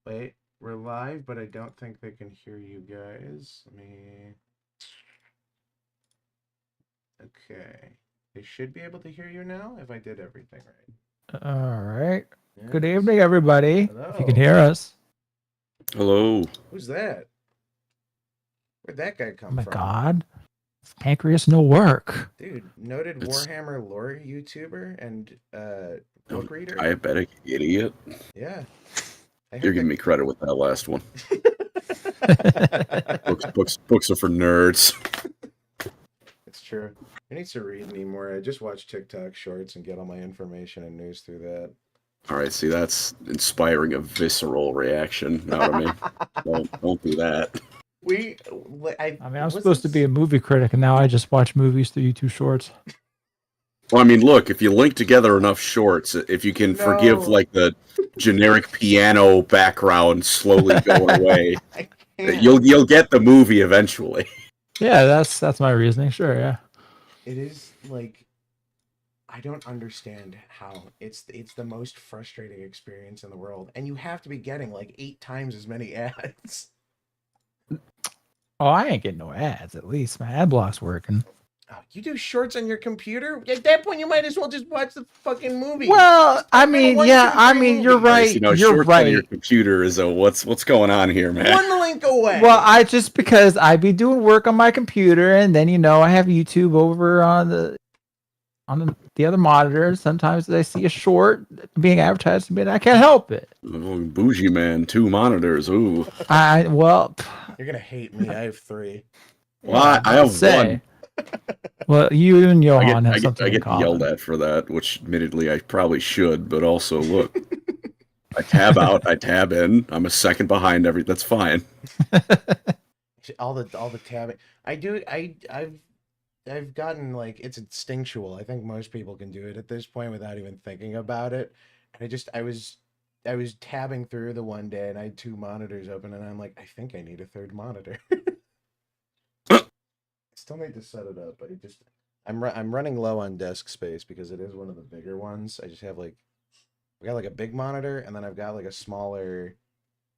Wait, we're live, but I don't think they can hear you guys. Let me... Okay. They should be able to hear you now if I did everything right. All right. Yes. Good evening, everybody. Hello. If you can hear us. Hello. Who's that? Where'd that guy come Oh my from? God. It's Pancreasnowork. Dude, noted Warhammer lore YouTuber and book reader. Diabetic idiot. Yeah. You're giving me credit with that last one. Books are for nerds. It's true. Who needs to read anymore? I just watch TikTok shorts and get all my information and news through that. All right, see, that's inspiring a visceral reaction out of me. Don't do that. I'm supposed to be a movie critic, and now I just watch movies through YouTube Shorts. Well, I mean, look, if you link together enough shorts, if you can forgive like the generic piano background slowly going away, you'll get the movie eventually. Yeah, that's my reasoning. Sure, yeah. It is like, I don't understand how it's the most frustrating experience in the world, and you have to be getting like 8 times as many ads. Oh, I ain't getting no ads. At least my ad block's working. Oh, you do shorts on your computer? At that point, you might as well just watch the fucking movie. Well, I mean, you're right. You know, you're right. On your computer is a what's going on here, man? One link away. Well, because I be doing work on my computer, and then I have YouTube over on the other monitor. Sometimes I see a short being advertised to me, and I can't help it. Oh, bougie man, 2 monitors. Ooh. You're gonna hate me. I have 3. Well, I have 1. Well, you and Johann have something I get in common. yelled at for that, which admittedly I probably should, but also look, I tab out, I tab in. I'm a second behind That's fine. all the tabbing. I've gotten like it's instinctual. I think most people can do it at this point without even thinking about it. And I was tabbing through the one day and I had 2 monitors open and I'm like, I think I need a 3rd monitor. Still need to set it up. I'm running low on desk space because it is one of the bigger ones. I just have I got like a big monitor and then I've got like a smaller,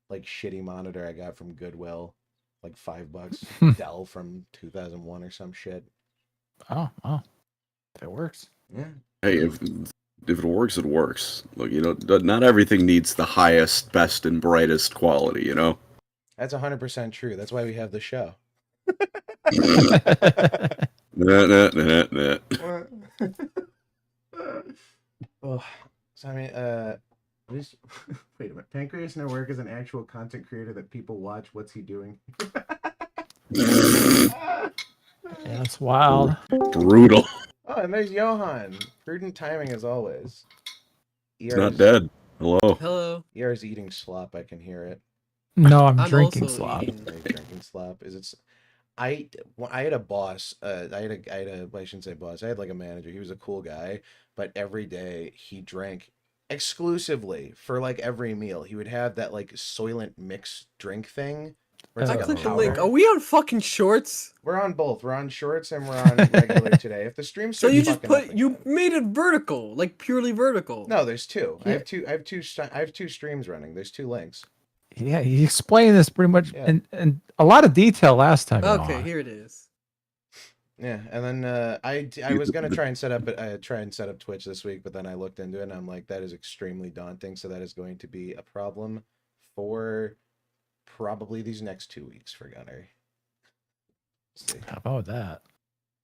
like shitty monitor I got from Goodwill, like $5, Dell from 2001 or some shit. Oh, that works. Yeah. Hey, if it works, it works. Look, not everything needs the highest, best, and brightest quality. That's 100% true. That's why we have the show. Nah. Oh, so I mean, wait a minute. Pancreasnowork is an actual content creator that people watch. What's he doing? Yeah, that's wild. Brutal. Oh, and there's Johann. Prudent timing as always. He's not dead. Hello. Hello. ER's eating slop. I can hear it. No, I'm drinking slop. Drinking slop. Is it? I had a boss. I shouldn't say boss. I had like a manager. He was a cool guy, but every day he drank exclusively for like every meal. He would have that like Soylent mix drink thing. I clicked the link. Are we on fucking shorts? We're on both. We're on shorts and we're on regular today. If the stream so you just made it vertical, like purely vertical. No, there's 2. Yeah. I have two streams running. There's 2 links. Yeah, he explained this pretty much in a lot of detail last time. Okay, here it is. Yeah, and then I was gonna try and set up Twitch this week, but then I looked into it and I'm like, that is extremely daunting. So that is going to be a problem for probably these next 2 weeks for Gunnar. How about that?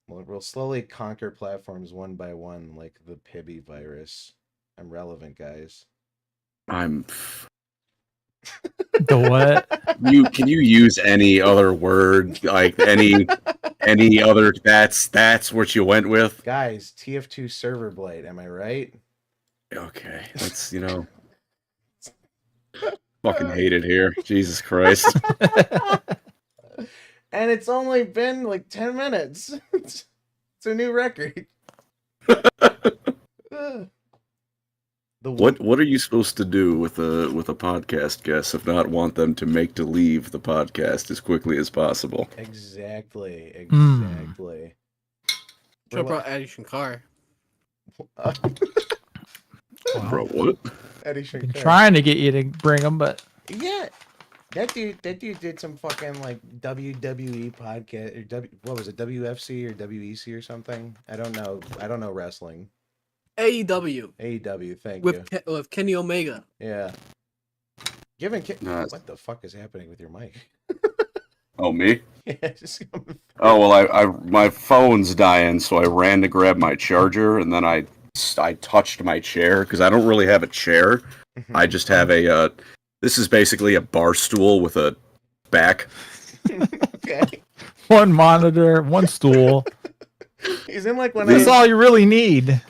Well, we'll slowly conquer platforms one by one, like the Pibby virus. I'm relevant, guys. The what? Can you use any other word, like any other? That's what you went with, guys. TF2 server blight. Am I right? Okay, that's fucking hate it here. Jesus Christ. And it's only been like 10 minutes. It's a new record. What are you supposed to do with a podcast guest if not want them to make to leave the podcast as quickly as possible? Exactly. Should brought Adi Shankar. Bro, what? Adi Shankar. Been trying to get you to bring them, but Yeah, that dude did some fucking like WWE podcast or what was it, WFC or WEC or something? I don't know wrestling. AEW AEW, thank you. with Kenny Omega. Yeah. Given Nice. what the fuck is happening with your mic? Oh, me? Yeah, just Oh, well, I my phone's dying, so I ran to grab my charger, and then I touched my chair, because I don't really have a chair. I just have a, this is basically a bar stool with a back. Okay. One monitor, one stool. He's in like when That's all you really need.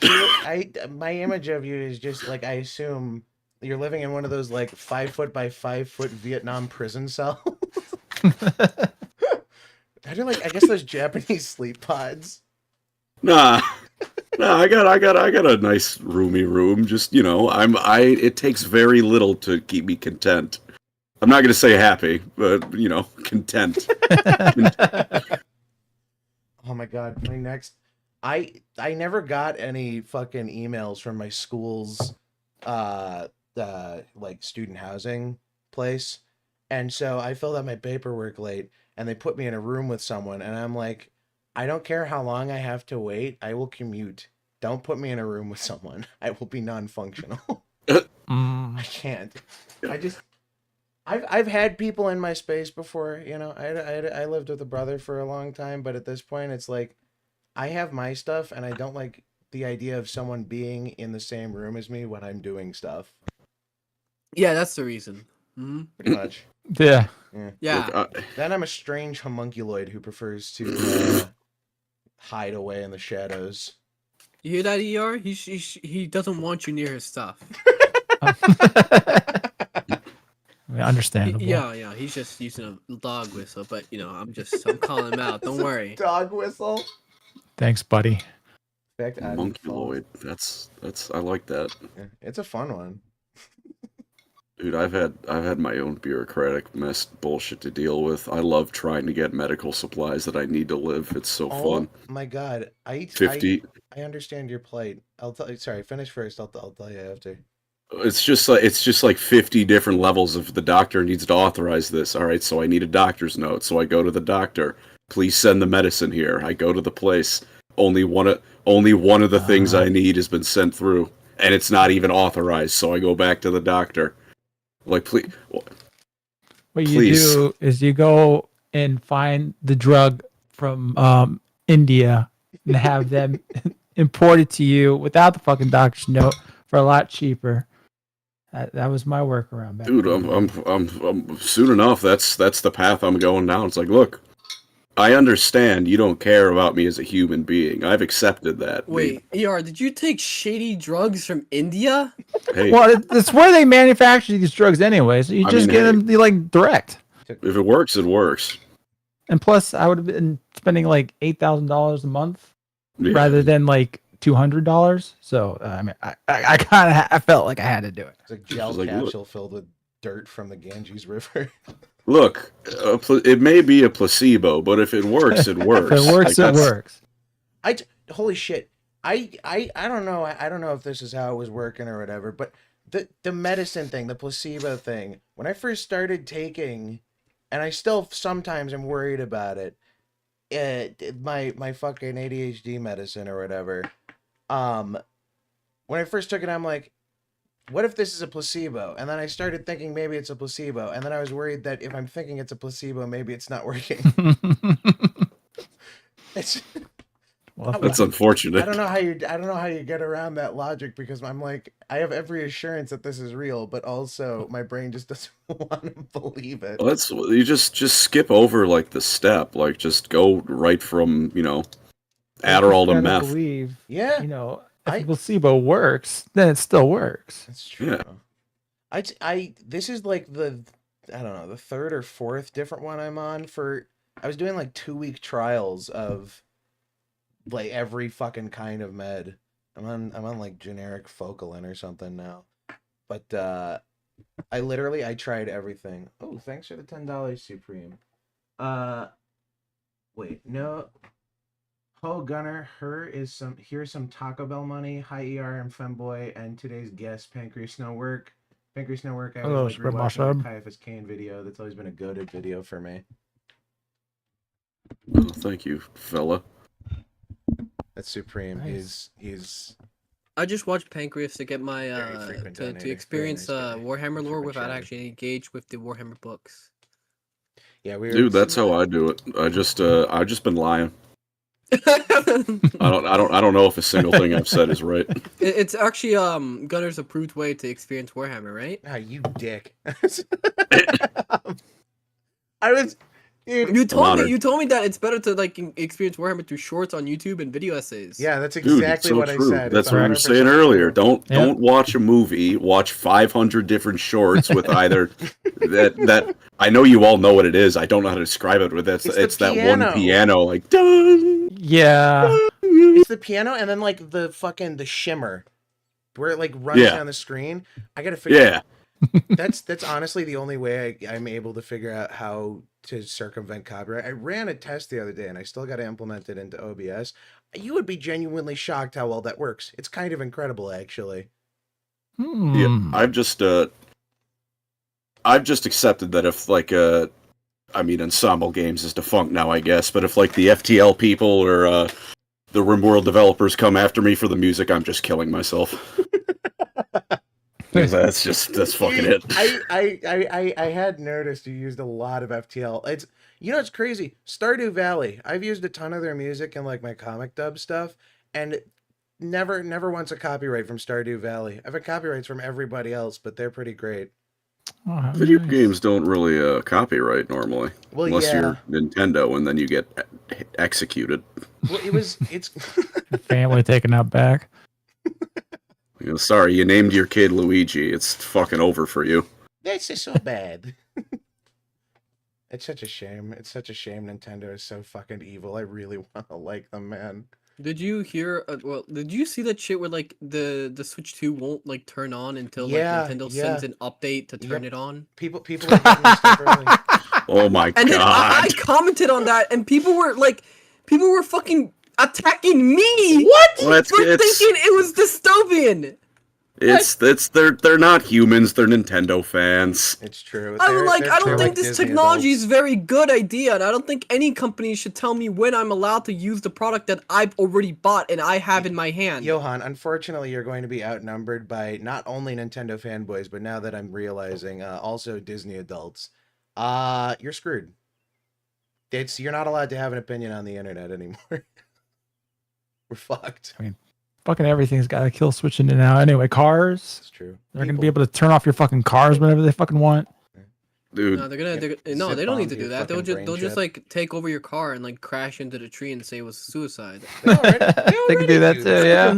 my image of you is just like, I assume you're living in one of those like 5 foot by 5 foot Vietnam prison cells. I do like, I guess those Japanese sleep pods. Nah, I got a nice roomy room. Just, you know, it takes very little to keep me content. I'm not gonna say happy, but you know, content. Oh my god, my next I never got any fucking emails from my school's like student housing place. And so I filled out my paperwork late and they put me in a room with someone and I'm like, I don't care how long I have to wait, I will commute. Don't put me in a room with someone. I will be non-functional. I can't. I've had people in my space before, you know. I lived with a brother for a long time, but at this point it's like I have my stuff and I don't like the idea of someone being in the same room as me when I'm doing stuff. Yeah, that's the reason. Mm-hmm. Pretty much. Yeah. Yeah. Look, Then I'm a strange homunculoid who prefers to hide away in the shadows. You hear that, ER? He doesn't want you near his stuff. Understandable. Yeah. He's just using a dog whistle, but you know, I'm calling him out. Don't worry. Dog whistle. Thanks, buddy. In fact, homunculoid. That's I like that. yeah, it's a fun one. Dude, I've had my own bureaucratic mess bullshit to deal with. I love trying to get medical supplies that I need to live. It's so fun. My god, 50. I understand your plight. I'll tell you. Sorry, finish first. I'll tell you after. It's just like 50 different levels of the doctor needs to authorize this. All right, so I need a doctor's note. So I go to the doctor. Please send the medicine here. I go to the place. Only one of the things I need has been sent through, and it's not even authorized. So I go back to the doctor. Like, please. What you do is you go and find the drug from India and have them import it to you without the fucking doctor's note for a lot cheaper. That was my workaround back. Dude, I'm soon enough. That's the path I'm going down. It's like, look, I understand you don't care about me as a human being. I've accepted that. Wait, ER, did you take shady drugs from India? Hey, Well, it's where they manufacture these drugs anyway, so you just get them like direct. if it works, it works. And plus, I would have been spending like $8,000 a month Yeah. rather than like $200. So I mean, I kind of I felt like I had to do it. It's a gel like, look. capsule filled with dirt from the Ganges River. Look, it may be a placebo, but if it works, it works. If it works, Like, it works. Holy shit. I don't know. I don't know if this is how it was working or whatever, but the medicine thing, the placebo thing, when I first started taking, and I still sometimes am worried about it, my fucking ADHD medicine or whatever, when I first took it, I'm like, what if this is a placebo? And then I started thinking maybe it's a placebo, and then I was worried that if I'm thinking it's a placebo, maybe it's not working. It's Well, That's unfortunate. I don't know how you get around that logic, because I'm like, I have every assurance that this is real, but also my brain just doesn't want to believe it. Well, you just skip over like the step, like just go right from Adderall to gotta meth. Believe, Yeah, if the placebo works, then it still works. that's true. Yeah. This is like the third or fourth different one I'm on for. I was doing like 2-week trials of like every fucking kind of med. I'm on like generic Focalin or something now. But I tried everything. Oh, thanks for the $10 Supreme. Wait, no. Oh, Gunnar, here's some Taco Bell money. Hi, ER and Femboy, and today's guest, Pancreasnowork. Pancreasnowork, I Hello, was like Spread rewatching the Mushroom. Caiaphas Kane video. That's always been a goated video for me. Oh, thank you, fella. That's Supreme. Nice. He's I just watched Pancreas to get my Very frequent donator. to Very experience nice guy. Warhammer lore Frequent without chatter. actually engage with the Warhammer books. yeah, we were Dude, that's how I do it. I've just been lying. I don't know if a single thing I've said is right. It's actually Gunnar's approved way to experience Warhammer, right? Ah, you dick. I was dude. You told honored. me that it's better to like experience Warhammer through shorts on YouTube and video essays. Yeah, that's Dude, it's exactly so what true. I said. That's It's what I was 100% saying earlier. true. Don't watch a movie. Watch 500 different shorts with either that. I know you all know what it is. I don't know how to describe it. With it's that piano. one piano, like dun. Yeah. It's the piano and then like the shimmer, where it like runs Yeah. down the screen. I gotta figure. Yeah. That's honestly the only way I'm able to figure out how to circumvent copyright. I ran a test the other day and I still got to implement it into OBS. You would be genuinely shocked how well that works. It's kind of incredible, actually. Yeah. Hmm. I've just accepted that if like I mean, Ensemble Games is defunct now, I guess. But if like the FTL people or the RimWorld developers come after me for the music, I'm just killing myself. That's fucking it. I had noticed you used a lot of FTL. It's it's crazy. Stardew Valley. I've used a ton of their music in like my comic dub stuff, and never once a copyright from Stardew Valley. I've had copyrights from everybody else, but they're pretty great. Oh, how Video nice. games don't really copyright normally, Well, unless yeah. you're Nintendo, and then you get executed. Well, it's Family taken out back. Sorry, you named your kid Luigi. It's fucking over for you. That's just so bad. It's such a shame. It's such a shame Nintendo is so fucking evil. I really want to like them, man. Did you hear? Did you see that shit where like the Switch 2 won't like turn on until Yeah, like Nintendo yeah. sends an update to turn Yep. it on? People are getting this stuff early. Oh my And then I god! commented on that, and people were fucking attacking me. What? Well, it's, For it's, thinking it was dystopian. they're not humans. They're Nintendo fans. It's true. I'm like, They're I true don't think like this Disney technology is adults. a very good idea, and I don't think any company should tell me when I'm allowed to use the product that I've already bought and I have in my hand. Johann, unfortunately, you're going to be outnumbered by not only Nintendo fanboys, but now that I'm realizing, also Disney adults. You're screwed. You're not allowed to have an opinion on the internet anymore. We're fucked. Fucking everything's got a kill switch in it now. Anyway, cars. It's true. They're gonna be able to turn off your fucking cars whenever they fucking want. Dude, No, they're gonna no, Zip they don't need bomb to your do that. They'll fucking just brain chip. like take over your car and like crash into the tree and say it was suicide. They already They can do that too, yeah.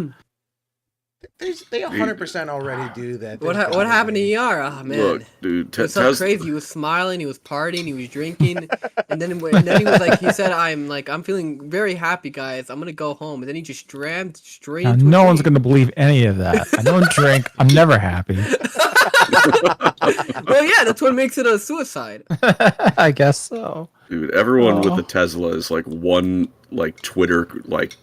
They 100% already do that. What There's what gotta happened to be. ER? Oh man. look, dude. He was so crazy. He was smiling. He was partying. He was drinking, and then he was like, he said, "I'm feeling very happy, guys. I'm gonna go home." And then he just rammed straight. Now, into no a one's tree. gonna believe any of that. I don't drink. I'm never happy. Well, yeah, that's what makes it a suicide. I guess so. Dude, everyone with Aw. the Tesla is like one like Twitter like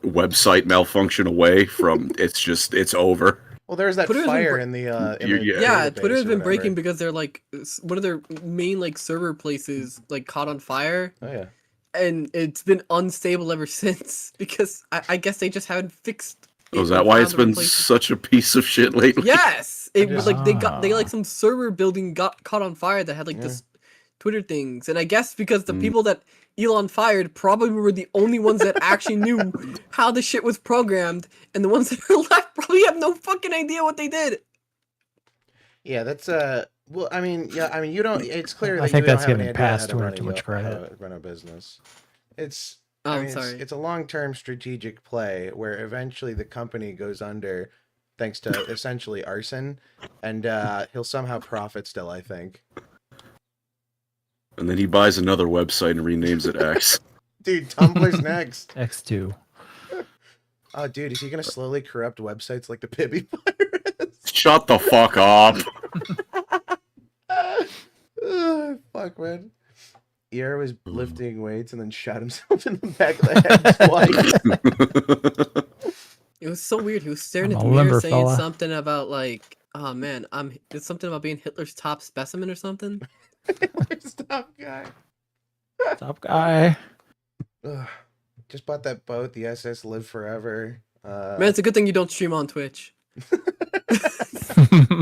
website malfunction away from it's over. Well, there's that Twitter's been fire bre- in the Yeah. Yeah, database Twitter has or been whatever. breaking because they're like one of their main like server places like caught on fire, Oh yeah. and it's been unstable ever since because I guess they just haven't fixed. Oh, is it that and why found it's the been replacement. such a piece of shit lately? Yes, it was just- like they like some server building got caught on fire that had like Yeah. this Twitter things, and I guess because the Mm. people that Elon fired probably were the only ones that actually knew how the shit was programmed, and the ones that are left probably have no fucking idea what they did. Yeah, that's well, I mean, you don't. It's clear I that think you don't that's have an giving idea how past to Twitter run too much credit. run a business. It's Oh, I I'm mean, sorry. it's a long-term strategic play where eventually the company goes under thanks to essentially arson, and he'll somehow profit still, I think. And then he buys another website and renames it X. Dude, Tumblr's next. X2. Oh, dude, is he gonna slowly corrupt websites like the Pibby virus? Shut the fuck up. Fuck, man. Ear was lifting weights and then shot himself in the back of the head twice. It was so weird. He was staring I'm at a the mirror limber saying fella. something about like, Oh man, it's something about being Hitler's top specimen or something. Stop, guy. Top guy. Ugh. Just bought that boat, the SS Live Forever. Man, it's a good thing you don't stream on Twitch.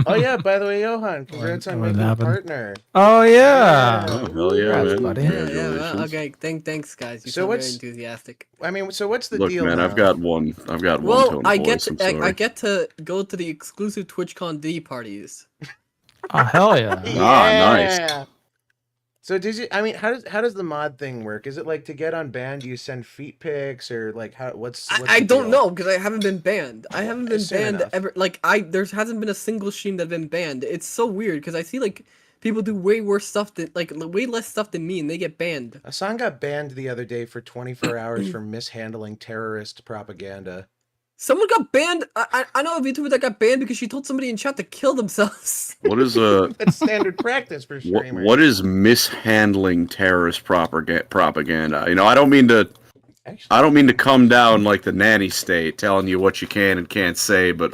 Oh yeah, by the way, Johann, congrats on What making a happened? partner. Oh yeah. Oh, hell yeah, Congrats, man. buddy. Yeah, Congratulations. okay. Thanks, guys. You So sound very what's- enthusiastic. I mean, so what's the Look, deal man, now? I've got one Well, tone I voice. get I'm sorry. I get to go to the exclusive TwitchCon D parties. Oh hell yeah. Ah, nice. So did you? I mean, how does the mod thing work? Is it like to get unbanned, you send feet pics, or like what's I the don't deal? know because I haven't been banned. I haven't been Soon banned enough. ever. Like there hasn't been a single stream that's been banned. It's so weird because I see like people do way worse stuff than way less stuff than me and they get banned. Hassan got banned the other day for 24 hours for mishandling terrorist propaganda. Someone got banned. I know a VTuber that got banned because she told somebody in chat to kill themselves. What is That's standard practice for streamers. what is mishandling terrorist propaganda? You know, I don't mean to come down like the nanny state, telling you what you can and can't say, but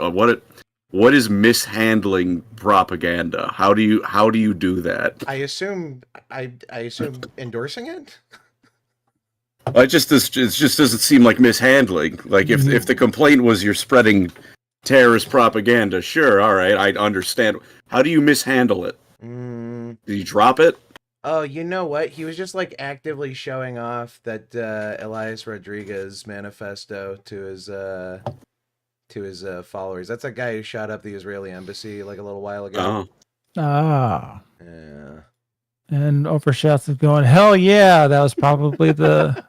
what is mishandling propaganda? How do you do that? I assume endorsing it. It just doesn't seem like mishandling. Like if the complaint was you're spreading terrorist propaganda, sure, all right, I understand. How do you mishandle it? Did you drop it? Oh, you know what? He was just like actively showing off that Elias Rodriguez manifesto to his followers. That's that guy who shot up the Israeli embassy like a little while ago. Oh. Ah. Yeah. And overshouts of going, hell yeah, that was probably the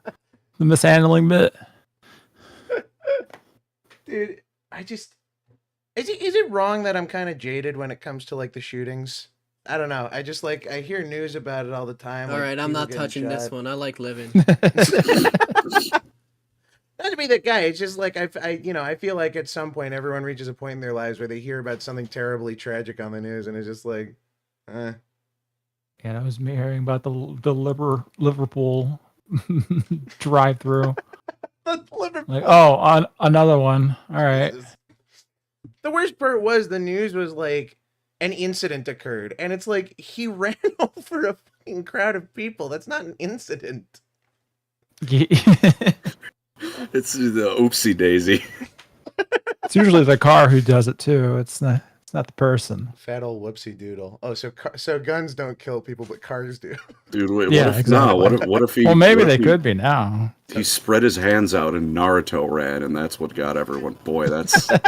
mishandling bit. Dude, I just is it wrong that I'm kind of jaded when it comes to like the shootings? I don't know. I just like I hear news about it all the time. All like, right, I'm people not getting touching this shot. one. I like living. Not to be that guy. It's just like I feel like at some point everyone reaches a point in their lives where they hear about something terribly tragic on the news, and it's just like, Yeah, that was me hearing about the Liverpool drive-through. Like, oh, another one. All right. The worst part was the news was like an incident occurred, and it's like he ran over a fucking crowd of people. That's not an incident. It's the oopsie daisy. It's usually the car who does it too. It's not the person. Fat old whoopsie doodle. Oh, so guns don't kill people, but cars do. Dude, wait, Yeah, what if exactly. what if he Well, maybe what if they could be now. he spread his hands out and Naruto ran, and that's what got everyone. Boy, that's How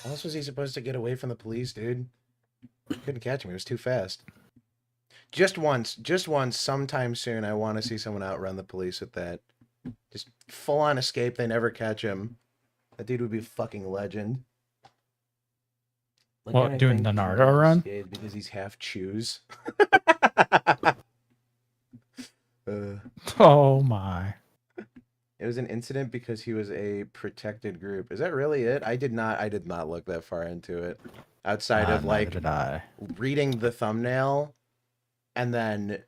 else was he supposed to get away from the police, dude? Couldn't catch him. He was too fast. Just once, sometime soon, I want to see someone outrun the police with that. Just full-on escape. They never catch him. That dude would be a fucking legend. Like, What, I doing think the he Naruto got run? escaped because he's half chews. Oh my. It was an incident because he was a protected group. Is that really it? I did not look that far into it. Outside of Neither like did I. reading the thumbnail and then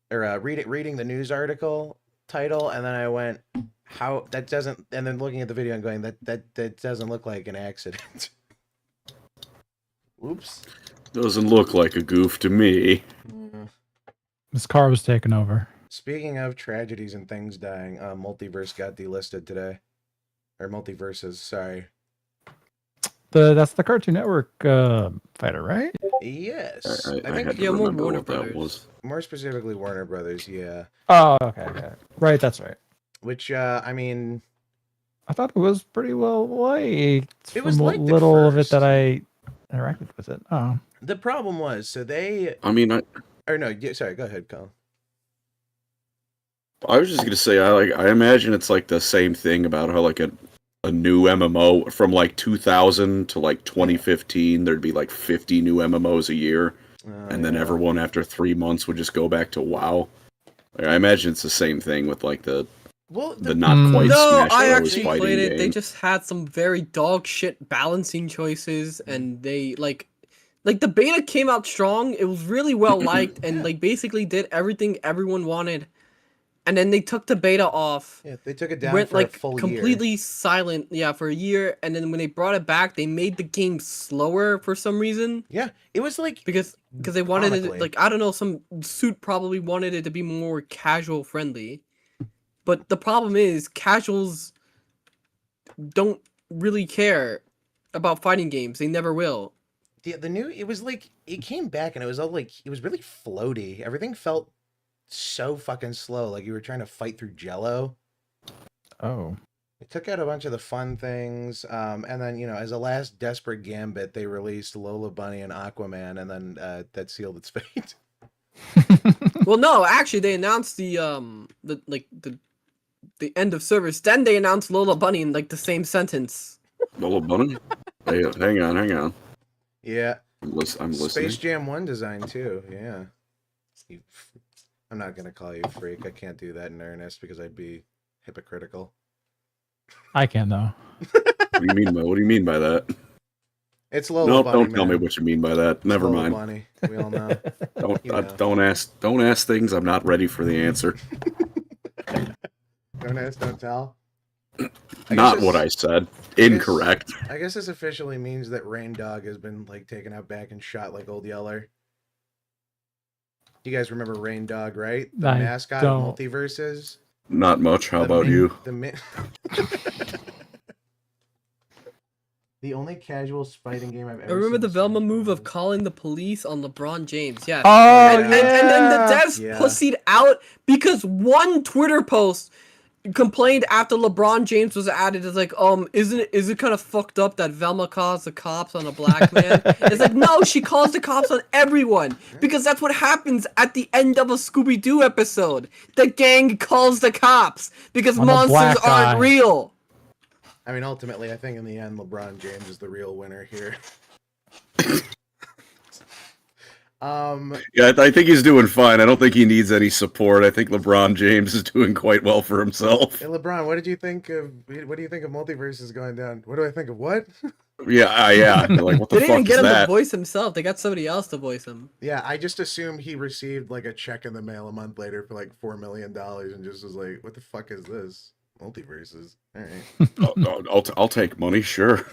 reading the news article title, and then I went, how that doesn't, and then looking at the video and going, that doesn't look like an accident. Oops. doesn't look like a goof to me. This car was taken over. Speaking of tragedies and things dying, Multiverse got delisted today. Or Multiverses, sorry. That's the Cartoon Network fighter, right? Yes. I I think had to yeah, more remember Warner what that Brothers. was. more specifically Warner Brothers, yeah. Oh, okay. Right, that's right. Which, I mean, I thought it was pretty well liked. It was from what liked at little of it first. that I interacted with it. Oh, the problem was, so they, I mean, or no, yeah, sorry, go ahead, Colin. I was just gonna say, I imagine it's like the same thing about how like a new MMO from like 2000 to like 2015, there'd be like 50 new MMOs a year, and then Yeah. everyone after 3 months would just go back to WoW. Like, I imagine it's the same thing with like the Well, not quite No, Smash I Bros. actually fighting played it. game. They just had some very dog shit balancing choices, and they like the beta came out strong. It was really well liked, and like basically did everything everyone wanted. and then they took the beta off. Yeah, they took it down Went for a full completely year. silent, yeah, for a year, and then when they brought it back, they made the game slower for some reason. Yeah, it was like Because they wanted comically. it, like, I don't know, some suit probably wanted it to be more casual friendly. But the problem is, casuals don't really care about fighting games. They never will. the new. It was like it came back and it was all like it was really floaty. Everything felt so fucking slow, like you were trying to fight through Jello. Oh. They took out a bunch of the fun things, and then as a last desperate gambit, they released Lola Bunny and Aquaman, and then that sealed its fate. Well, no, actually, they announced the end of service. Then they announced Lola Bunny in like the same sentence. Lola Bunny? Hey, hang on. Yeah, I'm listening. Space Jam 1 design too. Yeah. I'm not gonna call you a freak. I can't do that in earnest because I'd be hypocritical. I can though. What do you mean by that? It's Lola No, Bunny, don't tell me man. what you mean by that. It's Never Lola mind. Bunny. We all know. Don't ask things. I'm not ready for the answer. Don't ask, don't tell. Not what I said. Incorrect. I guess this officially means that Rain Dog has been like taken out back and shot like Old Yeller. You guys remember Rain Dog, right? The I mascot don't. of Multiverses. Not much. How about you? The only casual fighting game I've ever I remember seen the Velma so move far. of calling the police on LeBron James. Yeah. Oh, And then the devs Yeah. pussied out because one Twitter post complained after LeBron James was added. It's like, is it kind of fucked up that Velma calls the cops on a black man? It's like, no, she calls the cops on everyone because that's what happens at the end of a Scooby-Doo episode. The gang calls the cops because On the monsters black guy. aren't real. I mean, ultimately, I think in the end, LeBron James is the real winner here. Yeah, I think he's doing fine. I don't think he needs any support. I think LeBron James is doing quite well for himself. Hey, LeBron, what do you think of Multiverses going down? What do I think of what? Yeah. Like, what the They didn't even fuck get is him that? to voice himself. They got somebody else to voice him. Yeah, I just assumed he received like a check in the mail a month later for like $4 million and just was like, what the fuck is this? Multiverses. All right. I'll take money, sure.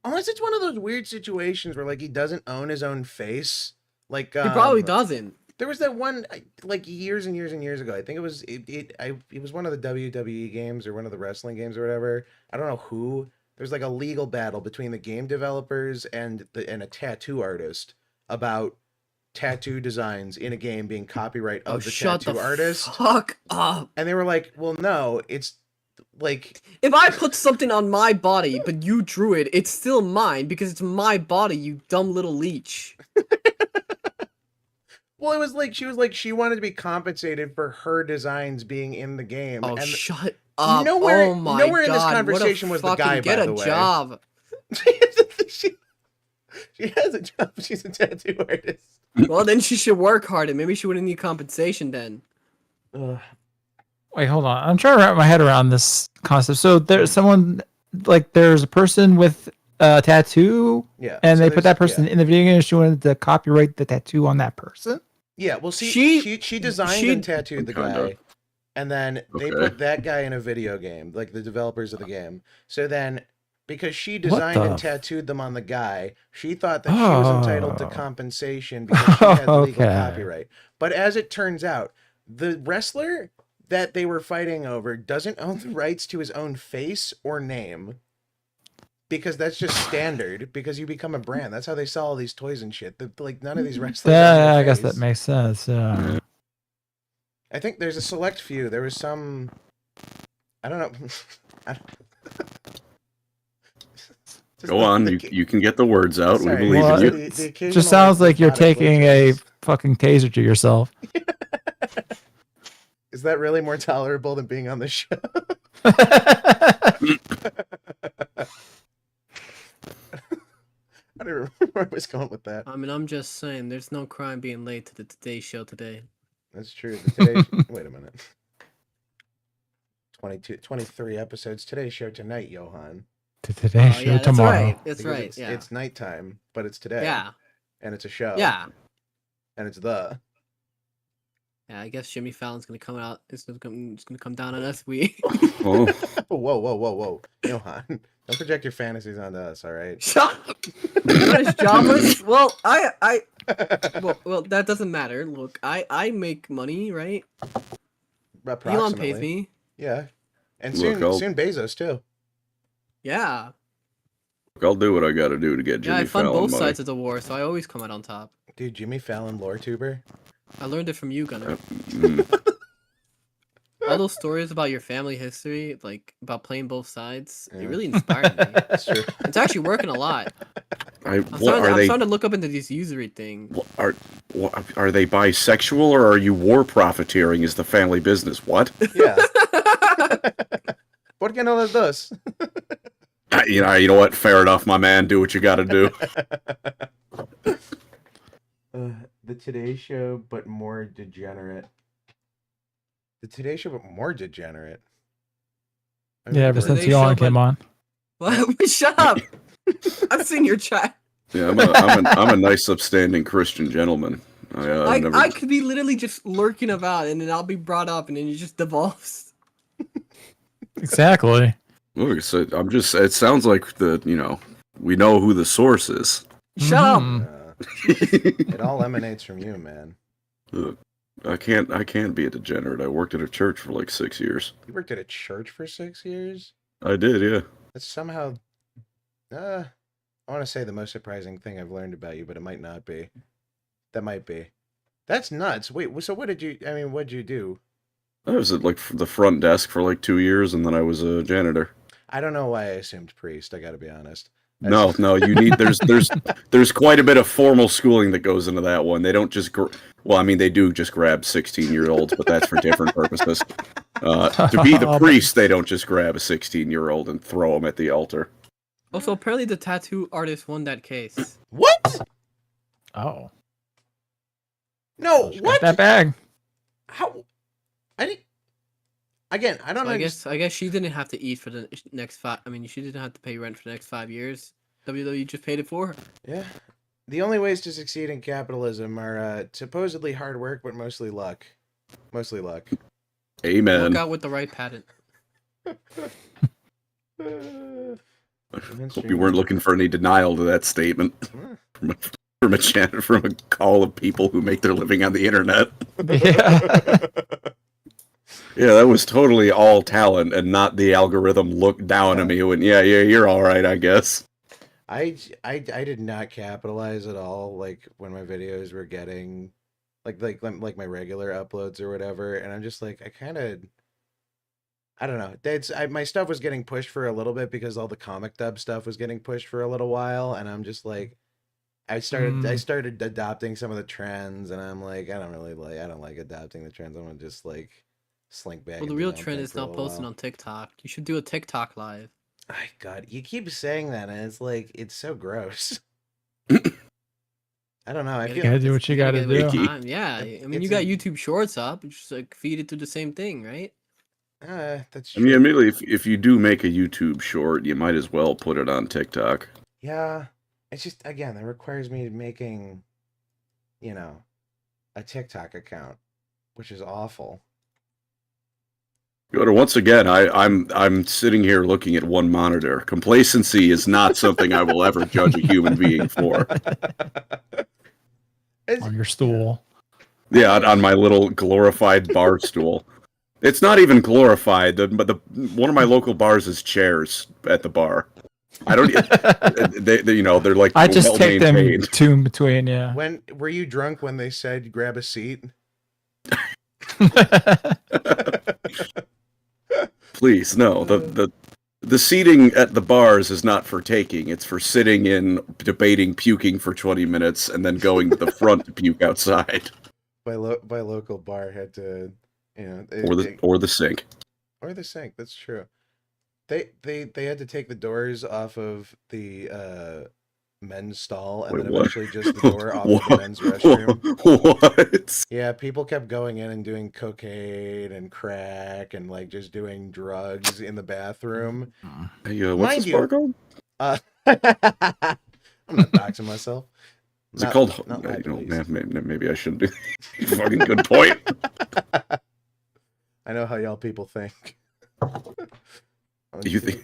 Unless it's one of those weird situations where like he doesn't own his own face. Like He probably doesn't. There was that one like years and years and years ago. I think it was one of the WWE games or one of the wrestling games or whatever. I don't know who. There's like a legal battle between the game developers and a tattoo artist about tattoo designs in a game being copyright of the Shut tattoo the artist. fuck up. And they were like, well, no, it's like If I put something on my body, but you drew it, it's still mine because it's my body, you dumb little leech. well, it was like she wanted to be compensated for her designs being in the game. Oh, and shut up. Nowhere- oh my nowhere in god. this conversation was the guy, Get by a the way. job. she has a job. She's a tattoo artist. Well, then she should work harder. Maybe she wouldn't need compensation then. Ugh. Wait, hold on. I'm trying to wrap my head around this concept. So there's there's a person with a tattoo, Yeah, and so they put that there's- person yeah. in the video game, and she wanted to copyright the tattoo on that person. Yeah, well, see, She- she designed she- and tattooed the Kinda. guy, and then they Okay. put that guy in a video game, like the developers of the game. So then, because she What designed and the- tattooed them on the guy, she thought that she was entitled to Oh. compensation because she had legal Okay. copyright. But as it turns out, the wrestler that they were fighting over doesn't own the rights to his own face or name. Because that's just standard. Because you become a brand. That's how they sell all these toys and shit. Like none of these wrestlers. own Yeah, their I guess face. that makes sense. Yeah. I think there's a select few. There was some. I don't know. Just Go on, you can get the words out. Sorry, We believe Well, in you. the occasional, Just sounds like you're psychotic taking a glitches. fucking taser to yourself. Is that really more tolerable than being on the show? I don't remember where I was going with that. I mean, I'm just saying, there's no crime being late to the Today Show today. That's true. The Today wait a minute. 23 episodes. Today's show tonight, Johann. To today's Oh, show yeah, that's tomorrow. right. That's Because right. Yeah. It's nighttime, but it's today. Yeah. And it's a show. Yeah. And it's the. Yeah, I guess Jimmy Fallon's gonna come out. It's gonna come down on us. We. Oh, Whoa. Johann, don't project your fantasies onto us, all right? Shut up. British jobless. Well, well, that doesn't matter. Look, I make money, right? Elon pays me. Yeah. And Look, soon Bezos too. Yeah. I'll do what I got to do to get Jimmy Yeah, I fund Fallon both money. sides of the war, so I always come out on top. Dude, Jimmy Fallon lore tuber. I learned it from you, Gunnar. Mm. All those stories about your family history, like about playing both sides, Yeah. it really inspired me. That's true. It's actually working a lot. I'm I'm starting to look up into this usury thing. Are they bisexual or are you war profiteering? Is the family business? What? Yeah. ¿Por qué no las dos? You know what? Fair enough, my man. Do what you got to do. The Today Show, but more degenerate. The Today Show, but more degenerate. Yeah, ever Today since Johann Show, came but- on. What? Shut up! I've seen your chat. Yeah, I'm a nice, upstanding Christian gentleman. I could be literally just lurking about, and then I'll be brought up, and then it just devolves. Exactly. Look, so it sounds like we know who the source is. Shut up! Mhm. It all emanates from you, man. Look, I can't be a degenerate. I worked at a church for like 6 years. You worked at a church for 6 years? I did, yeah. That's somehow, I want to say the most surprising thing I've learned about you, but it might not be. That might be. That's nuts. Wait, so what'd you do? I was at like the front desk for like 2 years, and then I was a janitor. I don't know why I assumed priest, I gotta be honest. No, you need there's quite a bit of formal schooling that goes into that one. They don't just they do just grab 16-year-olds, but that's for different purposes. To be the priest, they don't just grab a 16-year-old and throw him at the altar. Also, apparently the tattoo artist won that case. What? Oh. No, Got what? that bag. How? I didn't. Again, I don't So understand. I guess she didn't have to eat for the next 5. I mean, she didn't have to pay rent for the next 5 years. WWE just paid it for her. Yeah. The only ways to succeed in capitalism are supposedly hard work, but mostly luck. Mostly luck. Amen. Work out with the right patent. Hope you weren't looking for any denial to that statement from a call of people who make their living on the internet. Yeah. Yeah, that was totally all talent and not the algorithm looked down at me and yeah, you're all right, I guess. I did not capitalize at all, like when my videos were getting like my regular uploads or whatever, and I'm just like I don't know. My stuff was getting pushed for a little bit because all the comic dub stuff was getting pushed for a little while, and I'm just like I started adopting some of the trends, and I'm like I don't like adopting the trends. I'm gonna just like slink back. Well, the into real my own trend thing is for a not little posting while. on TikTok. You should do a TikTok live. My God, you keep saying that, and it's like it's so gross. I don't know. I You feel gotta do what you gotta get it with do. time. Yeah, I mean, it's you got a- YouTube Shorts up. Just like feed it to the same thing, right? that's I true. mean, admittedly, if you do make a YouTube short, you might as well put it on TikTok. Yeah, it's just again that requires me making, a TikTok account, which is awful. Once again, I'm sitting here looking at one monitor. Complacency is not something I will ever judge a human being for. On your stool. Yeah, on my little glorified bar stool. It's not even glorified, but one of my local bars is chairs at the bar. I don't. They're like I just take them well-maintained. two in between, yeah. When were you drunk when they said grab a seat? Please, no. The seating at the bars is not for taking. It's for sitting in, debating, puking for 20 minutes, and then going to the front to puke outside. My local bar had to, Or the sink. or the sink. That's true. They had to take the doors off of the men's stall and Wait, then what? eventually just the door off of the men's restroom. What? Yeah, people kept going in and doing cocaine and crack and like just doing drugs in the bathroom. Hey, what's Mind this you- bar called? I'm not doxing myself. Is it called? Not my police. Maybe I shouldn't do. Fucking good point. I know how y'all people think. You think?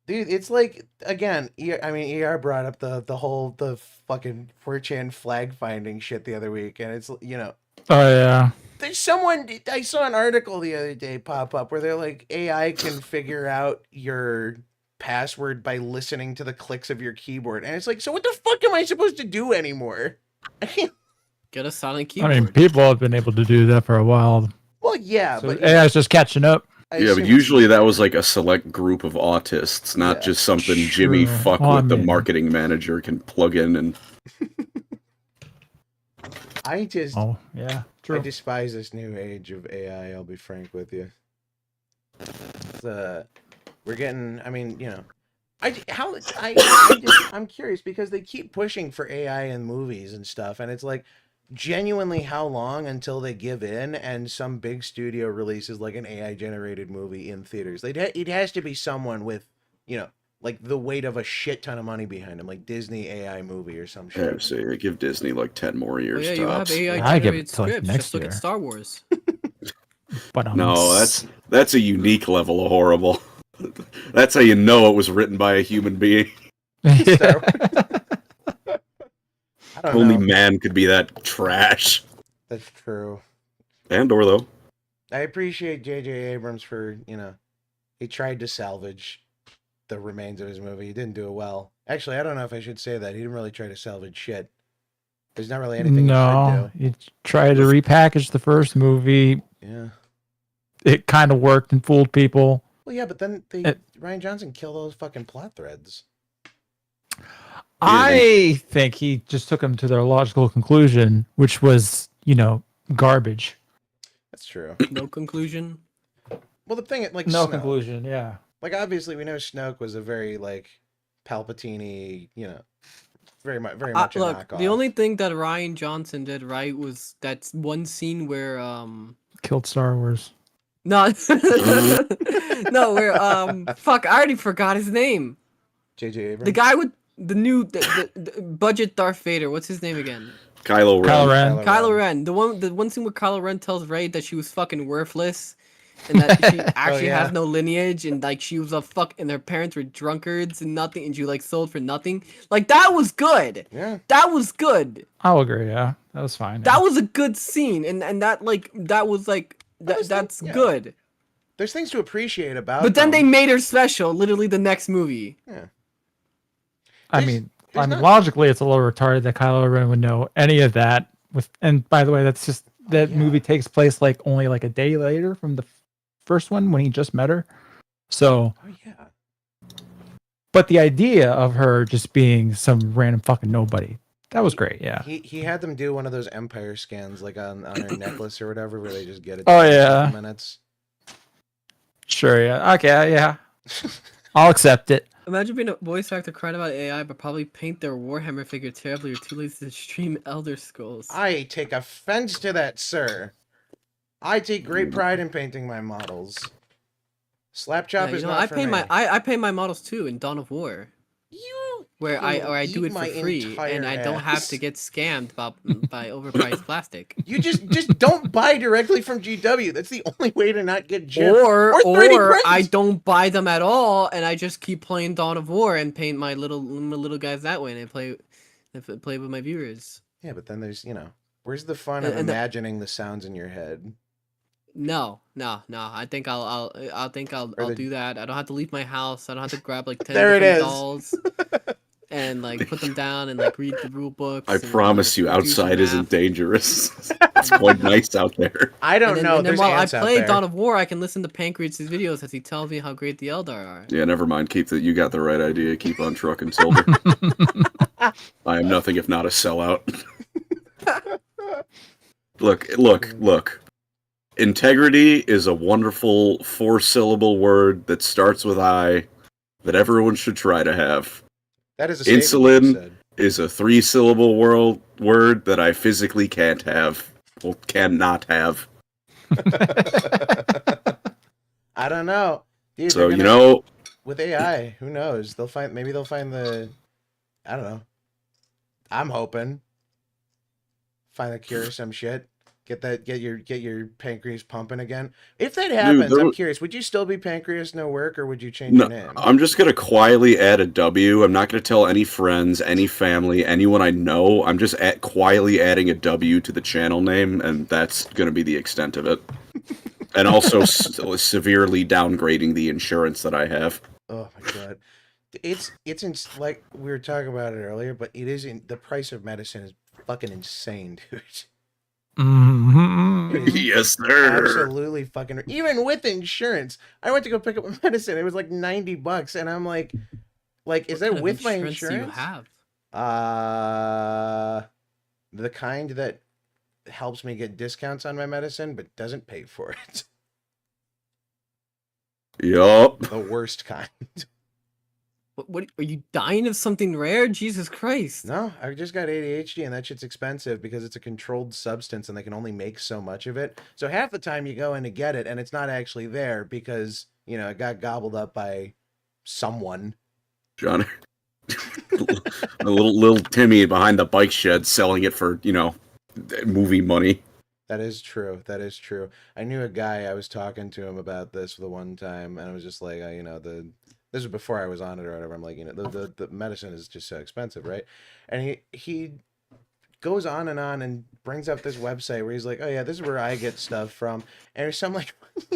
Dude, it's like, again, ER brought up the fucking 4chan flag finding shit the other week, and it's, you know. Oh, yeah. There's someone, I saw an article the other day pop up where they're like, AI can figure out your password by listening to the clicks of your keyboard. And it's like, so what the fuck am I supposed to do anymore? I can't. Get a silent keyboard. I mean, people have been able to do that for a while. Well, yeah, So but AI's just catching up. Yeah, but usually that was like a select group of autists, not just something Jimmy True. the marketing manager can plug in and. I just, Oh, yeah, true. I despise this new age of AI. I'll be frank with you. We're getting. I mean, you know, I'm curious because they keep pushing for AI in movies and stuff, and it's like, genuinely, how long until they give in and some big studio releases like an AI generated movie in theaters? It has to be someone with, you know, like the weight of a shit ton of money behind them, like Disney AI movie or some shit. Yeah, say give Disney like 10 more years. Yeah, you have tops. AI I give generated it till, like, scripts. next Just look year. at Star Wars. But No, that's a unique level of horrible. That's how you know it was written by a human being. Star I don't Only know. man could be that trash. That's true. Andor though. I appreciate J.J. Abrams for, you know, he tried to salvage the remains of his movie. He didn't do it well. Actually, I don't know if I should say that. He didn't really try to salvage shit. There's not really anything he should No, do. you tried to repackage the first movie. Yeah. It kind of worked and fooled people. Well, yeah, but then Ryan Johnson killed all those fucking plot threads. I think he just took them to their logical conclusion, which was, you know, garbage. That's true. No conclusion. Well, the thing, like, No Snoke. conclusion, yeah. Like, obviously, we know Snoke was a very, like, Palpatine-y, you know, very much a Look, knockoff. the only thing that Ryan Johnson did right was that one scene where Killed Star Wars. no no where fuck, I already forgot his name. J.J. Abrams? The guy with the budget Darth Vader. What's his name again? Kylo Ren. Kylo Ren. The one scene where Kylo Ren tells Rey that she was fucking worthless, and that she actually yeah. has no lineage, and like she was and her parents were drunkards and nothing, and she like sold for nothing. Like that was good. Yeah. That was good. I'll agree, yeah. That was fine. That was a good scene, and that was that's yeah. good. There's things to appreciate about But then they them. made her special, literally the next movie. Yeah. I mean, logically, it's a little retarded that Kylo Ren would know any of that. And by the way, that's just that movie takes place like only like a day later from the first one when he just met her. So, Oh, yeah. but the idea of her just being some random fucking nobody, that was great. Yeah. He had them do one of those Empire scans, like on her necklace or whatever, where they just get it. Oh, in yeah. 7 minutes. Sure. Yeah. Okay. Yeah. I'll accept it. Imagine being a voice actor crying about AI, but probably paint their Warhammer figure terribly or too lazy to stream Elder Scrolls. I take offense to that, sir. I take great pride in painting my models. Slapchop is not I for paint me. I paint my models too in Dawn of War, You where I eat do it for my free, entire and I don't have ass. to get scammed by overpriced plastic. You just don't buy directly from GW. That's the only way to not get gypped. Or 3D prints. I don't buy them at all, and I just keep playing Dawn of War and paint my little guys that way, and I play with my viewers. Yeah, but then there's, you know, where's the fun of And imagining the sounds in your head? No. I think I'll do that. I don't have to leave my house. I don't have to grab like 10 There it different is. dolls and like put them down and like read the rule books. I and, promise you, do some outside isn't math. dangerous. It's quite nice out there. I don't know. And then There's while I ants out play there. Dawn of War, I can listen to Pancreas' videos as he tells me how great the Eldar are. Yeah, never mind. You got the right idea. Keep on trucking, Silver. I am nothing if not a sellout. Look. Integrity is a wonderful 4-syllable word that starts with I that everyone should try to have. That is a statement you Insulin said. is a 3-syllable word that I physically can't have. Well, cannot have. I don't know. Dude, So, they're you gonna- know, with AI, who knows? Maybe they'll find the, I don't know, I'm hoping. Find a cure or some shit. Get your pancreas pumping again. If that happens, I'm curious. Would you still be Pancreasnowork, or would you change your name? I'm just gonna quietly add a W. I'm not gonna tell any friends, any family, anyone I know. I'm just quietly adding a W to the channel name, and that's gonna be the extent of it. And also severely downgrading the insurance that I have. Oh my god, it's like we were talking about it earlier, but it is the price of medicine is fucking insane, dude. Mm-hmm. Yes, sir. Absolutely fucking. Even with insurance, I went to go pick up my medicine. It was like $90, and I'm like, is that with my insurance? Do you have? The kind that helps me get discounts on my medicine, but doesn't pay for it. Yup. The worst kind. What are you dying of something rare? Jesus Christ. No, I just got ADHD, and that shit's expensive because it's a controlled substance and they can only make so much of it. So half the time you go in to get it and it's not actually there because, you know, it got gobbled up by someone. John, a little Timmy behind the bike shed selling it for, you know, movie money. That is true. That is true. I knew a guy, I was talking to him about this the one time, and I was just like, you know, this was before I was on it or whatever. I'm like, you know, the medicine is just so expensive, right? And he goes on and brings up this website where he's like, oh yeah, this is where I get stuff from. And there's some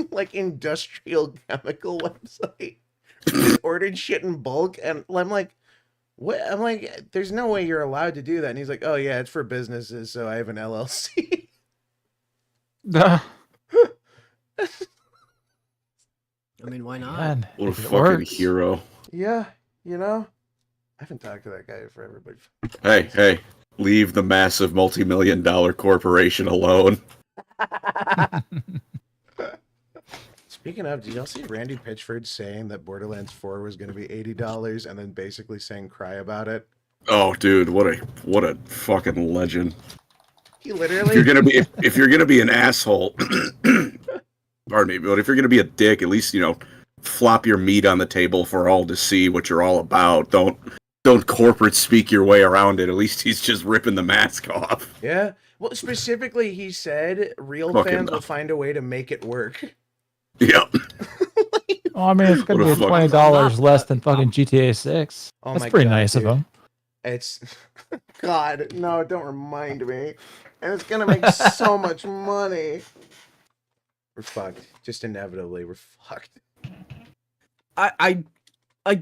like industrial chemical website. He ordered shit in bulk, and I'm like, what? I'm like, there's no way you're allowed to do that. And he's like, oh yeah, it's for businesses, so I have an LLC. I mean, why not? Man, What a fucking hero. Yeah, you know, I haven't talked to that guy forever, but Hey, leave the massive multi-million-dollar corporation alone. Speaking of, did y'all see Randy Pitchford saying that Borderlands 4 was going to be $80 and then basically saying cry about it? Oh, dude, what a fucking legend. He literally. If you're gonna be an asshole, pardon me, but if you're gonna be a dick, at least, you know, flop your meat on the table for all to see what you're all about. Don't corporate speak your way around it. At least he's just ripping the mask off. Yeah. Well, specifically, he said real fans will find a way to make it work. Yep. Oh, I mean, it's gonna be $20 less than fucking GTA 6. Oh, that's pretty nice of him. It's God, no, don't remind me. And it's gonna make so much money. We're fucked. Just inevitably, we're fucked. I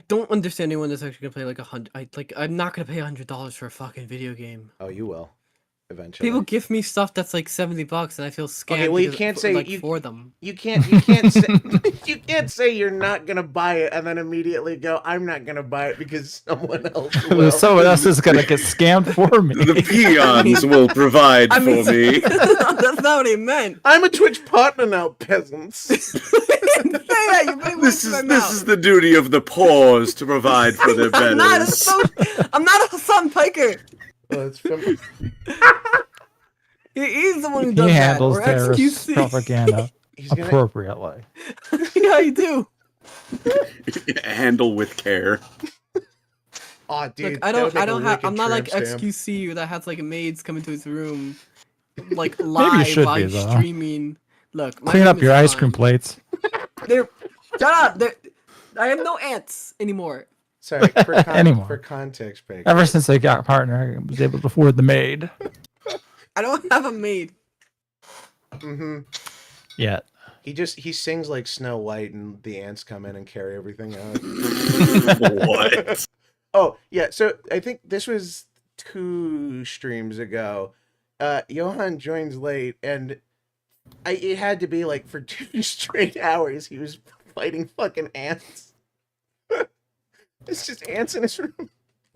don't understand anyone that's actually gonna play like I'm not gonna pay $100 for a fucking video game. Oh, you will. Eventually. People give me stuff that's like $70 and I feel scammed. Okay, well, you can't say for them. You can't say you can't say you're not gonna buy it and then immediately go, I'm not gonna buy it because someone else will. Someone else is gonna get scammed for me. The peons will provide for me. That's not what he meant. I'm a Twitch partner now, peasants. This is the duty of the paws to provide for their betters. I'm not a Hassan Piker. Well, it's He's the one who does he that. handles Or terrorist XQC. propaganda appropriately. Yeah, you do. Handle with care. Oh, dude, Look, I'm not like XQC that has like maids come into his room, like live while he's streaming. Look, clean up your ice cream plates. Shut up. I have no ants anymore. Sorry, Anymore. For context, Peg. Ever since I got a partner, I was able to afford the maid. I don't have a maid. Mm-hmm. Yet. He sings like Snow White and the ants come in and carry everything out. What? Oh, yeah, so I think this was 2 streams ago. Johann joins late, and it had to be like for 2 straight hours he was fighting fucking ants. It's just ants in his room.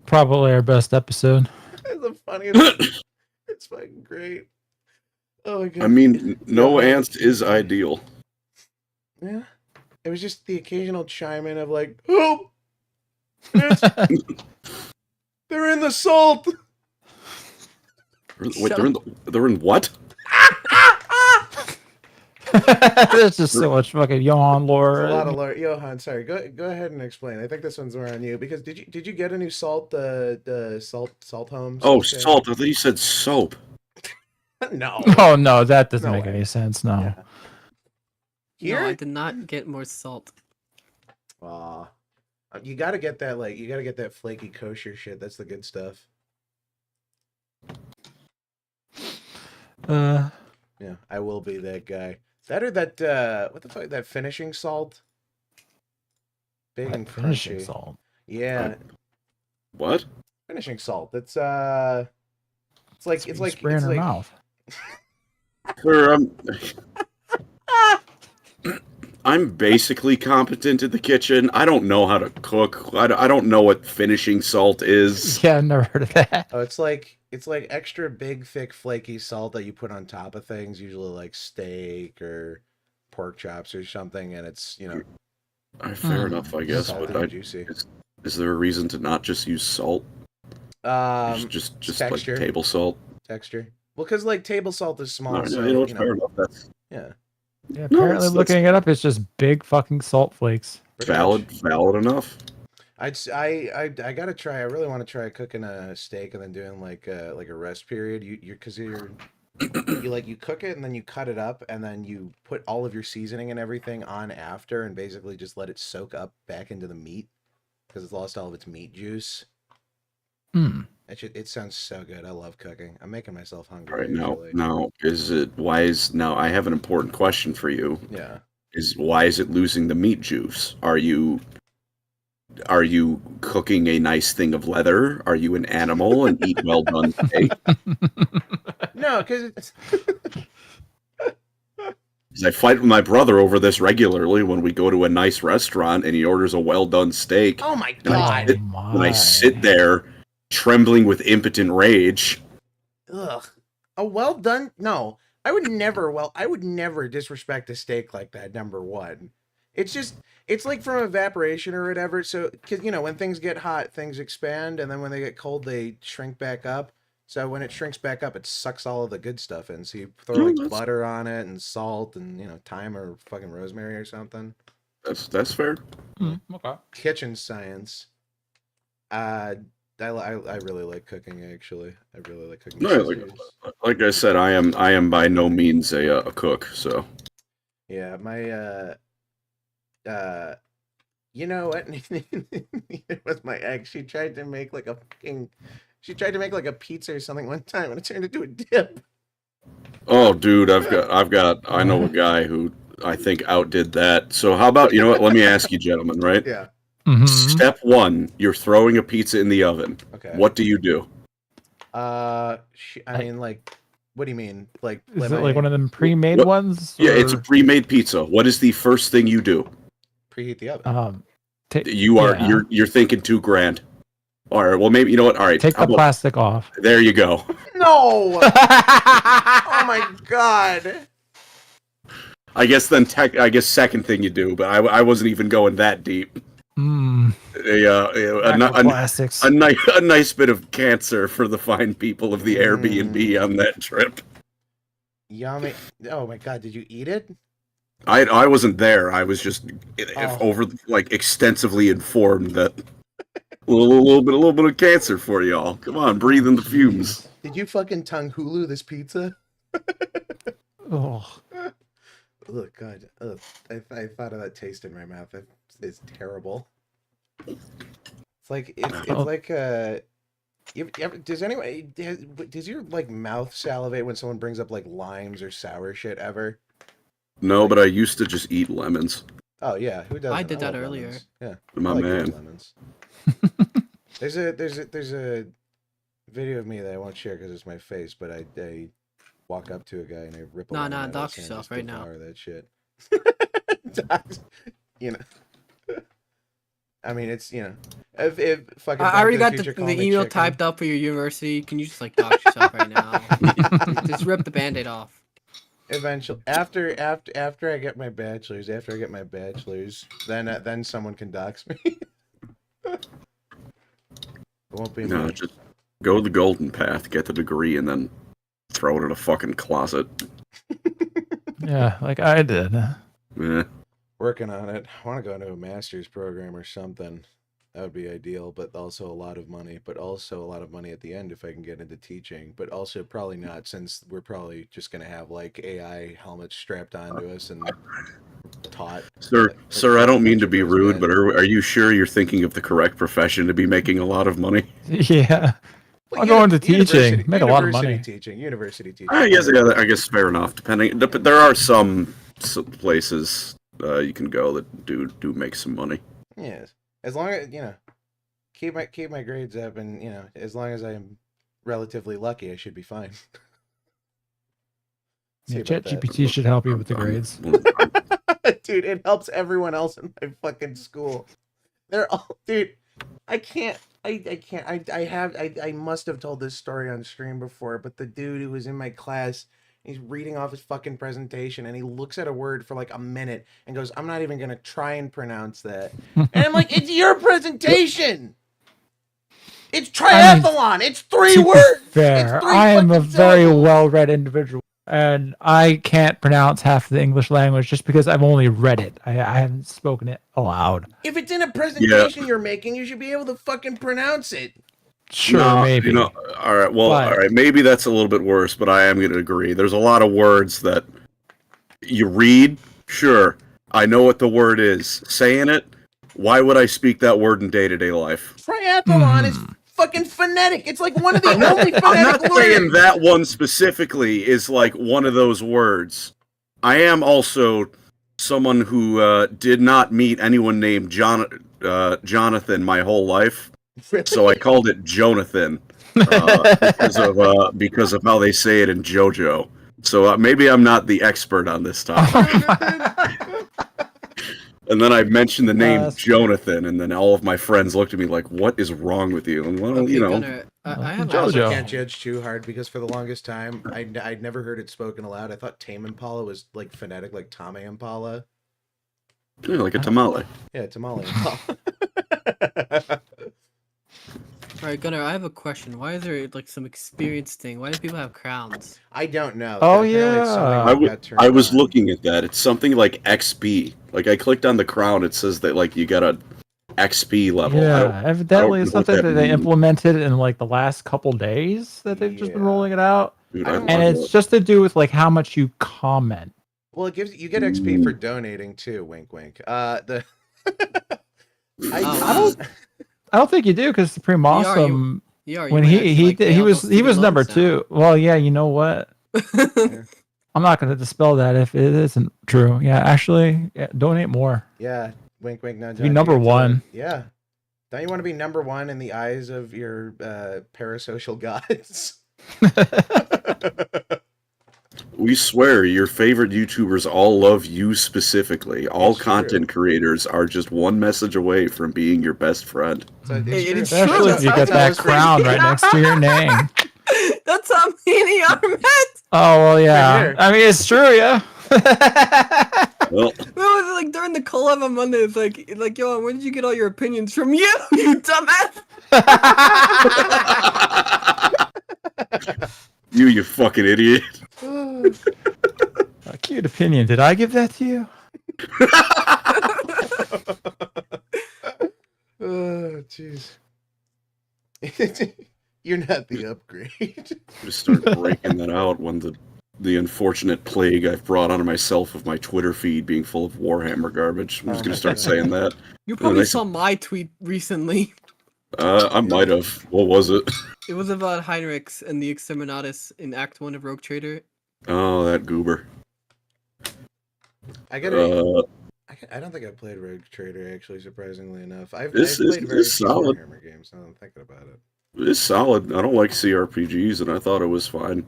Probably our best episode. It's the funniest. It's fucking great. Oh my god. I mean, no ants is ideal. Yeah. It was just the occasional chime in of like, oh, they're in the salt. Wait, they're in what? There's just so much fucking Johann lore. There's a lot of lore. Johann, sorry. Go ahead and explain. I think this one's more on you because did you get a new salt salt homes? Oh, Okay. salt. I thought you said soap. No. Oh no, that doesn't No make way. any sense. No. Yeah. Here? No, I did not get more salt. You gotta get that you gotta get that flaky kosher shit. That's the good stuff. Yeah, I will be that guy. That or that what the fuck, that finishing salt? Big and Finishing crunchy. salt. Yeah, What? finishing salt. It's like Spray in her mouth. Sir, I'm basically competent in the kitchen. I don't know how to cook. I don't know what finishing salt is. Yeah, I've never heard of that. Oh, it's like extra big, thick, flaky salt that you put on top of things, usually like steak or pork chops or something, and it's Fair enough, I guess. salty But and juicy. is there a reason to not just use salt? Just like texture. table salt. Texture. Well, because like table salt is small, No, so you know, it's fair enough. That's yeah. Yeah, No, apparently that's- looking it up, it's just big fucking salt flakes. Pretty valid much. enough. I gotta try. I really want to try cooking a steak and then doing like a rest period. You cook it and then you cut it up and then you put all of your seasoning and everything on after and basically just let it soak up back into the meat because it's lost all of its meat juice. Hmm. It sounds so good. I love cooking. I'm making myself hungry. All right, actually. now I have an important question for you. Yeah. Why is it losing the meat juice? Are you cooking a nice thing of leather? Are you an animal and eat well done steak? No, because I fight with my brother over this regularly when we go to a nice restaurant and he orders a well done steak. oh my And I god. sit- When I sit there trembling with impotent rage. Ugh. A well done? No. I would never disrespect a steak like that, number one. It's like from evaporation or whatever. So, because, when things get hot, things expand. And then when they get cold, they shrink back up. So when it shrinks back up, it sucks all of the good stuff in. So you throw Oh, like that's- butter on it and salt and, thyme or fucking rosemary or something. That's fair. Okay. Kitchen science. I really like cooking, actually. I really like cooking. No, Caesars. like I said, I am by no means a cook. So Yeah, my you know what? With my ex, she tried to make like a pizza or something one time, and it turned into a dip. oh, dude, I know a guy who I think outdid that. So how about, you know what? Let me ask you, gentlemen, right? Yeah. Mhm. Step one, you're throwing a pizza in the oven. Okay. What do you do? I mean, like, what do you mean? Like, Is it like one of them pre-made What- ones? Yeah, it's a or, pre-made pizza. What is the first thing you do? preheat the oven? yeah. You're thinking $2,000. All right, well maybe you know what? All right, Take how the about- plastic off. there you go. No! Oh my god! I guess second thing you do, but I wasn't even going that deep. Mm, A nice bit of cancer for the fine people of the Mm. Airbnb on that trip. Yummy. Oh my god, did you eat it? I wasn't there. I was just Oh. extensively informed that a little bit of cancer for y'all. Come on, breathe in the fumes. Did you fucking tongue Hulu this pizza? oh. Oh god. Ugh. I thought of that taste in my mouth. It's terrible. It's like does your like mouth salivate when someone brings up like limes or sour shit ever? No, but I used to just eat lemons. Oh yeah, who does? I did that earlier. Yeah, My I like man. eating lemons. There's a video of me that I won't share because it's my face, but I walk up to a guy and I rip a Nah, lemon nah, out of dox his hand yourself just to right now. devour that shit. Dox, you know. I mean, it's if fucking. I already got Back to the Future called me email chicken. typed up for your university. Can you just like dox yourself right now? Just rip the band-aid off. Eventually, after I get my bachelor's, then someone can dox me. It won't be No, me. just go the golden path, get the degree, and then throw it in a fucking closet. Yeah, like I did. Yeah. Working on it. I want to go into a master's program or something. That would be ideal, but also a lot of money. But also a lot of money at the end if I can get into teaching. But also probably not, since we're probably just gonna have like AI helmets strapped onto us and taught. Sir, I don't mean to be rude, but are you sure you're thinking of the correct profession to be making a lot of money? Yeah. Well, I'll go into teaching, make a lot of money. University teaching. I guess fair enough. Depending, there are some places you can go that do make some money. Yes, as long as keep my grades up, and as long as I'm relatively lucky, I should be fine. Yeah, ChatGPT should help you with the grades. Dude, it helps everyone else in my fucking school. They're all, dude. I can't. I must have told this story on stream before, but the dude who was in my class, he's reading off his fucking presentation, and he looks at a word for like a minute and goes, "I'm not even gonna try and pronounce that." And I'm like, "It's your presentation. It's triathlon. It's 3 words." Fair. It's 3 I am a fucking very syllables. well-read individual, and I can't pronounce half the English language just because I've only read it. I haven't spoken it aloud. If it's in a presentation you're making, you should be able to fucking pronounce it. Sure, No, maybe. all right. Well, But- all right. Maybe that's a little bit worse, but I am going to agree. There's a lot of words that you read. Sure, I know what the word is. Saying it, why would I speak that word in day-to-day life? Triathlon is fucking phonetic. It's like one of the only phonetic I'm not words. saying that one specifically is like one of those words. I am also someone who did not meet anyone named Jonathan my whole life, so I called it Jonathan because of how they say it in JoJo. So maybe I'm not the expert on this topic. And then I mentioned the name Jonathan, and then all of my friends looked at me like, "What is wrong with you?" And well, Okay, you know, Gunnar, I have I also JoJo. can't judge too hard because for the longest time, I'd never heard it spoken aloud. I thought Tame Impala was like phonetic, like Tame Impala. yeah, like a tamale. Yeah, Tamale Impala. All right, Gunnar, I have a question. Why is there like some experience thing? Why do people have crowns? I don't know. Oh, Apparently it's something yeah. that got turned I was on. looking at that. It's something like XP. Like I clicked on the crown, it says that like you got a XP level. Yeah, evidently it's know what something that that they means. implemented in like the last couple days that they've just been Yeah. rolling it out. Dude, I I don't And love it's it. just to do with like how much you comment. Well, you get XP for donating too. Wink, wink. I don't think you do because Supreme Yeah, Awesome Yeah, when he was number 2. Well, yeah, you know what? I'm not going to dispel that if it isn't true. Yeah, actually, donate more. Yeah, wink, wink. No, Be number 1. Yeah. Don't you want to be number 1 in the eyes of your parasocial gods? We swear your favorite YouTubers all love you specifically. All It's content creators are just one message away from being your best friend. So It's true. true. Especially if you get that crown right next to your name. That's how many are met. Oh, well, yeah. here. I mean, it's true, yeah. Well, It was like during the collab on Monday. It's like, yo, where did you get all your opinions from? You dumbass. you fucking idiot. A cute opinion. Did I give that to you? Oh, jeez. You're not the upgrade. Just start breaking that out when the unfortunate plague I've brought onto myself of my Twitter feed being full of Warhammer garbage. I'm just gonna start saying that. You probably nice. saw my tweet recently. I might have. What was it? It was about Heinrichs and the Exterminatus in Act 1 of Rogue Trader. Oh, that goober. I gotta. Uh, I don't think I played Rogue Trader actually. Surprisingly enough, I've This played is very few solid. Warhammer games. Now that I'm thinking about it. it's solid. I don't like CRPGs, and I thought it was fine.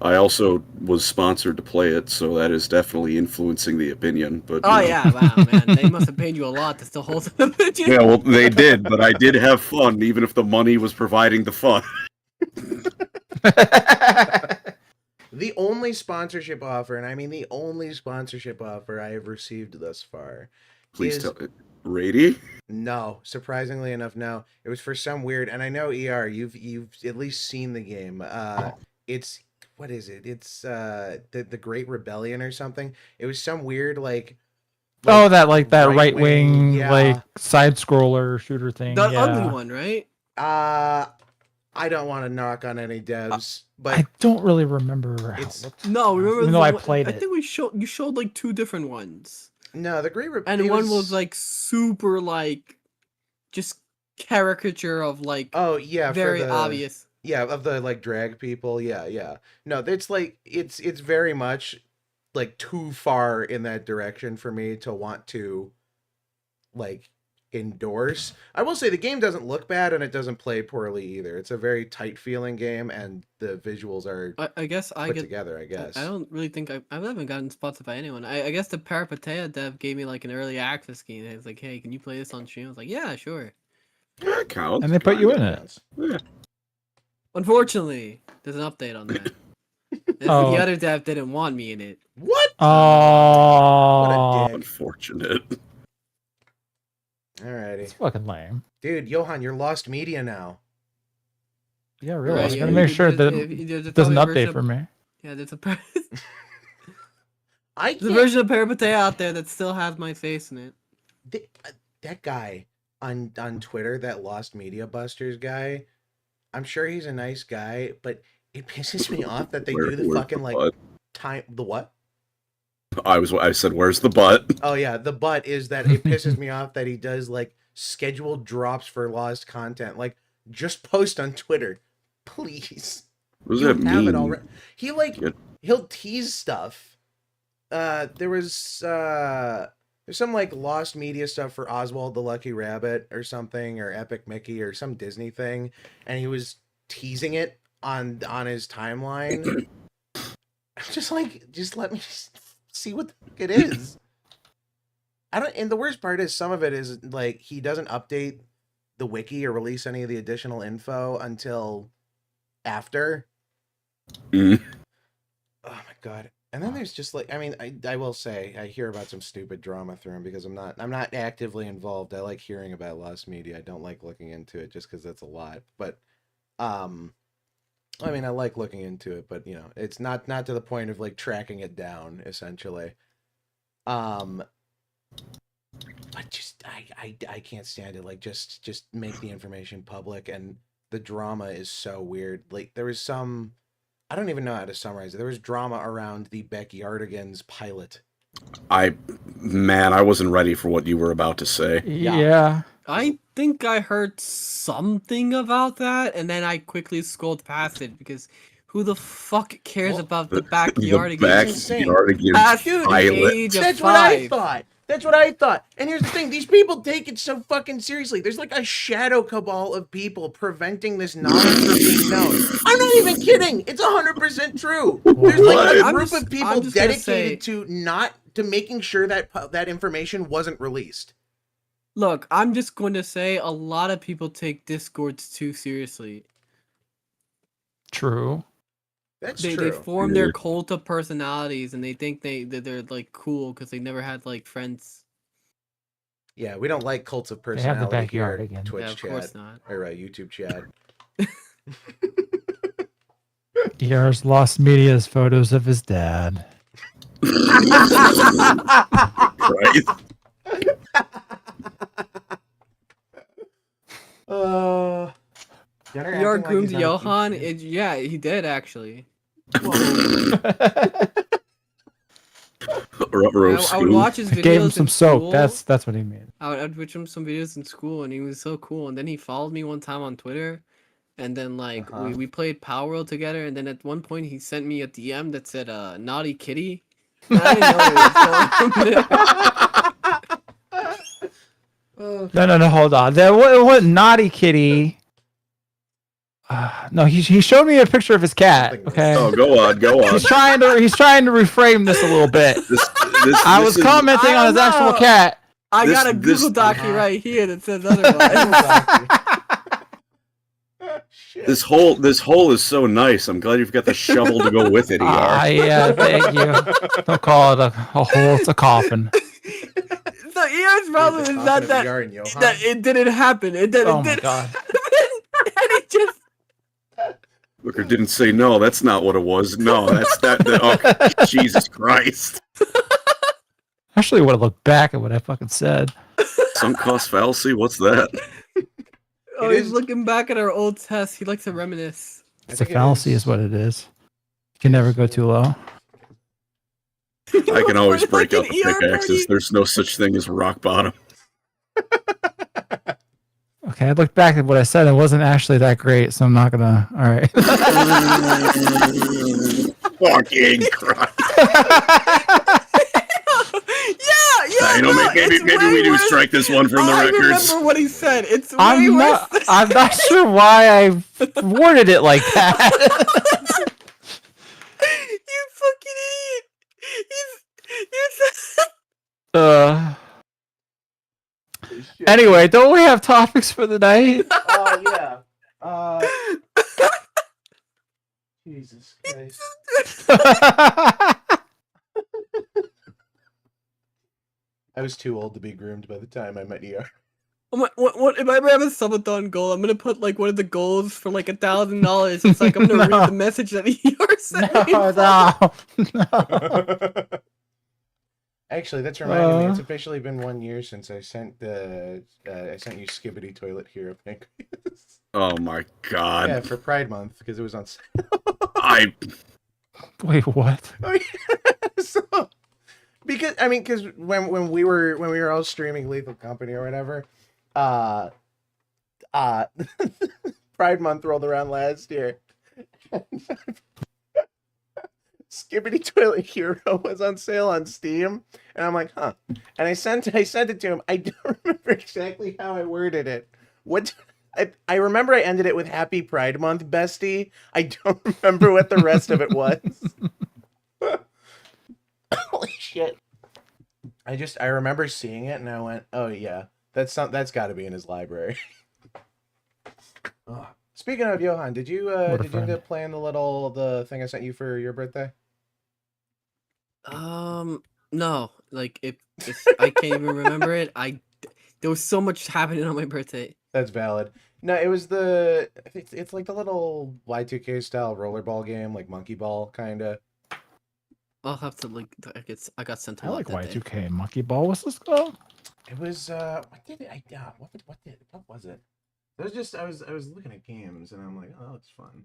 I also was sponsored to play it, so that is definitely influencing the opinion. But Oh you know. yeah, wow, man, they must have paid you a lot to still hold the opinion. Yeah, well, they did, but I did have fun, even if the money was providing the fun. The only sponsorship offer, and I mean the only sponsorship offer I have received thus far. Please is- tell it. Rady? No, surprisingly enough, no. It was for some weird, and I know ER, you've at least seen the game. It's what is it? It's the Great Rebellion or something. It was some weird like Oh, that right wing yeah. like side scroller shooter thing. The yeah. ugly one, right? I don't want to knock on any devs, but I don't really remember. It's- No, remember even the though I one- played I it. think you showed like 2 different ones. no, the Great Rebellion. And one was like super like just caricature of like oh yeah, very for the, obvious. Yeah, of the like drag people. Yeah, yeah. No, it's like it's very much like too far in that direction for me to want to like endorse. I will say the game doesn't look bad and it doesn't play poorly either. It's a very tight feeling game and the visuals are I guess I put get together, I guess. I don't really think I haven't gotten sponsored by anyone. I guess the Peripatea dev gave me like an early access key. It's like, hey, can you play this on stream? I was like, yeah, sure. That counts. And they put you in it. Yeah. Unfortunately, there's an update on that. And Oh. The other dev didn't want me in it. What? Oh, What a dick. Unfortunate. Alrighty. it's fucking lame. Dude, Johann, you're lost media now. Yeah, really. Right, I yeah, gotta make sure that there's it doesn't probably a update version for of- me. Yeah, there's a I there's a can't version of Peripatea out there that still has my face in it. that guy on Twitter, that Lost Media Busters guy, I'm sure he's a nice guy, but it pisses me off that they do the Where's fucking like butt? time the what? I said, where's the butt? Oh yeah, the butt is that it pisses me off that he does like scheduled drops for lost content. Like just post on Twitter, please. What does You that have mean? it already. He like Good. he'll tease stuff. There's some like lost media stuff for Oswald the Lucky Rabbit or something, or Epic Mickey or some Disney thing, and he was teasing it on his timeline. I'm just like, just let me see what the fuck it is. I don't, and the worst part is some of it is like he doesn't update the wiki or release any of the additional info until after. Mm. Oh my god. And then there's just like, I mean, I will say I hear about some stupid drama through him because I'm not actively involved. I like hearing about lost media. I don't like looking into it just because that's a lot. But I mean, I like looking into it, but you know, it's not to the point of like tracking it down essentially. But just I can't stand it. Like just make the information public, and the drama is so weird. Like there was some, I don't even know how to summarize it. There was drama around the Backyardigans pilot. I wasn't ready for what you were about to say. Yeah. I think I heard something about that, and then I quickly scrolled past it because who the fuck cares about the backyard The again? Backyardigans Past the pilot. age of That's what I 5. thought. That's what I thought. And here's the thing: these people take it so fucking seriously. There's like a shadow cabal of people preventing this knowledge from being known. I'm not even kidding. It's 100% true. There's like a I'm group just- of I'm people just gonna dedicated say- to making sure that that information wasn't released. Look, I'm just going to say a lot of people take Discords too seriously. True. That's They true. form Yeah. their cult of personalities, and they think that they're like cool because they never had like friends. Yeah, we don't like cults of They have the personality here. backyard again. Twitch Yeah, of chat course not. or YouTube chat. Here's Lost Media's photos of his dad. Right? You're groomed Johann? Yeah, he did actually. I would watch his videos. I gave him some in soap. school. That's what he mean. I'd watch him some videos in school, and he was so cool. And then he followed me one time on Twitter, and then like we played Power World together. And then at one point he sent me a DM that said "Naughty Kitty." And I didn't know it No, hold on. What naughty kitty? No, he showed me a picture of his cat. Okay. Oh, go on. He's trying to reframe this a little bit. I was is- commenting I on his don't actual know. cat. I got a This- Google Docu right here that says otherwise. This hole is so nice. I'm glad you've got the shovel to go with it. Yeah, thank you. Don't call it a hole. It's a coffin. The ER's problem is not that it didn't happen. It didn't. Oh my god. And it just. Booker didn't say no. That's not what it was. No, that's that. Oh, Jesus Christ! Actually, would have looked back at what I fucking said. Sunk cost fallacy. What's that? Oh, he's looking back at our old tests. He likes to reminisce. It's a fallacy, is what it is. You can never go too low. I can always break Like out an the ER pickaxes. party. There's no such thing as rock bottom. Okay, I looked back at what I said. It wasn't actually that great, so I'm not gonna. All right. Fucking Christ! Yeah, You know, no, maybe it's we way do worse. strike this one from the I records. remember what he said. It's way I'm worse. not. I'm not sure why I worded it like that. You fucking idiot. Anyway, don't we have topics for the night? Yeah. Jesus Christ. I was too old to be groomed by the time I met ER. What if I ever have a subathon goal? I'm gonna put like one of the goals for like $1,000. It's like I'm gonna read the message that ER sent me. No. Actually, that's reminding me. It's officially been 1 year since I sent you Skibbity Toilet Hero Pancreas. Oh my God! Yeah, for Pride Month because it was on sale. Wait, what? So, because when we were all streaming Lethal Company or whatever, Pride Month rolled around last year. Skibbity Toilet Hero was on sale on Steam, and I'm like, huh. And I sent it to him. I don't remember exactly how I worded it. I remember I ended it with Happy Pride Month, bestie. I don't remember what the rest of it was. Holy shit. I remember seeing it and I went, oh yeah, that's got to be in his library. Oh. Speaking of Johann, did you end up playing the thing I sent you for your birthday? No. Like if I can't even remember it. There was so much happening on my birthday. That's valid. No, it was it's like the little Y2K style rollerball game, like monkey ball kinda. I'll have to like I got sent to I like that day. Y2K Monkey Ball. What's this called? It was what was it? It was just I was looking at games and I'm like, oh, it's fun.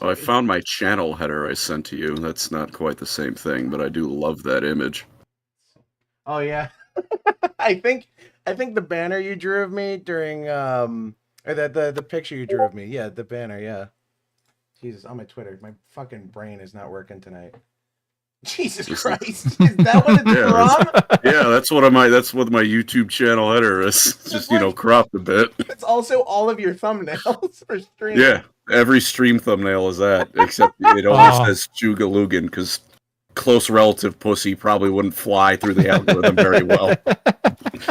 Oh, I found my channel header I sent to you. That's not quite the same thing, but I do love that image. Oh yeah. I think the banner you drew of me during or the picture you drew of me. Yeah, the banner, yeah. Jesus, on my Twitter. My fucking brain is not working tonight. Jesus Christ. Is that what it's from? Yeah, that's what my YouTube channel header is. Just, cropped a bit. It's also all of your thumbnails for stream. Yeah, every stream thumbnail is that, except it always says Jugalugan, because close relative pussy probably wouldn't fly through the algorithm very well.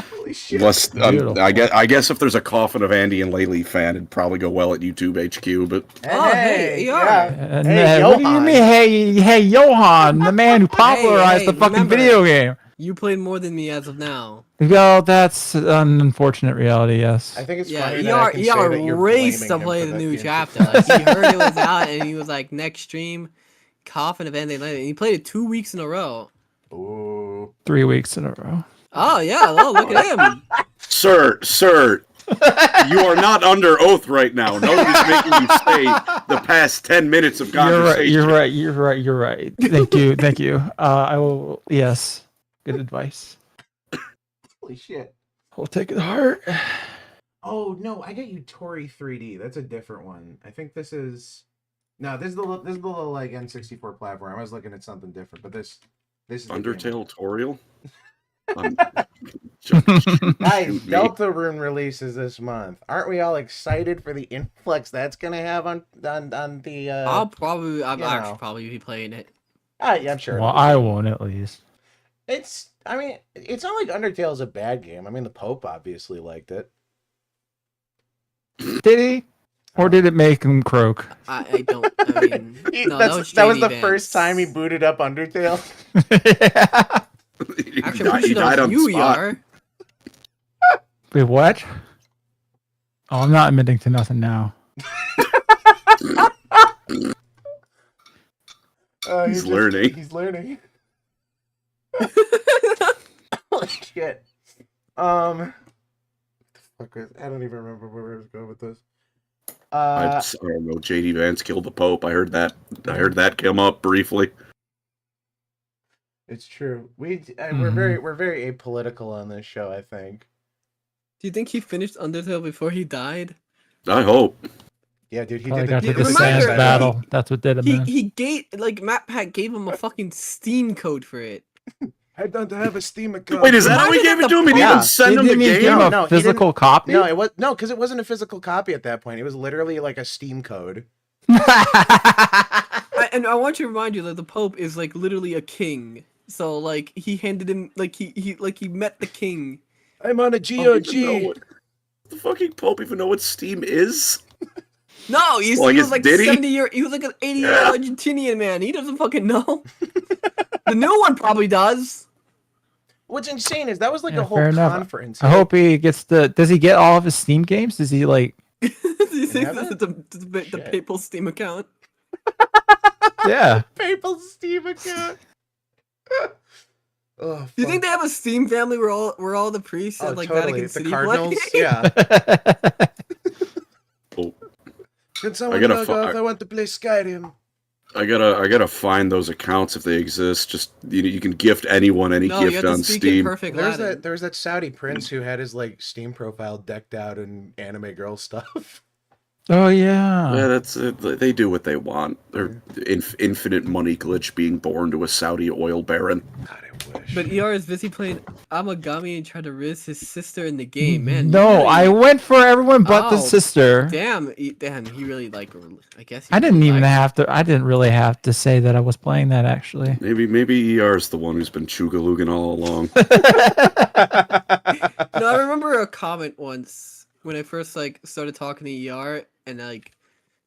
Holy shit. Unless, I guess if there's a coffin of Andy and Laley fan, it'd probably go well at YouTube HQ, but... Hey, yeah. Hey, what do you mean, hey, Johann, the man who popularized the fucking remember, video game? You played more than me as of now. Well, that's an unfortunate reality, yes. I think it's Yeah, funny that I can say that you're raced to blaming him play for the that new game. chapter. Like, he heard it was out, and he was like, next stream, coffin of ending later. And he played it 2 weeks in a row. Ooh. 3 weeks in a row. Oh, yeah, well, look at him. Sir, you are not under oath right now. Nobody's making you say the past 10 minutes of conversation. You're right. Thank you. I will, yes. Good advice. Holy shit. I'll take it to heart. Oh, no, I got you Tori 3D. That's a different one. I think this is... No, this is the little, like, N64 platform. I was looking at something different, but this is... Undertale tutorial? Guys, Deltarune releases this month. Aren't we all excited for the influx that's gonna have on the? I'll actually probably be playing it. Yeah, I'm sure. Well, I won't at least. It's not like Undertale's a bad game. I mean, the Pope obviously liked it. Did he? Or did it make him croak? I mean, no, that was the first time he booted up Undertale. Yeah. Actually, I'm pretty sure you are. Wait, what? Oh, I'm not admitting to nothing now. He's learning. He's learning. Holy shit. What the fuck was, I don't even remember where I was going with this. I don't know. JD Vance killed the Pope. I heard that come up briefly. It's true. We're very apolitical on this show, I think. Do you think he finished Undertale before he died? I hope. Yeah, dude, he Probably did got to the Reminder, sand he- battle. That's what did him in. He gave MatPat gave him a fucking Steam code for it. I don't have a Steam account. Wait, is that Why how we did gave the it to him? He Pope- didn't Yeah. even send him the Didn't he give game? him No, a he didn't- physical copy? No, it was because it wasn't a physical copy at that point. It was literally like a Steam code. And I want to remind you that the Pope is like literally a king. So like he handed him like he met the king. I'm on a GOG. The fucking Pope even know what Steam is? No, he Well, I was guess like did he? 70-year. He was like an 80-year Argentinian man. He doesn't fucking know. The new one probably does. What's insane is that was like Yeah, a whole fair enough. conference. I hope he gets the. Does he get all of his Steam games? Does he like? Do you think have this is the Shit. papal Steam account? Yeah. PayPal Steam account. Oh, Do you think they have a Steam family where all the priests at like totally. Vatican The City Cardinals? play? Yeah. Oh, Can someone gotta log fi- off? I want to play Skyrim. I gotta find those accounts if they exist. Just you can gift anyone any No, you gift have on to speak in Steam. perfect There's Latin. that there was that Saudi prince who had his like Steam profile decked out in anime girl stuff. Oh yeah. Yeah, that's it. They do what they want. They're infinite money glitch being born to a Saudi oil baron. God, I wish. But ER is busy playing Amagami and trying to riz his sister in the game, man. No, you really- I went for everyone but the Oh, sister. Damn, he really like. I guess. He I didn't really even liked- have to. I didn't really have to say that I was playing that actually. Maybe ER's the one who's been chugalugin all along. No, I remember a comment once when I first like started talking to ER, and like,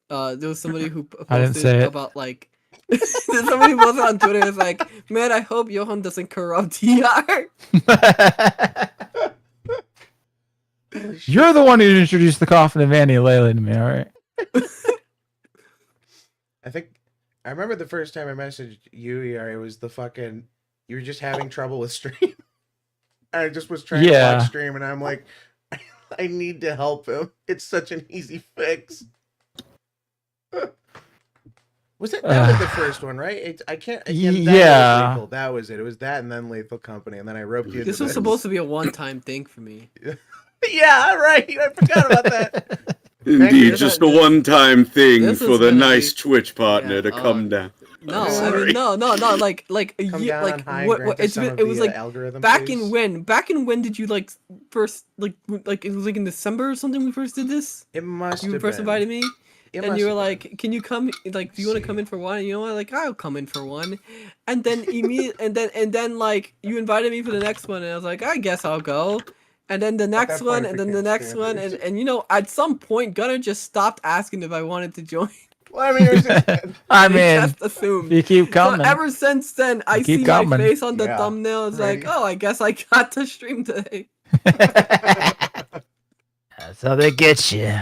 there was somebody who I didn't posted say it. about like. There's somebody who posted on Twitter. It's like, man, I hope Johann doesn't corrupt ER. You're the one who introduced the coffin of Annie Layla to me, all right? I think I remember the first time I messaged you, ER, it was the fucking you were just having trouble with stream. I just was trying to Yeah. watch stream and I'm like, I need to help him. It's such an easy fix. Was it that was the first one, right? I can't. Yeah. That was it. It was that and then Lethal Company and then I roped you. This was supposed to be a one-time thing for me. Yeah, right. I forgot about that. Indeed, this- just a one-time thing this for is the gonna nice be- Twitch partner Yeah, to come down. No, I Sorry. mean, no, like a Come year, down like on high and what? grant us It's some been, of it was the, like algorithm, back please. in when? Back in when did you like first like it was like in December or something we first did this? It must You have first been. invited me, It and must you were have like, "Can you come? Like, do you want to come in for one?" And you know what? Like, I'll come in for one, and then and then like you invited me for the next one, and I was like, I guess I'll go. And then the next that one, point, and we then the can't next stand one, it. and you know, at some point, Gunnar just stopped asking if I wanted to join. Well, I mean, it was just, I He mean, just assumed. you keep coming. So ever since then, I keep see coming. my face on the Yeah, thumbnail. It's right. like, oh, I guess I got to stream today. That's how they get you.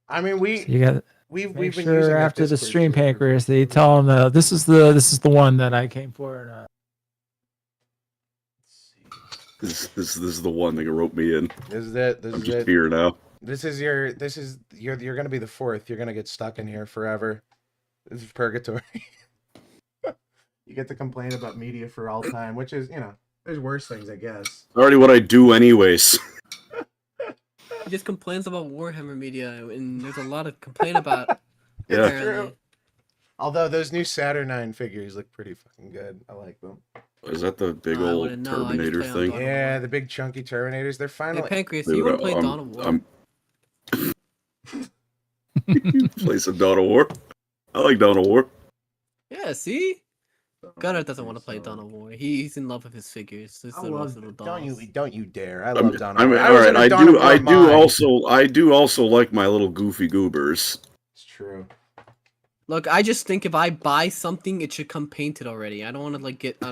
I mean, You got we've make been using sure that after the Discord stream too. pancreas, they tell them this is the one that I came for. And, This is the one that wrote me in. This is it. This I'm is just it. here now. You're gonna be the fourth. You're gonna get stuck in here forever. This is purgatory. You get to complain about media for all time, which is, there's worse things, I guess. Already what I do anyways. He just complains about Warhammer media, and there's a lot to complain about. Yeah. apparently. Although those new Saturnine figures look pretty fucking good. I like them. Is that the big I old wouldn't know, I just Terminator play on thing? Dawn of Yeah, War. the big chunky Terminators. They're Hey, finally. Pancreas, do you want to play Dawn of War? Play some Dawn of War. I like Dawn of War. Yeah, see? Gunnar doesn't want to play Dawn of War. He's in love with his figures. His little dolls. Don't you dare! I love Dawn of I mean, War. all was right. in a I Dawn of War mod. I do also like my little goofy goobers. It's true. Look, I just think if I buy something, it should come painted already. I don't want to like get I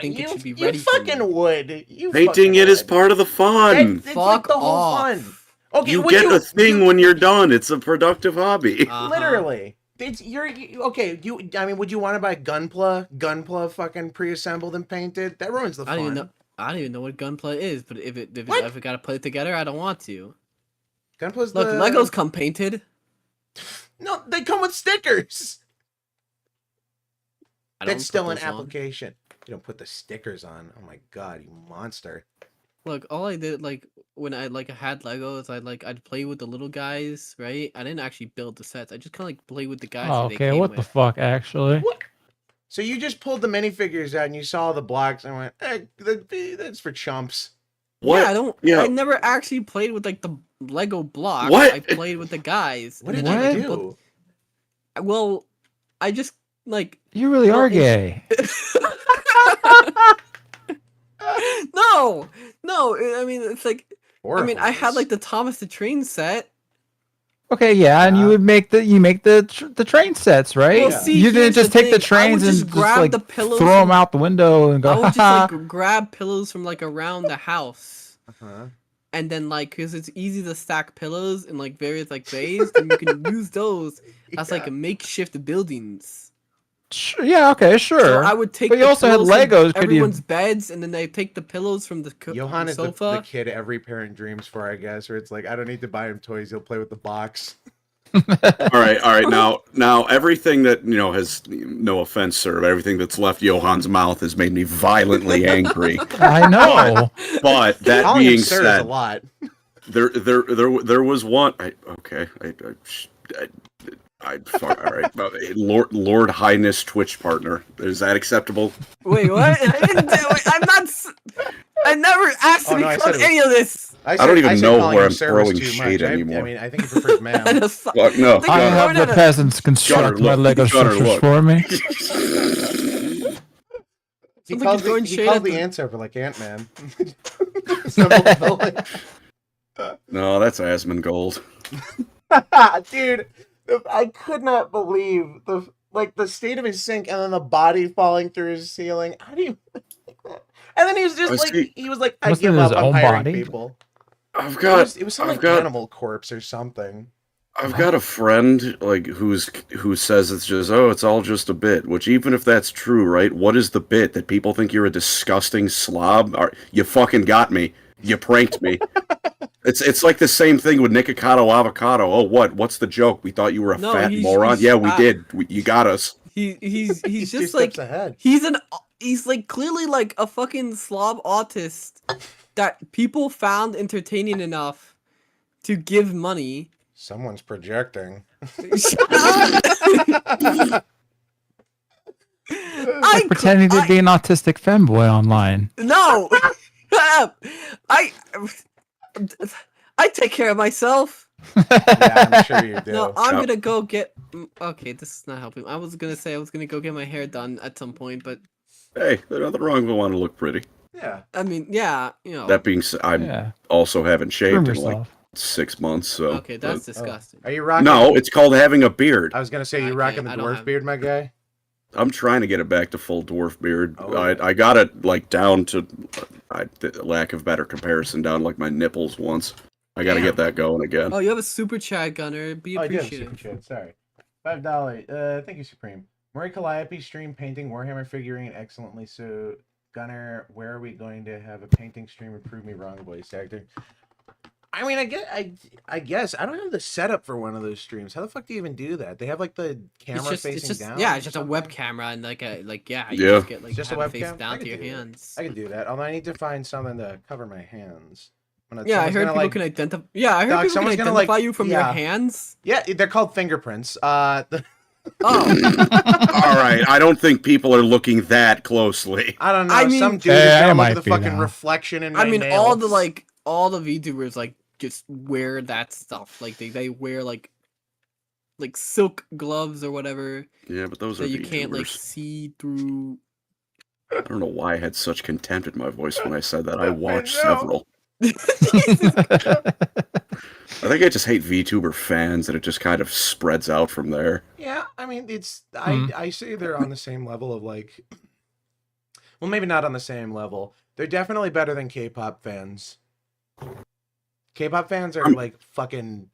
think it should be ready. You for fucking me. would. You Painting fucking it is would. part of the fun. It's like Fuck the whole off. fun. Okay, You would get a thing when you're done. It's a productive hobby. Uh-huh. Literally. Okay. I mean, would you want to buy Gunpla fucking pre-assembled and painted? That ruins the fun. I don't even know what Gunpla is, but if it gotta put it together, I don't want to. Gunpla's Look, Legos come painted. No, they come with stickers. That's still an put those on. application. You don't put the stickers on. Oh my god, you monster. Look, all I did, like, when I had Legos, I'd play with the little guys, right? I didn't actually build the sets. I just kind of like play with the guys. Oh, that they okay, came what with. the fuck, actually? What? So you just pulled the minifigures out and you saw the blocks and went, "Hey, that's for chumps." What? Yeah, I never actually played with like the Lego blocks. What? I played with the guys. What did What? you do? Well, I just like. You really are gay. No. I mean, it's like. Or I mean, I had like the Thomas the Train set. Okay, yeah, and you would make the train sets, right? Well, Yeah. see, You didn't here's just the take the thing, I would trains and just just grab like the pillows throw them from- out the window and go. I would just "Ha ha." like grab pillows from like around the house. Uh-huh. And then, like, because it's easy to stack pillows in, like, various, like, bays, then you can use those as, like, makeshift buildings. Yeah, okay, sure. So I would take But you the also had pillows from Legos, could you- everyone's beds, and then they take the pillows from the Johann is the sofa. kid every parent dreams for, I guess, where it's like, I don't need to buy him toys, he'll play with the box. All right. Now everything that has, no offense, sir, everything that's left Johann's mouth has made me violently angry. I know. But that Calling him being sir is said, a lot. there was one. All right. Lord Highness Twitch partner. Is that acceptable? Wait, what? I didn't do it. I'm not. I never asked to Oh, no, I become said it any of this. I don't even know calling where him I'm sir was throwing too shade much. anymore. I mean, I think he prefers ma'am. Look, no. I have the peasants construct my Lego structures for me. He Sounds like calls you're throwing he shade calls at the the- answer for like Ant-Man. Assemble the building. No, that's Asmongold. Dude, I could not believe the state of his sink and then the body falling through his ceiling. How do you And then he was just he was like, I Wasn't give it his up, I'm own hiring body? people. It was some like Animal Corpse or something. I've got a friend like who says it's it's all just a bit. Which even if that's true, right? What is the bit that people think you're a disgusting slob? You fucking got me. You pranked me. It's like the same thing with Nikocado Avocado. Oh, what's the joke? We thought you were a fat moron. Yeah, we did. You got us. He's just two like steps ahead. he's like clearly like a fucking slob autist that people found entertaining enough to give money. Someone's projecting. Pretending to be an autistic femboy online. No, I take care of myself. Yeah, I'm sure you do. No, I'm gonna go get. Okay, this is not helping. I was gonna say I was gonna go get my hair done at some point, but Hey, there's nothing wrong with wanting to look pretty. Yeah. I mean, yeah, you know. That being said, I also haven't shaved in like 6 months. So Okay, that's disgusting. Are you rocking? No, it's called having a beard. I was gonna say you rocking the I don't dwarf have- beard, my guy. I'm trying to get it back to full dwarf beard. Oh. I got it like down to, lack of better comparison, down like my nipples once. I got to get that going again. Oh, you have a super chat, Gunnar. Be I do have appreciative. super chat. Sorry, $5. Thank you, Supreme. Murray Calliope stream painting Warhammer figurine excellently. So, Gunnar, where are we going to have a painting stream? And prove me wrong, voice actor. I mean, I guess I don't have the setup for one of those streams. How the fuck do you even do that? They have like the camera facing down. Yeah, or it's just a something? web camera and you Yeah. just get like Just a have it face webcam? I down can to your do that. hands. I can do that. Although I need to find something to cover my hands. Yeah, I heard people can identify. Yeah, I heard people can identify you from your hands. Yeah, they're called fingerprints. Oh, All right, I don't think people are looking that closely. I don't know. I mean- Some dude is gonna look might at the be fucking now. reflection in my I mean, nails. all the VTubers like just wear that stuff. Like they wear like silk gloves or whatever Yeah, but those are that you can't like VTubers. see through. I don't know why I had such contempt in my voice when I said that. I watched know. several. I think I just hate VTuber fans, and it just kind of spreads out from there. Yeah, I mean, I say they're on the same level of like, well, maybe not on the same level. They're definitely better than K-pop fans. K-pop fans are like fucking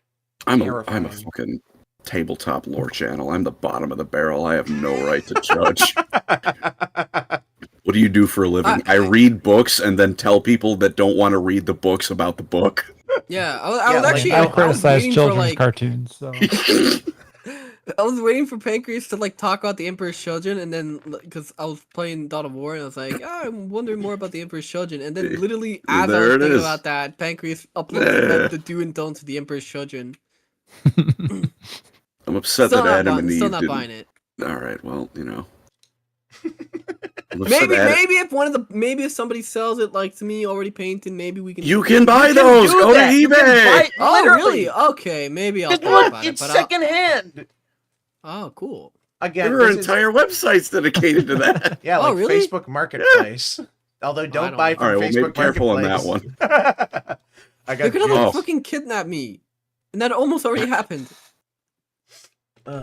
I'm terrifying. a fucking tabletop lore channel. I'm the bottom of the barrel. I have no right to judge. What do you do for a living? I read books and then tell people that don't want to read the books about the book. Yeah, I was like, actually I I was criticize waiting children's for like cartoons. So. I was waiting for Pancreas to like talk about the Emperor's Children, and then because I was playing Dawn of War, and I was like, oh, I'm wondering more about the Emperor's Children, and then literally as I was thinking about that, Pancreas uploaded the do and don'ts of the Emperor's Children. I'm upset Still that not Adam buying, and Eve still not didn't. buying it. All right, well, you know. Maybe if somebody sells it like to me already painted, maybe we can. You can buy those. Go to You can eBay. buy it, Oh, literally. really? Okay, maybe I'll Just think look, about it. it's But secondhand. oh, cool. Again, There are this is- entire websites dedicated to that. yeah, Oh, like really? Facebook Marketplace. Although don't buy All from right, well, Facebook be careful on that Marketplace. one. I They're got gonna Oh. like fucking kidnap me, and that almost already happened.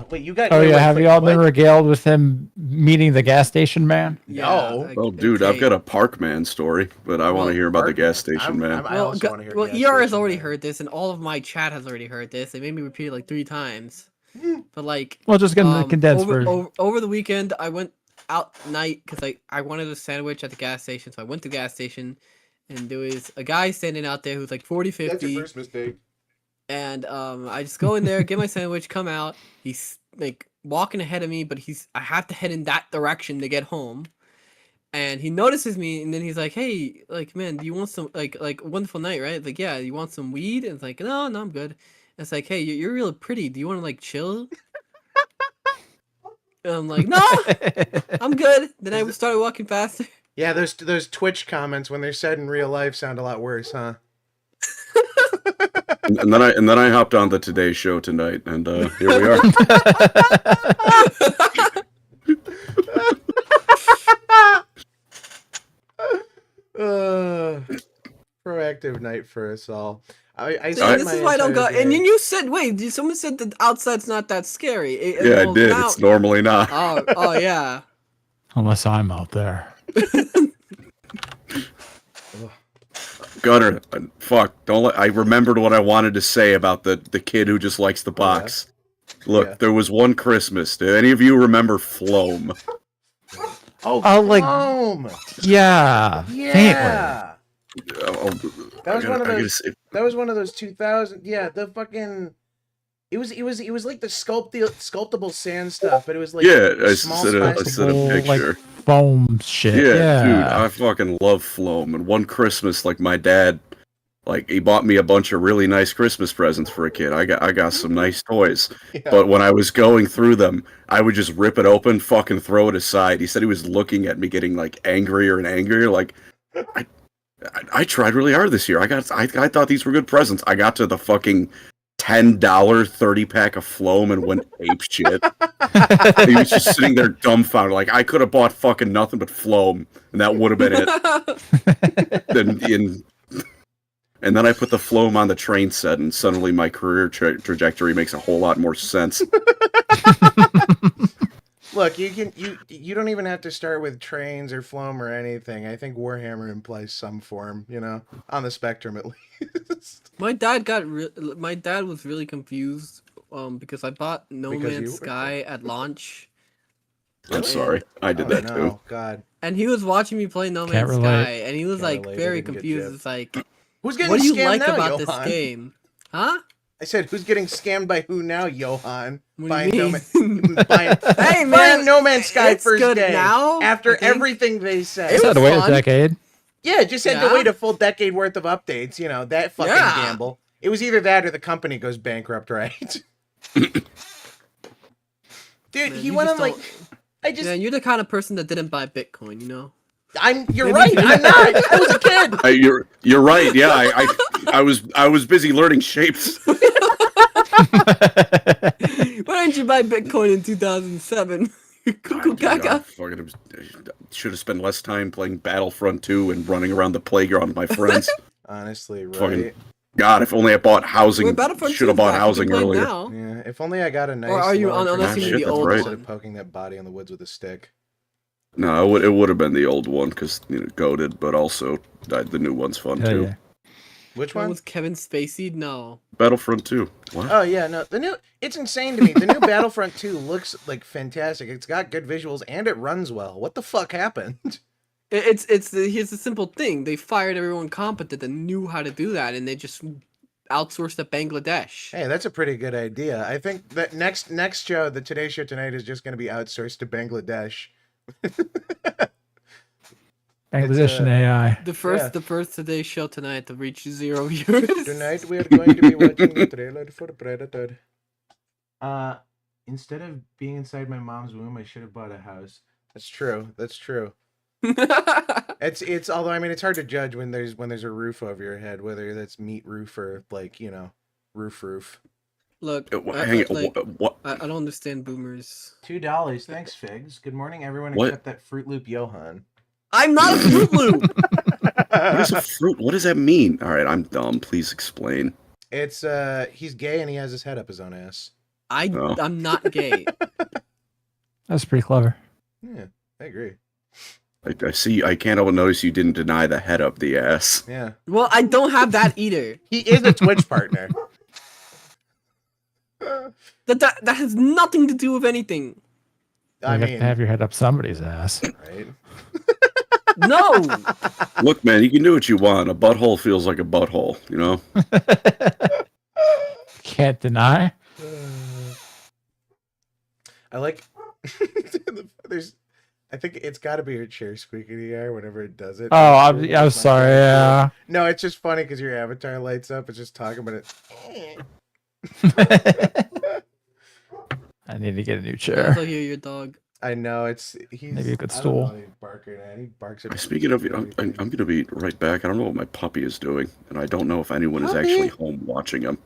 wait, you got? Oh wait, yeah, wait, have wait, you all been what? regaled with him meeting the gas station man? No. like, Oh, dude, okay. I've got a Parkman story, but I want to hear about the gas station, I'm- man. I'm- I also want to hear. Well, gas ER has station, already man. heard this, and all of my chat has already heard this. They made me repeat it like 3 times. But like, Well, just getting the condensed version. over the weekend, I went out night because I wanted a sandwich at the gas station. So I went to the gas station, and there was a guy standing out there who's like 40, 50. That's your first mistake. And I just go in there, get my sandwich, come out. He's like walking ahead of me, but I have to head in that direction to get home. And he notices me, and then he's like, "Hey, like, man, do you want some like wonderful night, right?" It's like, "Yeah, you want some weed?" And it's like, "No, I'm good." And it's like, "Hey, you're really pretty. Do you want to like chill?" And I'm like, "No, I'm good." Then I started walking faster. Yeah, those Twitch comments when they're said in real life sound a lot worse, huh? And then I hopped on the Today Show tonight, and here we are. Proactive night for us all. I See, spent this my is why I don't go. entire And day- you said, "Wait, someone said that outside's not that scary." Yeah, I did. Now, It's normally not. oh yeah. Unless I'm out there. Gunnar, fuck! Don't let. I remembered what I wanted to say about the kid who just likes the box. Look, Yeah. there was one Christmas. Do any of you remember Floam? Oh, like- Foam! Yeah. Faintly. Yeah. Oh, That was one of I gotta those. say- That was one of those 2000. Yeah, the fucking. It was like the sculptable sand stuff, but it was like yeah, I small said a Small, like, picture. Foam shit. Yeah, dude, Yeah. I fucking love Floam. And one Christmas, like my dad, like he bought me a bunch of really nice Christmas presents for a kid. I got some nice toys. Yeah. But when I was going through them, I would just rip it open, fucking throw it aside. He said he was looking at me getting like angrier and angrier. Like I tried really hard this year. I thought these were good presents. I got to the fucking $10 30-pack of Floam and went ape shit. He was just sitting there dumbfounded. Like I could have bought fucking nothing but Floam, and that would have been it. And then I put the Floam on the train set, and suddenly my career trajectory makes a whole lot more sense. Look, you don't even have to start with trains or Floam or anything. I think Warhammer implies some form, on the spectrum at least. My dad was really confused because I bought No Because you Man's were- Sky at launch, I'm sorry, I did that too. No, God. and he was watching me play No Can't Man's relate. Sky, and he was Can't like relate, I very didn't get confused. Jeff. It's like, Who's getting what do you scammed like now, about this Johann? game? Huh? I said, who's getting scammed by who now, Johann? What Buying do you No mean? buying, Hey, buying man, No Man's Sky it's first good day. now, After I think. everything they said. It Just had to was wait fun. a decade. Yeah, just had to Yeah. wait a full decade worth of updates. That fucking Yeah. gamble. It was either that or the company goes bankrupt, right? Dude, Man, he you went just on don't- I just. Yeah, you're the kind of person that didn't buy Bitcoin, You're Maybe- right. I'm not. I was a kid. You're right. Yeah, I was busy learning shapes. Why didn't you buy Bitcoin in 2007? Cuckoo gaga. Should have spent less time playing Battlefront 2 and running around the playground with my friends. Honestly, right? Fucking- God, if only I bought housing. Wait, Battlefront Should have 2 is bought back. You housing can play it earlier. now. Yeah. If only I got a nice. are you low on- unless you interest mean the rate old instead one? of poking that body in the woods with a stick. No, it would have been the old one because goated, but also the new one's fun Hell too. yeah. Which One one? with Kevin Spacey? No. Battlefront 2. What? Oh yeah, no. It's insane to me. The new Battlefront 2 looks like fantastic. It's got good visuals and it runs well. What the fuck happened? Here's the simple thing. They fired everyone competent that knew how to do that, and they just outsourced to Bangladesh. Hey, that's a pretty good idea. I think that next show, the Today Show Tonight, is just going to be outsourced to Bangladesh. Bangladesh AI. The first Today Show Tonight to reach 0 viewers. Tonight we are going to be watching the trailer for Predator. Instead of being inside my mom's womb, I should have bought a house. That's true. That's true. It's although I mean it's hard to judge when there's a roof over your head, whether that's meat roof or like, you know, roof. Look, What? I don't understand boomers. $2. Thanks, Figs. Good morning, everyone What? except that Fruit Loop Johann. I'm not a Fruit Loop! What is a fruit? What does that mean? All right, I'm dumb. Please explain. It's he's gay and he has his head up his own ass. Oh. I'm not gay. That's pretty clever. Yeah, I agree. I see. I can't help but notice you didn't deny the head up the ass. Yeah. Well, I don't have that either. He is a Twitch partner. That has nothing to do with anything. I You have mean, to have your head up somebody's ass. right? No. Look, man, you can do what you want. A butthole feels like a butthole, you know? Can't deny. I like I think it's got to be your chair squeaking the air whenever it does it. Oh, I'm sorry. Yeah. No, it's just funny because your avatar lights up. It's just talking, but I need to get a new I chair. thought you were your dog. I know he's Maybe a good I don't stool. know, he's barking at. He barks at. Speaking of, I'm going to be right back. I don't know what my puppy is doing, and I don't know if anyone is Puppy? actually home watching him.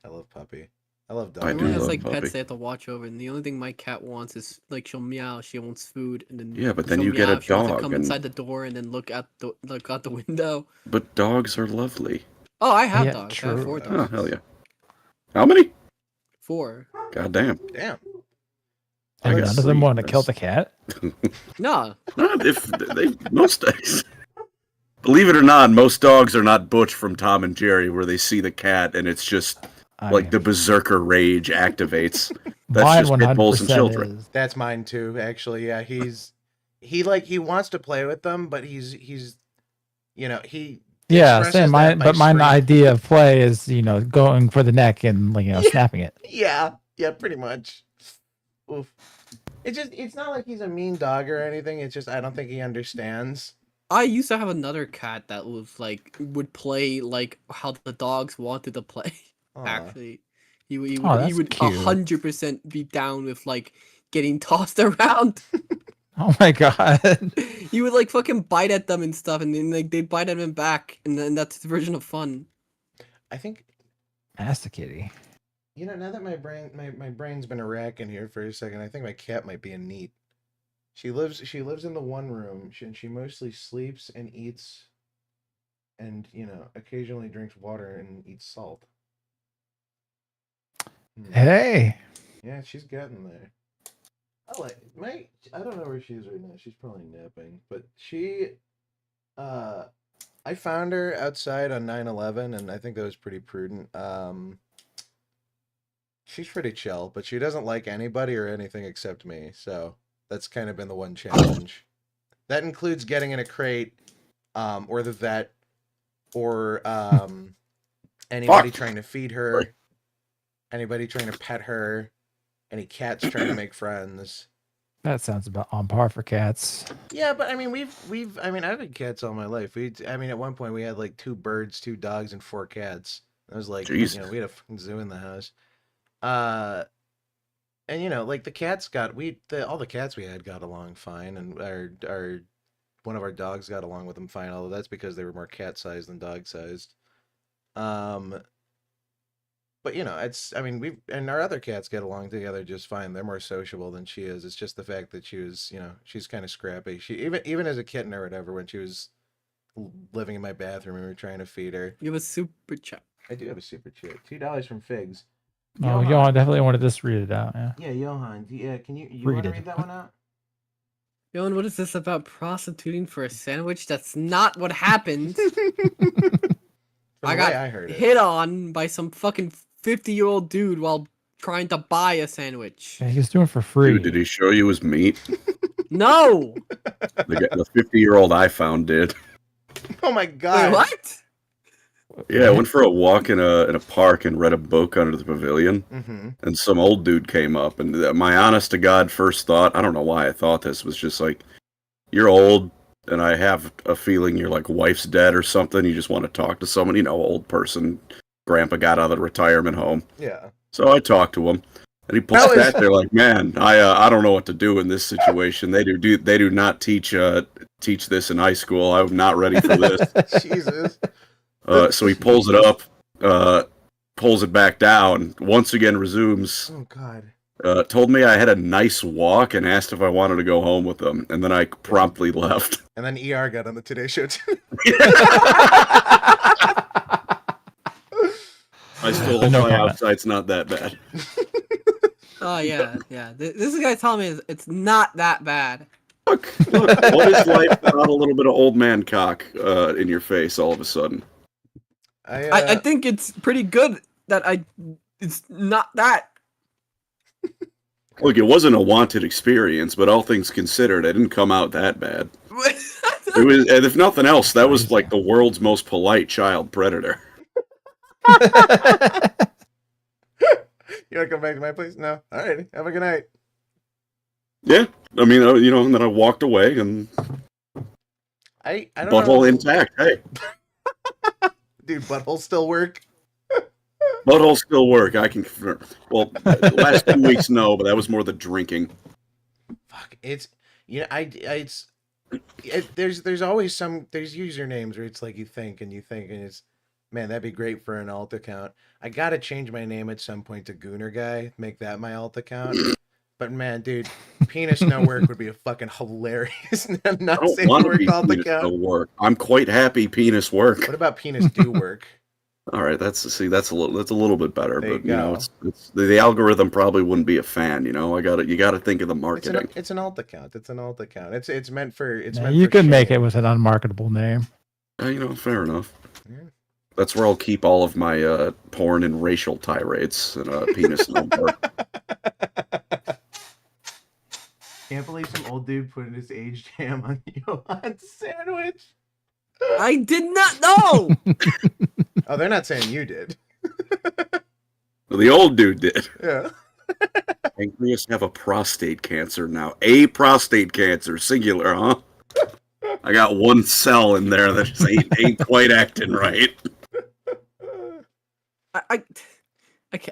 I love puppy. I love dog. I do Everyone has love like puppy. pets they have to watch over, and the only thing my cat wants is like she'll meow, she wants food, and then Yeah, but then she'll you get a meow, she wants to dog, come and- inside the door and then look out the window. But dogs are lovely. Oh, I have Yeah, dogs. I have true. 4 Oh, dogs. hell yeah. How many? 4. God damn. Damn. And Let's none of them see. want to kill the cat. No. Not if most days. Believe it or not, most dogs are not Butch from Tom and Jerry, where they see the cat and it's just like the berserker rage activates. That's mine just pit bulls and 100% children. is. That's mine too, actually. Yeah, he wants to play with them, but he's you know, he Yeah, expresses same. that by My screaming. idea of play is going for the neck and Yeah. snapping it. Yeah, pretty much. Oof. It's not like he's a mean dog or anything. It's just I don't think he understands. I used to have another cat that was like would play like how the dogs wanted to play. Aw. Actually, he would that's 100% be down with like getting tossed around. Oh my god. He would like fucking bite at them and stuff, and then like they'd bite at him back, and then that's his version of fun. I think Master Kitty. now that my brain's been a rack in here for a second, I think my cat might be a neat. She lives in the one room, and she mostly sleeps and eats, and occasionally drinks water and eats salt. Hey. Yeah, she's getting there. I don't know where she is right now. She's probably napping, but I found her outside on 9/11, and I think that was pretty prudent. She's pretty chill, but she doesn't like anybody or anything except me, so that's kind of been the one challenge. That includes getting in a crate, or the vet, or anybody trying to feed her, anybody trying to pet her, any cats trying to make friends. That sounds about on par for cats. Yeah, but I mean, I've had cats all my life. At one point we had like 2 birds, 2 dogs, and 4 cats. I was like, Jesus. we had a fucking zoo in the house. And like the cats all the cats we had got along fine, and our one of our dogs got along with them fine, although that's because they were more cat sized than dog sized. But and our other cats get along together just fine. They're more sociable than she is. It's just the fact that she's kind of scrappy. She even as a kitten or whatever, when she was living in my bathroom and we were trying to feed her. You have a super chat. I do have a super chat. $2 from Figs. Oh, Johann definitely wanted to just read it out. Yeah. Yeah, Johann. Yeah, can you Read want to it. read that one out? Johan, what is this about prostituting for a sandwich? That's not what happened. From I the way got I heard it. hit on by some fucking 50-year-old dude while trying to buy a sandwich. Yeah, he's doing it for free. Dude, did he show you his meat? No. The 50-year-old I found did. Oh my Wait, god. what? Yeah, I went for a walk in a park and read a book under the pavilion, Mm-hmm. and some old dude came up, and my honest to God first thought, I don't know why I thought this, was just like, you're old, and I have a feeling your like wife's dead or something. You just want to talk to someone, old person. Grandpa got out of the retirement home, Yeah. so I talked to him, and he sat there like, man, I don't know what to do in this situation. They do not teach this in high school. I'm not ready for this. Jesus. So he pulls it up, pulls it back down, once again resumes. Oh god. Told me I had a nice walk and asked if I wanted to go home with him, and then I promptly left. And then ER got on the Today Show too. I still hope my outside's not that bad. Oh yeah. This guy telling me it's not that bad. Look, what is life without a little bit of old man cock in your face all of a sudden? I think it's pretty good that it's not that. Look, it wasn't a wanted experience, but all things considered, it didn't come out that bad. It was, and if nothing else, that was like the world's most polite child predator. You want to come back to my place? No. All right. Have a good night. Yeah, I mean, and then I walked away, and I don't butthole know. intact. Hey, Dude, buttholes still work. butthole still work. I can confirm. Well, the last 2 weeks, no, but that was more the drinking. Fuck. It's there's always there's usernames where it's like you think and it's, man, that'd be great for an alt account. I gotta change my name at some point to GunnarGuyVA, make that my alt account. But man, dude, penis no work would be a fucking hilarious I not don't safe want for to be work alt penis account. no work. I'm quite happy penis work. What about penis do work? All right, that's a little bit better, There you but go. it's the algorithm probably wouldn't be a fan. You got to think of the marketing. It's an alt account. It's an alt account. It's meant for You could make it with an unmarketable name. Fair enough. Yeah. That's where I'll keep all of my porn and racial tirades and penis no work. Can't believe some old dude put his aged ham on Johann's sandwich. I did not know. Oh, they're not saying you did. Well, the old dude did. Yeah. Pancreas have a prostate cancer now. A prostate cancer, singular, huh? I got one cell in there that just ain't quite acting right.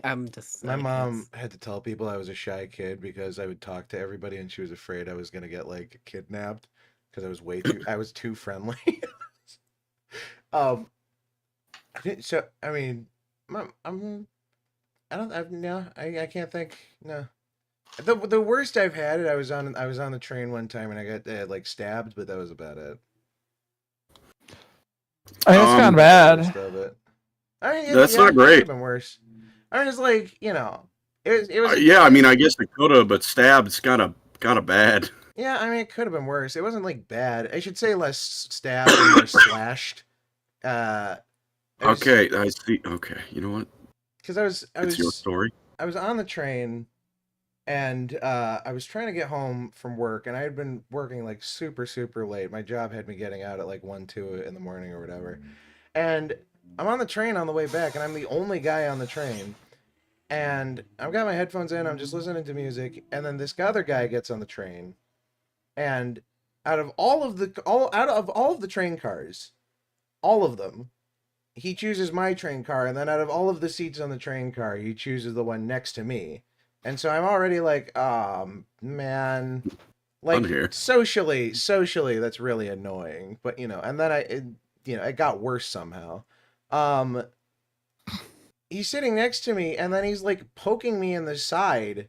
I'm just. My mom had to tell people I was a shy kid because I would talk to everybody and she was afraid I was gonna get like kidnapped because I was too friendly. So I mean, I can't think. No, the worst I've had it. I was on the train one time and I got like stabbed, but that was about it. I mean, it's kind of bad. Worst of it. I mean, That's not it great. could have been worse. I mean, it's like, it was. Yeah, I mean, I guess it could have, but stabbed's kind of bad. Yeah, I mean, it could have been worse. It wasn't like bad. I should say less stabbed and more slashed. Okay, I see. Okay, you know what? Because It's your story. I was on the train, and I was trying to get home from work, and I had been working like super, super late. My job had me getting out at like 1, 2 in the morning or whatever. And I'm on the train on the way back, and I'm the only guy on the train. And I've got my headphones in, I'm just listening to music, and then this other guy gets on the train, and out of all of the train cars, all of them, he chooses my train car, and then out of all of the seats on the train car, he chooses the one next to me. And so I'm already like, man, like socially, that's really annoying. But and then it got worse somehow. He's sitting next to me, and then he's like poking me in the side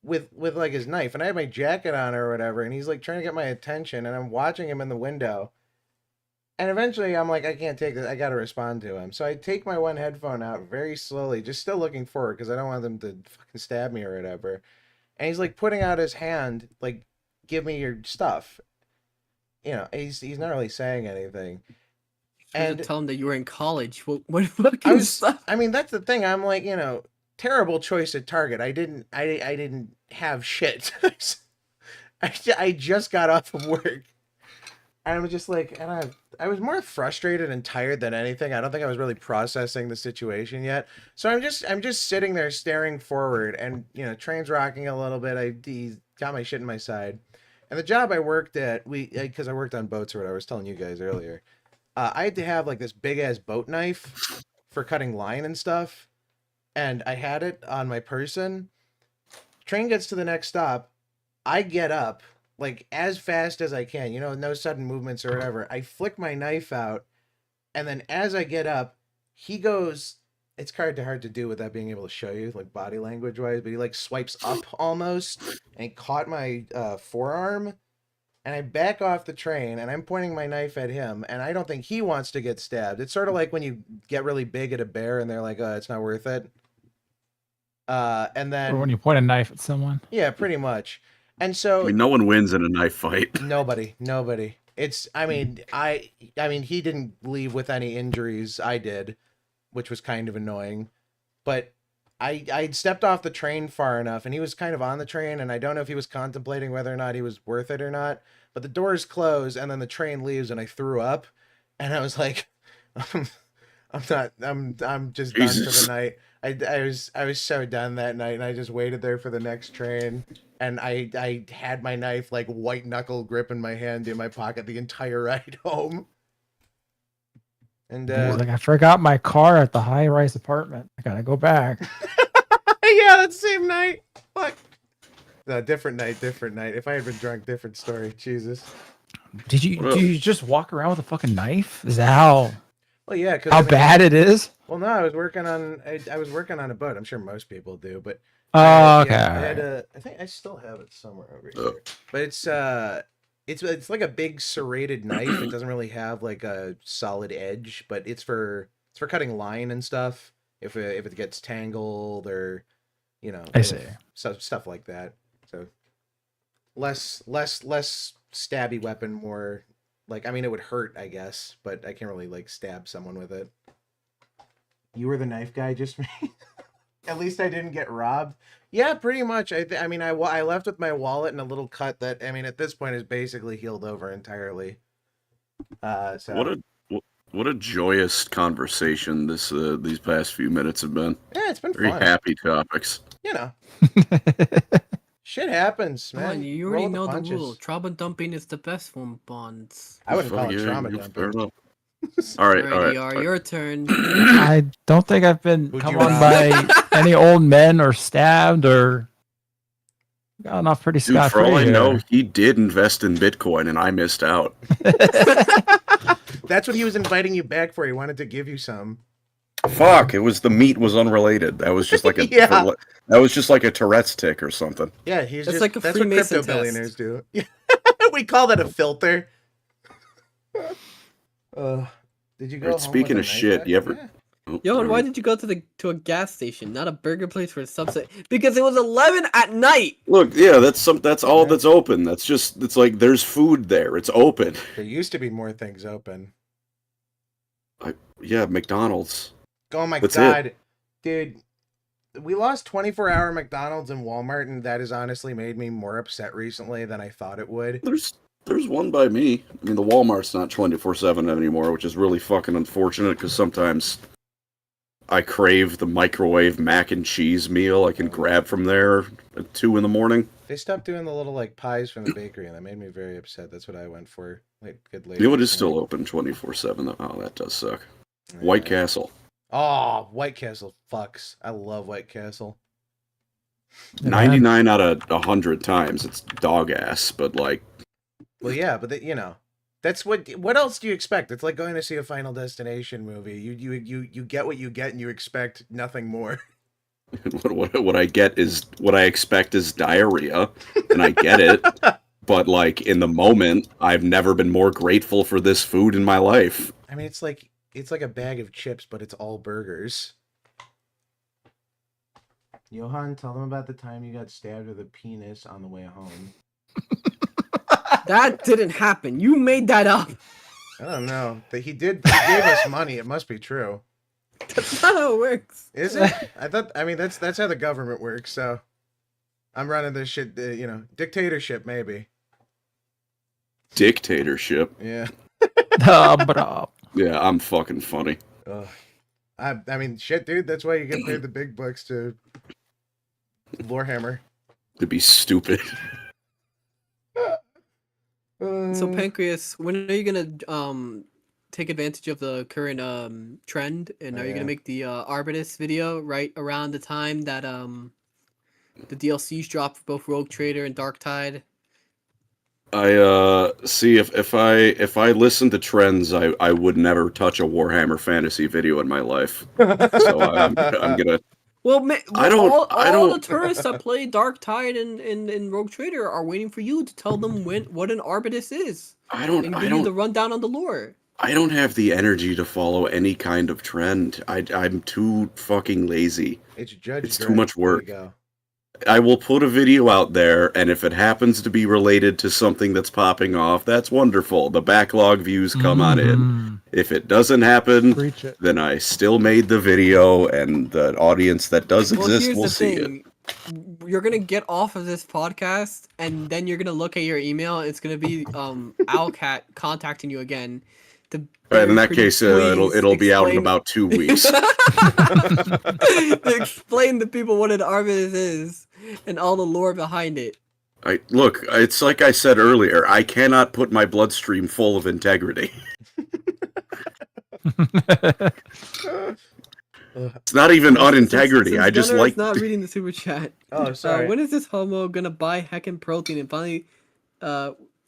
with like his knife, and I had my jacket on or whatever, and he's like trying to get my attention, and I'm watching him in the window. And eventually I'm like, I can't take this. I got to respond to him. So I take my one headphone out very slowly, just still looking forward because I don't want them to fucking stab me or whatever. And he's like putting out his hand, like, give me your stuff. He's not really saying anything. And tell him that you were in college. What fucking I was. stuff? I mean, that's the thing. I'm like, terrible choice at Target. I didn't have shit. I just got off of work. I was just like, and I was more frustrated and tired than anything. I don't think I was really processing the situation yet. So I'm just sitting there staring forward, and train's rocking a little bit. I got my shit in my side, and the job I worked at, because I worked on boats, or what I was telling you guys earlier. I had to have like this big ass boat knife for cutting line and stuff, and I had it on my person. Train gets to the next stop. I get up like as fast as I can, no sudden movements or whatever. I flick my knife out, and then as I get up, he goes. It's hard to do without being able to show you, like body language wise, but he like swipes up almost, and he caught my forearm, and I back off the train, and I'm pointing my knife at him, and I don't think he wants to get stabbed. It's sort of like when you get really big at a bear, and they're like, "Oh, it's not worth it." And then Or when you point a knife at someone. Yeah, pretty much. And so I mean, no one wins in a knife fight. Nobody. It's. I mean, he didn't leave with any injuries. I did, which was kind of annoying. But I'd stepped off the train far enough, and he was kind of on the train, and I don't know if he was contemplating whether or not he was worth it or not. But the doors close, and then the train leaves, and I threw up, and I was like, I'm just done for the night. I was so done that night, and I just waited there for the next train. And I had my knife like white knuckle grip in my hand in my pocket the entire ride home. And like, I forgot my car at the high-rise apartment. I gotta go back. Yeah, that same night. Fuck. No, different night. If I had been drunk, different story. Jesus. Did you just walk around with a fucking knife? Is that how? Well, yeah. How bad it is? Well, no, I was working on a boat. I'm sure most people do, but. Oh, okay. Yeah, I think I still have it somewhere over here. But it's like a big serrated knife. It doesn't really have like a solid edge, but it's for cutting line and stuff. If it gets tangled or I see. Stuff like that. So less stabby weapon, more like, I mean, it would hurt, I guess, but I can't really like stab someone with it. You were the knife guy, just me. At least I didn't get robbed. Yeah, pretty much. I mean, I left with my wallet and a little cut that, I mean, at this point is basically healed over entirely. So what a joyous conversation these past few minutes have been. Yeah, it's been very fun. Happy topics. Shit happens, man. On, you already know the rule. Trauma dumping is the best form of bonds. I wouldn't call it trauma dumping. All right. Your turn. I don't think I've been come on by any old men or stabbed or gotten off pretty scot free. For all I know, he did invest in Bitcoin, and I missed out. That's what he was inviting you back for. He wanted to give you some. Fuck! It was the meat was unrelated. That was just like a that was just like a Tourette's tick or something. Yeah, that's what Freemason crypto billionaires do. We call that a filter. Did you go? Right, speaking of shit, you ever? Yeah. Oh, Johann, why did you go to a gas station, not a burger place for a subset? Because it was 11 at night. Look, yeah, that's all that's open. It's like there's food there. It's open. There used to be more things open. Yeah, McDonald's. Oh my god, dude. We lost 24-hour McDonald's and Walmart, and that has honestly made me more upset recently than I thought it would. There's one by me. I mean, the Walmart's not 24/7 anymore, which is really fucking unfortunate because sometimes I crave the microwave mac and cheese meal I can grab from there at 2 a.m. They stopped doing the little like pies from the bakery, and that made me very upset. That's what I went for. Like, good lady. You know what is still open 24/7? Oh, that does suck. Yeah. White Castle. Oh, White Castle fucks. I love White Castle. 99 out of 100 times it's dog ass, but like. Well, yeah, but that's what else do you expect? It's like going to see a Final Destination movie. You get what you get, and you expect nothing more. What I expect is diarrhea, and I get it. But like in the moment, I've never been more grateful for this food in my life. I mean, it's like a bag of chips, but it's all burgers. Johann, tell them about the time you got stabbed with a penis on the way home. That didn't happen. You made that up. I don't know. He gave us money. It must be true. That's not how it works. Is it? I mean, that's how the government works. So, I'm running this shit. Dictatorship maybe. Dictatorship. Yeah. Yeah, I'm fucking funny. I mean, shit, dude. That's why you get paid the big bucks to Lorehammer. To be stupid. So Pancreas, when are you gonna take advantage of the current trend, and are you gonna make the Arbitus video right around the time that the DLCs drop for both Rogue Trader and Dark Tide? I see if I listen to trends, I would never touch a Warhammer Fantasy video in my life. So I'm gonna. Well, all don't. the tourists that play Dark Tide and Rogue Trader are waiting for you to tell them what an Arbitus is. And give you the rundown on the lore. I don't have the energy to follow any kind of trend. I'm too fucking lazy. It's too much work. I will put a video out there, and if it happens to be related to something that's popping off, that's wonderful. The backlog views come on in. If it doesn't happen, then I still made the video, and the audience that does exist will see it. You're gonna get off of this podcast, and then you're gonna look at your email. It's gonna be Owlcat contacting you again. In that case, it'll be out in about 2 weeks. To explain to people what an Arbitus is and all the lore behind it. Look, it's like I said earlier. I cannot put my bloodstream full of integrity. It's not even unintegrity. I just like. Not reading the super chat. Oh, sorry. When is this homo gonna buy heckin' protein and finally,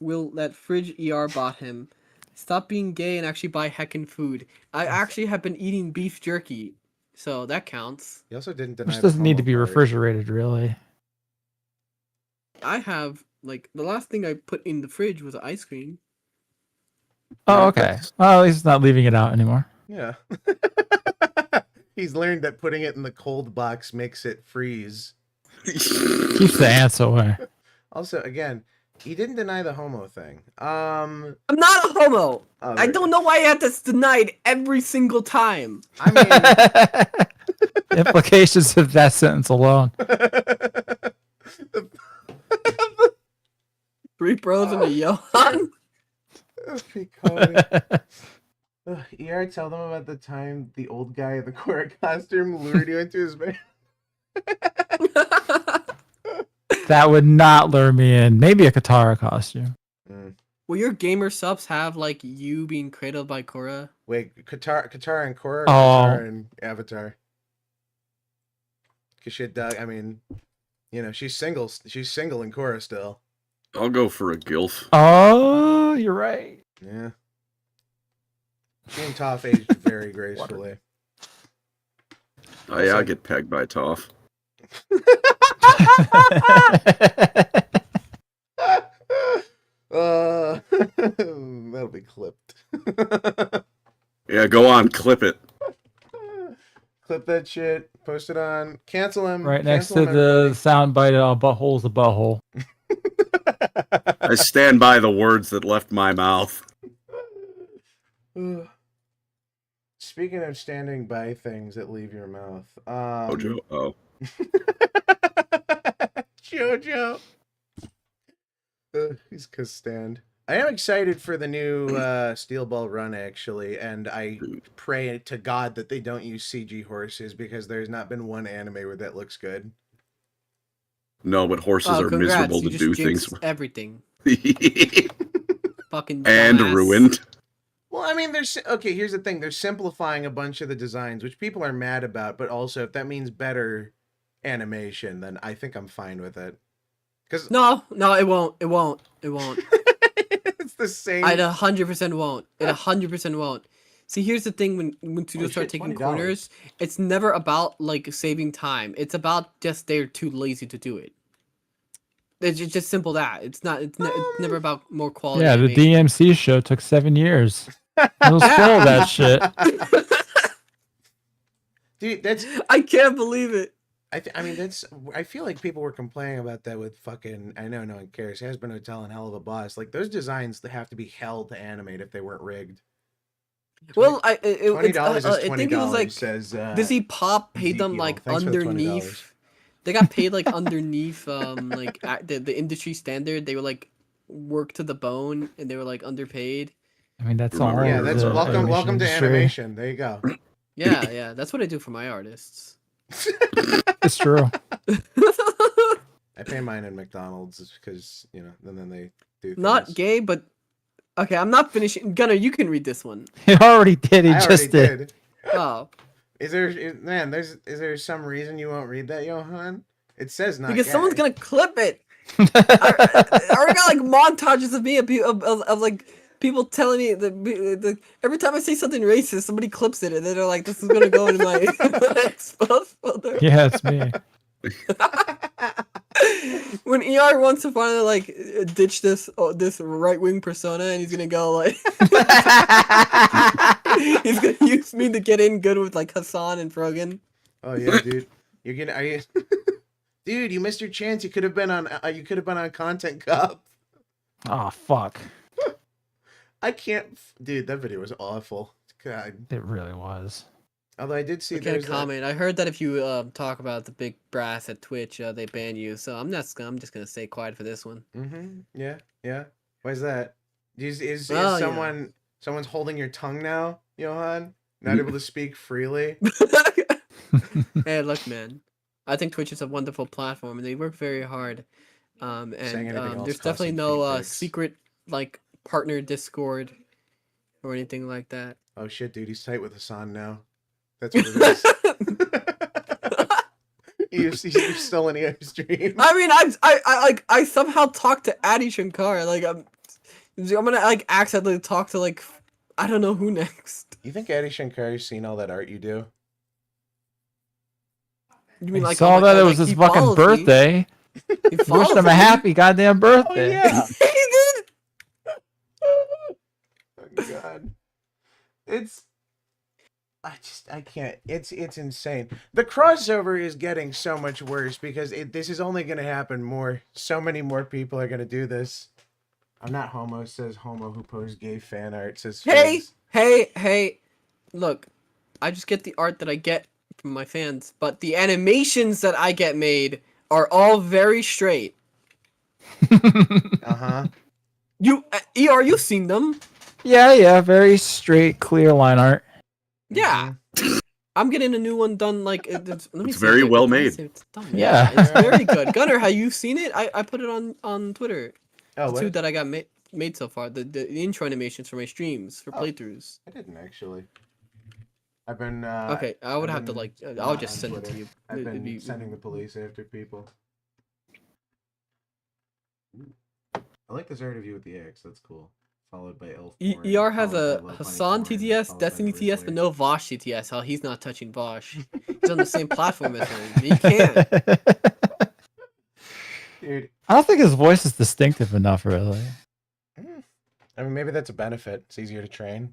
will that fridge ER bot him? Stop being gay and actually buy heckin' food. I actually have been eating beef jerky, so that counts. You also didn't deny. Which doesn't need to be refrigerated, really. I have, like, the last thing I put in the fridge was ice cream. Oh, okay. Well, at least it's not leaving it out anymore. Yeah. He's learned that putting it in the cold box makes it freeze. Keeps the ants away. Also, again, he didn't deny the homo thing. I'm not a homo. I don't know why I have to deny it every single time. I mean, implications of that sentence alone. 3 pros and a Johann. ER, tell them about the time the old guy in the Korra costume lured you into his bed. That would not lure me in. Maybe a Katara costume. Will your gamer subs have, like, you being cradled by Korra? Wait, Katara and Korra? Oh. Katara and Avatar? Cause shit, Doug. I mean, you know, she's single. She's single in Korra still. I'll go for a gilf. Oh, you're right. Yeah. She and Toph aged very gracefully. Oh yeah, I get pegged by Toph. That'll be clipped. Yeah, go on, clip it. Clip that shit. Post it on. Cancel him. Right next to the soundbite of butthole's a butthole. I stand by the words that left my mouth. Speaking of standing by things that leave your mouth. Jojo. Jojo. He's stand. I am excited for the new Steel Ball run, actually, and I pray to God that they don't use CG horses, because there's not been one anime where that looks good. No, but horses are miserable to do things. Everything. Fucking and dumbass. Ruined. Well, I mean, okay, here's the thing. They're simplifying a bunch of the designs, which people are mad about, but also if that means better animation, then I think I'm fine with it. No, it won't. It won't. It's the same. It 100% won't. It 100% won't. See, here's the thing: when studios start taking corners, it's never about, like, saving time. It's about just they're too lazy to do it. It's just simple that. It's not. It's never about more quality. Yeah, animation. the DMC show took 7 years. We'll spoil that shit. Dude, that's. I can't believe it. I mean, that's. I feel like people were complaining about that with fucking. I know no one cares. Hasbro Hotel and Hell of a Boss. Like those designs, they have to be hell to animate if they weren't rigged. Well, $20 is I think it was $20. like Says Dizzy Pop paid them Ezekiel. like Thanks for the $20. underneath. They got paid like underneath like at the industry standard. They were like worked to the bone, and they were like underpaid. I mean, that's Remember- all. Yeah, that's the welcome animation to industry. animation. There you go. Yeah, that's what I do for my artists. It's true. I pay mine in McDonald's because and then they do. Not things. gay, but okay. I'm not finishing. Gunnar, you can read this one. He already did. He I just already did. Oh, Is there some reason you won't read that, Johann? It says not because gay. someone's gonna clip it. I already got like montages of me of like people telling me that every time I say something racist, somebody clips it and they're like, "This is gonna go in my exposed folder." Yeah, it's me. When ER wants to finally like ditch this right wing persona, and he's gonna go like, he's gonna use me to get in good with like Hassan and Frogan. Oh yeah, dude. Dude, you missed your chance. You could have been on. Content Cup. Oh fuck! I can't. Dude, that video was awful. God. It really was. Although I did see I can't there's comment. I heard that if you talk about the big brass at Twitch, they ban you. So I'm just gonna stay quiet for this one. Yeah. Why is that? Is Oh, someone's holding your tongue now, Johann? Not able to speak freely. Hey, look, man. I think Twitch is a wonderful platform, and they work very hard. And Saying anything else there's costs definitely some no feet pics. secret like partner Discord or anything like that. Oh shit, dude, he's tight with Hassan now. That's what it is. You've stolen your stream. I mean, I somehow talked to Adi Shankar. Like I'm gonna like accidentally talk to like I don't know who next. You think Adi Shankar's seen all that art you do? You mean I like saw oh my that God, it like, was his he fucking follows me. birthday. He Wished follows him a me. happy goddamn Oh birthday. yeah. He did. Oh god. I can't. It's insane. The crossover is getting so much worse because this is only going to happen more. So many more people are going to do this. I'm not homo, says homo who posts gay fan art, says Fizz. Hey. Look, I just get the art that I get from my fans, but the animations that I get made are all very straight. Uh-huh. ER, you've seen them. Yeah, very straight, clear line art. Yeah. I'm getting a new one done like let me It's see very if I- well let me made. see if it's done. Yeah. It's very good. Gunnar, have you seen it? I put it on Twitter. Oh, The two what? that I got made so far. The intro animations for my streams for Oh. playthroughs. I didn't actually. I've been Okay, I would I've have to been like I'll not just on send it to Twitter. you. I've It'd been be- sending the police after people. I like this art of you with the X. That's cool. Followed by Elf. ER has a Hassan TTS, Destiny TTS, but no Vosh TTS. Hell, he's not touching Vosh. He's on the same platform as him. He can't. Dude, I don't think his voice is distinctive enough, really. I mean, maybe that's a benefit. It's easier to train.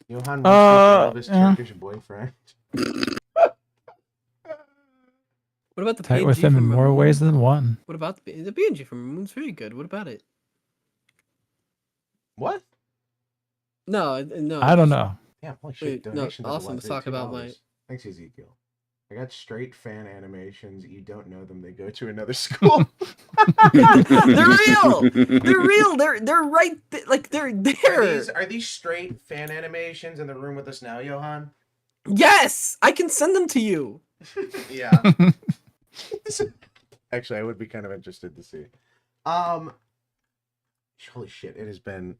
Johann wants to love his yeah. Turkish boyfriend. What about the Tight PNG with him in from more Moon? ways than one. What about the PNG from Moon's very good. What about it? What? No. I don't know. Damn, holy shit. Wait, no, Donation does a Austin lot. was talking about my- $2. Thanks, Ezekiel. I got straight fan animations. You don't know them. They go to another school. They're real. They're real. They're right. Like they're there. Are these straight fan animations in the room with us now, Johann? Yes, I can send them to you. Yeah. Actually, I would be kind of interested to see. Holy shit! It's been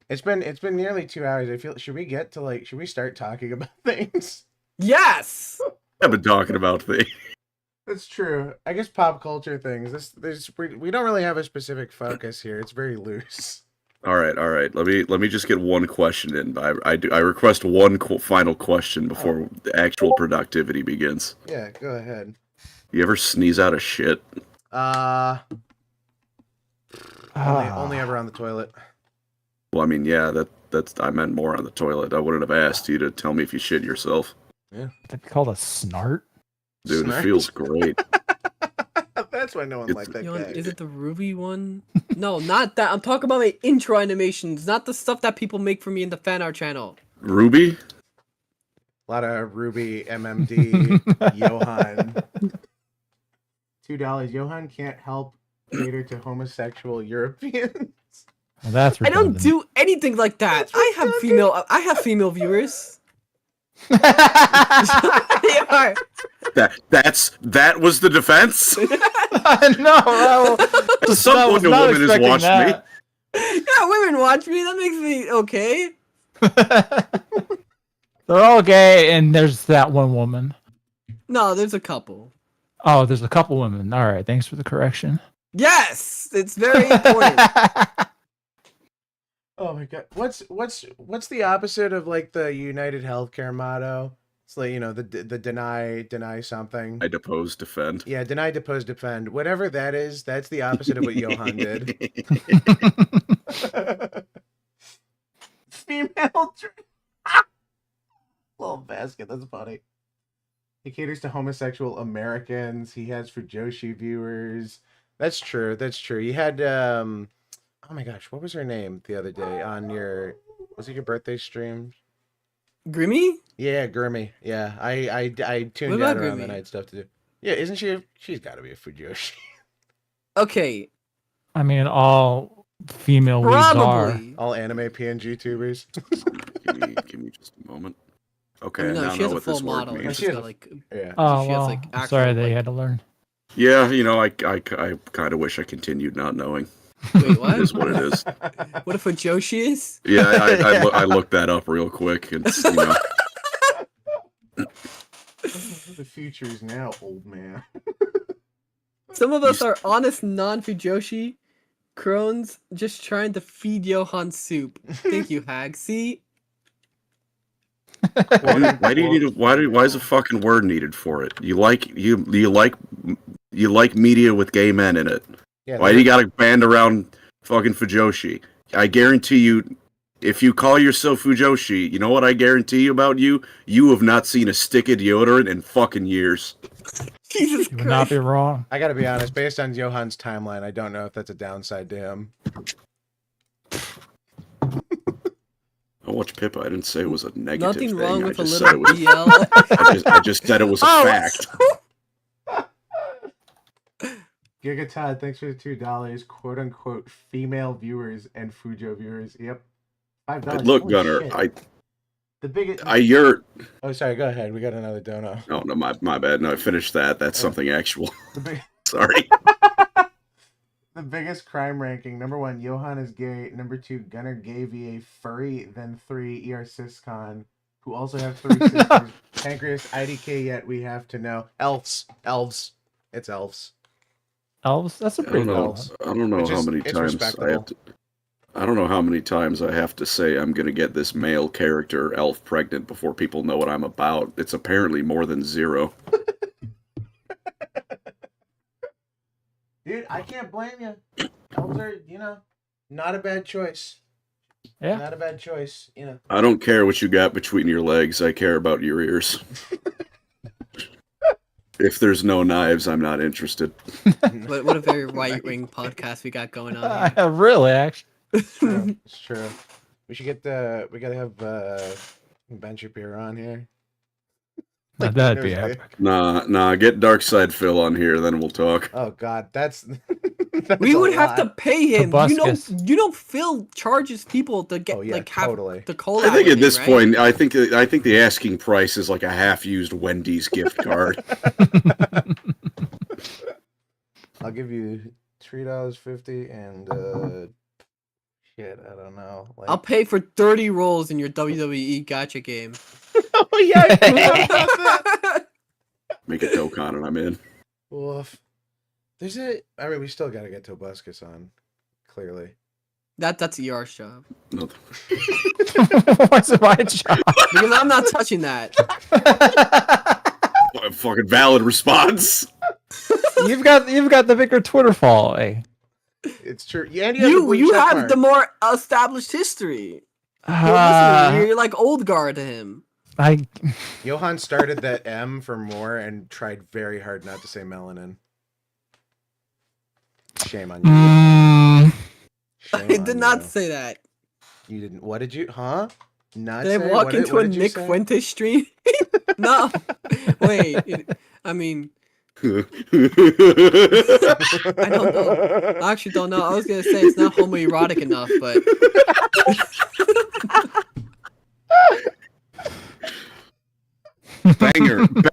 nearly 2 hours. I feel. Should we start talking about things? Yes. I've been talking about things. That's true. I guess pop culture things. We don't really have a specific focus here. It's very loose. All right. Let me just get one question in. I request one final question before the actual productivity begins. Yeah, go ahead. You ever sneeze out of shit? Only ever on the toilet. Well, I mean, yeah, that's I meant more on the toilet. I wouldn't have asked you to tell me if you shit yourself. Yeah. That'd be called a snart. Dude, Snarks. it feels great. That's why no one liked that Johann, guy. is it the Ruby one? No, not that. I'm talking about my intro animations, not the stuff that people make for me in the fan art channel. Ruby? A lot of Ruby, MMD, Johann. $2. Johann can't help cater to homosexual Europeans. Well, that's I don't redundant. do anything like that. I have female viewers. They are. That was the defense? No, Some Wonder Woman has watched me. Yeah, women watch me. That makes me okay. They're all gay, and there's that one woman. No, there's a couple. Oh, there's a couple women. All right, thanks for the correction. Yes, it's very important. Oh my god. What's the opposite of like the United Healthcare motto? It's like, you know, the deny something. I depose, defend. Yeah, deny, depose, defend. Whatever that is, that's the opposite of what Johann did. Female little basket, that's funny. He caters to homosexual Americans. He has Fujoshi viewers. That's true. That's true. You had oh my gosh, what was her name the other day on your, was it your birthday stream? Grimmy? Yeah, Grimmy. Yeah, I tuned What out about around the Grimmy? night stuff to do. Yeah, isn't she? She's got to be a Fujoshi. Okay, I mean, all female leads are. probably. All anime PNG tubers. Give me just a moment. Okay, I mean, I no, now she know has a what full this word model. means. She She's has got a- like, Yeah. Oh, She has, well, like, I'm sorry actual, they like- had to learn. Yeah, you know, I kind of wish I continued not knowing. wait, It what? is what it is. What if a Joshi is? Yeah, I looked that up real quick. It's, you know, The future is now, old man. Some of us are honest non-Fujoshi crones just trying to feed Johann soup. Thank you, Hag. See? why do you need why is a fucking word needed for it? You like media with gay men in it. Yeah, Why do you gotta band around fucking Fujoshi? I guarantee you, if you call yourself Fujoshi, you know what I guarantee you about you? You have not seen a stick of deodorant in fucking years. Jesus You would not Christ. be wrong. I gotta be honest, based on Johann's timeline, I don't know if that's a downside to him. I watched Pippa. I didn't say it was a negative Nothing thing. wrong I with a just said little it was. BL. I just said it was a Oh, fact. Giga Todd, thanks for the $2. "Quote unquote" female viewers and Fujo viewers. Yep. $5. Look, Holy Gunnar, shit. The biggest. you're. Oh, sorry. Go ahead. We got another dono. Oh no, my bad. No, I finished that. That's something actual. The, big, Sorry. the biggest crime ranking. Number 1, Johann is gay. Number 2, GunnarGuyVA furry. Then 3, Syscon, who also have 3 sisters. Pancreas, IDK. Yet we have to know. Elves. It's elves. Elves? That's a I pretty don't know. cool one. I don't know Which how is- many it's times I respectable. have to. I don't know how many times I have to say I'm gonna get this male character elf pregnant before people know what I'm about. It's apparently more than 0. Dude, I can't blame you. Elves are, not a bad choice. Yeah. Not a bad choice, I don't care what you got between your legs. I care about your ears. If there's no knives, I'm not interested. What a very right-wing podcast we got going on here. Really, actually. True. It's true. We should we gotta have Ben Shapiro on here. That'd be Thursday. epic. Nah, get Darkside Phil on here, then we'll talk. Oh God, that's We would have to pay him. Tobuscus. You know, Phil charges people to get Oh, yeah, have totally. the collab. I think with at him, this right? point, I think the asking price is like a half-used Wendy's gift card. I'll give you $3.50 and shit, I don't know. Like... I'll pay for 30 rolls in your WWE Gacha game. Oh yeah, I forgot about that. Make a Dokkan and I'm in. Woof. I mean, we still gotta get Tobuscus on. Clearly. That's ER's job. No, What's my job? Because I'm not touching that. a fucking valid response. You've got the bigger Twitter following. It's true. Yeah, and you You have the more established history. You're like old guard to him. Johann started that M for more and tried very hard not to say melanin. Shame on you. Shame I did on not you. say that. You didn't. What did you? Huh? Not Did I say? walk What into what a did you Nick say? Fuentes stream? No. Wait. I mean, I don't know. I actually don't know. I was gonna say it's not homoerotic enough, but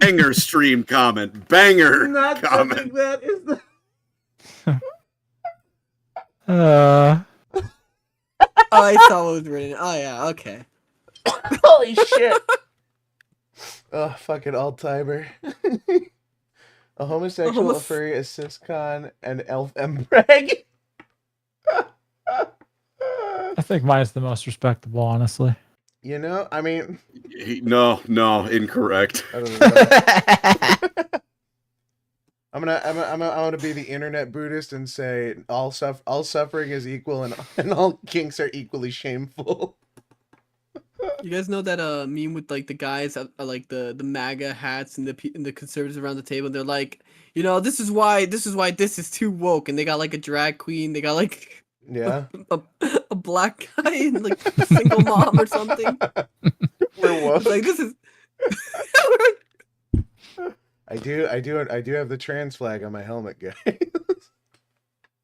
banger stream comment. Banger Not comment. something that is the. Uh, oh, I saw what was written. Oh yeah, okay. Holy shit! Oh, fucking all-timer. A homosexual, a furry, a ciscon, an elf embrag. I think mine's the most respectable, honestly. You know, I mean, No, incorrect. I'm gonna be the internet Buddhist and say all suffering is equal and all kinks are equally shameful. You guys know that meme with like the guys that are like the MAGA hats and the conservatives around the table. They're like, you know, this is why this is too woke, and they got like a drag queen. They got like Yeah, a black guy and like a single mom or something. we're woke. It's like this is. I do have the trans flag on my helmet, guys.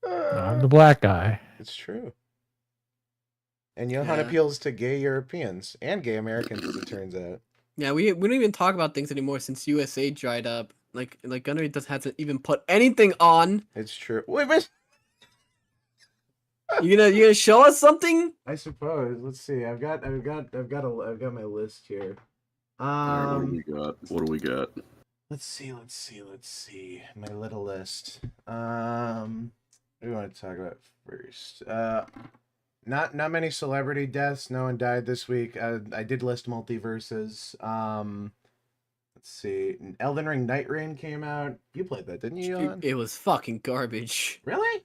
I'm the black guy. It's true. And Johann Yeah. appeals to gay Europeans and gay Americans, as it turns out. Yeah, we don't even talk about things anymore since USA dried up. Like Gunnar hasn't even put anything on. It's true. Wait, but You gonna show us something? I suppose. Let's see. I've got my list here. Alright, what do we got? Let's see. My little list. What do we want to talk about first? Not many celebrity deaths. No one died this week. I did list multiverses. Let's see. Elden Ring Night Rain came out. You played that, didn't you, Johann? It was fucking garbage. Really?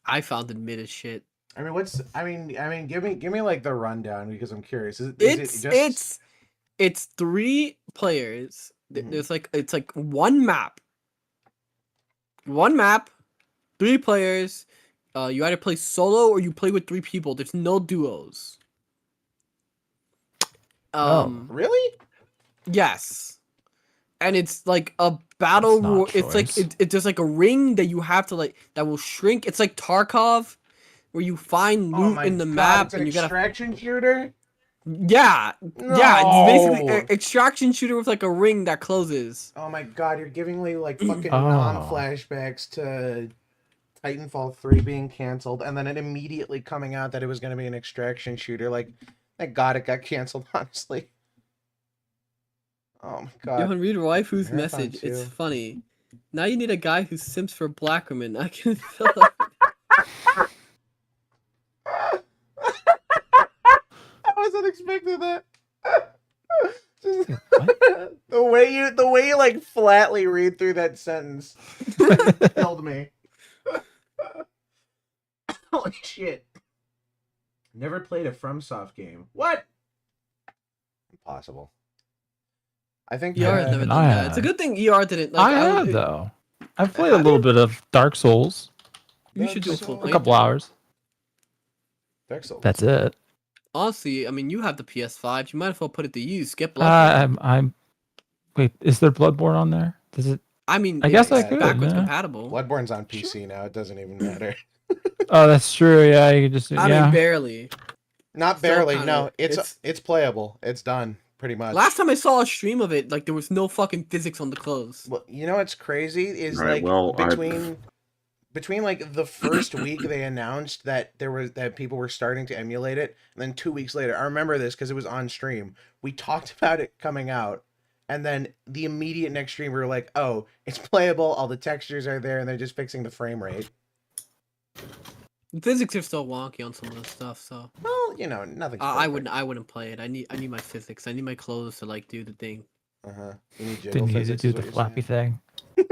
I found it mid as shit. I mean, give me like the rundown because I'm curious. It's 3 players. Mhm. There's like it's like one map. 3 players. You either play solo or you play with 3 people. There's no duos. Really? Yes. And it's like a battle That's not it's like choice. it's just like a ring that you have to like that will shrink. It's like Tarkov where you find loot in the map it's an and you gotta extraction shooter. Yeah, it's basically an extraction shooter with like a ring that closes. Oh my god, you're giving me like fucking Oh. non-flashbacks to Titanfall 3 being canceled and then it immediately coming out that it was going to be an extraction shooter. Like, thank god it got canceled, honestly. Oh my god. Johann, read Waifu's Marathon message. It's 2. funny. Now you need a guy who simps for black women. I can fill up. I wasn't expecting that. Just, What? the way you like flatly read through that sentence killed me. Holy shit. Never played a FromSoft game. What? Impossible. I think ER has never done I that. It's a have. good thing ER didn't. Like, I have though. I've played a little bit of Dark Souls. You should do a Dark full Souls. A couple playthrough. hours. Dark Souls. That's it. Honestly, I mean, you have the PS5. You might as well put it to use. Get Bloodborne. I'm. Wait, is there Bloodborne on there? Does it? I mean, I guess I it's could, backwards yeah. compatible. Bloodborne's on PC now. It doesn't even matter. Oh, that's true. Yeah, you can just. I Yeah. mean, barely. Not Still barely. kinda- No, it's- it's playable. It's done pretty much. Last time I saw a stream of it, like there was no fucking physics on the clothes. Well, you know what's crazy is Right, like well, between like the first week they announced that that people were starting to emulate it, and then 2 weeks later, I remember this because it was on stream. We talked about it coming out, and then the immediate next stream we were like, "Oh, it's playable. All the textures are there, and they're just fixing the frame rate." The physics are still wonky on some of the stuff, so Well, you know, nothing. I wouldn't play it. I need my physics. I need my clothes to like do the thing. You need jiggle Didn't need to physics, do is the what you're flappy saying? thing.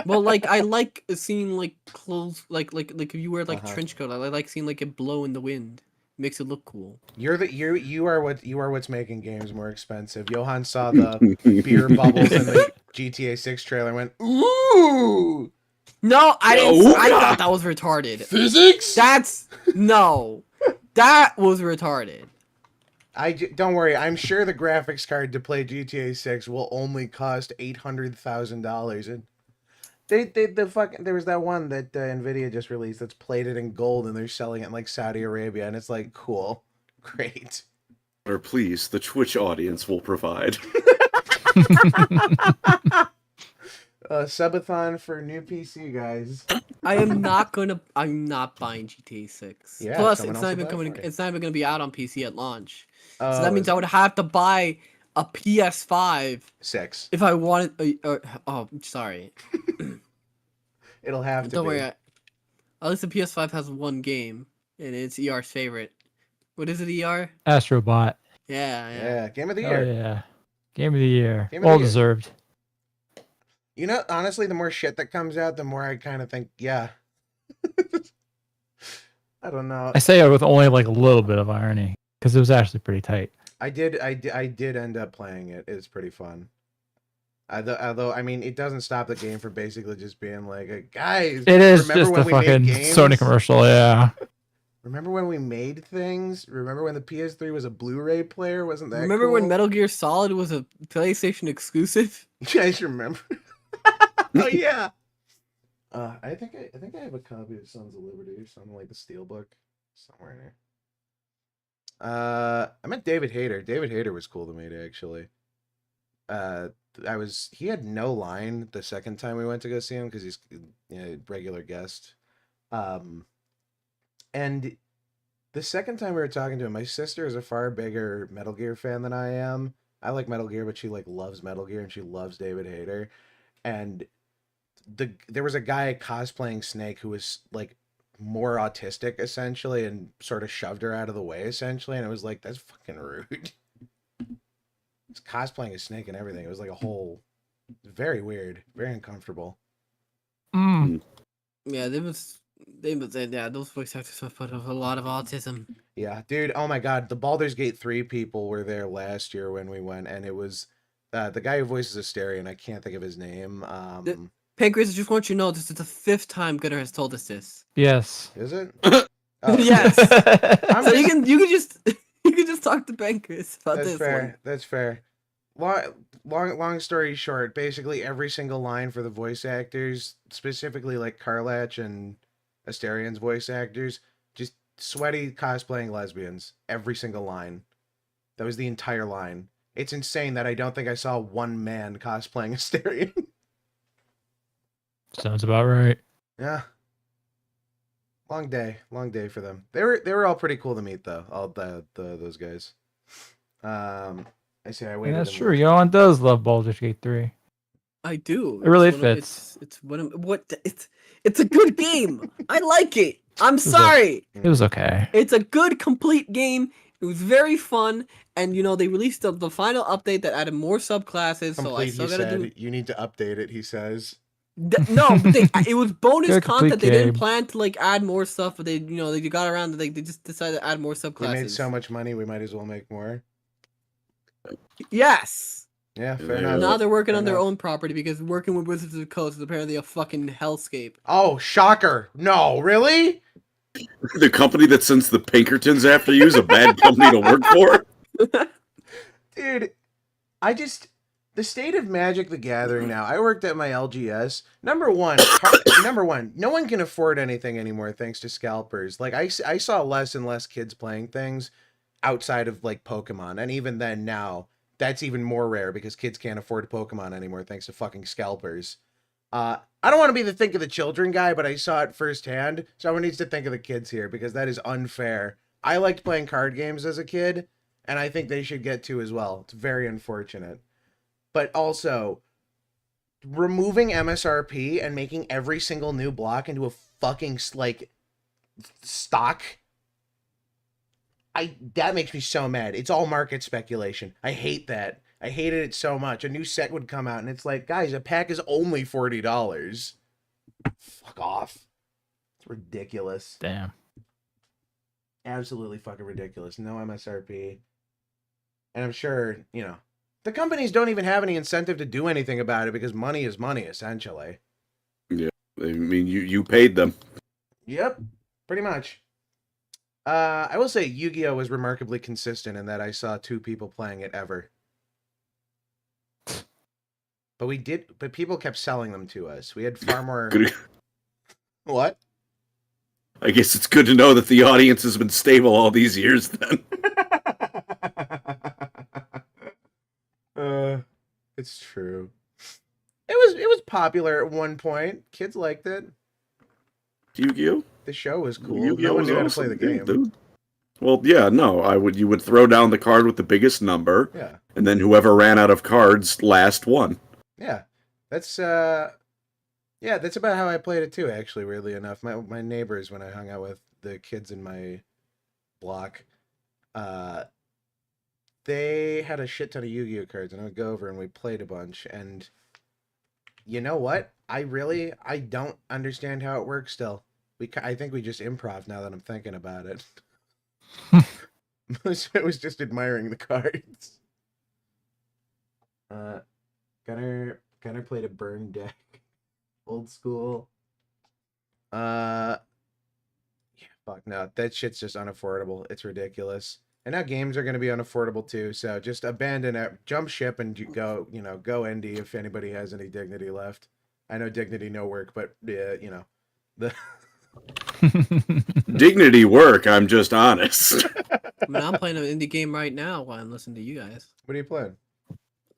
Well, like I like seeing like clothes like if you wear like Uh-huh. trench coat, I like seeing like it blow in the wind. Makes it look cool. You are what's making games more expensive. Johann saw the beer bubbles in the GTA 6 trailer and went, ooh. No, I didn't. No. I thought that was retarded. Physics? No, that was retarded. Don't worry. I'm sure the graphics card to play GTA 6 will only cost $800,000. And there was that one that Nvidia just released that's plated in gold, and they're selling it in like Saudi Arabia, and it's like cool, great. Or please, the Twitch audience will provide. Subathon for new PC guys. I'm not buying GTA 6. Yeah, Plus, someone it's else not will even buy it coming. for you. It's not even going to be out on PC at launch. So Oh, that means I would have to buy a PS5 6. if I wanted. Oh, sorry. It'll have to Don't be. worry. At least the PS5 has one game, and it's ER's favorite. What is it, ER? Astrobot. Yeah. Game of the Oh year. yeah. Game of the year. Game of the Well year. deserved. You know, honestly, the more shit that comes out, the more I kind of think, yeah. I don't know. I say it with only like a little bit of irony because it was actually pretty tight. I did end up playing it. It's pretty fun. Although, I mean, it doesn't stop the game from basically just being like, guys, It is remember just when a we made fucking games? Sony commercial, yeah. Remember when we made things? Remember when the PS3 was a Blu-ray player? Wasn't that Remember when cool? Metal Gear Solid was a PlayStation exclusive? You guys remember? Oh yeah. I think I have a copy of Sons of Liberty or something like the Steelbook somewhere in here. I met David Hayter. David Hayter was cool to meet actually. He had no line the second time we went to go see him because he's a regular guest. And the second time we were talking to him, my sister is a far bigger Metal Gear fan than I am. I like Metal Gear, but she like loves Metal Gear and she loves David Hayter. And there was a guy cosplaying Snake who was like more autistic essentially and sort of shoved her out of the way essentially, and it was like, that's fucking rude. It's cosplaying a Snake and everything. It was like a whole very weird, very uncomfortable. Yeah, those voice actors have put up a lot of autism. Yeah, dude. Oh my God, the Baldur's Gate 3 people were there last year when we went, and it was the guy who voices Asterion. I can't think of his name. Pancreas, I just want you to know this is the 5th time Gunnar has told us this. Yes. Is it? Oh, Yes. I'm So just- you can just talk to Pancreas about That's this fair. one. That's fair. Long story short, basically every single line for the voice actors, specifically like Karlach and Asterion's voice actors, just sweaty cosplaying lesbians. Every single line. That was the entire line. It's insane that I don't think I saw one man cosplaying Asterion. Sounds about right. Yeah. Long day for them. They were all pretty cool to meet though. All those guys. I say I waited. Yeah, that's in true. line. Johann does love Baldur's Gate 3. I do. It really It's one of- fits. It's a good game. I like it. I'm sorry. It was okay. It's a good complete game. It was very fun, and they released the final update that added more subclasses. So I Complete, still he gotta said. do. You need to update it. He says. No, but it was bonus Good content. complete They didn't game. plan to like add more stuff, but they got around. They just decided to add more subclasses. We made so much money, we might as well make more. Yes. Yeah, Yeah, fair there you enough. Now they're working Fair on their enough. own property because working with Wizards of the Coast is apparently a fucking hellscape. Oh, shocker! No, really? The company that sends the Pinkertons after you is a bad company to work for? Dude, the state of Magic the Gathering now. I worked at my LGS. Number one, no one can afford anything anymore thanks to scalpers. Like I saw less and less kids playing things outside of like Pokemon, and even then now that's even more rare because kids can't afford Pokemon anymore thanks to fucking scalpers. I don't want to be the think of the children guy, but I saw it firsthand. Someone needs to think of the kids here because that is unfair. I liked playing card games as a kid, and I think they should get to as well. It's very unfortunate. But also, removing MSRP and making every single new block into a fucking like stock, that makes me so mad. It's all market speculation. I hate that. I hated it so much. A new set would come out and it's like, guys, a pack is only $40. Fuck off. It's ridiculous. Damn. Absolutely fucking ridiculous. No MSRP. And I'm sure, the companies don't even have any incentive to do anything about it because money is money, essentially. Yeah, I mean, you paid them. Yep, pretty much. I will say Yu-Gi-Oh! Was remarkably consistent in that I saw 2 people playing it ever. But people kept selling them to us. We had far more... What? I guess it's good to know that the audience has been stable all these years then. It's true. It was popular at one point. Kids liked it. Yu-Gi-Oh? The show was cool. Yu-Gi-Oh No one was knew how to awesome, play the game. dude. Well, yeah, no, you would throw down the card with the biggest number, Yeah. and then whoever ran out of cards last won. Yeah. That's that's about how I played it too, actually, weirdly enough. My neighbors, when I hung out with the kids in my block, they had a shit ton of Yu-Gi-Oh cards, and I would go over and we played a bunch, and you know what? I don't understand how it works still. I think we just improv now that I'm thinking about it. I was just admiring the cards. Gunnar played a burn deck. Old school. Yeah, fuck no. That shit's just unaffordable. It's ridiculous. And now games are going to be unaffordable too, so just abandon it, jump ship, and go indie if anybody has any dignity left. I know dignity no work, but the Dignity work, I'm just honest. I mean, I'm playing an indie game right now while I'm listening to you guys. What are you playing?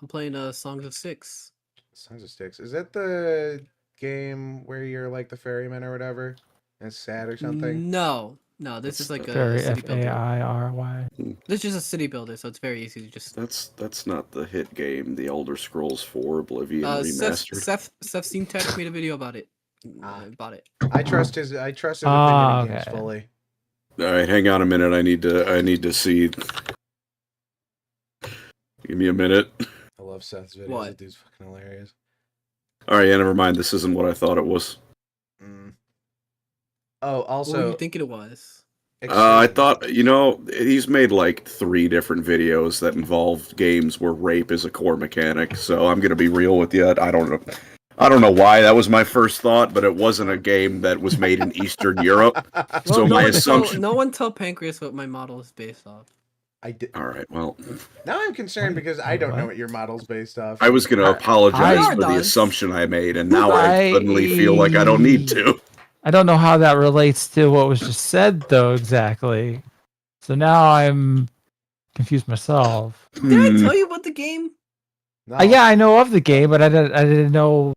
I'm playing Songs of Six. Songs of Sticks. Is that the game where you're like the ferryman or whatever? And it's sad or something? No, this is like a Very city builder. FAIRY. This is just a city builder, so it's very easy to just. That's not the hit game, The Elder Scrolls 4 Oblivion Remastered. Seth Scene Tech made a video about it. I bought it. I trust his opinion on games okay. fully. All right, hang on a minute. I need to see. Give me a minute. I love Seth's videos. What? That dude's fucking hilarious. All right, yeah, never mind. This isn't what I thought it was. Oh, What were also, you thinking it was? I thought, he's made like 3 different videos that involve games where rape is a core mechanic. So I'm gonna be real with you. I don't know why that was my first thought, but it wasn't a game that was made in Eastern Europe. So my assumption. No one tell Pancreas what my model is based off. I did. All right, well, Now I'm concerned because I don't know what your model's based off. I was gonna apologize I- for the does. assumption I made, and now I suddenly feel like I don't need to. I don't know how that relates to what was just said, though, exactly. So now I'm confused myself. Did I tell you about the game? No. Yeah, I know of the game, but I didn't know.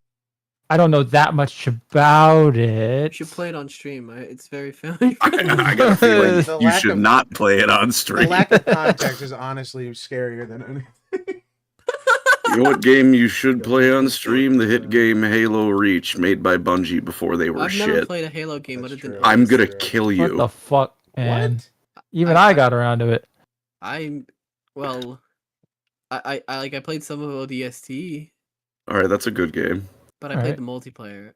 I don't know that much about You it. should play it on stream. It's very family I friendly. got a feeling The you lack should of- not play it on The stream. lack of context is honestly scarier than anything. You know what game you should play on stream? The hit game Halo Reach, made by Bungie before they were I've shit. never played a Halo game That's other than. true. I'm That's gonna true. kill What you. the fuck, man? What? Even I got around to it. I played some of ODST, Alright, that's a good game. but I played the multiplayer.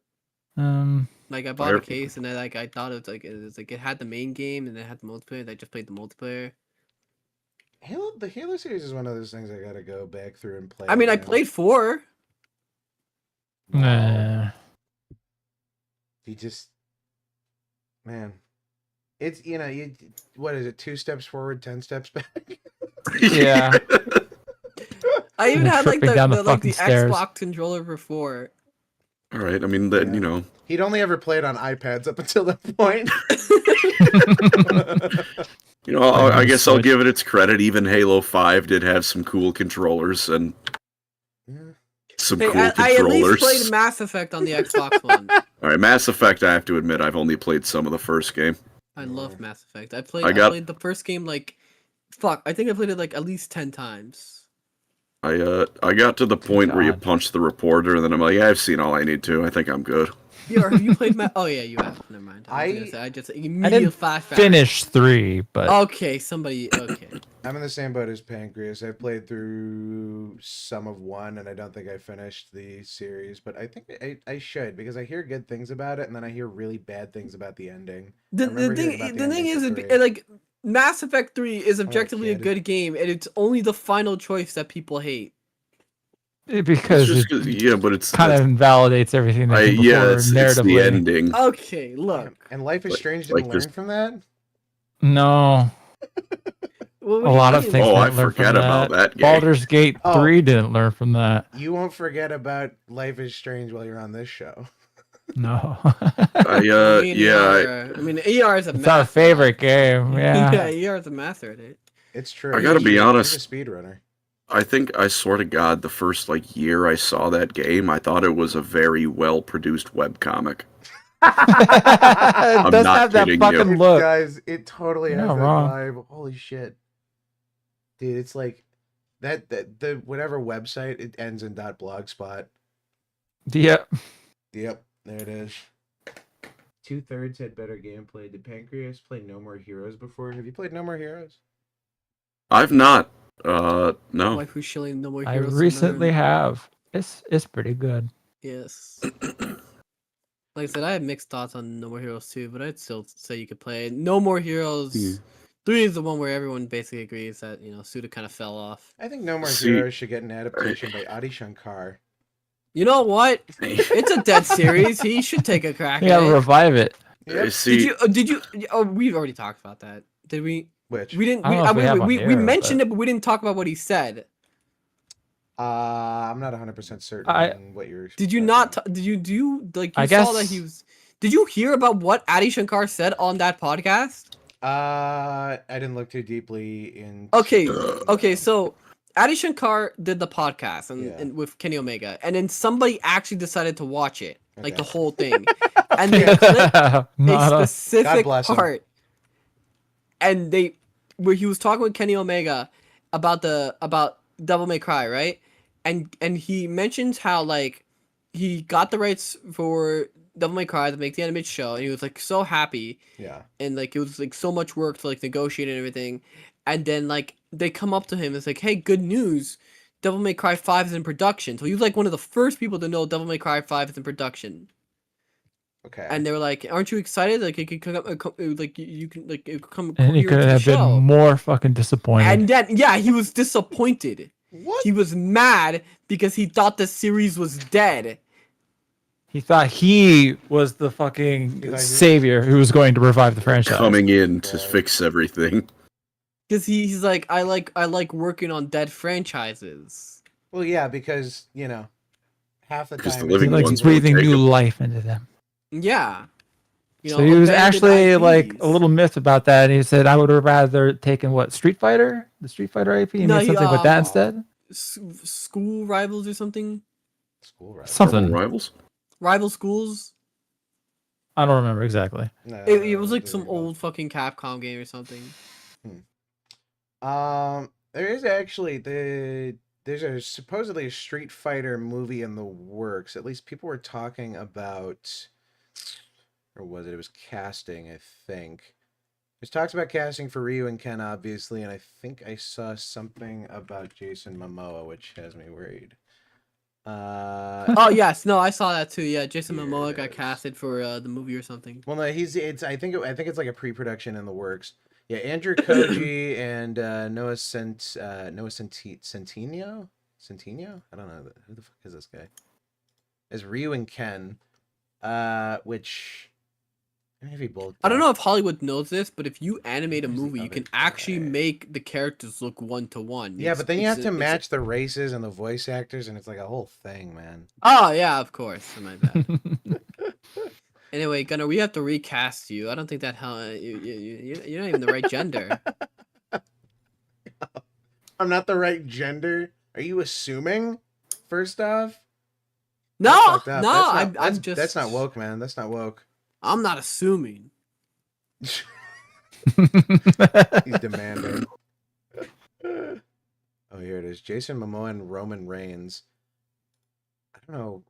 Like I bought a Where- case and then I thought it had the main game and then it had the multiplayer. And I just played the multiplayer. The Halo series is one of those things I gotta go back through and play. I mean, I again. played 4. Nah. You just, man, it's what is it? 2 steps forward, 10 steps back. Yeah. I even And had like tripping down the the fucking stairs. Xbox controller before. Alright, I mean, then, Yeah. He'd only ever played on iPads up until that point. I guess I'll give it its credit. Even Halo 5 did have some cool controllers and some Hey, cool I at controllers. least played Mass Effect on the Xbox One. Alright, Mass Effect, I have to admit, I've only played some of the first game. I love Mass Effect. I I got- played the first game like, I think I played it like at least 10 times. I got to the point where you God. punch the reporter, and then I'm like, yeah, I've seen all I need to. I think I'm good. Have you played Oh yeah, you have. Never mind. I just I immediately didn't flashback. finish 3, but Okay, somebody. Okay. I'm in the same boat as Pancreas. I've played through some of 1, and I don't think I finished the series, but I think I should, because I hear good things about it, and then I hear really bad things about the ending. The thing is, like, Mass Effect 3 is objectively a kid. good game, and it's only the final choice that people hate. because It's just it but it's kind of invalidates everything that came before it's the narratively. ending. Okay, look. And Life is Strange like didn't this- learn from that? No, What a do you lot of mean? things Oh, I didn't learn from forget about that game. Baldur's Gate Oh. 3 didn't learn from that. You won't forget about Life is Strange while you're on this show. No. I mean, yeah, I mean, ER is a It's our master. favorite game. Yeah. Yeah, ER is a master at it. It's true. I gotta be honest. He's a speedrunner. I think, I swear to God, the first year I saw that game, I thought it was a very well produced webcomic. It does not have that kidding fucking you. look. Guys, it totally You're has not that wrong. vibe. Holy shit. Dude, it's like that the whatever website, it ends in .blogspot. Yep. Yep, there it is. 2/3 had better gameplay. Did Pancreas play No More Heroes before? Have you played No More Heroes? I've not. No. Wife who's shilling no more I heroes. recently have. It's pretty good. Yes. Like I said, I have mixed thoughts on No More Heroes 2, but I'd still say you could play it. No More Heroes Yeah. 3 is the one where everyone basically agrees that, Suda kind of fell off. I think No More See- Heroes should get an adaptation by Adi Shankar. You know what? It's a dead series. He should take a crack You at gotta it. revive it. Yep. See, Did you? Oh, we've already talked about that. Did we? Which? We didn't. I don't know if we have on We here, mentioned it, but we didn't talk about what he said. I'm not 100% certain I- on what you're. Did you not? Did you do like you I saw that guess- he was? Did you hear about what Adi Shankar said on that podcast? I didn't look too deeply in. Okay, so Adi Shankar did the podcast Yeah. and with Kenny Omega, and then somebody actually decided to watch it, like the Okay. whole thing, and they clipped a Not a, specific bless him. part, and where he was talking with Kenny Omega about Devil May Cry, right? And he mentions how like he got the rights for Devil May Cry to make the animated show, and he was like so happy, Yeah. and like it was like so much work to like negotiate and everything, and then like they come up to him and it's like, hey, good news, Devil May Cry 5 is in production. So he was like one of the first people to know Devil May Cry 5 is in production. Okay. And they were like, "Aren't you excited? Like, it could come, like you can, like, it could come." and he here could to the have been show." more fucking disappointed. And then, yeah, he was disappointed. what? He was mad because he thought the series was dead. He thought he was the He thought fucking he- savior who was going to revive the franchise. coming in to Right. fix everything. Because he's like, I like working on dead franchises. Well, yeah, because half the Because time the He living likes ones won't breathing take new him. life into them. Yeah. So he was abandoned actually like IPs. a little miffed about that. And he said, I would have rather taken what, Street Fighter? The Street Fighter IP? He No, made he, something with that instead? School rivals or something. school, right? Something. Rivals? Rival schools. I don't remember exactly. No, It was like doesn't some ring a bell. old fucking Capcom game or something. There is actually there's a supposedly a Street Fighter movie in the works. At least people were talking about, or was it? It was casting, I think. There's talks about casting for Ryu and Ken, obviously, and I think I saw something about Jason Momoa, which has me worried. Oh yes, no, I saw that too. Yeah, Jason Here Momoa it got is. casted for the movie or something. Well, no, I think it's like a pre-production in the works. Yeah, Andrew Koji and Noah Centineo. I don't know who the fuck is this guy. As Ryu and Ken, which I mean, if he both. I don't know if Hollywood knows this, but if you animate a Who's the movie, you other can actually guy? make the characters look 1-to-1. Yeah, but then you have to it's- match the races and the voice actors, and it's like a whole thing, man. Oh yeah, of course. My bad. Anyway, Gunnar, we have to recast you. I don't think that you're not even the right gender. I'm not the right gender. Are you assuming? First off, No, That's no, fucked up. I'm That's just. that's not woke, man. That's not woke. I'm not assuming. He's demanding. Oh, here it is. Jason Momoa and Roman Reigns. I don't know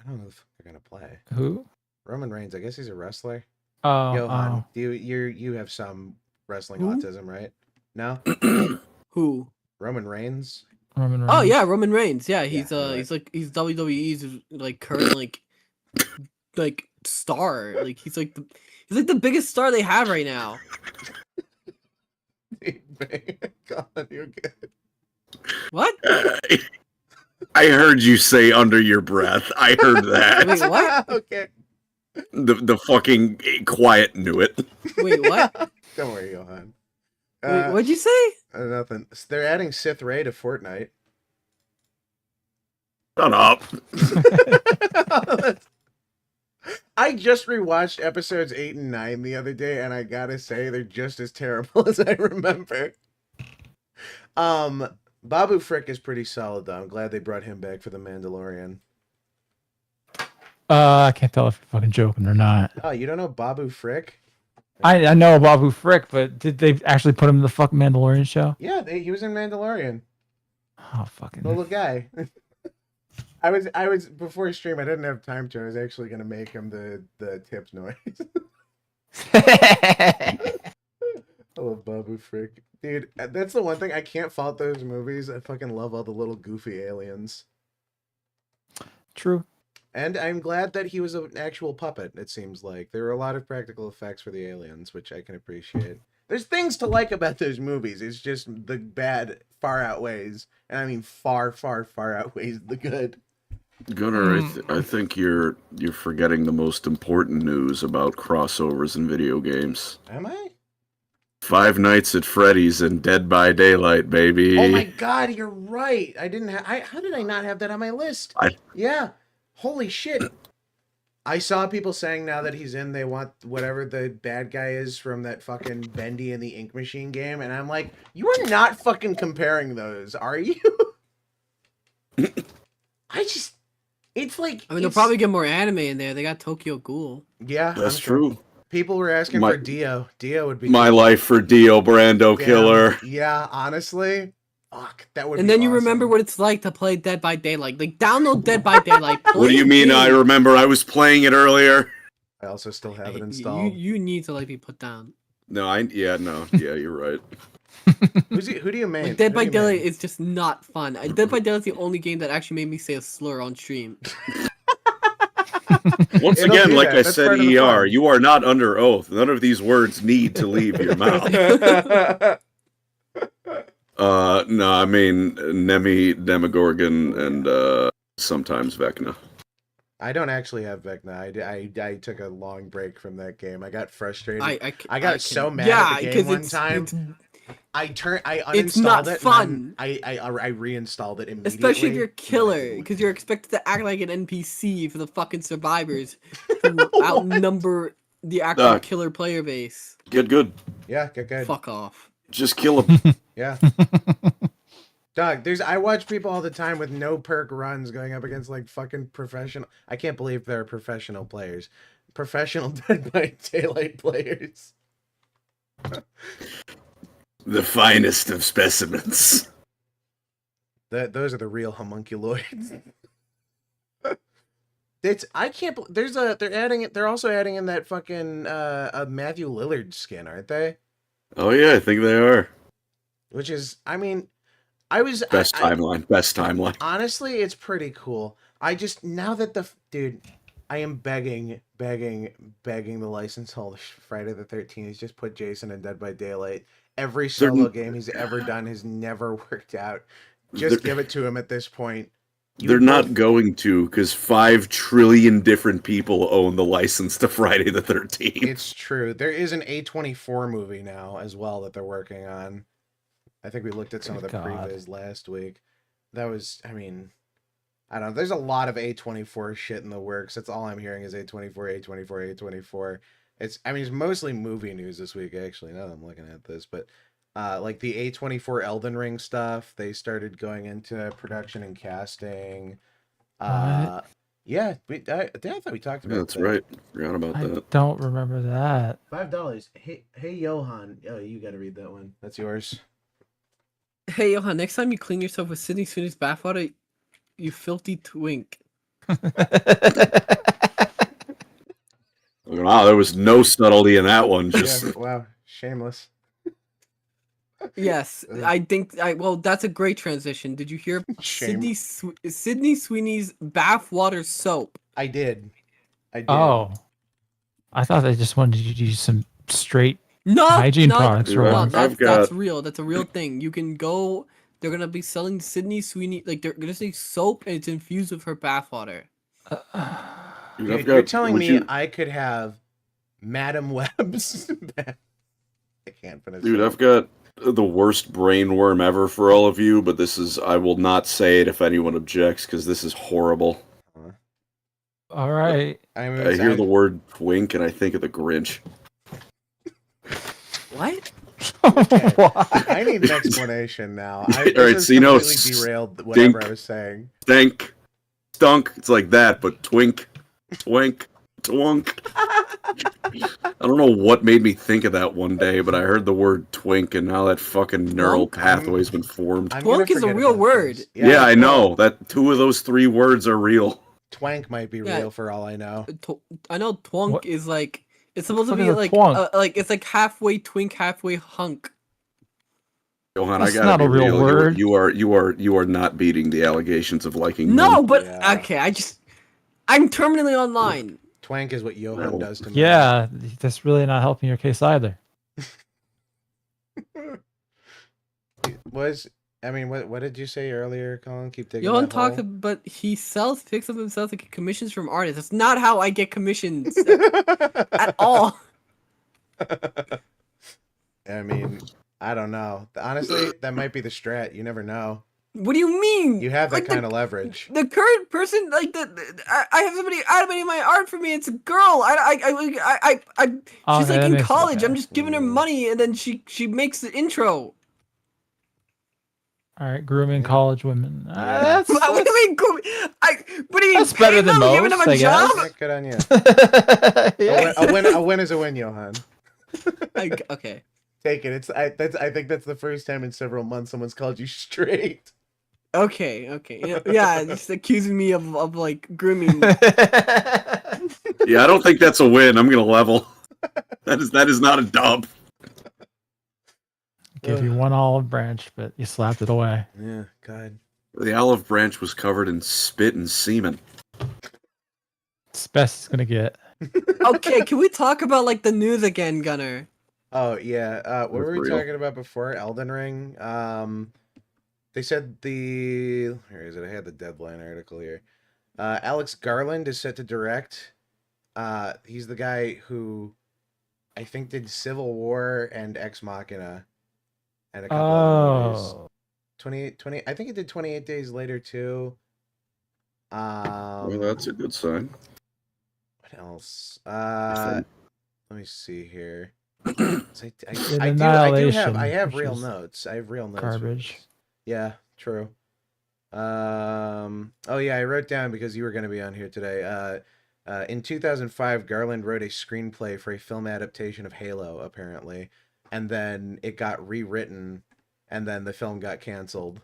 who the fuck They're gonna play. Who? Roman Reigns. I guess he's a wrestler. Oh, Johann, you have some wrestling Who? autism, right? No. Who? Roman Reigns. Roman Reigns. Oh yeah, Roman Reigns. Yeah, he's you're right. he's WWE's like current like star. Like he's like the biggest star they have right now. God, you're good. What? I heard you say under your breath. I heard that. Wait, what? Okay. The fucking quiet knew it. Wait, what? Don't worry, Johann. Wait, what'd you say? Nothing. They're adding Sith Ray to Fortnite. Shut up. I just rewatched episodes 8 and 9 the other day, and I gotta say they're just as terrible as I remember. Babu Frick is pretty solid though. I'm glad they brought him back for the Mandalorian. I can't tell if you're fucking joking or not. Oh, you don't know Babu Frick? I know Babu Frick, but did they actually put him in the fucking Mandalorian show? Yeah, he was in Mandalorian. Oh, fucking. The little guy. I was before stream. I didn't have time to. I was actually gonna make him the tips noise. I love Babu Frick, dude. That's the one thing I can't fault those movies. I fucking love all the little goofy aliens. True. And I'm glad that he was an actual puppet. It seems like there were a lot of practical effects for the aliens, which I can appreciate. There's things to like about those movies. It's just the bad far outweighs, and I mean far, far, far outweighs the good. Gunnar, I think you're forgetting the most important news about crossovers in video games. Am I? Five Nights at Freddy's and Dead by Daylight, baby. Oh my god, you're right. I didn't have. How did I not have that on my list? Yeah. Holy shit. I saw people saying now that he's in, they want whatever the bad guy is from that fucking Bendy and the Ink Machine game, and I'm like, you are not fucking comparing those, are you? It's like... I mean, they'll probably get more anime in there. They got Tokyo Ghoul. Yeah, That's true. People were asking for Dio. Dio would be... My life for Dio, Brando Killer. Yeah, honestly... Fuck, that would and be then you awesome. remember what it's like to play Dead by Daylight. Like, download Dead by Daylight. What do you mean? I remember I was playing it earlier. I also still have it installed. You need to, like, be put down. No, yeah, you're right. Who do you mean? Like, Dead by Daylight is just not fun. Dead by Daylight's the only game that actually made me say a slur on stream. Once again, like I said, ER, you are not under oath. None of these words need to leave your mouth. No, I mean Nemi, Demogorgon, and sometimes Vecna. I don't actually have Vecna. I took a long break from that game. I got frustrated. I got so mad at the game one time. I uninstalled it's not it. Fun. I reinstalled it immediately. Especially if you're killer, because you're expected to act like an NPC for the fucking survivors who outnumber the actual killer player base. Get good. Yeah, get good. Fuck off. Just kill him. Yeah. Dog, I watch people all the time with no perk runs going up against like fucking professional. I can't believe they're professional players. Professional Dead by Daylight players. The finest of specimens. Those are the real homunculoids. I can't. They're also adding in that fucking a Matthew Lillard skin, aren't they? Oh yeah, I think they are. Which is, I mean, best timeline. Honestly, it's pretty cool. Now that dude, I am begging the license holder Friday the 13th. Just put Jason in Dead by Daylight. Every solo game he's ever done has never worked out. Just give it to him at this point. They're not going to, because 5 trillion different people own the license to Friday the 13th. It's true. There is an A24 movie now as well that they're working on. I think we looked at some of the previs last week. That was, I mean, I don't know. There's a lot of A24 shit in the works. That's all I'm hearing is A24, A24, A24. It's mostly movie news this week, actually, now that I'm looking at this. But like the A24 Elden Ring stuff, they started going into production and casting. Yeah, I thought we talked about That's that. right. Forgot about that. I don't remember that. $5. Hey, Johann. Oh, you got to read that one. That's yours. Hey, Johann, next time you clean yourself with Sydney Sweeney's bathwater, you filthy twink. Wow, there was no subtlety in that one. Just Yeah, wow, shameless. Yes, I think well, that's a great transition. Did you hear Shame. Sydney Sweeney's bathwater soap? I did. Oh, I thought they just wanted you to use some straight No, hygiene no, products for Well, no, once. that's real. That's a real thing. You can go. They're gonna be selling Sydney Sweeney, like they're gonna say soap, and it's infused with her bathwater. dude, I've You're got. telling would me you- I could have Madam Web's I can't finish. Dude, it. I've got the worst brainworm ever for all of you, but this is. I will not say it if anyone objects because this is horrible. All right. I mean, I hear the word twink and I think of the Grinch. What? I need an explanation now. All right, so you know, completely derailed whatever I was saying. Stank, stunk. It's like that, but twink, twink, twunk. I don't know what made me think of that one day, but I heard the word twink, and now that fucking neural Twunk? pathway's been formed. I'm gonna Twunk is a forget real about word. this. Yeah, I well, know that 2 of those 3 words are real. Twank might be Yeah. real for all I know. I know twunk What? is like it's supposed to What be is a like twunk? it's like halfway twink, halfway hunk. Johann, That's I gotta not be a real real. word. You are not beating the allegations of liking No, men. but Yeah. okay, I'm terminally online. Twank is what Johann No. does to me. Yeah, that's really not helping your case either. What did you say earlier, Colin? Keep digging Johann that talks, hole. but he sells picks of himself to get commissions from artists. That's not how I get commissions at all. I mean, I don't know. Honestly, that might be the strat. You never know. What do you mean? You have that Like, kind of leverage. The current person, like I have somebody animating my art for me. It's a girl. She's Okay, like that in makes- college. okay. I'm just giving her money, and then she makes the intro. All right, grooming Yeah. college women. Yeah. That's, What do you mean? What do you mean? That's better paying than them, giving most, them a I guess. job? Yeah, good on you. Yeah. A win is a win, Johann. Okay. Take it. I think that's the first time in several months someone's called you straight. Okay. Yeah, just accusing me of like grooming. Yeah, I don't think that's a win. I'm gonna level. That is not a dub. Give you one olive branch, but you slapped it away. Yeah, God. The olive branch was covered in spit and semen. It's best it's gonna get. Okay, can we talk about like the news again, Gunnar? Oh yeah. What were we Real. talking about before? Elden Ring. They said where is it? I had the deadline article here. Alex Garland is set to direct. He's the guy who I think did Civil War and Ex Machina and a couple of movies. Oh, 20. I think he did 28 Days Later too. Well, that's a good sign. What else? Fun. Let me see here. I An do have Annihilation, which real is notes. I have real notes. for garbage. this. Yeah, true. Oh yeah, I wrote down because you were going to be on here today. In 2005, Garland wrote a screenplay for a film adaptation of Halo, apparently, and then it got rewritten, and then the film got canceled.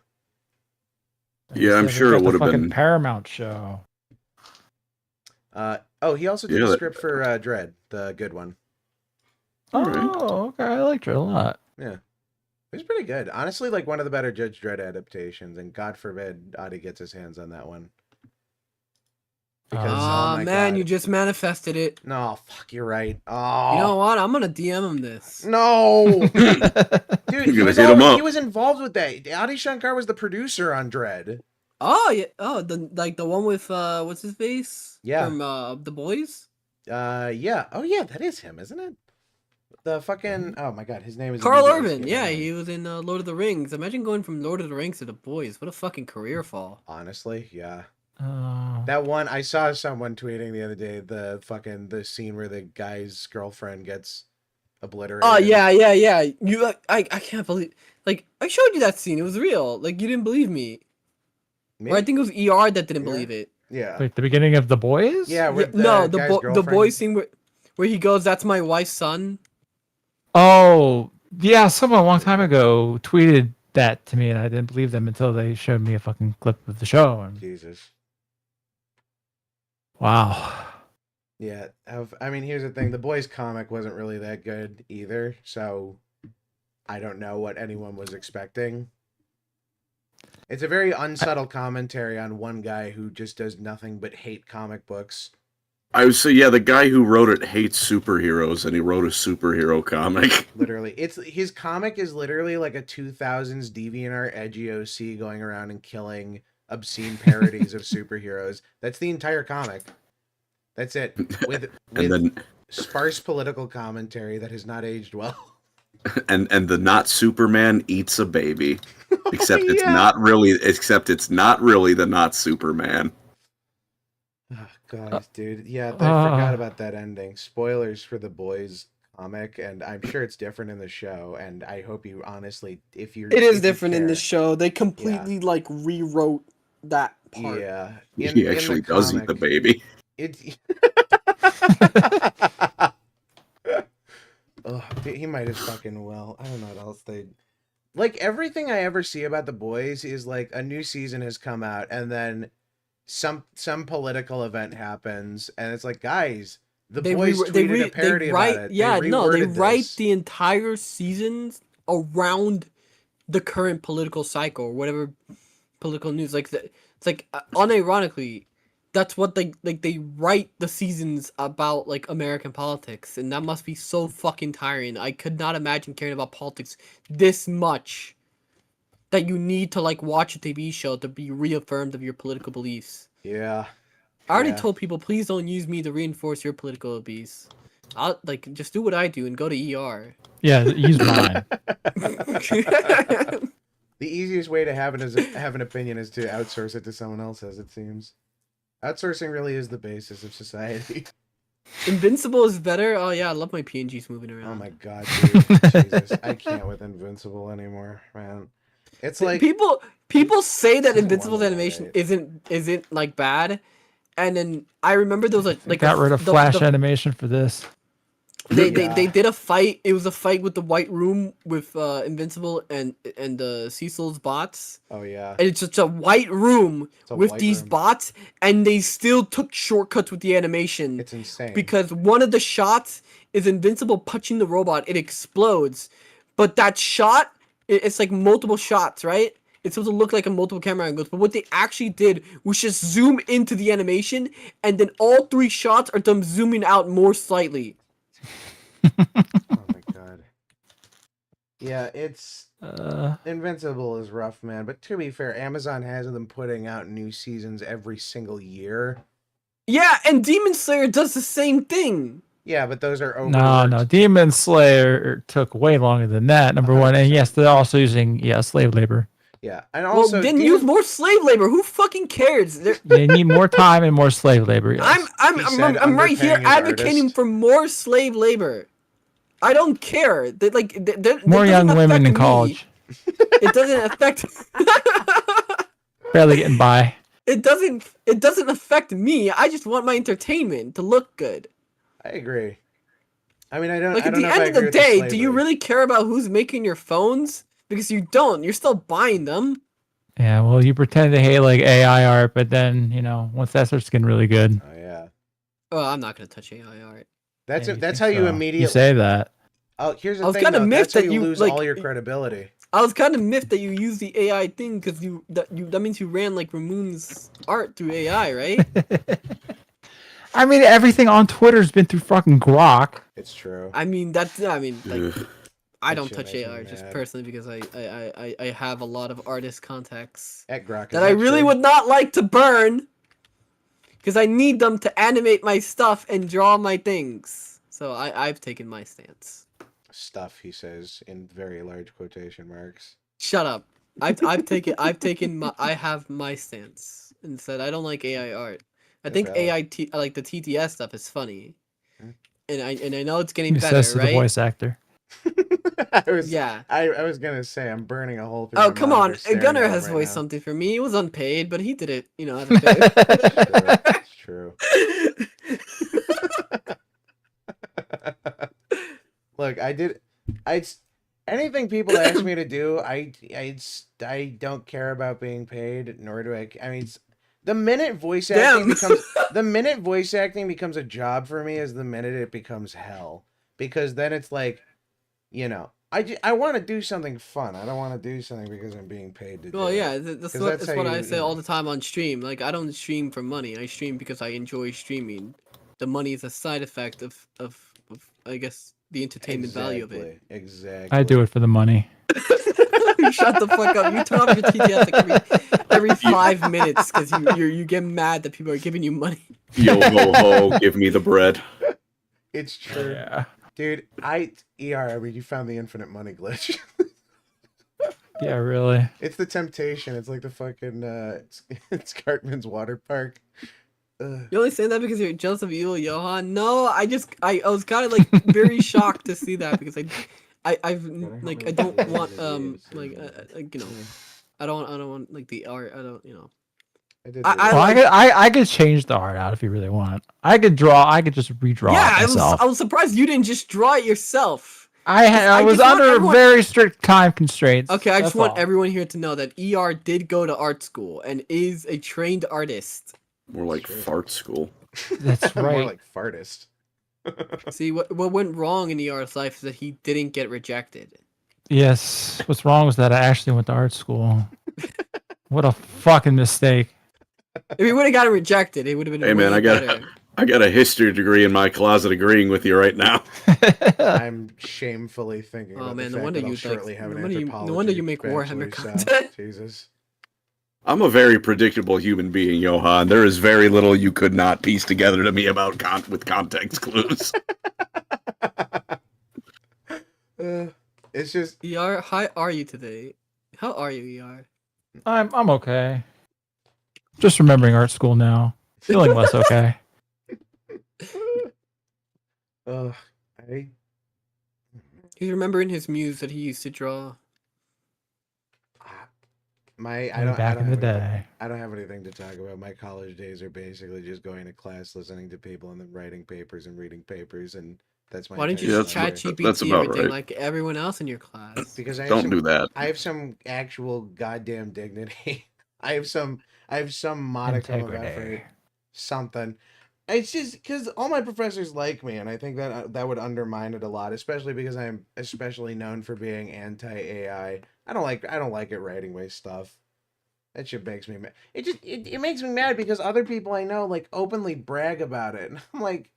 Yeah, I'm Instead, sure we it got would the have fucking been. Paramount show. He also did Yeah, the that- script for Dread, the good one. Alright. Oh, okay. I liked it a lot. Yeah. It was pretty good. Honestly, like one of the better Judge Dredd adaptations, and God forbid Adi gets his hands on that one. Because, Oh my man, God. you just manifested it. No, fuck, you're right. Oh. You know what? I'm gonna DM him this. No! Dude, You're gonna hit him up. he was involved with that. Adi Shankar was the producer on Dread. Oh yeah. Oh, the one with what's his face? Yeah. From the boys. Yeah. Oh, yeah, that is him, isn't it? The fucking... Oh, my God, his name is... Carl immediately Urban. escaping Yeah, my he mind. was in Lord of the Rings. Imagine going from Lord of the Rings to the boys. What a fucking career fall. Honestly, yeah. Oh. That one, I saw someone tweeting the other day, the scene where the guy's girlfriend gets obliterated. Oh yeah. You I can't believe I showed you that scene. It was real. Like you didn't believe me. Me? Or I think it was ER that didn't ER? believe it. Yeah. Wait, the beginning of The Boys? Yeah, with No, the guy's the girlfriend. boy scene where he goes, "That's my wife's son." Oh, yeah. Someone a long time ago tweeted that to me, and I didn't believe them until they showed me a fucking clip of the show. And Jesus. Wow. Yeah, I mean, here's the thing: the boys' comic wasn't really that good either, so I don't know what anyone was expecting. It's a very unsubtle commentary on one guy who just does nothing but hate comic books. I would say, yeah, the guy who wrote it hates superheroes, and he wrote a superhero comic. Literally, his comic is literally like a 2000s DeviantArt edgy OC going around and killing obscene parodies of superheroes. That's the entire comic. That's it. With And then sparse political commentary that has not aged well. and the not Superman eats a baby. Except it's Yeah. not really the not Superman. Oh god, dude. Yeah, I forgot about that ending. Spoilers for the boys comic, and I'm sure it's different in the show, and I hope you honestly It is different in the show. They completely like rewrote that part. Yeah. He actually does eat the baby. Oh, he might as fucking well. I don't know what else they like. Everything I ever see about the boys is like a new season has come out, and then some political event happens, and it's like, guys, the boys tweeted a parody about it. Yeah, they write this. the entire seasons around the current political cycle or whatever political news. Like it's like unironically, that's what they write the seasons about, like American politics, and that must be so fucking tiring. I could not imagine caring about politics this much that you need to like watch a TV show to be reaffirmed of your political beliefs. Yeah. I already told people, please don't use me to reinforce your political beliefs. I'll like just do what I do and go to ER. Yeah, use mine. The easiest way to have an opinion is to outsource it to someone else, as it seems. Outsourcing really is the basis of society. Invincible is better. Oh yeah, I love my PNGs moving around. Oh my god, dude. Jesus, I can't with Invincible anymore, man. It's like people say that Invincible's animation isn't like bad, and then I remember there was like got rid of Flash animation for this. They did a fight. It was a fight with the White Room with Invincible and Cecil's bots. Oh yeah. And it's just a white room with these bots, and they still took shortcuts with the animation. It's insane. Because one of the shots is Invincible punching the robot. It explodes, but that shot, it's like multiple shots, right? It's supposed to look like a multiple camera angles, but what they actually did was just zoom into the animation, and then all 3 shots are them zooming out more slightly. Oh my god. Yeah, it's Invincible is rough, man. But to be fair, Amazon has them putting out new seasons every single year. Yeah, and Demon Slayer does the same thing. Yeah, but those are No, Demon Slayer took way longer than that. Number 1, and yes, they're also using slave labor. Yeah, and also then use more slave labor. Who fucking cares? They need more time and more slave labor. Yes. I'm right here advocating for more slave labor. I don't care. More young women in college. It doesn't affect. Barely getting by. It doesn't affect me. I just want my entertainment to look good. I agree. I mean, I don't. Like at the end of the day, do you really care about who's making your phones? Because you don't. You're still buying them. Yeah, well, you pretend to hate like AI art, but then once that starts getting really good. Oh yeah. Oh, I'm not gonna touch AI art. That's how you immediately. You say that. Oh, here's the I was thing. kind of miffed that you lose like, all your credibility. I was kind of miffed that you use the AI thing because that means you ran like Ramoon's art through AI, right? I mean, everything on Twitter's been through fucking Grok. It's true. I mean, I don't touch AI just personally because I have a lot of artist contacts at Grok that I really would not like to burn because I need them to animate my stuff and draw my things. So I've taken my stance. Stuff, he says in very large quotation marks. Shut up. I have my stance and said I don't like AI art. I think like the TTS stuff is funny, and I know it's getting better, says to right? The voice actor. I was gonna say I'm burning a hole through. Oh come on, Gunnar has voiced something for me. It was unpaid, but he did it. Out of pay. That's true. Look, anything people ask me to do, I don't care about being paid, nor do I. I mean, The minute voice Damn. acting becomes a job for me is the minute it becomes hell. Because then it's like, you know, I want to do something fun. I don't want to do something because I'm being paid to do Well, it. yeah, that's how what you- I you say know. all the time on stream. Like, I don't stream for money. I stream because I enjoy streaming. The money is a side effect of I guess, the entertainment value of it. Exactly. I do it for the money. Shut the fuck up. You turn off your TTS like every 5 minutes because you get mad that people are giving you money. Yo ho ho, give me the bread. It's true. Yeah. Dude, I mean, you found the infinite money glitch. Yeah, really. It's the temptation. It's like the fucking it's Cartman's water park. You only say that because you're jealous of you, Johann? No, I was kind of like very shocked to see that because I've like I don't want like you know I don't want like the art. I don't, you know. I could change the art out if you really want. I could just redraw Yeah, it myself. I was surprised you didn't just draw it yourself. I was just want under everyone- very strict time constraints. Okay, I just that's want all. everyone here to know that ER did go to art school and is a trained artist. More like fart school. That's More right. like fartist. See, what went wrong in ER's life is that he didn't get rejected. Yes. What's wrong was that I actually went to art school. What a fucking mistake. If he would have gotten rejected, it would have been Hey man, way better. I got a history degree in my closet agreeing with you right now. I'm shamefully thinking Oh, about man, the no fact wonder that I'll you, like, shortly have an no wonder you- anthropology no wonder you make Warhammer bachelor's content. self. Jesus. I'm a very predictable human being, Johann. There is very little you could not piece together to me about with context clues. It's just ER, how are you today? How are you, ER? I'm okay. Just remembering art school now. Feeling less okay. He's remembering his muse that he used to draw. I Back in the have anything- day. I don't have anything to talk about. My college days are basically just going to class, listening to people, and then writing papers and reading papers, and that's my. Why didn't you entire just Yeah, chat life. that's GPT about everything right. like everyone else in your class? Because I have Don't some, do that. I have some actual goddamn dignity. I have some modicum of Integrity. effort. Something. It's just because all my professors like me, and I think that that would undermine it a lot, especially because I'm especially known for being anti-AI. I don't like it writing my stuff. That shit makes me mad. It makes me mad because other people I know like openly brag about it, and I'm like,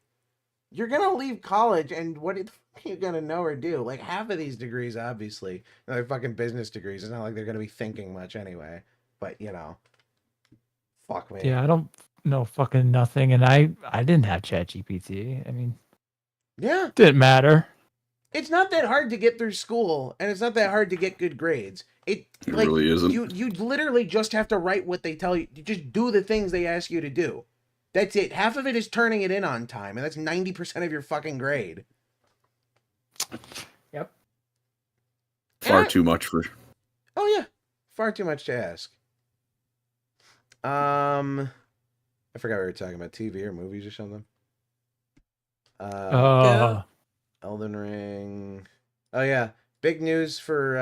you're gonna leave college, and what the fuck are you gonna know or do? Like half of these degrees, obviously, they're fucking business degrees. It's not like they're gonna be thinking much anyway. But you know, fuck me. Yeah, I don't know fucking nothing, and I didn't have ChatGPT. I mean, Yeah. didn't matter. It's not that hard to get through school, and it's not that hard to get good grades. It like really isn't. you literally just have to write what they tell you. You just do the things they ask you to do. That's it. Half of it is turning it in on time, and that's 90% of your fucking grade. Yep. Far And too much for. oh yeah, far too much to ask. I forgot we were talking about TV or movies or something. Oh, Elden Ring. Oh yeah, big news for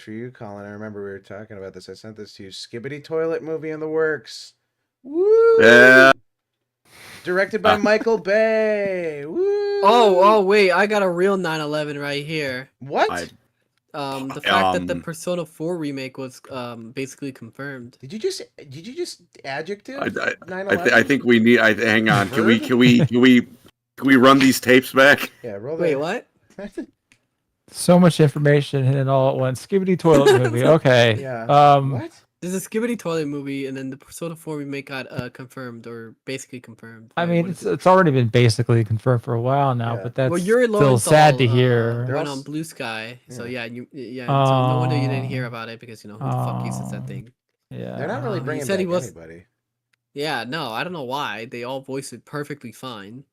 you, Colin. I remember we were talking about this. I sent this to you. Skibbity Toilet movie in the works. Woo! Yeah. Directed by Michael Bay. Woo! Oh, wait, I got a real 9/11 right here. What? The fact that the Persona 4 remake was basically confirmed. Did you just adjective? I 9/11? think we need. Hang on. Can Verb? we run these tapes back? Yeah, roll that. Wait, what? so much information and all at once. Skibbity toilet movie. Okay. Yeah. What? There's a Skibbity Toilet movie, and then the Persona 4 remake got confirmed, or basically confirmed. I mean, What is it's already been basically confirmed for a while now, Yeah. but that's well, Yuri still sad to Lowenthal, hear. They're went all on Blue Sky, so Yeah. so no wonder you didn't hear about it because you know who the fuck uses that thing. Yeah. They're not really He bringing said back he was- anybody. Yeah, no, I don't know why they all voiced it perfectly fine.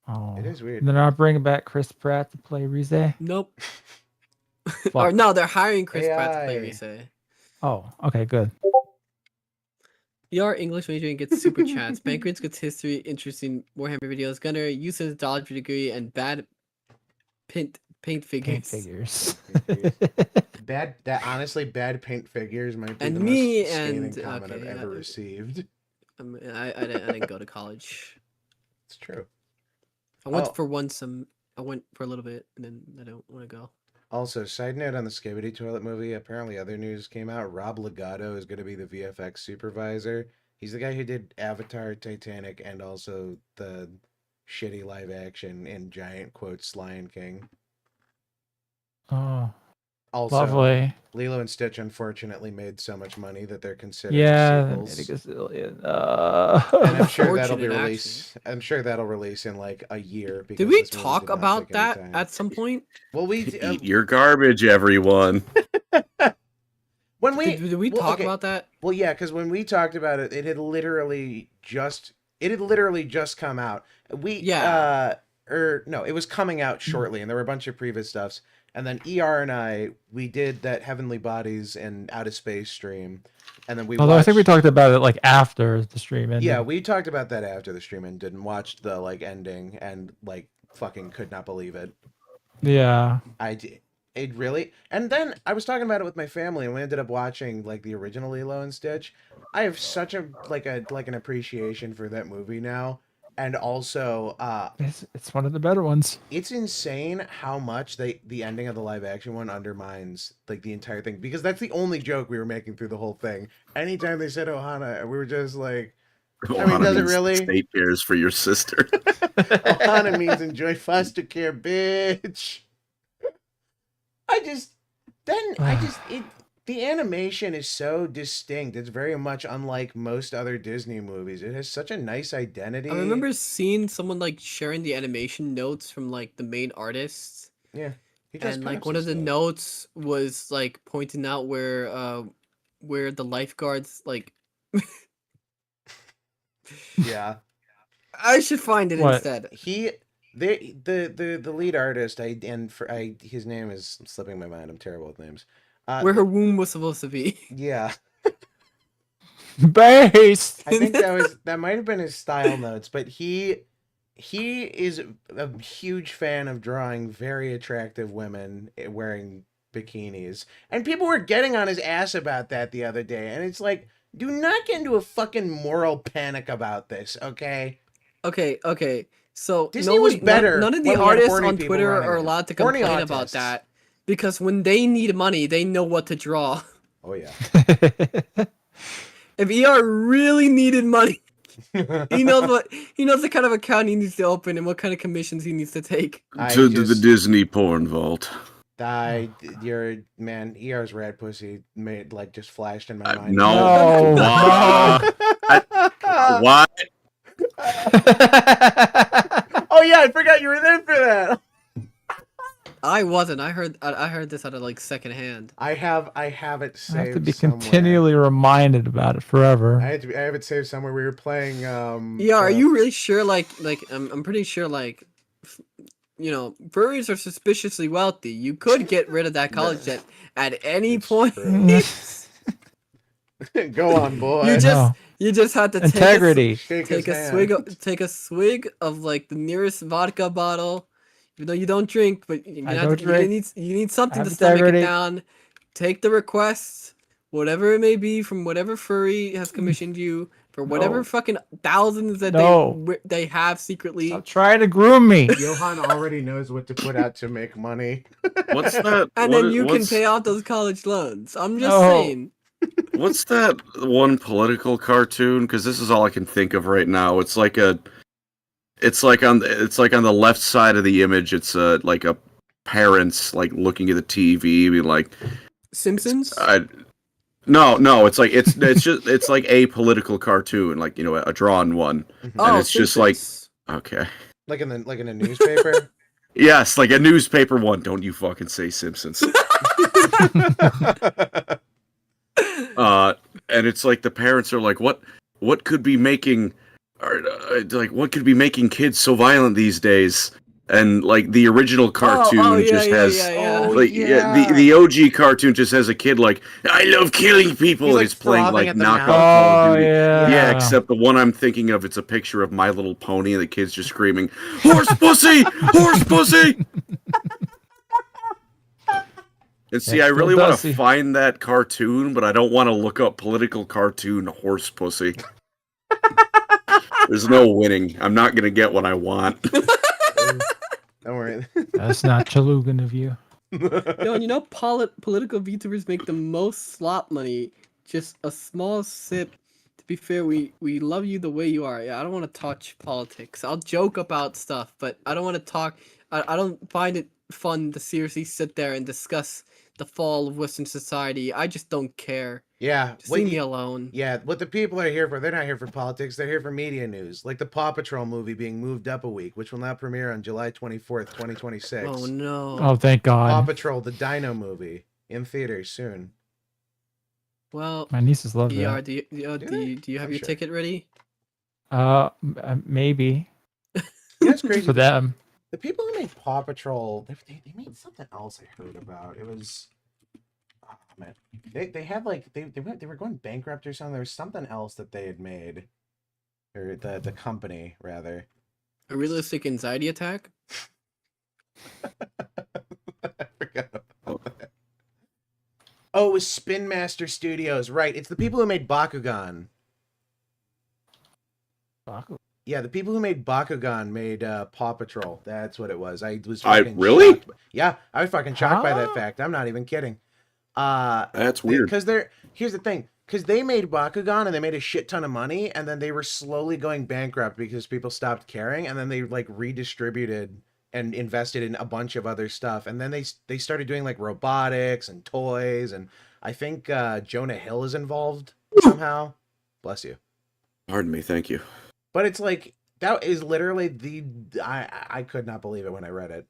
Oh. It is weird. They're not bringing back Chris Pratt to play Rize. Nope. Fuck. Or no, they're hiring Chris Pratt to play AI. Rise. Oh, okay, good. ER English majoring gets super chats. Pancreas gets history, interesting Warhammer videos. Gunnar uses dodge degree and bad paint figures. Paint figures. honestly, bad paint figures might be And the me most scathing and- comment I've okay, ever received. I didn't go to college. It's true. I went Oh. for I went for a little bit, and then I don't want to go. Also, side note on the Skibidi Toilet movie, apparently other news came out. Rob Legato is going to be the VFX supervisor. He's the guy who did Avatar, Titanic, and also the shitty live action in giant quotes Lion King. Oh, Also, lovely. Lilo and Stitch unfortunately made so much money that they're considered Yeah, they sequels. made a gazillion. And I'm sure that'll be Unfortunate, released. I'm sure that'll release in like a year. Because Did we this movie talk did not about take any that time. at some point? Well, we Eat your garbage, everyone. when we Did we well, talk okay. about that? Well, yeah, because when we talked about it, it had literally just come out. It was coming out shortly, and there were a bunch of previous stuffs. And then ER and we did that Heavenly Bodies and Outer Space stream, and then Although I think we talked about it like after the stream ended. Yeah, we talked about that after the stream ended and watched the like ending and like fucking could not believe it. Yeah. I did. It really. And then I was talking about it with my family, and we ended up watching like the original Lilo and Stitch. I have such an appreciation for that movie now, and also It's one of the better ones. it's insane how much the ending of the live action one undermines like the entire thing, because that's the only joke we were making through the whole thing. Anytime they said Ohana, we were just like, I mean, does it really? State cares for your sister. Ohana means enjoy foster care, bitch. The animation is so distinct. It's very much unlike most other Disney movies. It has such a nice identity. I remember seeing someone like sharing the animation notes from like the main artists. Yeah. He does And like props one of the stuff. notes was like pointing out where the lifeguards like Yeah. I should find it What? instead. The lead artist, his name is slipping my mind. I'm terrible with names. Where her womb was supposed to be. Yeah. Based. I think that might have been his style notes, but he is a huge fan of drawing very attractive women wearing bikinis. And people were getting on his ass about that the other day, and it's like, do not get into a fucking moral panic about this, okay? Okay. So Disney was better None of when the we had artists horny on people Twitter running are it. allowed to Horny complain about autists. that because when they need money, they know what to draw. Oh yeah. If ER really needed money, he knows the kind of account he needs to open and what kind of commissions he needs to take. To the Disney porn vault. Your man, ER's rat pussy made like just flashed in my mind. No. What? Oh yeah, I forgot you were there for that. I wasn't. I heard this out of like secondhand. I have it saved. I have to be somewhere. continually reminded about it forever. I have it saved somewhere. We were playing. Yeah, are you really sure? Like I'm pretty sure. Like, furries are suspiciously wealthy. You could get rid of that college debt at any It's point. true. Go on, boy. You just had to Integrity. Take take a swig of like the nearest vodka bottle, even though you don't drink, but you need something I to have stomach integrity. it down. Take the request, whatever it may be, from whatever furry has commissioned you for whatever No. fucking thousands that No. they have secretly. Stop trying to groom me. Johann already knows what to put out to make money. What's that? And then you can pay off those college loans. I'm just saying. What's that one political cartoon? Because this is all I can think of right now. It's like on the left side of the image. It's like a parents like looking at the TV, being like, Simpsons? No. It's like a political cartoon, like a drawn one, and it's just like okay, like in a newspaper. yes, like a newspaper one. Don't you fucking say Simpsons. And it's like the parents are like, what could be making, what could be making kids so violent these days? And like the original cartoon the OG cartoon just has a kid like, I love killing people, He's, and like, it's playing frothing like at the knockout mouth. Call of Duty. Yeah. Yeah, except the one I'm thinking of, it's a picture of My Little Pony, and the kid's just screaming, horse pussy, horse pussy. And see, That's I still really want dusty. to find that cartoon, but I don't want to look up political cartoon horse pussy. There's no winning. I'm not going to get what I want. Don't worry. That's not Chalugan of you. Yo, and you know, political VTubers make the most slop money. Just a small sip. To be fair, we love you the way you are. Yeah, I don't want to touch politics. I'll joke about stuff, but I don't want to talk. I don't find it fun to seriously sit there and discuss the fall of Western society. I just don't care. Yeah. Just leave me alone. Yeah, what the people are here for, they're not here for politics, they're here for media news. Like the Paw Patrol movie being moved up a week, which will now premiere on July 24th, 2026. Oh no. Oh, thank Paw God. Patrol, the Dino movie, in theaters soon. Well, My nieces love ER, that. do you have I'm your sure. ticket ready? Maybe That's crazy. for them. The people who made Paw Patrol, they made something else I heard about. It was, oh man, they had like they were going bankrupt or something. There was something else that they had made, or the company rather. A realistic anxiety attack? I forgot about that. Oh, it was Spin Master Studios, right? It's the people who made Bakugan. Yeah, the people who made Bakugan made Paw Patrol. That's what it was. I was fucking really? shocked. Yeah, I was fucking shocked by that Huh? fact. I'm not even kidding. That's weird. Because here's the thing. Because they made Bakugan and they made a shit ton of money, and then they were slowly going bankrupt because people stopped caring, and then they like redistributed and invested in a bunch of other stuff, and then they started doing like robotics and toys, and I think Jonah Hill is involved somehow. Bless you. Pardon me, thank you. But it's like that is literally I could not believe it when I read it.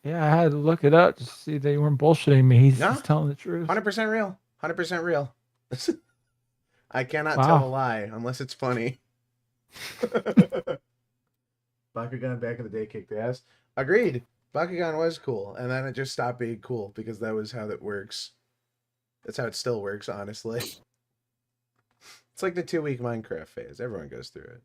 Yeah, I had to look it up to see they weren't bullshitting me. He's No. just telling the truth. 100% real. 100% real. I cannot Wow. tell a lie unless it's funny. Bakugan back in the day kicked ass. Agreed. Bakugan was cool, and then it just stopped being cool because that was how that works. That's how it still works, honestly. It's like the 2-week Minecraft phase. Everyone goes through it.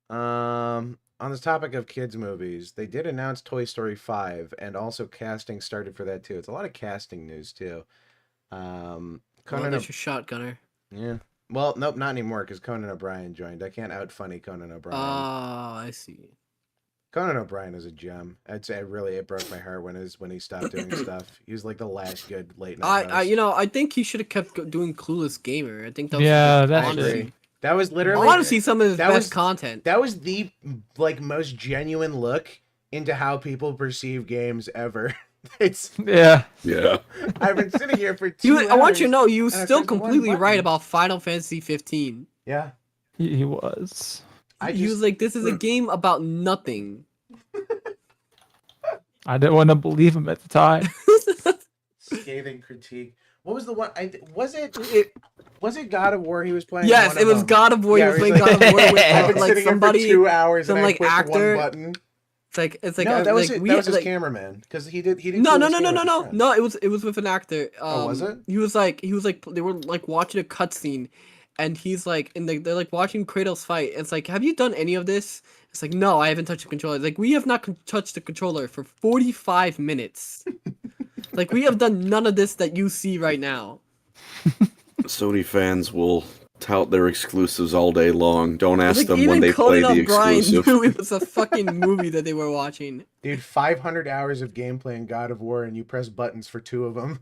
On the topic of kids movies, they did announce Toy Story 5, and also casting started for that too. It's a lot of casting news too. Well, Conan there's your shotgunner. Yeah. Well, nope, not anymore because Conan O'Brien joined. I can't out-funny Conan O'Brien. Ah, I see. Conan O'Brien is a gem. I'd say it broke my heart when he stopped doing stuff. He was like the last good late night host. I think he should have kept doing Clueless Gamer. I think that was Yeah, good that's content. true. That was literally Honestly some of his that best was- content. that was the like most genuine look into how people perceive games ever. It's Yeah. Yeah. I've been sitting here for 2 hours. I want you to know you was and I still pressed one completely right button. about Final Fantasy 15. Yeah. He was. He was like, this is a game about nothing. I didn't want to believe him at the time. Scathing critique. What was the one? Was it God of War he was playing? Yes, One it of was them? God of War. Yeah, He was it was playing God of War with I've been like sitting somebody. here for 2 hours some, and I like, clicked actor. one button. It's like No, that was like, that was his like, cameraman because he did. No, Clueless Gamer with his no. friend. No, it was with an actor. Oh, was it? He was like they were like watching a cutscene, and he's like, and they're like watching Kratos fight. And it's like, have you done any of this? It's like, no, I haven't touched the controller. It's like, we have not touched the controller for 45 minutes. Like, we have done none of this that you see right now. Sony fans will tout their exclusives all day long. Don't ask Like, them even when they play Conan the O'Brien exclusive. knew it was a fucking movie that they were watching. Dude, 500 hours of gameplay in God of War, and you press buttons for 2 of them.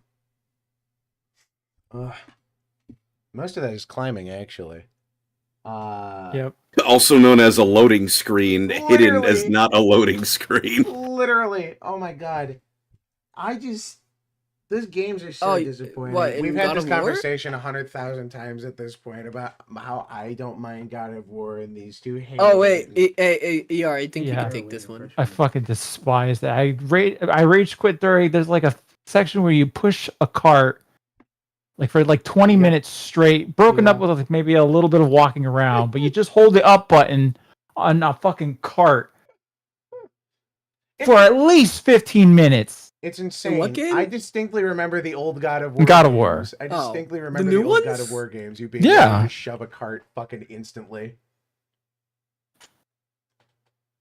Most of that is climbing, actually. Yep. Also known as a loading screen, hidden as Literally. not a loading screen. Literally. Oh my god. Those games are so Oh, disappointing. what, in We've had God this of War? conversation 100,000 times at this point about how I don't mind God of War and these two hate Oh, wait. it. ER, I think you Yeah. can take this one. I fucking despise that. I rage quit during. There's like a section where you push a cart, like for like 20 minutes straight, broken up Yeah. with like maybe a little bit of walking around, but you just hold the up button on a fucking cart for at least 15 minutes. It's insane. what game? I distinctly remember the old God of War God of War. games. I Oh, distinctly the remember new the old God ones? of War games. You being Yeah. able to shove a cart fucking instantly.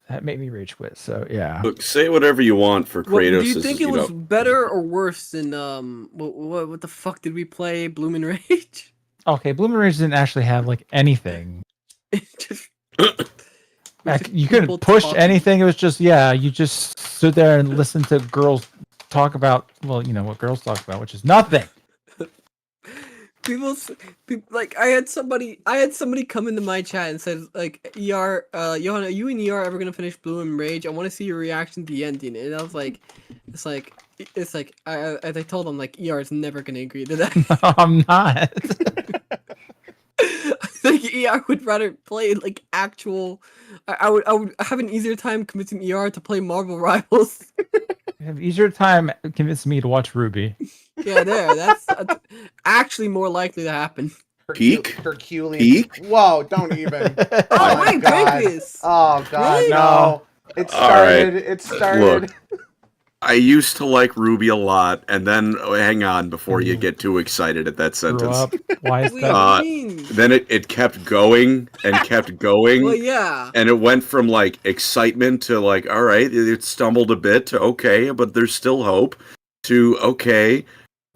that made me rage quit. So yeah. Look, say whatever you want for Well, Kratos. do you think it was know, better or worse than what the fuck did we play? Bloom and Rage? Okay, Bloom and Rage didn't actually have like anything. Just, Like, you people couldn't push talking. anything. It was just you just stood there and listened to girls talk about what girls talk about, which is nothing. People like I had somebody come into my chat and said like ER Johann, are you and ER ever gonna finish Bloom and Rage? I want to see your reaction to the ending. And I was like, it's like I told him like ER is never gonna agree to that. No, I'm not. I think ER would rather play like actual. I would have an easier time convincing ER to play Marvel Rivals. You have easier time convincing me to watch Ruby. Yeah, that's actually more likely to happen. Peak? Herculean. Peak? Whoa, don't even. Oh, my wait, God. Pancreas. Oh god, Really? no. It All right. started. It started. Look, I used to like Ruby a lot, and then hang on before you get too excited at that Grew sentence. up. Why is Wait, that? what do you mean? Then it kept going and kept going. Well, yeah. And it went from like excitement to like, all right, it stumbled a bit to okay, but there's still hope. To okay,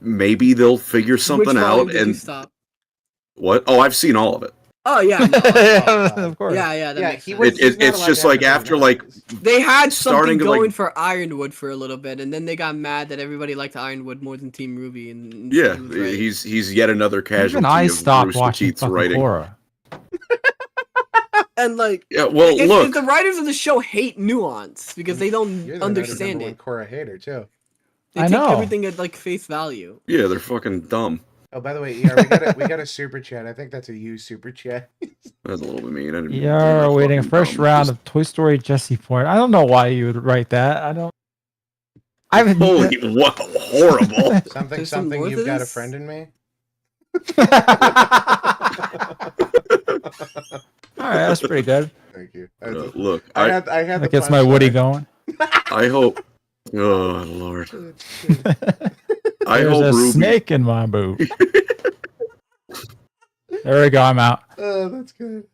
maybe they'll figure something Which volume out. did you And stop? what? Oh, I've seen all of it. Oh yeah, no, Yeah, of course. yeah, that Yeah, makes he sense. was- he's not It's allowed just to have like the after like personalities. They had something starting to, going like- for Ironwood for a little bit, and then they got mad that everybody liked Ironwood more than Team Ruby. And yeah, he was right. he's yet another casualty Even I of stopped Rooster watching Teeth's fucking writing. Korra. And like, Yeah, well, if look, the writers of the show hate nuance because they don't You're the understand #1 it, Korra hater too. they I take know. everything at like face value. yeah, they're fucking dumb. Oh, by the way, ER, we got a super chat. I think that's a you super chat. That's a little bit mean. I didn't mean Yeah, they're waiting a fucking fresh dumb. round Just- of Toy Story Jesse Point. I don't know why you would write that. I don't. I haven't. Holy, what horrible! Something There's some something. more You've to got a this? friend in me. All right, that's pretty good. Thank you. Look, I I had. I had. That the gets my Woody punchline. going. I hope. Oh Lord, I There's hope a Ruby. snake in my boot. There we go. I'm out. Oh, that's good.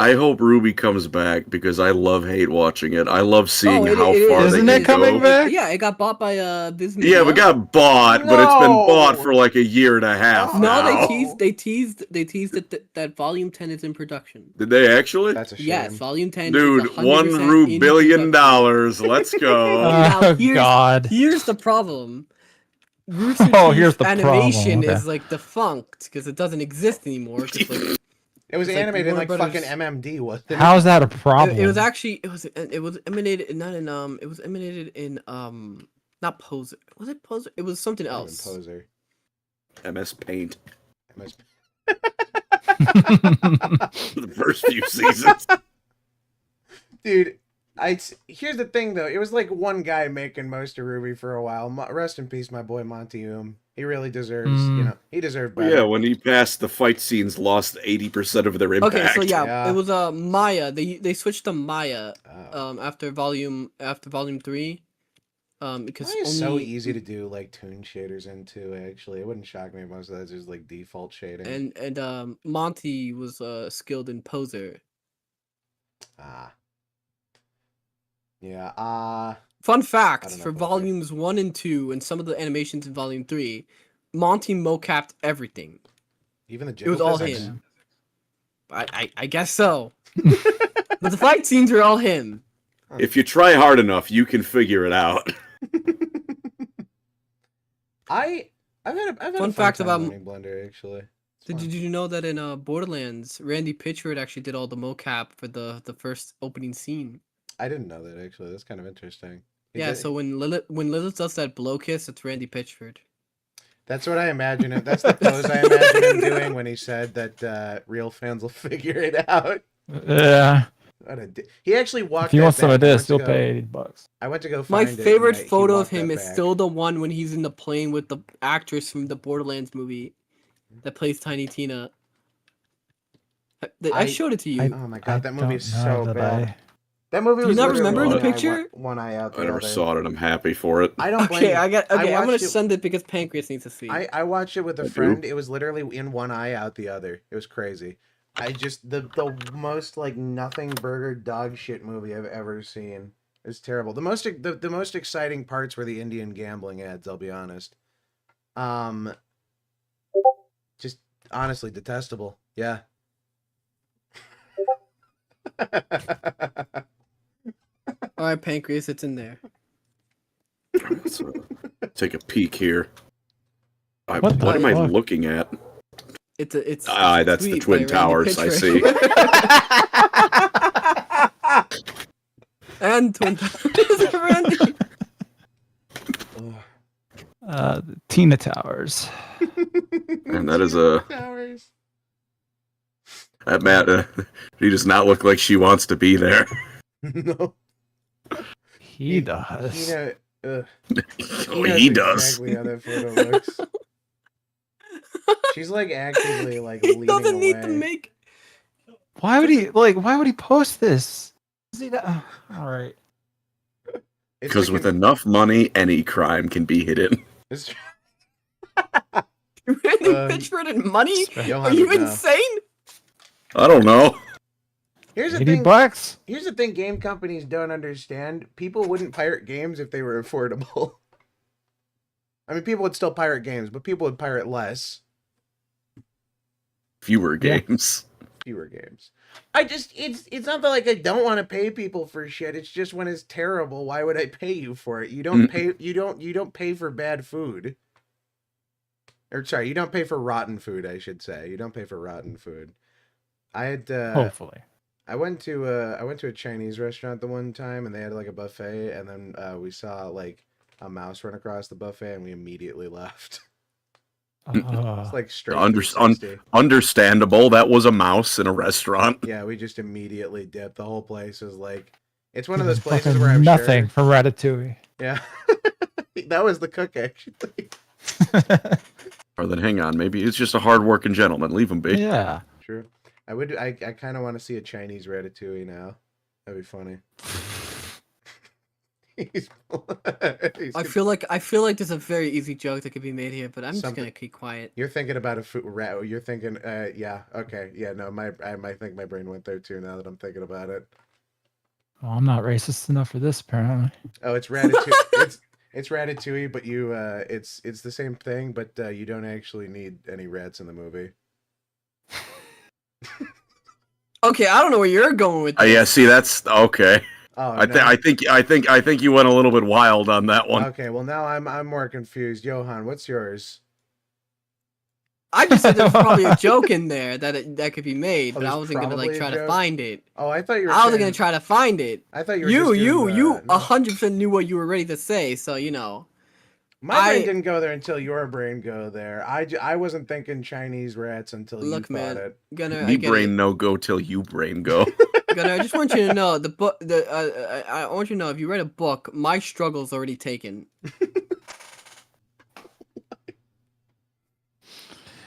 I hope Ruby comes back because I love hate watching it. I love seeing it- how it far is. they Isn't can it coming go. back? Yeah, it got bought by Disney. Yeah, we got bought, but it's been bought No. for like a year and a half No, No, now. they teased that Volume 10 is in production. Did they actually? That's a shame. Yes, Volume 10. Dude, is 100% $1 in billion. production. Let's go. Now, Oh here's- God. Here's the problem. Rooster Oh, Teeth's here's the animation problem, okay. is like defunct because it doesn't exist anymore. 'cause, like, It was It's like animated Warner like Brothers- fucking MMD, wasn't it? How's that a problem? it was actually it was emanated not in it was emanated in not Poser. Was it Poser? It was something Not even else. Poser. MS Paint. MS. The first few seasons. Dude, here's the thing though. It was like one guy making most of Ruby for a while. Rest in peace, my boy Monty He really deserves, he deserved better. Yeah, when he passed, the fight scenes lost 80% of their impact. Okay, so yeah, Yeah. it was Maya. They switched to Maya Oh. after volume 3. Because It's so only easy to do like tune shaders into. Actually, it wouldn't shock me if most of that's just like default shading. and Monty was skilled in Poser. Ah, yeah. Fun I fact don't know for about that. volumes 1 and 2 and some of the animations in volume 3, Monty mocapped everything. Even the It was jiggle all physics? him. I guess so. But the fight scenes are all him. If you try hard enough, you can figure it out. I've had a Fun fun fact time about- learning Blender actually. It's Did fun. you know that in Borderlands, Randy Pitchford actually did all the mocap for the first opening scene? I didn't know that actually. That's kind of interesting. He Yeah, did- so when Lilith does that blow kiss, it's Randy Pitchford. That's what I imagine him. That's the pose I imagine him doing when he said that real fans will figure it out. Yeah. He actually walked. If you that want some back. of this, you'll pay $80. I went to go My find it, favorite and he photo of walked him that is back. still the one when he's in the plane with the actress from the Borderlands movie that plays Tiny Tina. I showed it to you. Oh my god, that movie is so bad. I... That movie Do you was not literally remember the one eye- picture? One eye out. I The never other. saw it, and I'm happy for it. I don't blame Okay, you. I'm gonna watched it- send it because Pancreas needs to see. I watched it with I a do. friend. It was literally in one eye out the other. It was crazy. I just the most like nothing burger dog shit movie I've ever seen. It's terrible. The most exciting parts were the Indian gambling ads, I'll be honest. Just honestly detestable. Yeah. All right, Pancreas, it's in there. Let's take a peek here. What What am I fuck? looking at? It's That's the tweet Twin by Randy Towers. I Pitchford. see. And Twin Towers. Randy. The Tina Towers. And that is a Towers. that Matt. She does not look like she wants to be there. No. He does. He Oh, knows he does. exactly how that photo looks. She's like actively like He leaning doesn't need away. to make. Why would he post this? Is he not... All right. It's Because like with enough money, any crime can be hidden. it's- Randy Pitchford and money? Johann Are you would know. insane? I don't know. Here's the 80 thing. bucks? Here's the thing game companies don't understand. People wouldn't pirate games if they were affordable. I mean, people would still pirate games, but people would pirate less. Fewer Yeah. games. Fewer games. It's not that like I don't want to pay people for shit. It's just when it's terrible, why would I pay you for it? You don't pay you don't pay for bad food. Or sorry, you don't pay for rotten food, I should say. You don't pay for rotten food. I had Hopefully. I went to a Chinese restaurant the one time and they had like a buffet and then we saw like a mouse run across the buffet and we immediately left. It's like straight 360. Understandable. That was a mouse in a restaurant. Yeah, we just immediately dipped. The whole place is like it's one of those places where Fucking I'm nothing sure. for Ratatouille. Yeah. That was the cook actually. Or then hang on, maybe it's just a hard-working gentleman. Leave him be. Yeah. True. I kind of want to see a Chinese Ratatouille now. That'd be funny. He's I feel like there's a very easy joke that could be made here, but I'm just Something- gonna keep quiet. You're thinking about a food rat. You're thinking, yeah, okay, yeah, no, I think my brain went there too. Now that I'm thinking about it. Well, I'm not racist enough for this, apparently. Oh, it's Ratatouille. it's Ratatouille, but it's the same thing, but you don't actually need any rats in the movie. Okay, I don't know where you're going with this. Yeah, see, that's okay. Oh, I no. think you went a little bit wild on that one. Okay, well now I'm more confused. Johann, what's yours? I just said there's probably a joke in there that could be made, Oh, but I there's wasn't gonna probably like a try to joke? find it. Oh, I thought you were. I wasn't saying- gonna try to find it. I thought you were. just You doing, no. 100% knew what you were ready to say, so you know. My brain I- didn't go there until your brain go there. I wasn't thinking Chinese rats until Look, you thought man, it. Gunnar, I Me get brain no go till you brain go. it. Gunnar, I just want you to know the book. I want you to know if you read a book, my struggle's already taken.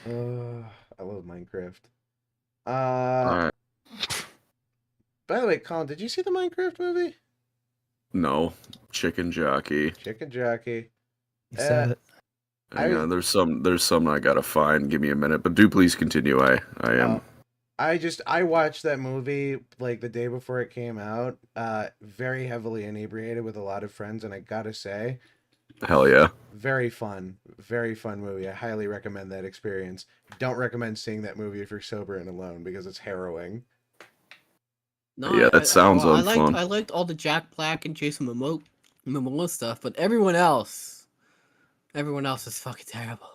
I love Minecraft. Alright. By the way, Colin, did you see the Minecraft movie? No. Chicken jockey. Chicken Jockey. He said it. Hang on, there's some I gotta find. Give me a minute, but do please continue. I am. I watched that movie like the day before it came out. Very heavily inebriated with a lot of friends, and I gotta say, Hell yeah. very fun movie. I highly recommend that experience. Don't recommend seeing that movie if you're sober and alone because it's harrowing. No, Yeah, that sounds unfun. I liked all the Jack Black and Jason Momoa stuff, but everyone else is fucking terrible.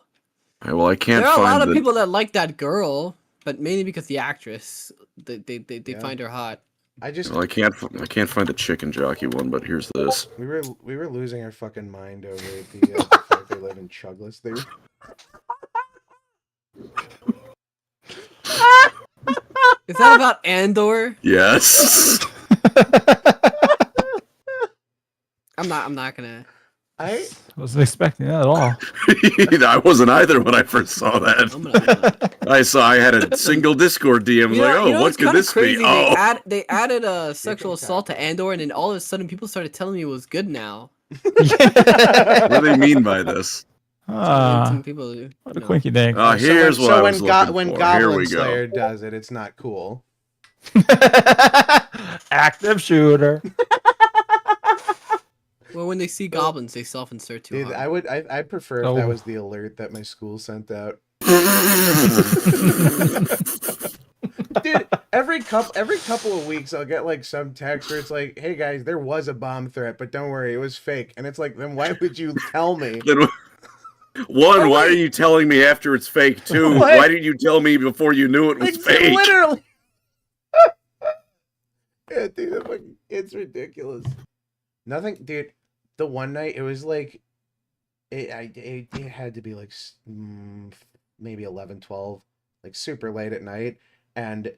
Well, I can't There are a find lot of the. people that like that girl, but mainly because the actress, they Yeah. find her hot. I just Well, I can't find the chicken jockey one, but here's this. we were losing our fucking mind over the fact they live in Chugless. They Is that about Andor? Yes. I'm not gonna. I Wasn't expecting that at all. I wasn't either when I first saw that. I'm gonna I had a single Discord DM. You Like, know- oh, you know what what's could kinda this crazy? be? Oh, They added a sexual Chicken assault to Andor, and then all of a sudden people started telling me it was good now. what do they mean by this? Some people, What a quinky dink. Here's what I was looking when for. Goblin Here we go. Slayer does it, it's not cool. Active shooter. Well, when they see goblins, they self-insert too Dude, hard. I prefer if that was the alert that my school sent out. Dude, every couple of weeks I'll get like some text where it's like, "Hey guys, there was a bomb threat, but don't worry, it was fake." And it's like, then why would you tell me? One, why are you telling me after it's fake? Two, why didn't you tell me before you knew it was fake? Literally. Yeah, dude, it's ridiculous. Nothing, dude. The one night it was like, it had to be like maybe 11, 12, like super late at night, and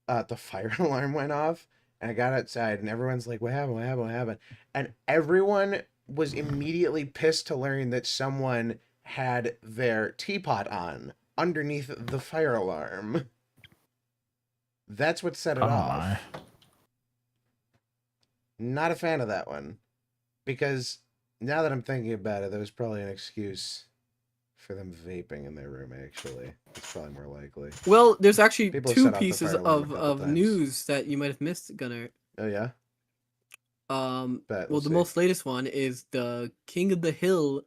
the fire alarm went off, and I got outside, and everyone's like, "What happened? What happened? What happened?" And everyone was immediately pissed to learn that someone had their teapot on underneath the fire alarm. That's what set it off. Not a fan of that one. Because now that I'm thinking about it, there was probably an excuse for them vaping in their room, actually. It's probably more likely. Well, there's actually People have two set off the pieces fire alarm a couple of times. news that you might have missed, Gunnar. Oh, yeah? Well, the most latest one is the King of the Hill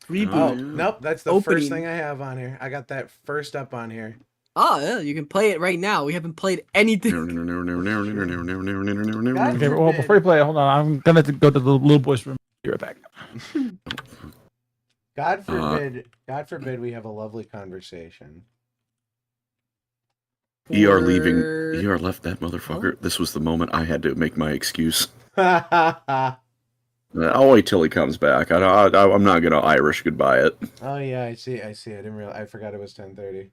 reboot. Oh, nope, that's the Opening. first thing I have on here. I got that first up on here. Oh, yeah, you can play it right now. We haven't played anything. Okay, well, before you play it, hold on. I'm gonna go to the little boy's room. Be right back. God forbid we have a lovely conversation. ER leaving. ER left that motherfucker. This was the moment I had to make my excuse. I'll wait till he comes back. I'm not gonna Irish goodbye it. Oh yeah, I see. I didn't realize. I forgot it was 10:30.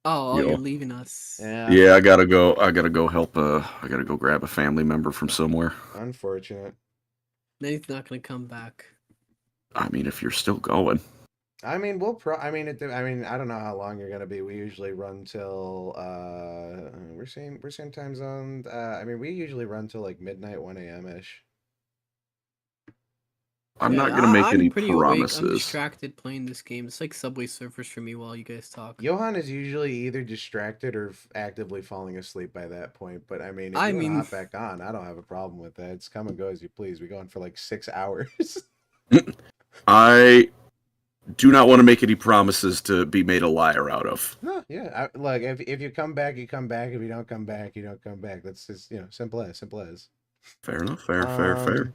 Oh, you're leaving us. Yeah, I gotta go help. I gotta go grab a family member from somewhere. Unfortunate. Then he's not gonna come back. I mean, if you're still going. I mean, I mean, I don't know how long you're gonna be. We usually run till we're same time zone. I mean, we usually run till like midnight, 1 a.m. ish. I'm not gonna make any promises. I'm distracted playing this game. It's like Subway Surfers for me while you guys talk. Johann is usually either distracted or actively falling asleep by that point. But I mean, if you want to hop back on, I don't have a problem with that. It's come and go as you please. We're going for like 6 hours. I do not want to make any promises to be made a liar out of. No, yeah. Look, if you come back, you come back. If you don't come back, you don't come back. That's just, simple as. Fair enough. Fair.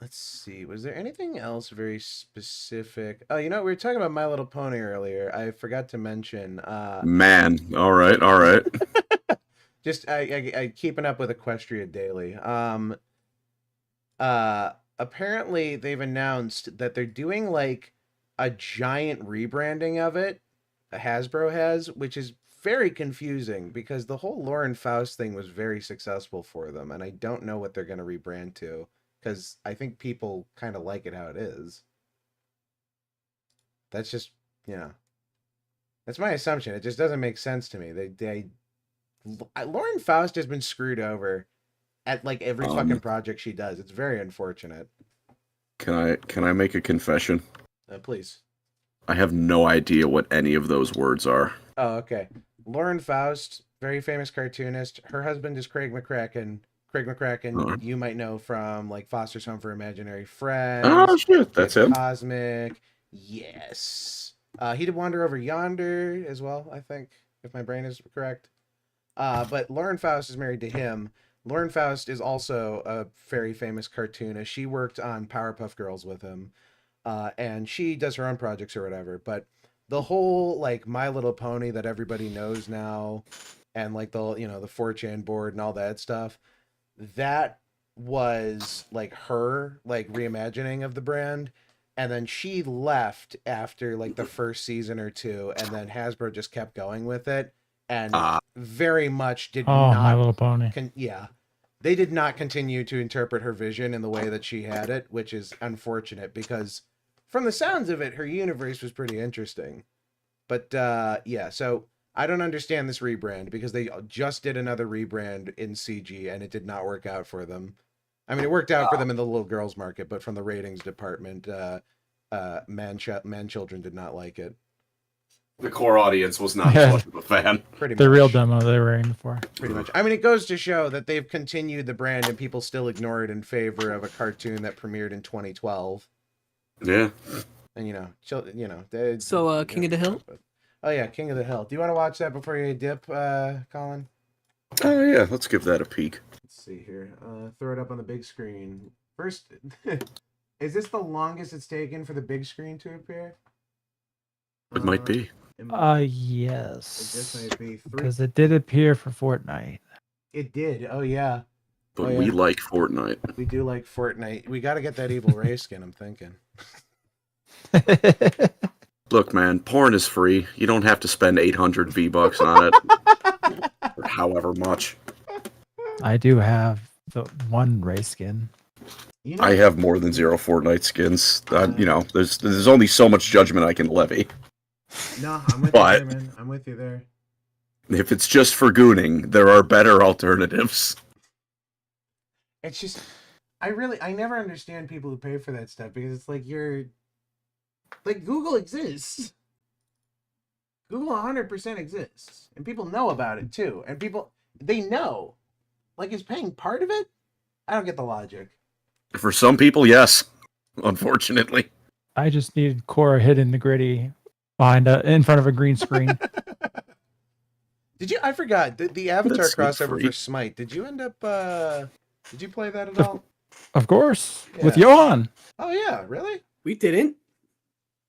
Let's see. Was there anything else very specific? Oh, we were talking about My Little Pony earlier. I forgot to mention. Man, all right. Just I keeping up with Equestria daily. Apparently they've announced that they're doing like a giant rebranding of it. Hasbro has, which is very confusing because the whole Lauren Faust thing was very successful for them, and I don't know what they're going to rebrand to. Because I think people kind of like it how it is. That's just, that's my assumption. It just doesn't make sense to me. Lauren Faust has been screwed over at like every fucking project she does. It's very unfortunate. Can I make a confession? Please. I have no idea what any of those words are. Oh, okay. Lauren Faust, very famous cartoonist. Her husband is Craig McCracken. You might know from like Foster's Home for Imaginary Friends. Oh shit, that's him. Cosmic. Yes. He did Wander Over Yonder as well, I think, if my brain is correct. But Lauren Faust is married to him. Lauren Faust is also a very famous cartoonist. She worked on Powerpuff Girls with him. And she does her own projects or whatever. But the whole like My Little Pony that everybody knows now, and like the the 4chan board and all that stuff, that was like her like reimagining of the brand, and then she left after like the first season or two, and then Hasbro just kept going with it, and very much did not. My Little Pony. They did not continue to interpret her vision in the way that she had it, which is unfortunate because from the sounds of it, her universe was pretty interesting. But yeah, so I don't understand this rebrand because they just did another rebrand in CG and it did not work out for them. I mean, it worked out for them in the little girls market, but from the ratings department, man children did not like it. The core audience was not much of a fan. Pretty The much. real demo they were aiming for. Pretty much. I mean, it goes to show that they've continued the brand and people still ignore it in favor of a cartoon that premiered in 2012. Yeah. And So, King of the Hill? Oh yeah, King of the Hill. Do you want to watch that before you dip, Colin? Oh yeah, let's give that a peek. Let's see here. Throw it up on the big screen. First, is this the longest it's taken for the big screen to appear? It might be. Yes. It just might be. Because it did appear for Fortnite. It did. Oh yeah. But we like Fortnite. We do like Fortnite. We got to get that evil Ray skin, I'm thinking. Look, man, porn is free. You don't have to spend 800 V-Bucks on it. Or however much. I do have the one Ray skin. I have more than 0 Fortnite skins. There's only so much judgment I can levy. No, I'm with you there, man. I'm with you there. If it's just for gooning, there are better alternatives. It's just, I never understand people who pay for that stuff because it's like Google exists. Google 100% exists. And people know about it too. And they know. Like, is paying part of it? I don't get the logic. For some people, yes. Unfortunately. I just needed Cora hidden the gritty in front of a green screen. I forgot, the Avatar That's crossover free. for Smite, did you end up, did you play that at all? Of course. With Yeah. Johann. Oh yeah, really? We didn't.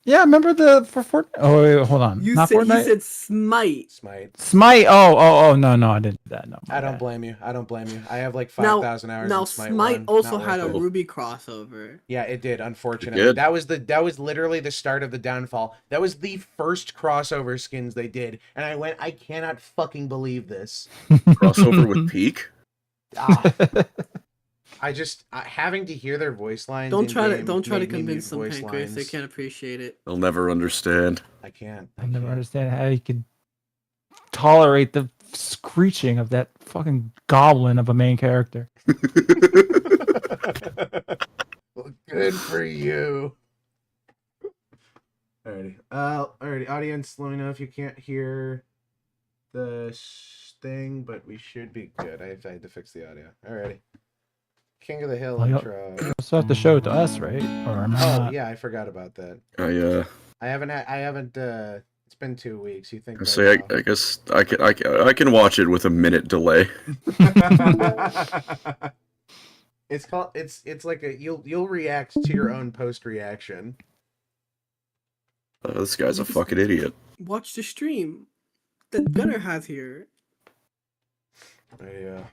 Yeah, remember for Fortnite? Oh, wait, hold on. You Not said Fortnite? you said Smite. Smite. Oh, no, I didn't do that. No. I don't blame you. I have like 5,000 hours Now in Smite. Smite 1. also Not had a worth it. Ruby crossover. Yeah, it did, unfortunately. It did? That was literally the start of the downfall. That was the first crossover skins they did. And I went, I cannot fucking believe this. Crossover with Peak? I just having to hear their voice lines. Don't try to made me convince mute them, voice Pancreas. They lines. can't appreciate it. They'll never understand. I can't. I never understand how you could tolerate the screeching of that fucking goblin of a main character. Well, good for you. Alrighty. Alrighty, audience, let me know if you can't hear the thing, but we should be good. I had to fix the audio. Alrighty. King of the Hill intro. You also have to show it to us, right? Or am I Oh not? yeah, I forgot about that. I I haven't. It's been 2 weeks. You think? say I guess I can watch it with a minute delay. It's called. It's like you'll react to your own post reaction. This guy's a fucking idiot. Watch the stream that Gunnar has here. Yeah.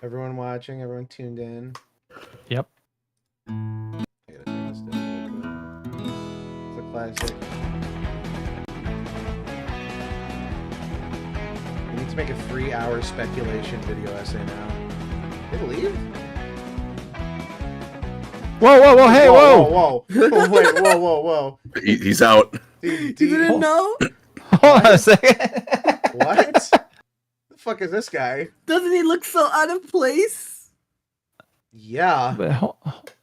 Everyone watching, everyone tuned in. Yep. I gotta turn this down real quick. It's a classic. We need to make a 3-hour speculation video essay now. Did it leave? Whoa, hey, whoa! Whoa! Oh, wait, whoa! He's out. You didn't know? Hold on a second. What? The fuck is this guy? Doesn't he look so out of place? Yeah. But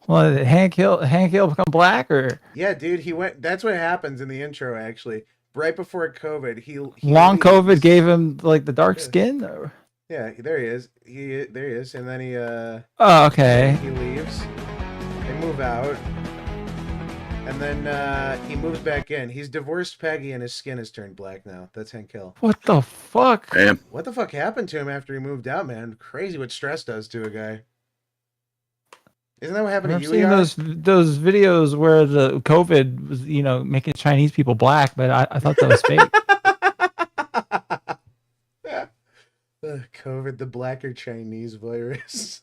well, did Hank Hill become black or Yeah, dude, he went. That's what happens in the intro, actually. Right before COVID, he long leaves. COVID gave him like the dark Yeah. skin? Or... Yeah, there he is. There he is, and then he Oh, okay. he leaves. They move out, and then he moves back in. He's divorced Peggy, and his skin has turned black now. That's Hank Hill. What the fuck? Damn. What the fuck happened to him after he moved out, man? Crazy what stress does to a guy. Isn't that what happened I've to seen you? those videos where the COVID was, making Chinese people black, but I thought that was fake. COVID, the blacker Chinese virus.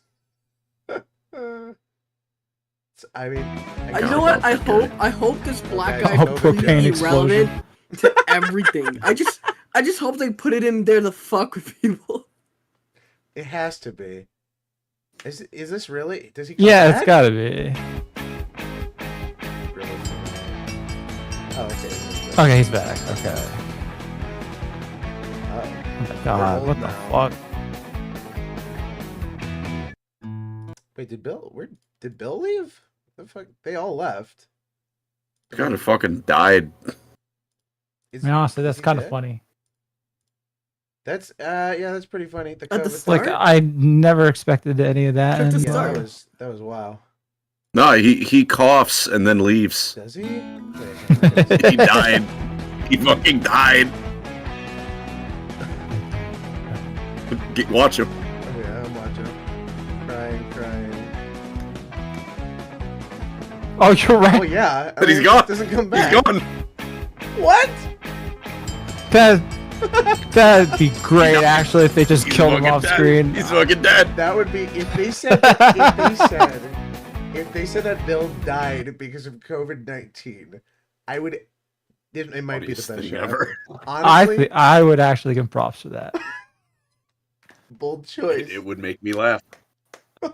I mean, You know what? I hope this black Okay, guy so is propane completely explosion. irrelevant to everything. I just hope they put it in there to fuck with people. it has to be. Is this really? Does he? Come Yeah, back? it's gotta be. Really? Oh, okay. Okay, he's back. Okay. Oh, Oh my god, old what the now. fuck? wait, did Bill leave? The fuck? They all left. Kind of fucking died. I mean, honestly, that's he kind of dead? funny. That's yeah, that's pretty funny. The At the COVID Like, start? I never expected any of that. At the And, yeah, start. that was wow. No, he coughs and then leaves. Does he? Wait, hang on, does He died. He fucking died. Watch him. Oh yeah, I'm watching. Crying. oh, you're right. Oh yeah, But he's gone. Doesn't come back. He's gone. What? That'd be great, actually, if they just He's killed him fucking off dead. screen. He's fucking dead. That would be if they said if they said that Bill died because of COVID-19. I would. It might be the Funniest best thing show ever. Honestly, I would actually give props for that. bold choice. It would make me laugh. Oh,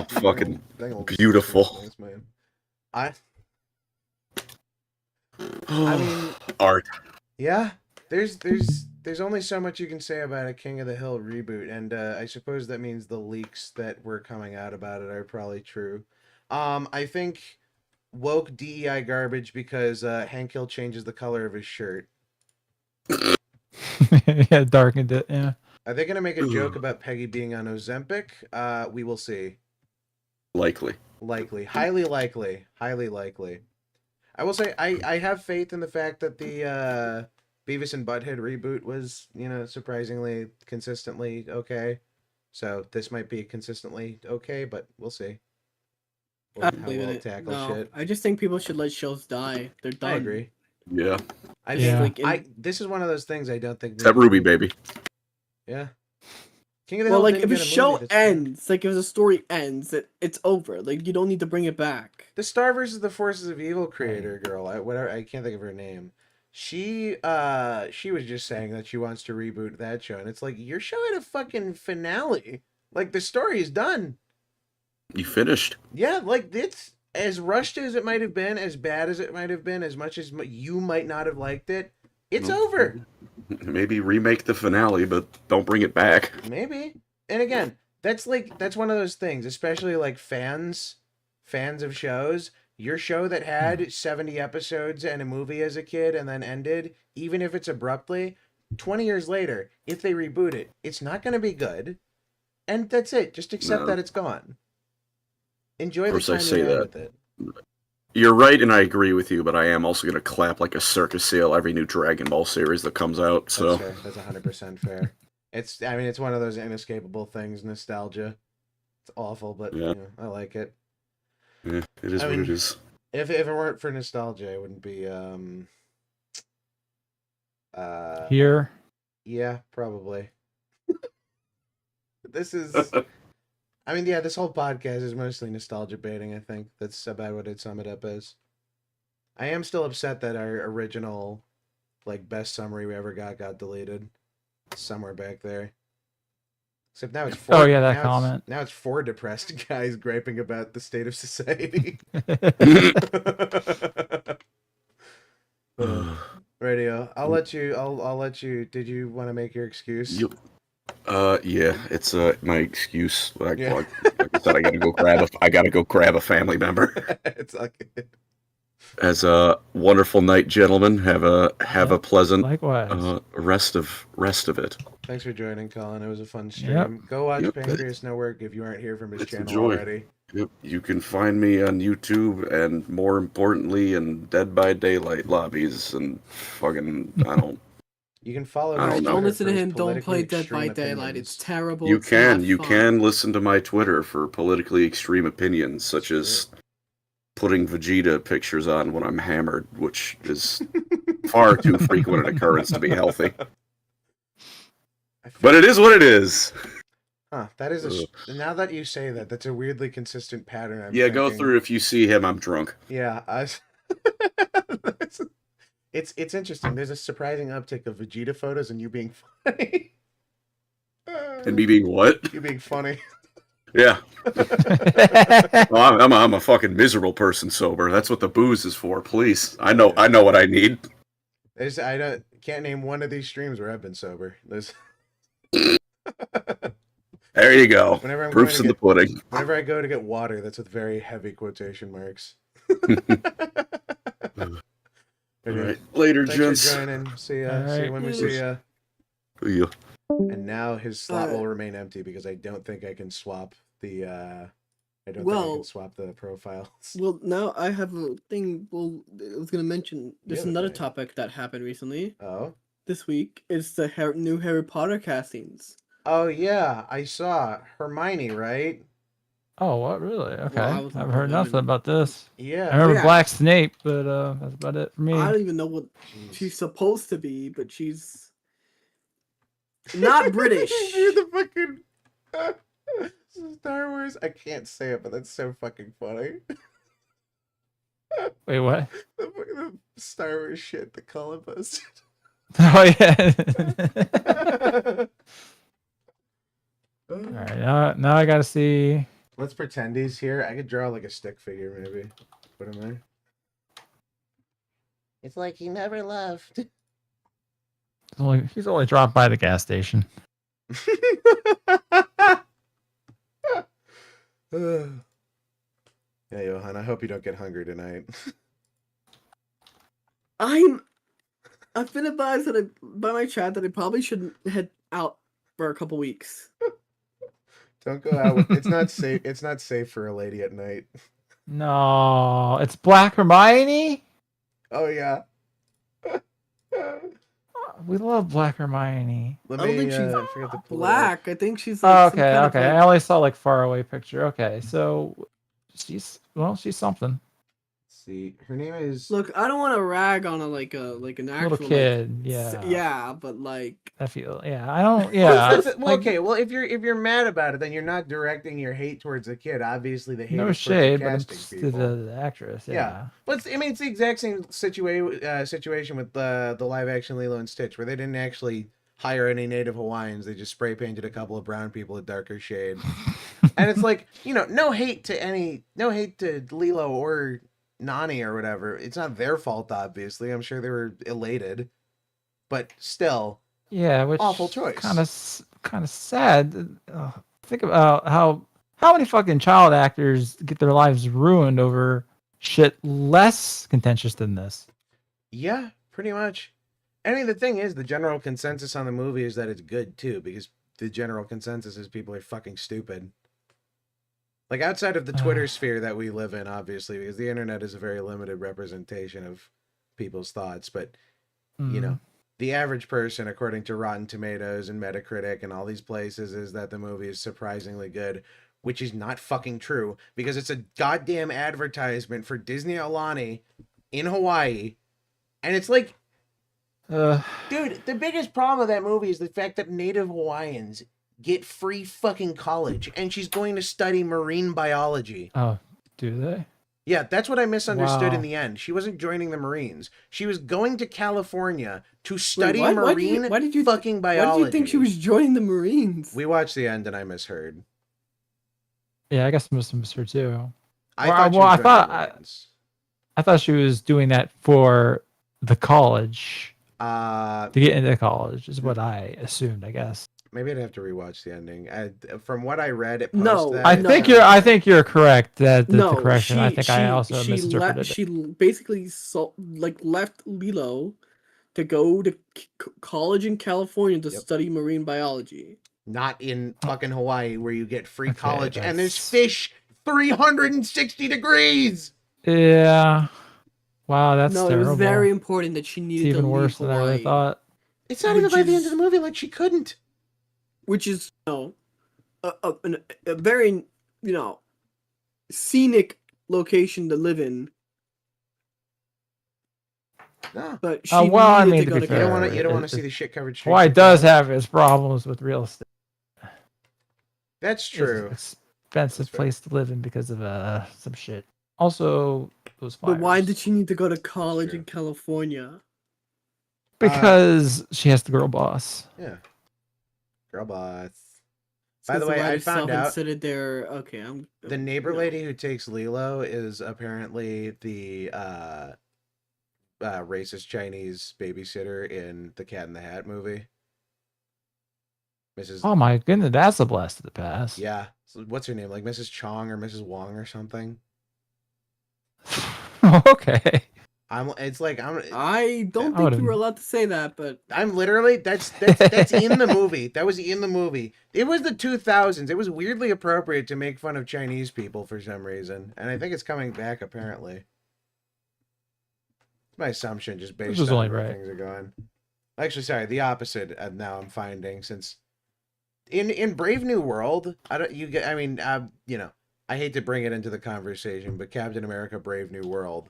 fucking dang old beautiful. Christmas, man. I mean, Art. yeah. There's only so much you can say about a King of the Hill reboot, and I suppose that means the leaks that were coming out about it are probably true. I think woke DEI garbage because Hank Hill changes the color of his shirt. Yeah, darkened it. Yeah. Are they gonna make a joke about Peggy being on Ozempic? We will see. Likely. Likely, highly likely. I will say I have faith in the fact that the Beavis and Butthead reboot was, surprisingly consistently okay. So this might be consistently okay, but we'll see. I How believe well in it it. tackles No, shit. I just think people should let shows die. They're done. I agree. Yeah. I Yeah. think Like, this is one of those things I don't think. It's that Ruby baby. Yeah. King of the well, Hill like didn't if a get movie show this time. ends, like if the story ends, it's over. Like you don't need to bring it back. The Star versus the Forces of Evil creator girl, I can't think of her name. She was just saying that she wants to reboot that show, and it's like your show had a fucking finale. Like the story is done. You finished. Yeah, like it's as rushed as it might have been, as bad as it might have been, as much as you might not have liked it. It's over. Maybe remake the finale, but don't bring it back. Maybe. And again, that's one of those things, especially like fans of shows. Your show that had 70 episodes and a movie as a kid and then ended, even if it's abruptly, 20 years later, if they reboot it, it's not going to be good. And that's it. Just accept that it's gone. Enjoy the time you had with it. You're right, and I agree with you, but I am also going to clap like a circus seal every new Dragon Ball series that comes out. So That's fair. That's 100% fair. It's one of those inescapable things, nostalgia. It's awful, but Yeah. I like it. yeah, it is what it is. If it weren't for nostalgia, it wouldn't be Here. yeah, probably. This is this whole podcast is mostly nostalgia baiting, I think. That's about what I'd sum it up as. I am still upset that our original best summary we ever got deleted. Somewhere back there. Except now it's four. Oh, yeah, that comment. Now it's 4 depressed guys griping about the state of society. Radio. I'll let you. Did you want to make your excuse? Yeah, it's my excuse. Like I said, I gotta go grab a family member. It's okay. As a wonderful night, gentlemen. Have a pleasant Likewise. rest of it. Thanks for joining, Colin. It was a fun stream. Yep. Go watch Yep. Pancreasnowork if you aren't here from his It's a channel joy. already. Yep, you can find me on YouTube and more importantly in Dead by Daylight lobbies and fucking You can follow I him. don't know. Don't listen to him. Don't politically play Dead extreme by Daylight. opinions. It's terrible. you It's can not you fun. can listen to my Twitter for politically extreme opinions such as putting Vegeta pictures on when I'm hammered, which is far too frequent an occurrence to be healthy. But it is what it is. Huh, that is now that you say that, that's a weirdly consistent pattern. I'm Yeah, go thinking. through. If you see him, I'm drunk. Yeah, it's interesting. There's a surprising uptick of Vegeta photos and you being funny. And me being what? You being funny. Yeah. Well, I'm a fucking miserable person sober. That's what the booze is for. Please, I know what I need. Can't name one of these streams where I've been sober. There you go. Whenever I'm Proof's going in to the pudding. Whenever I go to get water, that's with very heavy quotation marks. All right, later, Thanks gents. for joining. See ya. All See you right. when we see ya. See ya. And now his slot will remain empty because I don't think I can swap the. I don't think I can swap the profiles. Well, now I have a thing. Well, I was gonna mention there's have a another thing. topic that happened recently. Oh. This week is the new Harry Potter castings. Oh yeah, I saw Hermione, right? Oh, what really? Okay, I I wasn't haven't heard nothing women. about this. Yeah. I remember Yeah. Black Snape, but that's about it for me. I don't even know what Jeez. she's supposed to be, but she's not British. You're the fucking Star Wars. I can't say it, but that's so fucking funny. Wait, what? The Star Wars shit that Colin posted. Oh yeah. All right, now I gotta see. Let's pretend he's here. I could draw like a stick figure, maybe. Put him there. It's like he never left. He's only dropped by the gas station. Yeah, Johann, I hope you don't get hungry tonight. I've been advised by my chat that I probably shouldn't head out for a couple weeks. Don't go out. It's not safe. It's not safe for a lady at night. No, it's Black Hermione. Oh yeah. We love Black Hermione. Let I don't me think she's forget to pull it up. Black. I think she's Oh, like some okay, kind of, okay. like- I only saw like far away picture. Okay, so she's something. See, her name is. Look, I don't want to rag on an actual Little kid, yeah. yeah, but like I feel, I don't, yeah. Well, like, okay. Well, if you're mad about it, then you're not directing your hate towards the kid. Obviously, the hate no is shade, towards but the it's casting to people. the actress, Yeah. yeah. But I mean, it's the exact same situation with the live action Lilo and Stitch, where they didn't actually hire any native Hawaiians. They just spray painted a couple of brown people a darker shade. And it's like, no hate to Lilo or Nani or whatever. It's not their fault, obviously. I'm sure they were elated, but still, Yeah, which awful choice. Kind of sad. Think about how many fucking child actors get their lives ruined over shit less contentious than this. Yeah, pretty much. I mean, the thing is, the general consensus on the movie is that it's good too, because the general consensus is people are fucking stupid. Like, outside of the Twitter sphere that we live in, obviously, because the internet is a very limited representation of people's thoughts, but, the average person, according to Rotten Tomatoes and Metacritic and all these places, is that the movie is surprisingly good, which is not fucking true, because it's a goddamn advertisement for Disney Aulani in Hawaii, and it's like, dude, the biggest problem with that movie is the fact that native Hawaiians get free fucking college, and she's going to study marine biology. Oh, do they? Yeah, that's what I misunderstood in Wow. the end. She wasn't joining the Marines. She was going to California to study Wait, marine fucking biology. Why did you think she was joining the Marines? We watched the end and I misheard. Yeah, I guess most of them her too. I Well, thought she well, was I joining thought- the Marines. I thought she was doing that for the college to get into college, is what I assumed. I guess. Maybe I'd have to rewatch the ending. From what I read, it No, that, I no. think you're correct. That the correction. I think I also she misinterpreted it. She basically left Lilo to go to college in California to Yep. study marine biology. not in fucking Hawaii where you get free Okay, college and there's that's- fish 360 degrees. Yeah. Wow, that's no, terrible. it was very important that she It's needed to even leave worse than I Hawaii, really thought. It's not even Which by the end is- of the movie like she couldn't. which is a very scenic location to live in. No. But she well, I needed mean, to to go be to fair, You don't California. want to see the shit covered streets. Hawaii of does Cali. have its problems with real estate. That's It's true. an expensive That's fair. place to live in because of some shit. Also, those fires. But why did she need to go to college True. in California? Because she has the girl boss. Yeah. Girl boss. It's By the 'cause way, I writers found out self-inserted their okay. I'm the neighbor no. lady who takes Lilo is apparently the racist Chinese babysitter in the Cat in the Hat movie. Mrs. Oh my goodness, that's a blast of the past. Yeah. So what's her name? Like Mrs. Chong or Mrs. Wong or something? Okay. It's like I don't I think would've- you were allowed to say that, but I'm literally that's in the movie. That was in the movie. It was the 2000s. It was weirdly appropriate to make fun of Chinese people for some reason, and I think it's coming back apparently. It's my assumption, just based was on only where right. things are going. Actually, sorry, the opposite. Now I'm finding since in Brave New World, I don't you get. I mean, you know, I hate to bring it into the conversation, but Captain America: Brave New World,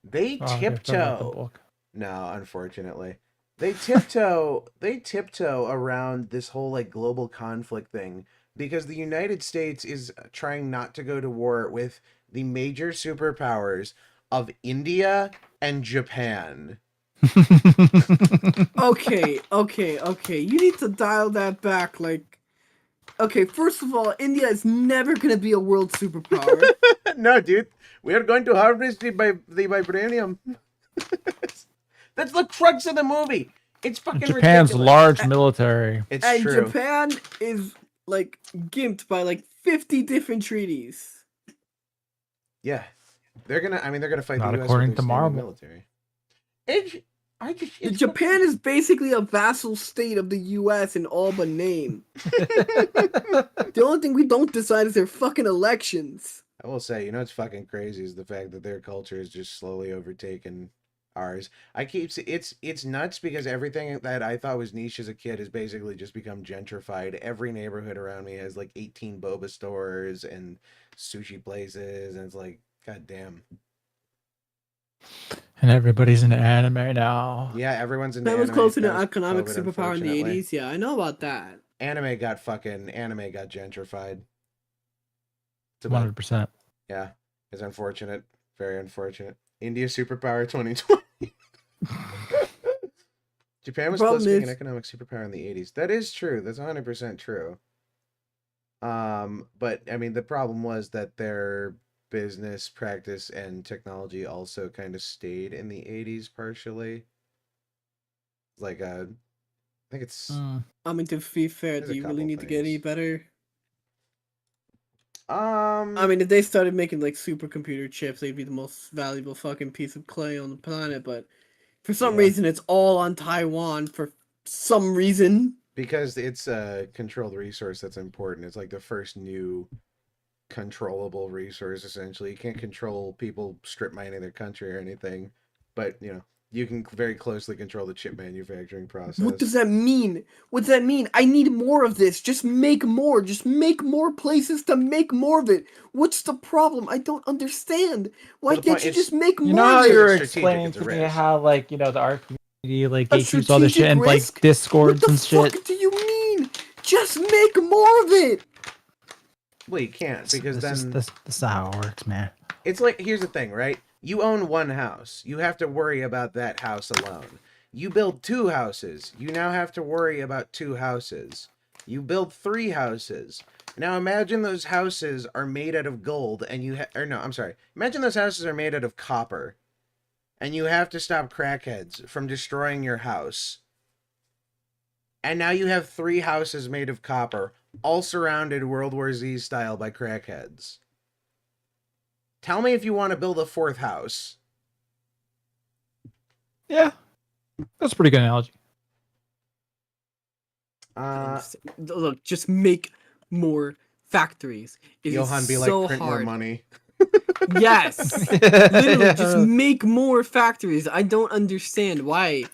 they Oh, okay, I forgot about the tiptoe. book. No, unfortunately. They tiptoe around this whole like global conflict thing because the United States is trying not to go to war with the major superpowers of India and Japan. okay. You need to dial that back. Like, okay, first of all, India is never gonna be a world superpower. No, dude. We are going to harvest the vibranium. That's the crux of the movie. It's fucking Japan's ridiculous. large military. It's And true. Japan is like gimped by like 50 different treaties. Yeah. They're gonna fight Not the US according with to their standing Marvel. military. It's Japan is basically a vassal state of the US in all but name. The only thing we don't decide is their fucking elections. I will say, you know what's fucking crazy is the fact that their culture is just slowly overtaken ours. It's nuts because everything that I thought was niche as a kid has basically just become gentrified. Every neighborhood around me has like 18 boba stores and sushi places, and it's like, god damn. And everybody's into anime now. Yeah, everyone's into That was anime. closer to That was economic COVID, superpower in the unfortunately. 80s. Yeah, I know about that. Anime got gentrified. It's about 100%. Yeah, it's unfortunate. Very unfortunate. India superpower 2020. Japan was supposed to be an economic superpower in the 80s. That is true. That's 100% true. But I mean, the problem was that their business practice and technology also kind of stayed in the 80s partially. Like, I think it's. I mean, to be fair, There's do a you really couple need to get any things. better? I mean, if they started making like supercomputer chips, they'd be the most valuable fucking piece of clay on the planet. But for some Yeah. reason, it's all on Taiwan for some reason. Because it's a controlled resource that's important. It's like the first new controllable resource, essentially. You can't control people strip mining their country or anything, but, you know, you can very closely control the chip manufacturing process. What does that mean? What does that mean? I need more of this. Just make more. Just make more places to make more of it. What's the problem? I don't understand. Why Well, the can't point you is- just make You more know how of you it? were Strategic, explaining it's a to me risk. how, like, you know, the art community, like, A they choose all this shit strategic and, like, risk? What discords the and shit. fuck do you mean? Just make more of it. Well, you can't, because then This is how it works, man. it's like, here's the thing, right? You own one house. You have to worry about that house alone. You build 2 houses. You now have to worry about 2 houses. You build 3 houses. Now imagine those houses are made out of gold and imagine those houses are made out of copper. And you have to stop crackheads from destroying your house. And now you have 3 houses made of copper, all surrounded World War Z style by crackheads. Tell me if you want to build a 4th house. Yeah. That's a pretty good analogy. Look, just make more factories. It is Johann be so like, print more hard. money. Yes. Literally, just make more factories. I don't understand why.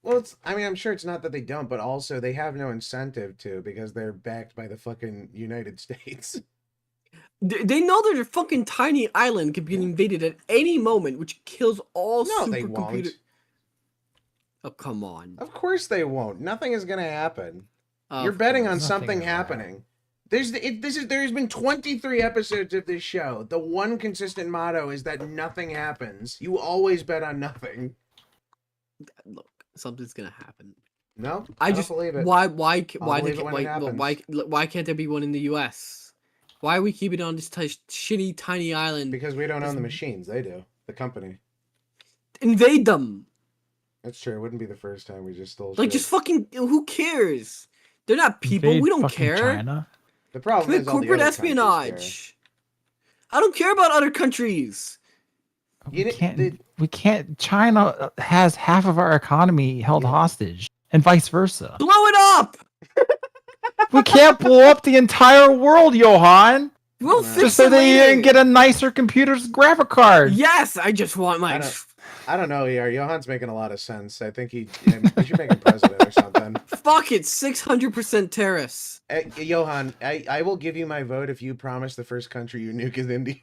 Well, I'm sure it's not that they don't, but also they have no incentive to because they're backed by the fucking United States. They know that their fucking tiny island could be invaded at any moment, which kills all No, they supercomputer. won't. Oh, come on. Of course they won't. Nothing is going to happen. Of You're betting course. on Nothing something is gonna happening. There's been 23 episodes of this show. The one consistent motto is that nothing happens. You always bet on nothing. Look, something's gonna happen. No, I don't just believe it. why believe it when it happens. why can't there be one in the U.S.? Why are we keeping it on this shitty tiny island? Because we don't own the machines. They do. The company. Invade them. That's true. It wouldn't be the first time we just stole Like, shit. just fucking. Who cares? They're not people. Invade We don't fucking care. China. The problem Commit is all the corporate other countries care. espionage. I don't care about other countries. We can't. China has half of our economy held hostage, and vice versa. Blow it up. We can't blow up the entire world, Johann. We'll Just fix Just so it they later. can get a nicer computer's graphic card. Yes, I just want my. I don't know, ER. Johann's making a lot of sense. I think we should make him president or something. Fuck it, 600% terrorists. Johann, I will give you my vote if you promise the first country you nuke is India.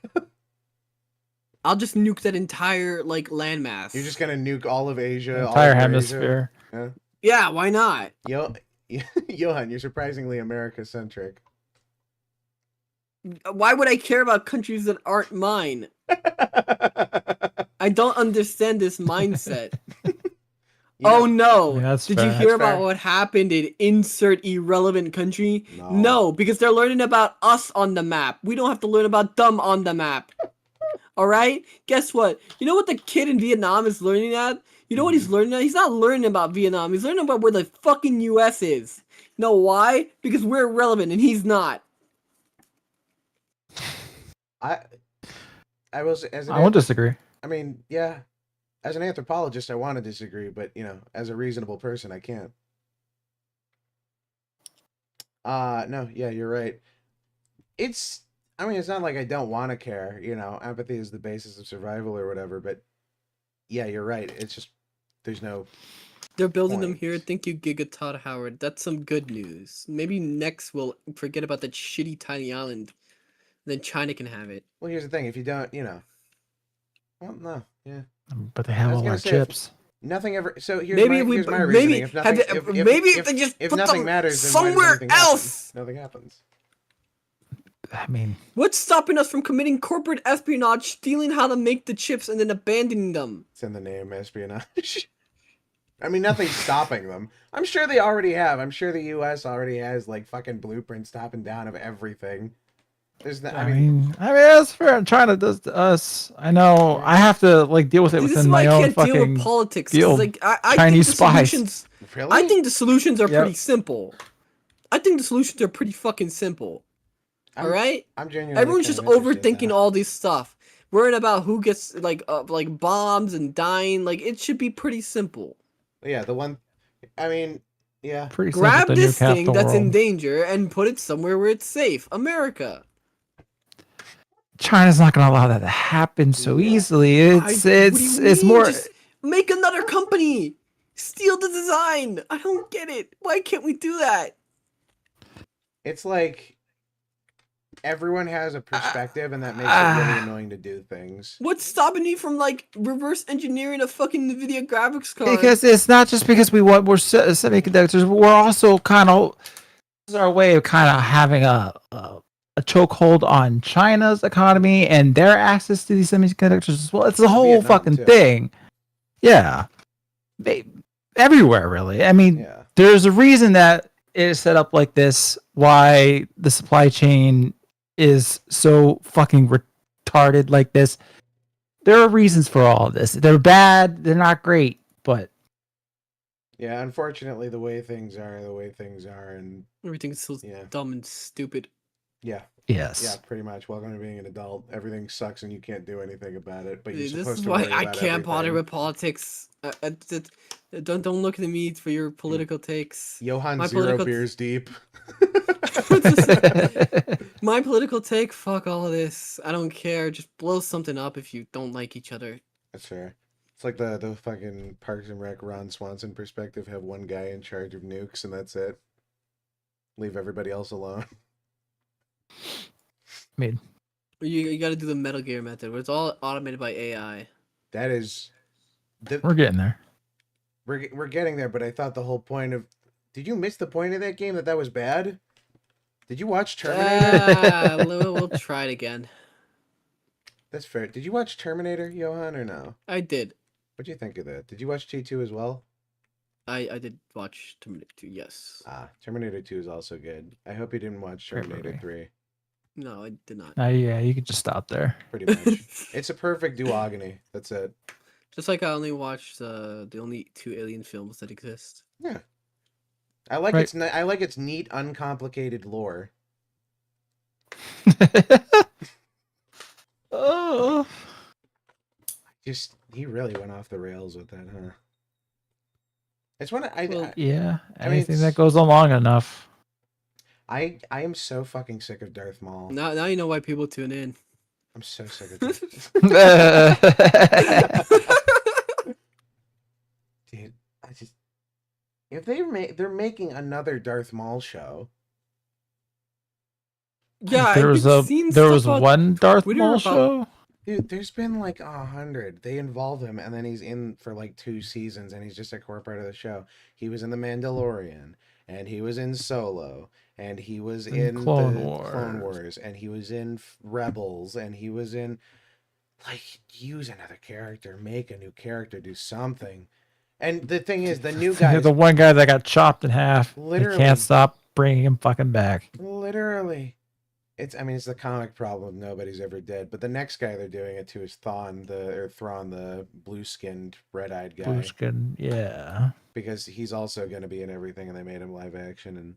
I'll just nuke that entire landmass. You're just gonna nuke all of Asia, The all entire of hemisphere. Asia. Yeah, why not? Johann, you're surprisingly America-centric. Why would I care about countries that aren't mine? I don't understand this mindset. Oh no! that's Did fair. you hear That's about fair. what happened in insert irrelevant country? No. No, because they're learning about us on the map. We don't have to learn about them on the map. Alright? Guess what? You know what the kid in Vietnam is learning at? You know what he's learning at? He's not learning about Vietnam. He's learning about where the fucking US is. You know why? Because we're irrelevant and he's not. I was as I won't disagree. I mean, yeah. As an anthropologist, I want to disagree, but as a reasonable person, I can't. No, yeah, you're right. It's not like I don't want to care. Empathy is the basis of survival or whatever. But yeah, you're right. It's just there's no. They're building them point. here. Thank you, Giga Todd Howard. That's some good news. Maybe next we'll forget about that shitty tiny island. Then China can have it. Well, here's the thing: if you don't, well, no, yeah. But they I have was all gonna our say, chips. Nothing ever. So here's Maybe here's my maybe reasoning. If nothing, if they just if put nothing them matters, then why does somewhere anything happen? else. Nothing happens. I mean, What's stopping us from committing corporate espionage, stealing how to make the chips, and then abandoning them? It's in the name, espionage. I mean, nothing's stopping them. I'm sure they already have. I'm sure the U.S. already has fucking blueprints top and down of everything. There's no. I mean, that's fair. China does to us. I know. I have to deal with it This is within why my I own can't deal fucking with politics. 'Cause, field. I Chinese think the spies. solutions. Really? I think the solutions are Yep. pretty simple. I think the solutions are pretty fucking simple. All right. I'm genuinely. Everyone's kind just of interested in overthinking that. all this stuff, worrying about who gets bombs and dying. It should be pretty simple. Yeah, the one. I mean, yeah. Pretty Grab simple to this nuke half thing the that's in world. danger and put it somewhere where it's safe. America. China's not going to allow that to happen so easily. What do you It's mean? more. Just make another company. Steal the design. I don't get it. Why can't we do that? It's like everyone has a perspective, and that makes it really annoying to do things. What's stopping me from reverse engineering a fucking NVIDIA graphics card? Because it's not just because we're semiconductors. We're also kind of. This is our way of kind of having a chokehold on China's economy and their access to these semiconductors as well. It's the whole Vietnam, fucking too. thing. Yeah. Everywhere, really. I mean, Yeah. there's a reason that it is set up like this, why the supply chain is so fucking retarded like this. There are reasons for all of this. They're bad, they're not great, but Yeah, unfortunately, the way things are, and Everything's so Yeah. dumb and stupid. yeah, yes. pretty much. Welcome to being an adult. Everything sucks, and you can't do anything about it. But you're This supposed is to why worry I about can't bother everything. with politics. Don't look at me for your political takes. Johann My 0 political- beers deep. My political take, fuck all of this. I don't care. Just blow something up if you don't like each other. That's fair. It's like the fucking Parks and Rec Ron Swanson perspective. Have one guy in charge of nukes, and that's it. Leave everybody else alone. I mean, You got to do the Metal Gear method, where it's all automated by AI. That is. we're getting there. We're getting there, but I thought the whole point of. Did you miss the point of that game that was bad? Did you watch Terminator? We'll try it again. That's fair. Did you watch Terminator, Johann, or no? I did. What'd you think of that? Did you watch T2 as well? I did watch Terminator 2, yes. Terminator 2 is also good. I hope you didn't watch Terminator movie. 3. No, I did not. Yeah, you could just stop there. Pretty much. It's a perfect duogony. That's it. Just like I only watched the only 2 Alien films that exist. Yeah. I like Right. I like its neat, uncomplicated lore. Oh. Just he really went off the rails with that, huh? It's one I Well, Yeah, I mean, anything it's- that goes on long enough. I am so fucking sick of Darth Maul. now you know why people tune in. I'm so sick of Darth. Dude, I just if they're making another Darth Maul show. Yeah, there I've was been a seeing there stuff was on one Darth Twitter Maul about- show. Dude, there's been like 100. They involve him, and then he's in for like 2 seasons, and he's just a core part of the show. He was in The Mandalorian, and he was in Solo, and he was in Clone the Wars. Clone Wars, and he was in Rebels, and he was in like use another character, make a new character, do something. And the thing is, the new guy, The one guy that got chopped in half. They Literally. can't stop bringing him fucking back. literally. It's the comic problem nobody's ever did. But the next guy they're doing it to is Thrawn, the blue-skinned, red-eyed guy. Blue skin, yeah. Because he's also going to be in everything, and they made him live action. And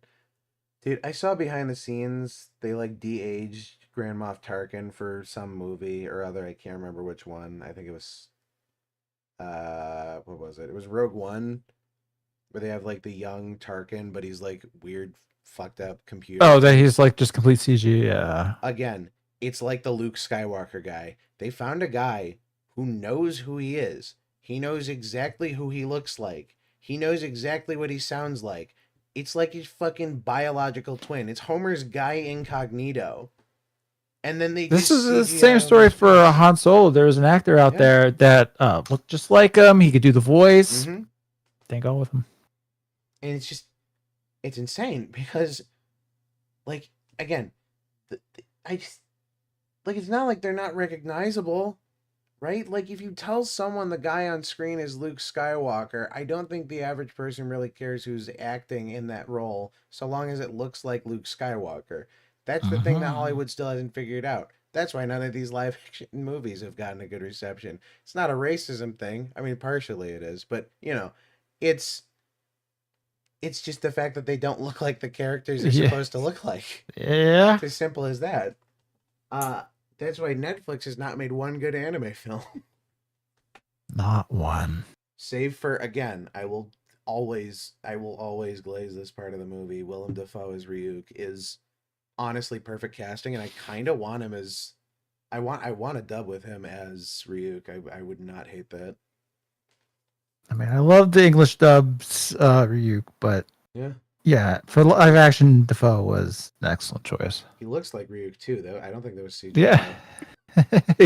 dude, I saw behind the scenes they like de-aged Grand Moff Tarkin for some movie or other. I can't remember which one. I think it was what was it? It was Rogue One, where they have like the young Tarkin, but he's like weird, fucked up computer. Oh, that he's like just complete CG, yeah. Again, it's like the Luke Skywalker guy. They found a guy who knows who he is. He knows exactly who he looks like. He knows exactly what he sounds like. It's like his fucking biological twin. It's Homer's guy incognito. And then they This just is the CGI same story him. for Han Solo. There was an actor out Yeah. there that looked just like him. He could do the voice. Mhm. Didn't go with him. And it's insane because, like, again, it's not like they're not recognizable, right? Like, if you tell someone the guy on screen is Luke Skywalker, I don't think the average person really cares who's acting in that role, so long as it looks like Luke Skywalker. That's the thing that Uh-huh. Hollywood still hasn't figured out. That's why none of these live action movies have gotten a good reception. It's not a racism thing. I mean, partially it is, but, it's just the fact that they don't look like the characters they're Yeah. supposed to look like. Yeah. It's as simple as that. That's why Netflix has not made one good anime film. Not one. Save for, again, I will always glaze this part of the movie. Willem Dafoe as Ryuk is honestly perfect casting, and I kind of want him as I want a dub with him as Ryuk. I would not hate that. I mean, I love the English dubs, Ryuk, but Yeah. yeah, for live action, Defoe was an excellent choice. He looks like Ryuk too, though. I don't think that was CGI. Yeah.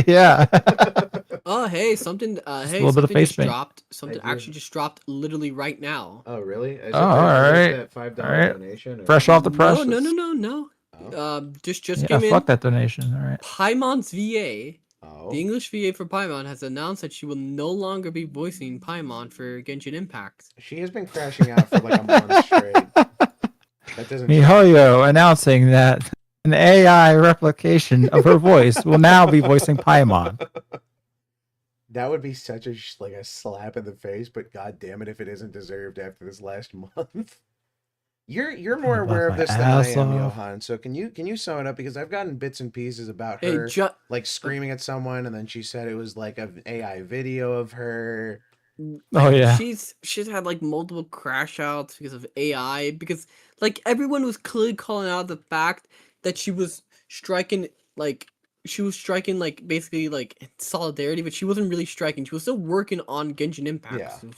Yeah. Oh, hey, something. a Hey, little bit of something face just paint. dropped. Something I did. actually just dropped literally right now. Oh, really? Is Oh, is alright. that $5 Alright. donation? Or... Fresh off the press. No. Oh. Just Yeah, came in. fuck that donation. All right. Paimon's VA, Oh. the English VA for Paimon, has announced that she will no longer be voicing Paimon for Genshin Impact. She has been crashing out for like a month straight. That doesn't. MiHoYo announcing that an AI replication of her voice will now be voicing Paimon. That would be such a like a slap in the face, but god damn it if it isn't deserved after this last month. You're more I'll aware of laugh this my than I ass am, off. Johann. So can you sum it up, because I've gotten bits and pieces about Hey, her like screaming at someone, and then she said it was like an AI video of her. Oh yeah. She's had like multiple crash outs because of AI, because like everyone was clearly calling out the fact that she was striking like basically like in solidarity, but she wasn't really striking. She was still working on Genshin Impact. Yeah.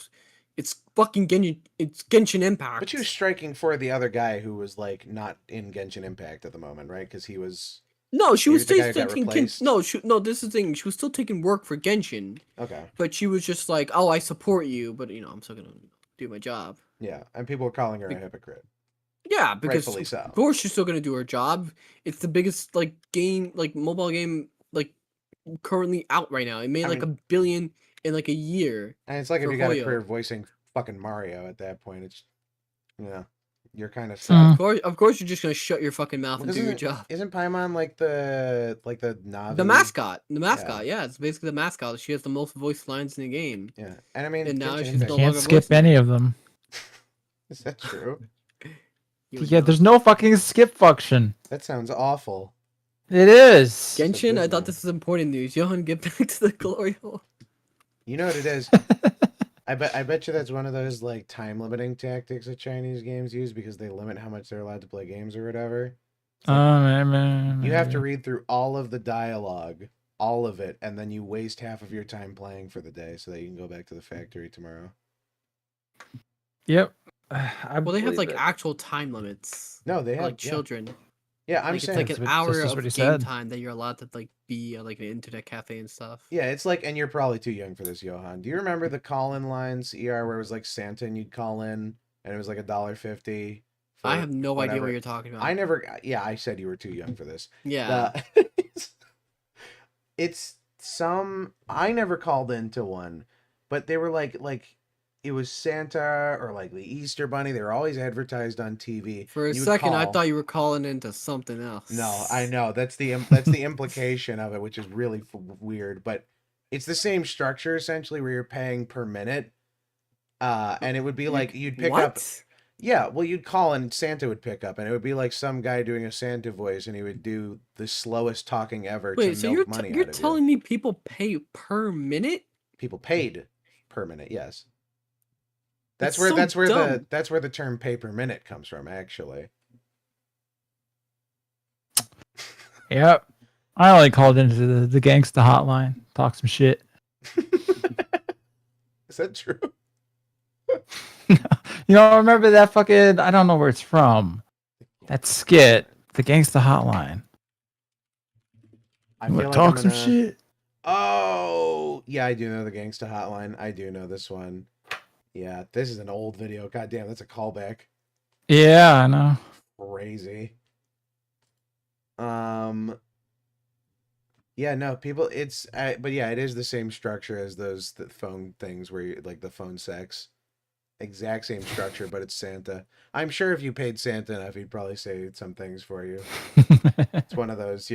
It's fucking Genshin. It's Genshin Impact. But she was striking for the other guy who was like not in Genshin Impact at the moment, right? Because he was No, she Maybe was the guy still got taking. replaced? No, this is the thing. She was still taking work for Genshin, okay. but she was just like, "Oh, I support you, but I'm still gonna do my job." Yeah, and people were calling her a Be- hypocrite. Yeah, because Rightfully so. of course she's still gonna do her job. It's the biggest like mobile game like currently out right now. It made I like mean- $1 billion in like a year. And it's like if For you got a Hoyo. career voicing fucking Mario at that point, it's you're kind of Hmm. Of course, you're just gonna shut your fucking mouth and do your job. Isn't Paimon like the Navi? The mascot, yeah, it's basically the mascot. She has the most voice lines in the game. Yeah, and I mean, And now Genshin she's Impact- no Can't longer skip voicing any it. of them. Is that true? You would Yeah, know. there's no fucking skip function. That sounds awful. It is. Genshin, I thought this was important news. Johann, get back to the glory hole. You know what it is? I bet you that's one of those like time limiting tactics that Chinese games use because they limit how much they're allowed to play games or whatever. It's like, you have to read through all of the dialogue, all of it, and then you waste half of your time playing for the day so that you can go back to the factory tomorrow. Yep. Well, they have like actual time limits. No, they have like children. Yeah, I'm like, saying it's like an hour that's of what he game said. time that you're allowed to like be at like an internet cafe and stuff. Yeah, it's like, and you're probably too young for this, Johann. Do you remember the call-in lines, ER, where it was like Santa and you'd call in and it was like $1.50? I have no idea whatever. what you're talking about. I never. Yeah, I said you were too young for this. Yeah. It's some. I never called into one, but they were like it was Santa or like the Easter Bunny. They were always advertised on TV. For a second, I thought you were calling into something else. No, I know that's the implication of it, which is really weird. But it's the same structure essentially, where you're paying per minute, and it would be like you'd pick up. Yeah, well, you'd call and Santa would pick up, and it would be like some guy doing a Santa voice, and he would do the slowest talking ever to milk money out of you. You're telling me people pay per minute? People paid per minute, yes. That's where the term pay per minute comes from, actually. Yep. I only called into the gangsta hotline, talk some shit. Is that true? You know, remember that fucking, I don't know where it's from. That skit, the gangsta hotline. I feel like talk some shit. Oh, yeah, I do know the gangsta hotline. I do know this one. Yeah, this is an old video. God damn, that's a callback. Yeah, I know. Crazy. Yeah, no, people, but yeah, it is the same structure as those phone things where you, like the phone sex. Exact same structure, but it's Santa. I'm sure if you paid Santa enough, he'd probably say some things for you. It's one of those,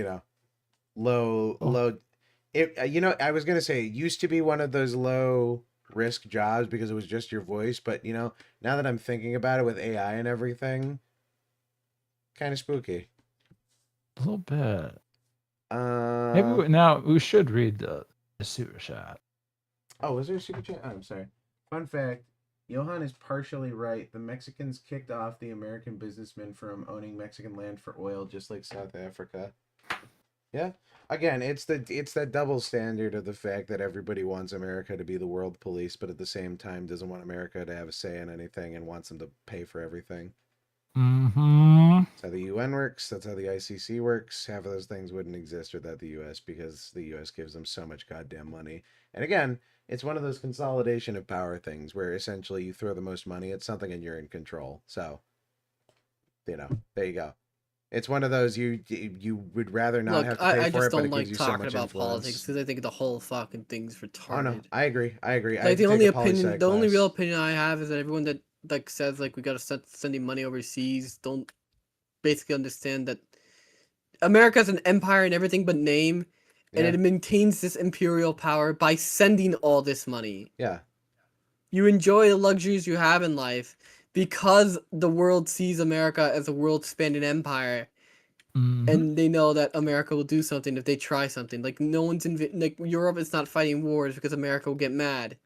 low. I was gonna say it used to be one of those low risk jobs because it was just your voice, but now that I'm thinking about it with AI and everything, kind of spooky. A little bit. Maybe now we should read the super chat. Oh, was there a super chat? Oh, I'm sorry. Fun fact. Johann is partially right. The Mexicans kicked off the American businessmen from owning Mexican land for oil, just like South Africa. Yeah. Again, it's that double standard of the fact that everybody wants America to be the world police, but at the same time doesn't want America to have a say in anything and wants them to pay for everything. Mm-hmm. That's how the UN works. That's how the ICC works. Half of those things wouldn't exist without the U.S. because the U.S. gives them so much goddamn money. And again, it's one of those consolidation of power things where essentially you throw the most money at something and you're in control. So, there you go. It's one of those you would rather not have to pay I for just it, but don't it like gives you so talking much about influence. politics because I think the whole fucking thing's retarded. Oh no, I agree. Like the only real opinion I have is that everyone that like says like we gotta start sending money overseas don't basically understand that America's an empire in everything but name, and it maintains this imperial power by sending all this money. Yeah. You enjoy the luxuries you have in life because the world sees America as a world-spanning empire, and they know that America will do something if they try something. Like no one's like Europe is not fighting wars because America will get mad.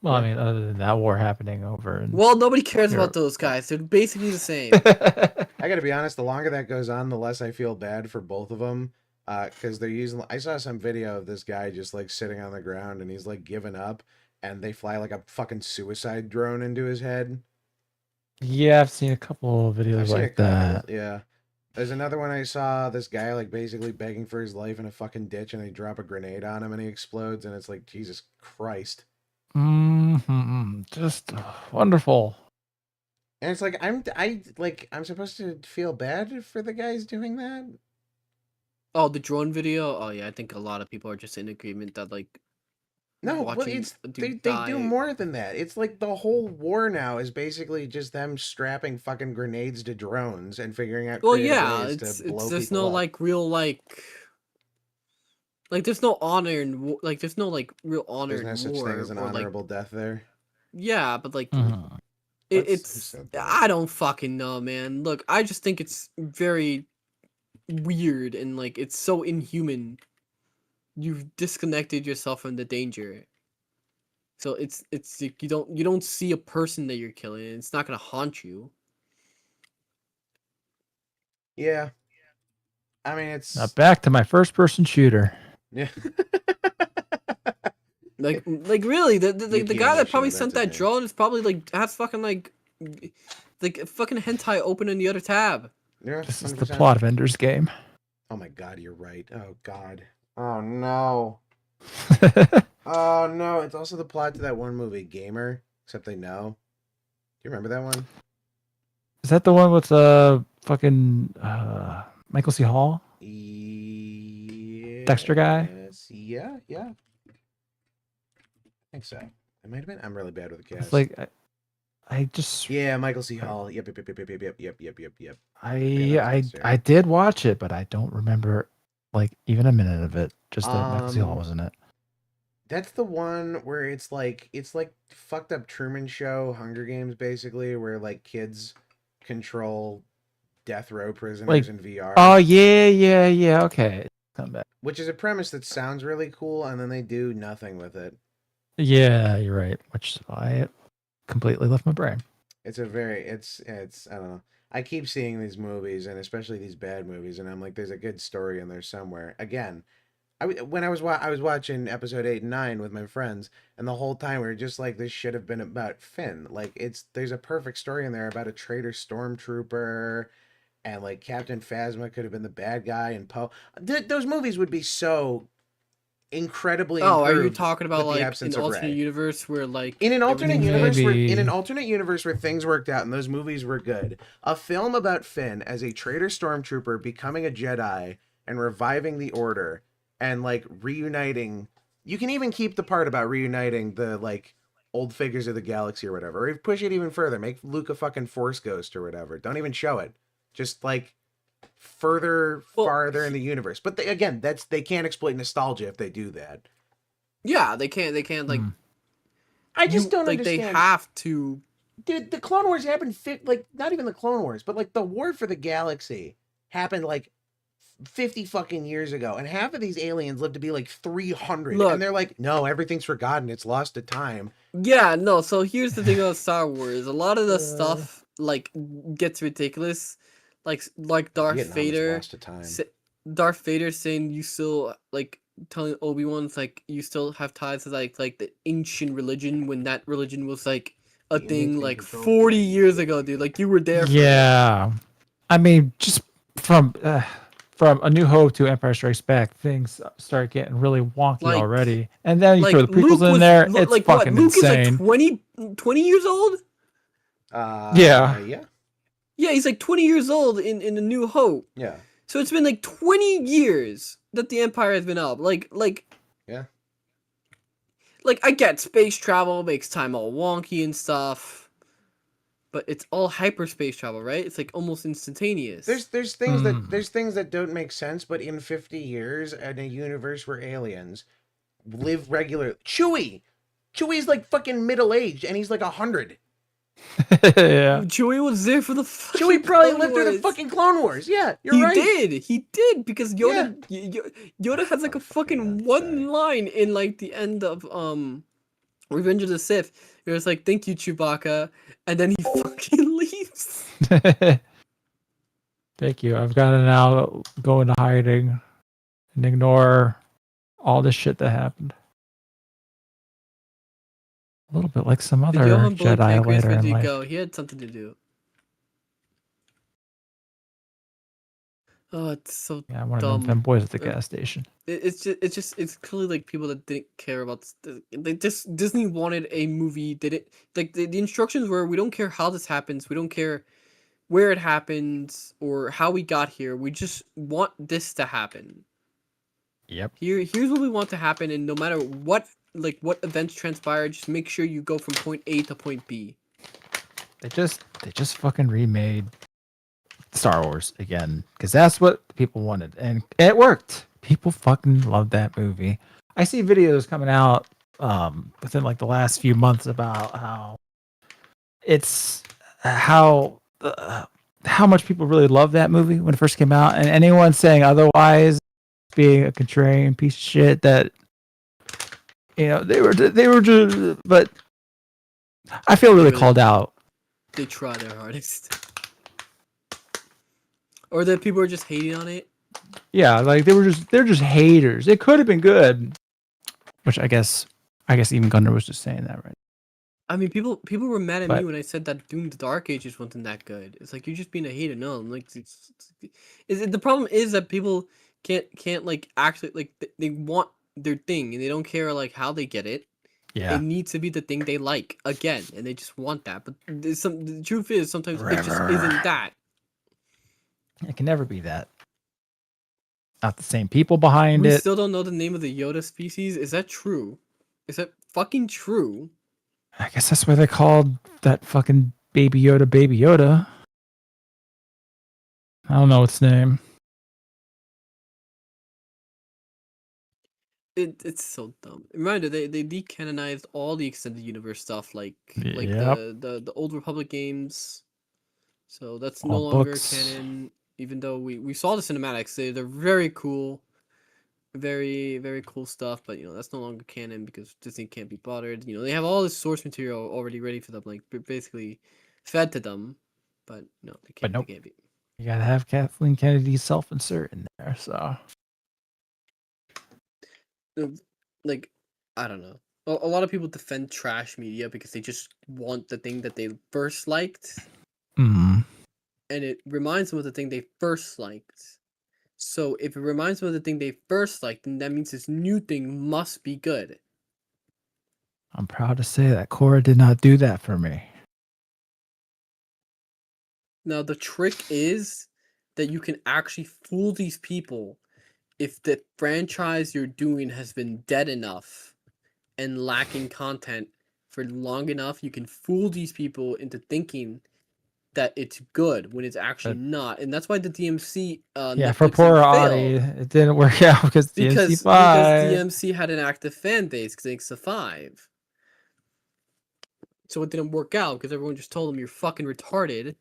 Well, I mean, other than that war happening over. Well, nobody cares about those guys. They're basically the same. I gotta be honest. The longer that goes on, the less I feel bad for both of them. Because they're using. I saw some video of this guy just like sitting on the ground and he's like giving up, and they fly like a fucking suicide drone into his head. Yeah, I've seen a couple of videos like that. Yeah. There's another one I saw. This guy like basically begging for his life in a fucking ditch, and they drop a grenade on him and he explodes, and it's like Jesus Christ. Just wonderful. And it's like I'm supposed to feel bad for the guys doing that. Oh, the drone video. Oh yeah, I think a lot of people are just in agreement that like. No, well, they do more than that. It's like the whole war now is basically just them strapping fucking grenades to drones and figuring out. Well, yeah, it's there's no like real like there's no honor in like there's no like real honor in war. There's no such thing as an honorable death there. Yeah, but like it's I don't fucking know, man. Look, I just think it's very weird and like it's so inhuman. You've disconnected yourself from the danger. So it's like you don't see a person that you're killing. It's not gonna haunt you. Yeah. I mean, it's Now back to my first person shooter. yeah. Like really, the guy that probably That's sent his that name. drone is probably like has fucking like fucking hentai open in the other tab. Yeah, This is the 100%. plot of Ender's Game. Oh my god, you're right. Oh god. Oh no. Oh no, it's also the plot to that one movie, Gamer, except they know. Do you remember that one? Is that the one with fucking Michael C. Hall? Yeah. Dexter guy? Yeah. I think so. It might have been. I'm really bad with the cast. It's like I just yeah, Michael C. Hall. Yep. I did watch it, but I don't remember like even a minute of it. Just that Michael C. Hall was in it. That's the one where it's like fucked up Truman Show, Hunger Games, basically, where like kids control death row prisoners Like, in VR. Oh yeah. Okay, come back. Which is a premise that sounds really cool, and then they do nothing with it. Yeah, you're right. Which I completely left my brain. It's I don't know. I keep seeing these movies, and especially these bad movies, and I'm like, there's a good story in there somewhere. Again, I was watching episode 8 and 9 with my friends, and the whole time we were just like, this should have been about Finn. Like, there's a perfect story in there about a traitor stormtrooper, and like Captain Phasma could have been the bad guy, and Poe. Those movies would be so incredibly. Oh, are you improved talking about with the like absence an of alternate Rey. universe where like In an alternate universe, Maybe. where things worked out and those movies were good, a film about Finn as a traitor stormtrooper becoming a Jedi and reviving the Order and like reuniting. You can even keep the part about reuniting the like old figures of the galaxy or whatever, or push it even further. Make Luke a fucking Force ghost or whatever. Don't even show it. Just like farther in the universe. But again, they can't exploit nostalgia if they do that. Yeah, they can't like I just don't like understand. they have to. Dude, the Clone Wars happened like not even the Clone Wars, but like the War for the Galaxy happened like 50 fucking years ago, and half of these aliens lived to be like 300. Look. And they're like, no, everything's forgotten. It's lost to time. Yeah, no. So here's the thing about Star Wars: a lot of the stuff like gets ridiculous, like Darth Vietnam is Vader. lost to time. Darth Vader saying you still like telling Obi-Wan's like you still have ties to like the ancient religion when that religion was like a The thing only like thing 40 years ago, dude. Like you were there. For Yeah, I mean, just from A New Hope to Empire Strikes Back, things start getting really wonky Like- already, and then you like throw the prequels Luke in was, there. Lu- It's like fucking what? Luke insane. is like 20 years old. Yeah. Yeah, he's like 20 years old in A New Hope. Yeah. So it's been like 20 years that the Empire has been up. Yeah. Like I get space travel makes time all wonky and stuff, but it's all hyperspace travel, right? It's like almost instantaneous. There's things that don't make sense, but in 50 years in a universe where aliens live regular. Chewie's like fucking middle-aged and he's like 100. Yeah. Chewie was there for the fucking Chewie probably Clone lived through the Wars. fucking Clone Wars. Yeah, you're right. He did because Yoda Yoda has like a fucking one line in like the end of Revenge of the Sith. It was like, "Thank you, Chewbacca," and then he fucking leaves. Thank you. I've got to now go into hiding and ignore all the shit that happened. A little bit like some other Johann blew Jedi Pancreas, later where'd in you life. go? He had something to do. Oh, it's so Yeah, one dumb. of them boys at the gas station. It's clearly like people that didn't care about. They just Disney wanted a movie. They didn't like the instructions were we don't care how this happens. We don't care where it happens or how we got here. We just want this to happen. Yep. Here's what we want to happen, and no matter what events transpire, just make sure you go from point A to point B. They just fucking remade Star Wars again because that's what people wanted, and it worked. People fucking loved that movie. I see videos coming out within like the last few months about how how much people really loved that movie when it first came out, and anyone saying otherwise, being a contrarian piece of shit. That they were just, but I feel really called out. They try their hardest, or that people are just hating on it. Yeah, like they're just haters. It could have been good, which I guess even Gunnar was just saying that, right? I mean, people were mad at me when I said that Doom the Dark Ages wasn't that good. It's like, you're just being a hater. No, I'm like, the problem is that people can't like actually like they want their thing and they don't care like how they get it. Yeah, it needs to be the thing they like again, and they just want that. But the truth is sometimes it just isn't that. It can never be that. Not the same people behind it. We still don't know the name of the Yoda species. Is that true? Is that fucking true? I guess that's why they called that fucking Baby Yoda Baby Yoda. I don't know its name. It's so dumb. Reminder, they decanonized all the extended universe stuff, like Yep. the old Republic games. So that's All no longer books. canon. Even though we saw the cinematics, they're very cool, very cool stuff. But that's no longer canon because Disney can't be bothered. They have all this source material already ready for them, like basically fed to them. But no, they can't. nope. They can't be. You gotta have Kathleen Kennedy's self-insert in there. So, like, I don't know. A lot of people defend trash media because they just want the thing that they first liked. And it reminds them of the thing they first liked. So if it reminds them of the thing they first liked, then that means this new thing must be good. I'm proud to say that Korra did not do that for me. Now the trick is that you can actually fool these people if the franchise you're doing has been dead enough and lacking content for long enough. You can fool these people into thinking that it's good when it's actually not, and that's why the DMC for Netflix poor thing Audie, failed. it didn't work out because because DMC had an active fan base thanks to 5. So it didn't work out because everyone just told them you're fucking retarded.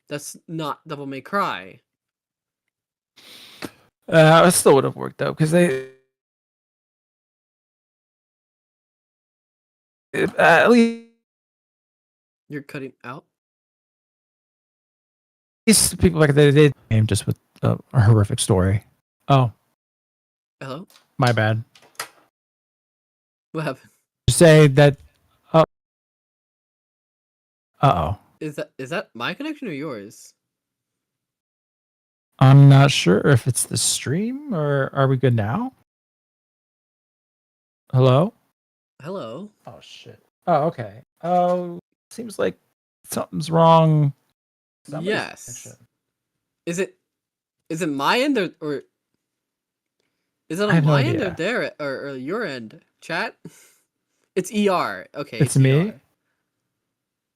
That's not Devil May Cry. It still would have worked out because at least You're cutting out. people like they did game just with a horrific story. Oh, Hello? my bad. What happened? Say that. Uh-oh. Is that my connection or yours? I'm not sure if it's the stream or are we good now? Hello? Hello? Oh shit. Oh, okay. Oh, seems like something's wrong. Yes. Connection. Is it my end or is it I on have no my end or idea. their or your end? Chat? It's ER. Okay. It's me? ER.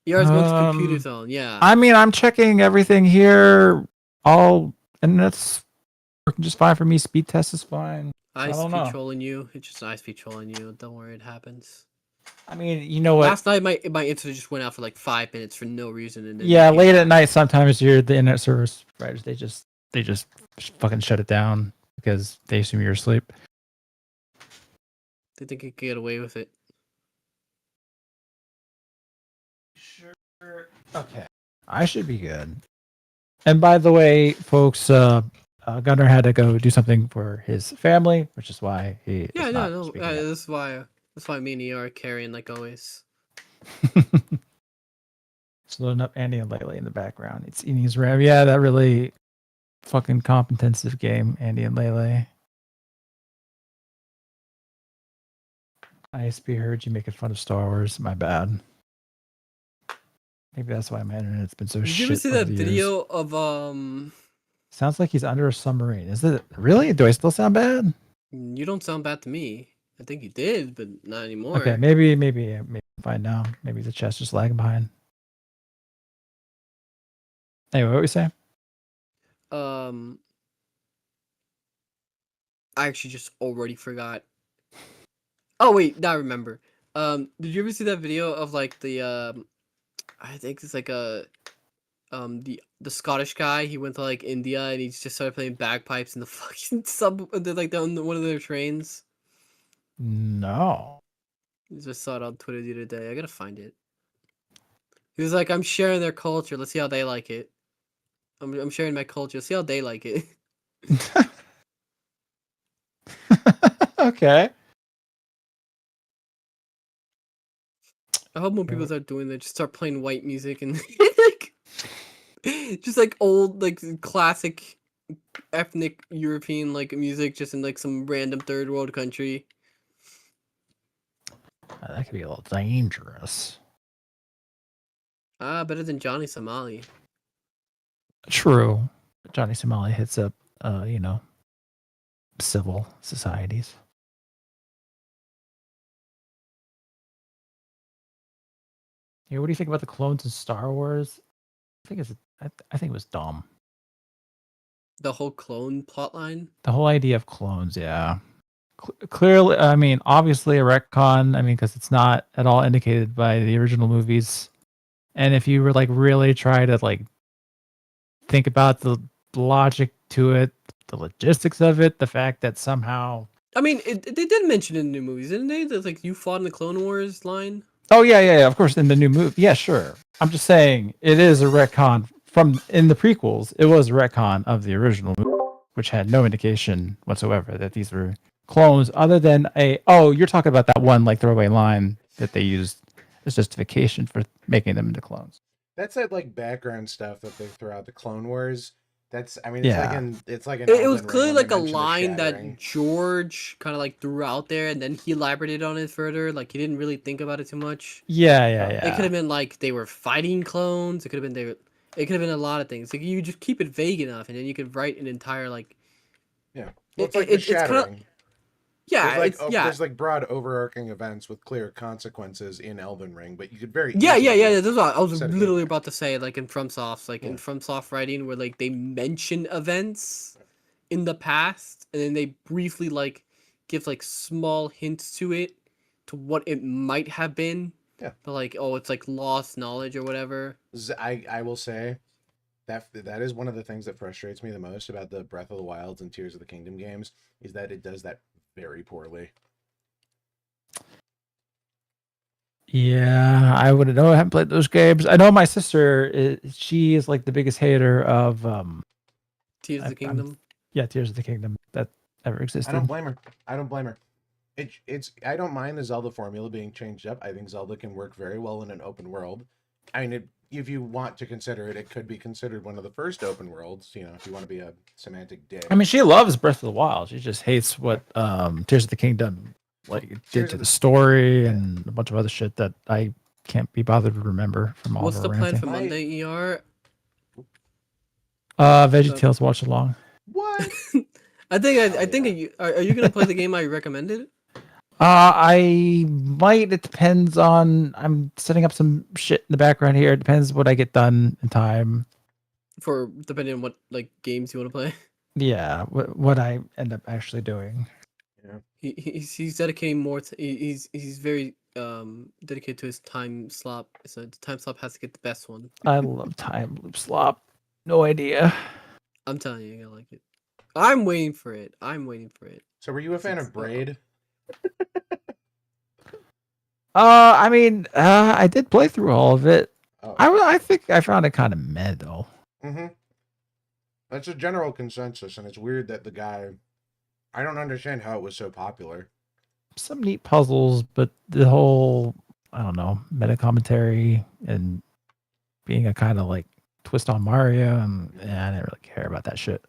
ER is going to computer zone, yeah. I mean, I'm checking everything here. All internet's working just fine for me. Speed test is fine. I don't know. ISP trolling you. It's just ISP trolling you. Don't worry, it happens. I mean, you know what? Last night my internet just went out for like 5 minutes for no reason, and then Yeah, late at night sometimes the internet service providers they just fucking shut it down because they assume you're asleep. They think you can get away with it. Sure. Okay. I should be good. And by the way, folks, Gunnar had to go do something for his family, which is why he. Yeah, is no, not no. speaking yet. That's why me and ER are carrying like always. Just loading up Andy and Lele in the background. It's eating his RAM. Yeah, that really fucking comp-intensive game, Andy and Lele. ISP heard you making fun of Star Wars. My bad. Maybe that's why my internet's been so shit. Did you ever see that video of Sounds like he's under a submarine. Is it really? Do I still sound bad? You don't sound bad to me. I think you did, but not anymore. Okay, maybe fine now. Maybe the chest just lagging behind. Anyway, what were we saying? I actually just already forgot. Oh wait, now I remember. Did you ever see that video of like the I think it's like a the Scottish guy. He went to like India and he just started playing bagpipes in the fucking on one of their trains. No. I just saw it on Twitter the other day. I gotta find it. He was like, "I'm sharing their culture. Let's see how they like it. I'm sharing my culture. See how they like it." Okay. I hope more people start doing that. Just start playing white music and like, just like old, like classic, ethnic European like music, just in like some random third world country. That could be a little dangerous. Better than Johnny Somali. True. Johnny Somali hits up, civil societies. Yeah, what do you think about the clones in Star Wars? I think it was dumb. The whole clone plotline. The whole idea of clones, yeah. Clearly, I mean, obviously a retcon. I mean, because it's not at all indicated by the original movies. And if you were like really try to like think about the logic to it, the logistics of it, the fact that somehow. I mean, they did mention in the new movies, didn't they? That like you fought in the Clone Wars line. Oh yeah. Of course, in the new movie, yeah, sure. I'm just saying it is a retcon from in the prequels. It was a retcon of the original movie, which had no indication whatsoever that these were clones, other than you're talking about that one like throwaway line that they used as justification for making them into clones. That's that like background stuff that they throw out the Clone Wars. That's I mean it's like an it was Elden clearly Ring like a when they mention the line that shattering. George kind of like threw out there, and then he elaborated on it further. Like he didn't really think about it too much. Yeah. It could have been like they were fighting clones. It could have been It could have been a lot of things. Like you just keep it vague enough, and then you could write an entire like. Yeah, well, it's like the shattering. There's like broad overarching events with clear consequences in Elden Ring, but you could very yeah. That's what I was literally about to say. Like in FromSoft, in FromSoft writing, where like they mention events in the past, and then they briefly like give like small hints to it, to what it might have been. Yeah. But like, it's like lost knowledge or whatever. I will say that is one of the things that frustrates me the most about the Breath of the Wilds and Tears of the Kingdom games, is that it does that very poorly. Yeah, I wouldn't know. I haven't played those games. I know my sister, she is like the biggest hater of Tears of the Kingdom. Tears of the Kingdom that ever existed. I don't blame her. I don't mind the Zelda formula being changed up. I think Zelda can work very well in an open world. I mean, if you want to consider it, it could be considered one of the first open worlds, if you want to be a semantic dick. I mean, she loves Breath of the Wild. She just hates what Tears of the Kingdom did to the story and a bunch of other shit that I can't be bothered to remember from all What's of the her plan ranting. for Monday, ER? VeggieTales watch along. What? I think are you gonna play the game I recommended? I might. It depends on. I'm setting up some shit in the background here. It depends what I get done in time. Depending on what like games you want to play. Yeah, what I end up actually doing. Yeah. He's dedicating more. He's very dedicated to his time slot. So the time slot has to get the best one. I love time loop slop. No idea. I'm telling you, you're gonna like it. I'm waiting for it. So were you a fan of Braid? I mean, I did play through all of it. Oh. I think I found it kind of meh though. Mm-hmm. That's a general consensus, and it's weird that the guy. I don't understand how it was so popular. Some neat puzzles, but the whole, I don't know, meta commentary and being a kind of like twist on Mario, and I didn't really care about that shit.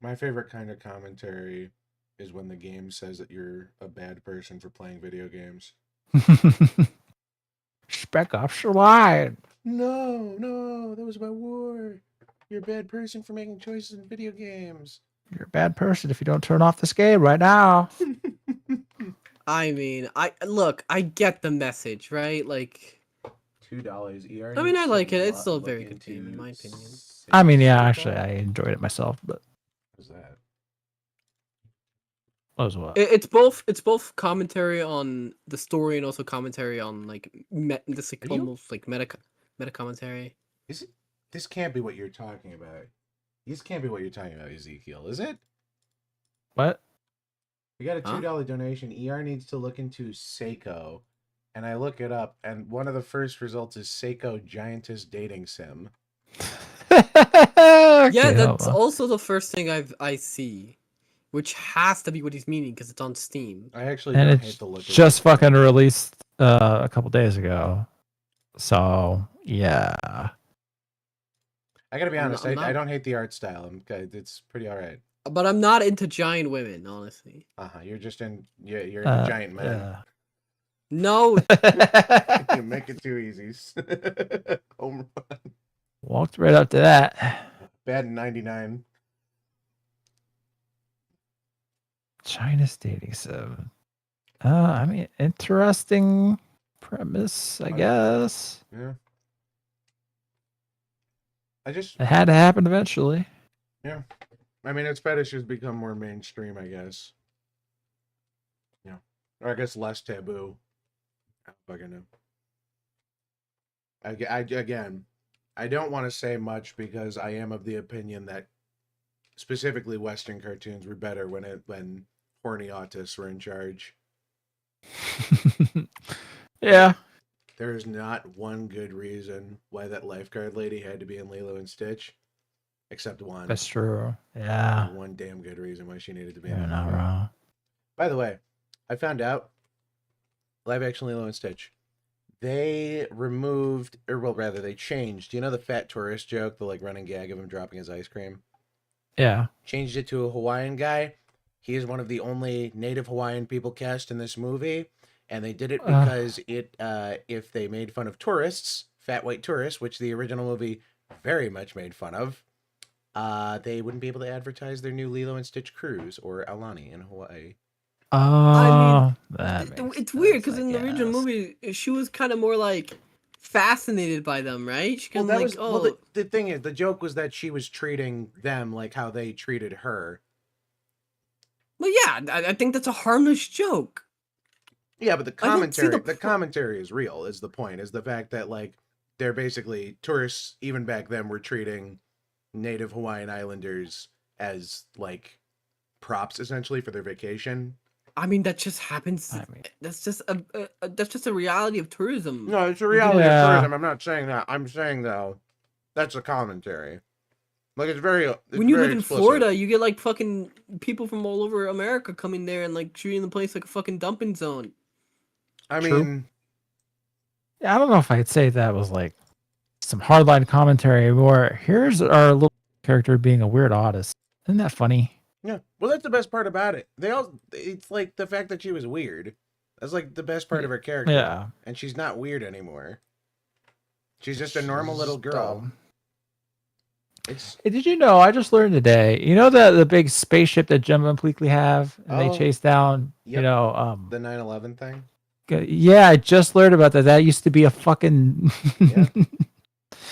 My favorite kind of commentary is when the game says that you're a bad person for playing video games. Spec off your line. No, that was about war. You're a bad person for making choices in video games. You're a bad person if you don't turn off this game right now. I mean, I get the message, right? Like $2 I mean, I like it. It's still a very good game, in my opinion. I mean, yeah, actually, I enjoyed it myself, but what was that? What was what? It's both commentary on the story and also commentary on like this like almost like meta commentary. Is it? This can't be what you're talking about. This can't be what you're talking about, Ezekiel, is it? What? We got a Huh? $2 donation. ER needs to look into Seiko. And I look it up, and one of the first results is Seiko Giantess Dating Sim. Okay, Yeah, hold that's on. also the first thing I see, which has to be what he's meaning because it's on Steam. I actually And don't it's hate the look of just it. fucking released a couple days ago. So yeah. I gotta be I'm honest, not- I'm I not- don't hate the art style. It's pretty alright. But I'm not into giant women, honestly. You're just you're into giant men. Yeah. No, You make it too easy. Home run. Walked right up to that. Bad in 99. China's dating sim. I mean, interesting premise, I guess. Yeah. It had to happen eventually. I mean, its fetishes become more mainstream, I guess. Yeah. Or I guess less taboo. I don't fucking know. Again, I don't want to say much because I am of the opinion that specifically Western cartoons were better when horny autists were in charge. Yeah. There is not one good reason why that lifeguard lady had to be in Lilo and Stitch, except one. That's true. Yeah. One damn good reason why she needed to be You're in not that movie. wrong. By the way, I found out live action Lilo and Stitch. They removed, or well, rather, they changed. You know the fat tourist joke, the like running gag of him dropping his ice cream? Yeah. Changed it to a Hawaiian guy. He is one of the only native Hawaiian people cast in this movie, and they did it because if they made fun of tourists, fat white tourists, which the original movie very much made fun of, they wouldn't be able to advertise their new Lilo and Stitch cruise or Aulani in Hawaii. Oh, it's weird because in the original movie, she was kind of more like fascinated by them, right? She Well, kind of that like, was well. The thing is, the joke was that she was treating them like how they treated her. Well, yeah, I think that's a harmless joke. Yeah, but the I don't see commentary, the commentary is real. Is the point? Is the fact that like they're basically tourists. Even back then, were treating native Hawaiian Islanders as like props, essentially, for their vacation. I mean, that just happens. That's just a reality of tourism. No, it's a reality of tourism. I'm not saying that. I'm saying though, that's a commentary. Like it's very. When you live in Florida, you get like fucking people from all over America coming there and like treating the place like a fucking dumping zone. I True. mean, yeah, I don't know if I'd say that was like some hardline commentary. More, here's our little character being a weird autist. Isn't that funny? yeah. Well, that's the best part about it. It's like the fact that she was weird. That's like the best part of her character. Yeah. And she's not weird anymore. She's just a normal little girl. Hey, did you know? I just learned today. You know the big spaceship that Jumbo and Pleakley have, and they chase down. Yep. You know, the 9/11 thing. Yeah, I just learned about that. That used to be a fucking. Yeah.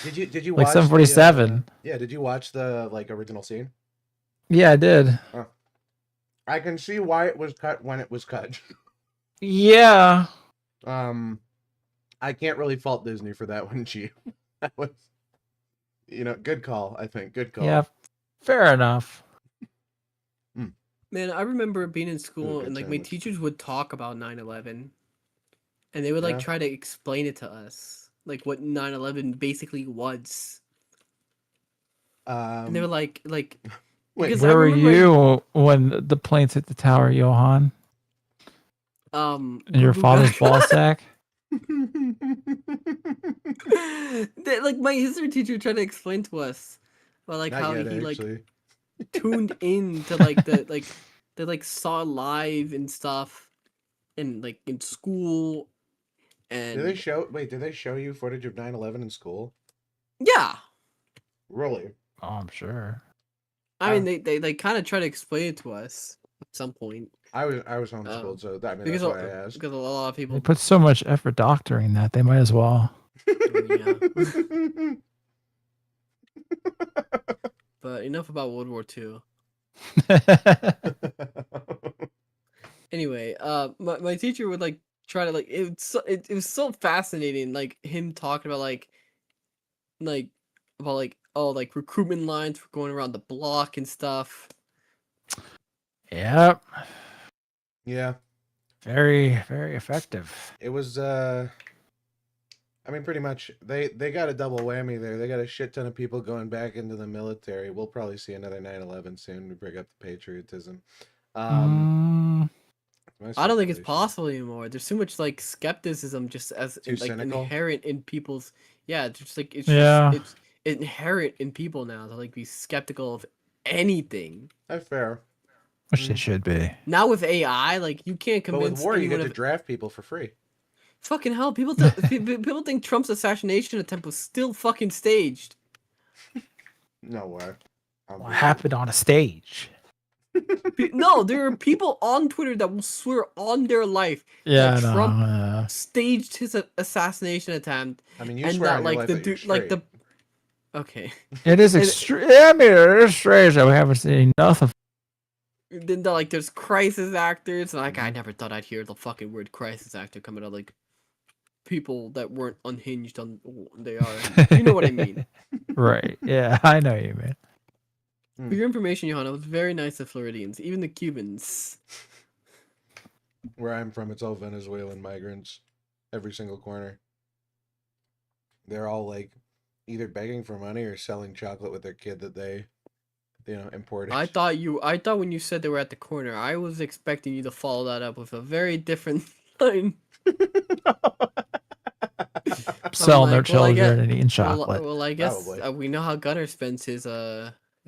Did you like watch 747? Yeah. Did you watch the like original scene? Yeah, I did. I can see why it was cut when it was cut. Yeah. I can't really fault Disney for that one, Chief. That was, good call. I think good call. Yeah, fair enough. Man, I remember being in school and like my sandwich. teachers would talk about 9/11, and they would like try to explain it to us, like what 9/11 basically was. And they were like. Wait, because Where were remember you when the planes hit the tower, Johann? In your father's ball sack? Like my history teacher tried to explain to us about like Not how yet, he actually. like tuned in to like they like saw live and stuff and like in school and Did they show you footage of 9/11 in school? yeah. Really? Oh, I'm sure. I mean they kind of try to explain it to us at some point. I was homeschooled, so that's why I asked. Because a lot of people They put so much effort doctoring that they might as well. yeah. But enough about World War II. Anyway, my teacher would like try to like it was so fascinating, like him talking about like about like like recruitment lines for going around the block and stuff. Yep. Yeah. Very, very effective. It was I mean pretty much they got a double whammy there. They got a shit ton of people going back into the military. We'll probably see another 9/11 soon. We bring up the patriotism. I don't think it's possible anymore. There's too much like skepticism just as Too like cynical? inherent in people's just like it's Yeah. just it's inherent in people now to like be skeptical of anything. That's fair. Which they should be. Now with AI, like you can't But convince with war, you anyone get to of draft people for free. fucking hell. People people think Trump's assassination attempt was still fucking staged. No way. What happened on a stage? No, there are people on Twitter that will swear on their life Yeah, that no, Trump staged his assassination attempt. I mean, you And swear that on your like life the that you're dude, like straight. the okay. It is extreme. I mean, it is strange that we haven't seen nothing. Then like there's crisis actors, and like I Mhm. never thought I'd hear the fucking word crisis actor coming out like people that weren't unhinged on they are. You know what I mean. Right. Yeah, I know you, man. For your information, Johann, it was very nice the Floridians, even the Cubans. Where I'm from, it's all Venezuelan migrants. Every single corner. They're all like either begging for money or selling chocolate with their kid that they, imported. I thought when you said they were at the corner, I was expecting you to follow that up with a very different line. Selling their like, well, I children guess- and eating chocolate. Well, I guess Probably. we know how Gunnar spends his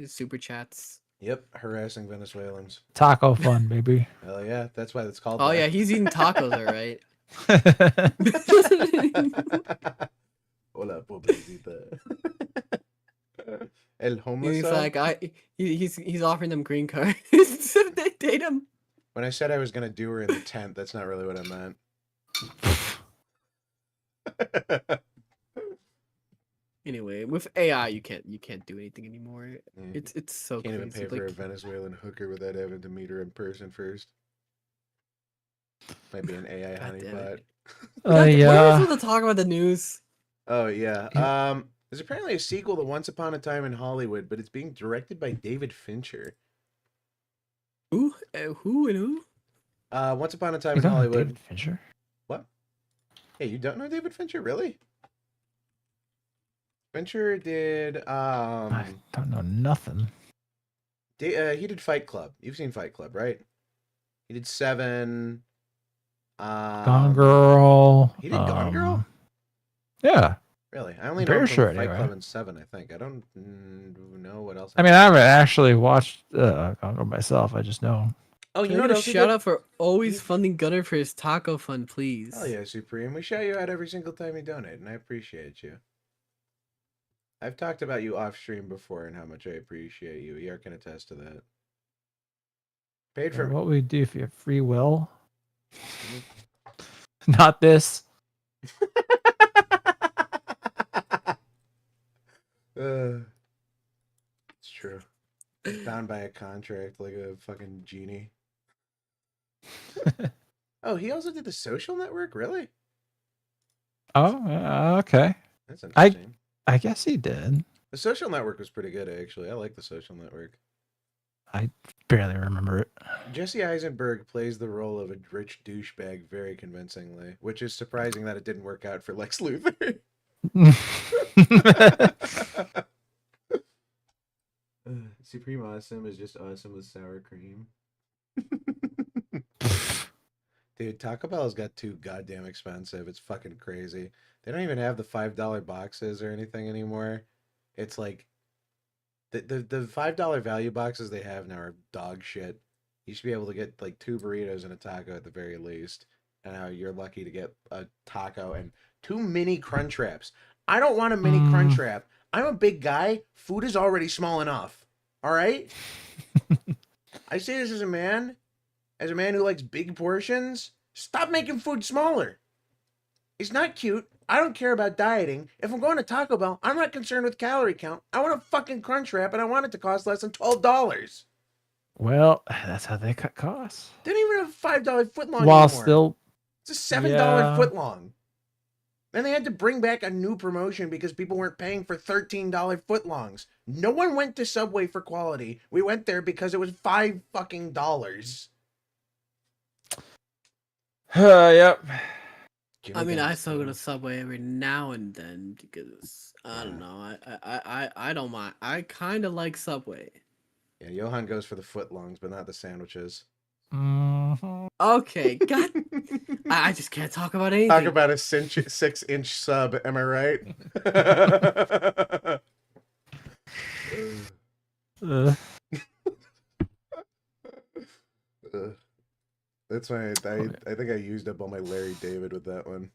super chats. Yep, harassing Venezuelans. Taco fun, baby. Hell yeah, that's why it's called. Oh that. yeah, he's eating tacos, all right. Hola, pobrecita. El homeless. He's like he's offering them green cards so they date him. When I said I was gonna do her in the tent, that's not really what I meant. Anyway, with AI, you can't do anything anymore. Yeah, It's so can't even crazy. pay for a Like, Venezuelan hooker without having to meet her in person first. Might be an AI God damn honeypot. it. What are we Yeah. supposed to talk about the news? Oh yeah. There's apparently a sequel to Once Upon a Time in Hollywood, but it's being directed by David Fincher. Who? Who and who? Once Upon a Time You in don't know Hollywood. David Fincher? What? Hey, you don't know David Fincher, really? Fincher did I don't know nothing. he did Fight Club. You've seen Fight Club, right? He did Seven. Gone Girl. He did Gone Girl? Yeah. Really? I only know Very him from sure, Fight anyway. Club and Seven, I think. I don't know what else. I mean, I haven't actually watched Gone Girl myself. I just know. Oh, Can you I know get what a else he shout did? out for always funding Gunnar for his taco fund, please. Hell yeah, Supreme. We shout you out every single time you donate, and I appreciate you. I've talked about you off stream before and how much I appreciate you. Yark can attest to that. Paid for What we do if you have free will? Not this. It's true. Bound by a contract like a fucking genie. Oh, he also did The Social Network? Really? Oh, okay. That's interesting. I guess he did. The Social Network was pretty good, actually. I like The Social Network. I barely remember it. Jesse Eisenberg plays the role of a rich douchebag very convincingly, which is surprising that it didn't work out for Lex Luthor. Supreme Awesome is just awesome with sour cream. Dude, Taco Bell's got too goddamn expensive. It's fucking crazy. They don't even have the $5 boxes or anything anymore. It's like the $5 value boxes they have now are dog shit. You should be able to get like 2 burritos and a taco at the very least. And now you're lucky to get a taco and 2 mini crunch wraps. I don't want a mini crunch wrap. I'm a big guy. Food is already small enough. All right? I say this as a man who likes big portions. Stop making food smaller. It's not cute. I don't care about dieting. If I'm going to Taco Bell, I'm not concerned with calorie count. I want a fucking crunch wrap and I want it to cost less than $12. Well, that's how they cut costs. They don't even have a $5 footlong While anymore. still, It's a $7 Yeah. footlong. Then they had to bring back a new promotion because people weren't paying for $13 footlongs. No one went to Subway for quality. We went there because it was $5 fucking dollars. Yep. I mean, I still go to Subway every now and then because I don't know. I don't mind. I kind of like Subway. Yeah, Johann goes for the footlongs, but not the sandwiches. Mhm. Okay, God, I just can't talk about anything. Talk about a 6-inch sub, am I right? That's why I think I used up all my Larry David with that one.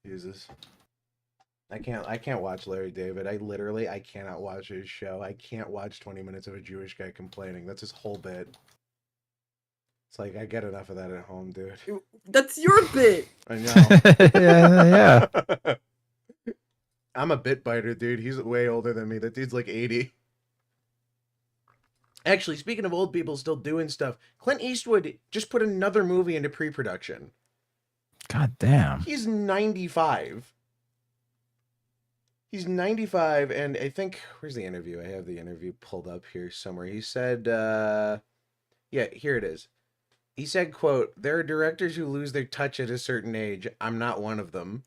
Jesus. I can't watch Larry David. I cannot watch his show. I can't watch 20 minutes of a Jewish guy complaining. That's his whole bit. It's like I get enough of that at home, dude. That's your bit. I know. yeah. I'm a bit biter, dude. He's way older than me. That dude's like 80. Actually, speaking of old people still doing stuff, Clint Eastwood just put another movie into pre-production. God damn. He's 95. He's 95, and I think... Where's the interview? I have the interview pulled up here somewhere. He said... yeah, here it is. He said, quote, "There are directors who lose their touch at a certain age. I'm not one of them."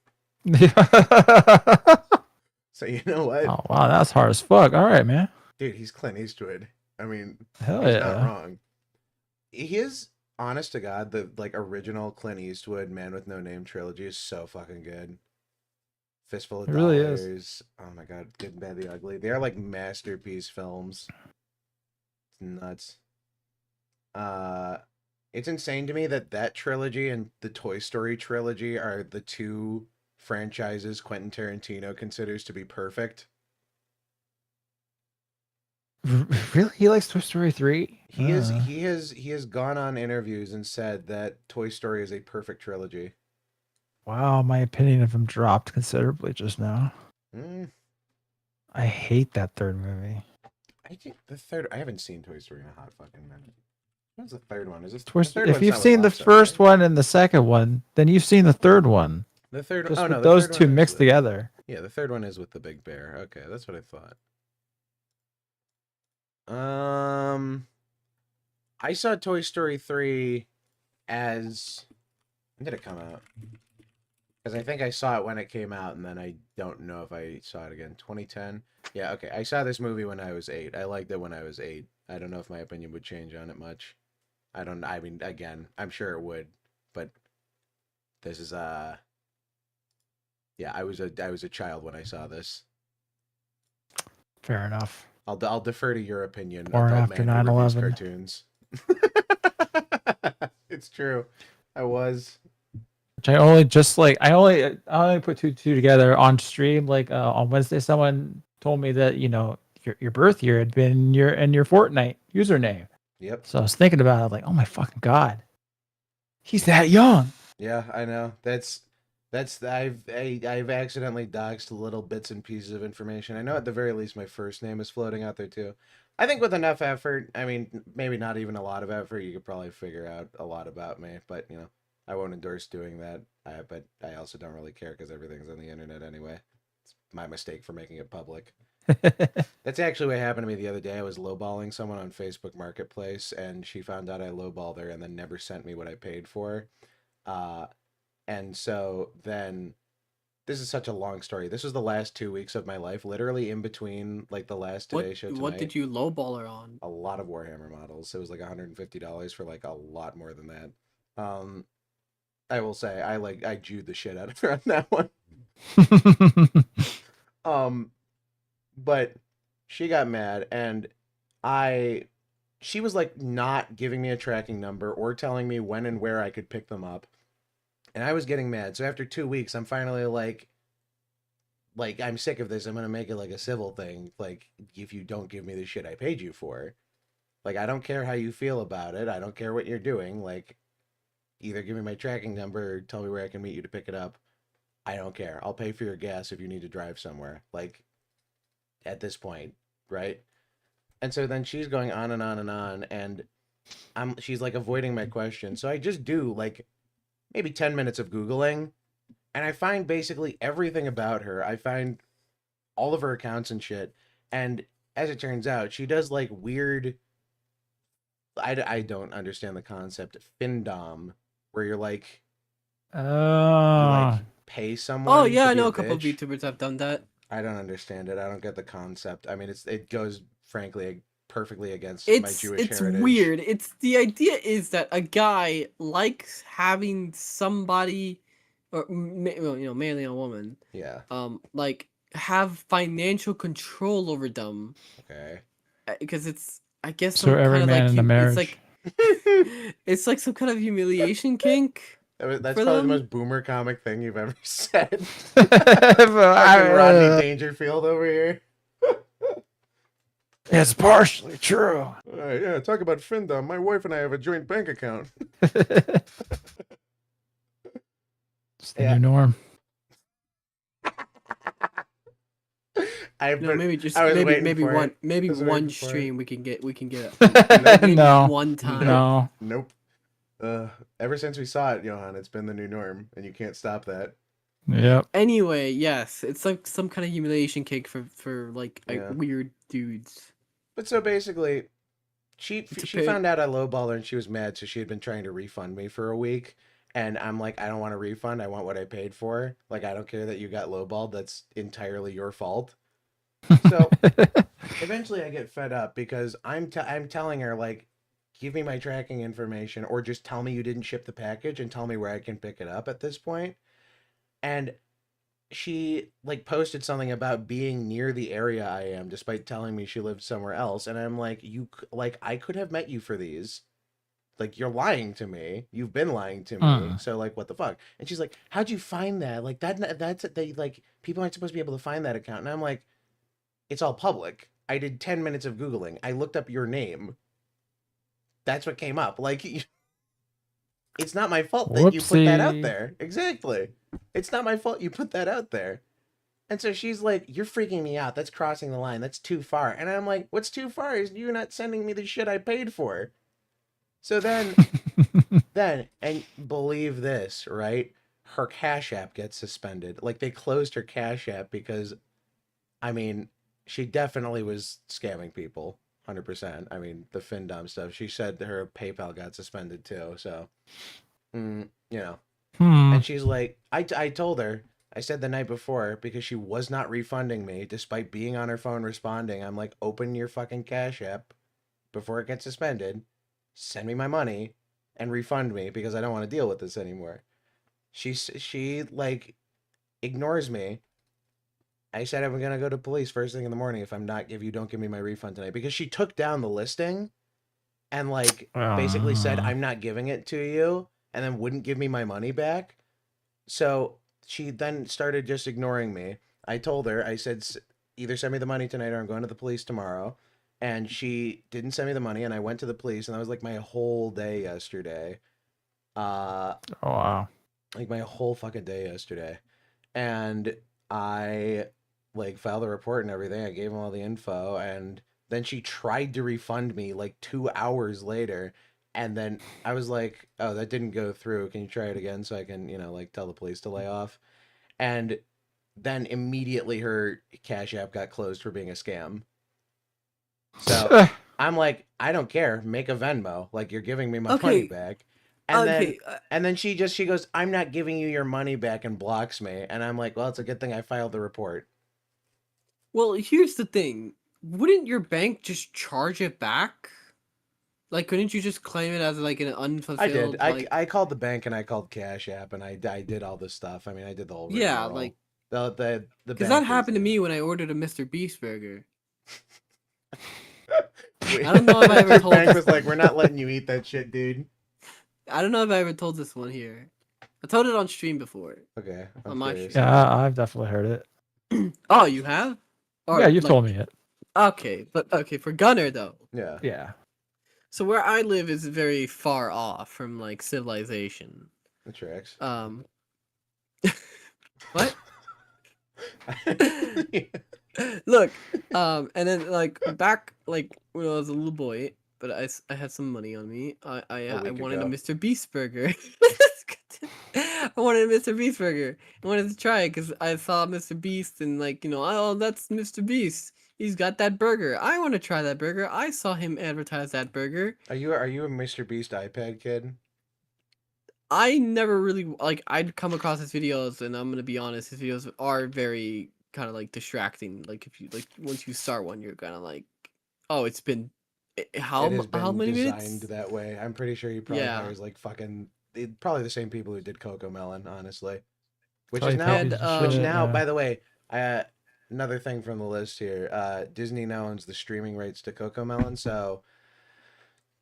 So you know what? Oh, wow, that's hard as fuck. All right, man. Dude, he's Clint Eastwood. I mean, Hell he's yeah. not wrong. He is, honest to God, the like original Clint Eastwood Man with No Name trilogy is so fucking good. Fistful of It really Dollars. is. Oh my God, Good and Bad, the Ugly. They are like masterpiece films. It's nuts. It's insane to me that trilogy and the Toy Story trilogy are the two franchises Quentin Tarantino considers to be perfect. Really? He likes Toy Story 3? He has gone on interviews and said that Toy Story is a perfect trilogy. Wow, my opinion of him dropped considerably just now. I hate that third movie. I think the third. I haven't seen Toy Story in a hot fucking minute. When's the third one? Is this If you've seen the first one and the second one, then you've seen the third one. The third. Just Oh no, with the those third two one is mixed together. Yeah, the third one is with the big bear. Okay, that's what I thought. I saw Toy Story 3 as... When did it come out? Because I think I saw it when it came out, and then I don't know if I saw it again. 2010? Yeah, okay. I saw this movie when I was 8. I liked it when I was 8. I don't know if my opinion would change on it much. I mean, again, I'm sure it would, but this is, yeah, I was a child when I saw this. Fair enough. I'll defer to your opinion. Or adult after man who reviews 9/11. cartoons. It's true. I was. Which I only put two together on stream. Like on Wednesday, someone told me that your birth year had been your Fortnite username. Yep. So I was thinking about it, like, oh my fucking god, he's that young. Yeah, I know. I've accidentally doxed little bits and pieces of information. I know at the very least my first name is floating out there too. I think with enough effort, I mean, maybe not even a lot of effort, you could probably figure out a lot about me. But I won't endorse doing that. But I also don't really care because everything's on the internet anyway. It's my mistake for making it public. That's actually what happened to me the other day. I was lowballing someone on Facebook Marketplace, and she found out I lowballed her and then never sent me what I paid for. And so then, this is such a long story. This was the last 2 weeks of my life, literally in between like the last Today Show tonight. What did you lowball her on? A lot of Warhammer models. It was like $150 for like a lot more than that. I will say I Jewed the shit out of her on that one. But she got mad, and she was like not giving me a tracking number or telling me when and where I could pick them up. And I was getting mad. So after 2 weeks, I'm finally like I'm sick of this. I'm going to make it like a civil thing. Like, if you don't give me the shit I paid you for, like, I don't care how you feel about it. I don't care what you're doing. Like, either give me my tracking number or tell me where I can meet you to pick it up. I don't care. I'll pay for your gas if you need to drive somewhere. Like, at this point, right? And so then she's going on and on and on, and she's like avoiding my question. So I just do like maybe 10 minutes of Googling, and I find basically everything about her. I find all of her accounts and shit. And as it turns out, she does like weird. I don't understand the concept. Findom, where you're like, you like pay someone. Oh yeah, to I be know a couple of bitch. YouTubers have done that. I don't understand it. I don't get the concept. I mean, it goes frankly perfectly against my Jewish It's heritage. weird. It's the idea is that a guy likes having somebody, or well, you know, mainly a woman, Yeah. like have financial control over them. Okay. Because it's, I guess, So some every kind of man like in a it's marriage. like it's like some kind of humiliation kink. That's for probably them? the most boomer comic thing you've ever said. But Fucking Rodney I- Dangerfield over here. it's partially true. Yeah, talk about Findom. My wife and I have a joint bank account. It's the new norm. No, maybe just I was maybe waiting maybe for one it. maybe I was one waiting for it. stream we can get maybe No. one time. No. Nope. Ever since we saw it, Johann, it's been the new norm, and you can't stop that. Yep. Anyway, yes, it's like some kind of humiliation cake for like Yeah. weird dudes. But so basically, she It's a she pig. found out I lowballed her, and she was mad, so she had been trying to refund me for a week. And I'm like, I don't want a refund. I want what I paid for. Like, I don't care that you got lowballed. That's entirely your fault. So eventually I get fed up because I'm telling her, like, give me my tracking information or just tell me you didn't ship the package and tell me where I can pick it up at this point. And she like posted something about being near the area I am despite telling me she lived somewhere else. And I'm like, I could have met you for these. Like, you're lying to me. You've been lying to me. So like, what the fuck? And she's like, how'd you find that? Like that's they like people aren't supposed to be able to find that account. And I'm like, it's all public. I did 10 minutes of Googling. I looked up your name. That's what came up. Like, it's not my fault that you put that out Whoopsie. there. Exactly. It's not my fault you put that out there. And so she's like, you're freaking me out. That's crossing the line. That's too far. And I'm like, what's too far is you not sending me the shit I paid for. So then, and believe this, right? Her Cash App gets suspended. Like, they closed her Cash App because, I mean, she definitely was scamming people, 100%. I mean, the Findom stuff. She said her PayPal got suspended too. So, you know. And she's like, I told her, I said the night before, because she was not refunding me, despite being on her phone responding. I'm like, open your fucking Cash App before it gets suspended. Send me my money and refund me because I don't want to deal with this anymore. She like ignores me. I said I'm gonna go to police first thing in the morning if you don't give me my refund tonight, because she took down the listing and like basically said I'm not giving it to you and then wouldn't give me my money back. So she then started just ignoring me. I told her, I said, either send me the money tonight or I'm going to the police tomorrow. And she didn't send me the money, and I went to the police, and that was like my whole day yesterday. Oh wow. Like my whole fucking day yesterday. And I like filed a report and everything. I gave him all the info, and then she tried to refund me like 2 hours later. And then I was like, oh, that didn't go through. Can you try it again so I can, like tell the police to lay off? And then immediately her Cash App got closed for being a scam. So I'm like, I don't care. Make a Venmo. Like, you're giving me my money back. And then she goes, I'm not giving you your money back, and blocks me. And I'm like, well, it's a good thing I filed the report. Well, here's the thing. Wouldn't your bank just charge it back? Like, couldn't you just claim it as like an unfulfilled? I did. I called the bank and I called Cash App and I did all this stuff. I mean, I did the whole yeah, rigmarole. like the because that happened to me when I ordered a Mr. Beast burger. I don't know if I ever told. Bank was like, we're not letting you eat that shit, dude. I don't know if I ever told this one here. I told it on stream before. Okay. On my curious. Yeah, I've definitely heard it. Oh, you have? Or, Yeah, you've told me it. Okay, but okay, for Gunnar though. Yeah. Yeah. So where I live is very far off from like civilization. The tracks. What? Look, and then like back like when I was a little boy, but I had some money on me. I wanted a ago. Mr. Beast burger. I wanted a Mr. Beast burger. I wanted to try it because I saw Mr. Beast and like, oh, that's Mr. Beast. He's got that burger. I want to try that burger. I saw him advertise that burger. Are you a Mr. Beast iPad kid? I never really like. I'd come across his videos, and I'm gonna be honest. His videos are very kind of like distracting. Like if you like once you start one, you're kind of like, oh, it's been how It has been how many designed minutes? that way. I'm pretty sure he probably Yeah. hires like fucking probably the same people who did Coco Melon, honestly. Which Probably is now, And, which now, yeah. by the way, another thing from the list here. Disney now owns the streaming rights to Coco Melon, so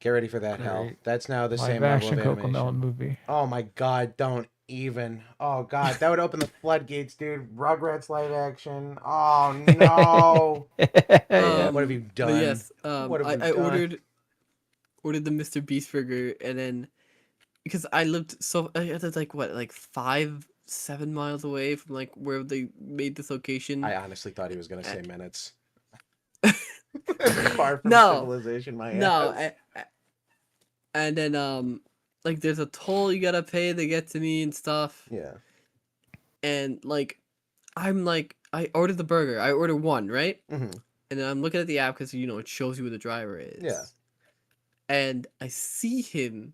get ready for that hell. Great. That's now the same Live level action of Coco Melon animation. movie. Oh my god, don't even. Oh god, that would open the floodgates, dude. Rugrats live action. Oh no. Yeah. What have you But done? yes, What have we I done? ordered the Mr. Beast burger, and then because I lived I lived like what, like 5-7 miles away from like where they made this location. I honestly thought he was gonna say And- minutes. Far from No, civilization, my no, ass. and then like there's a toll you gotta pay to get to me and stuff. Yeah. And like I'm like, I ordered the burger. I ordered one, right? hmm And then I'm looking at the app because it shows you who the driver is. Yeah. And I see him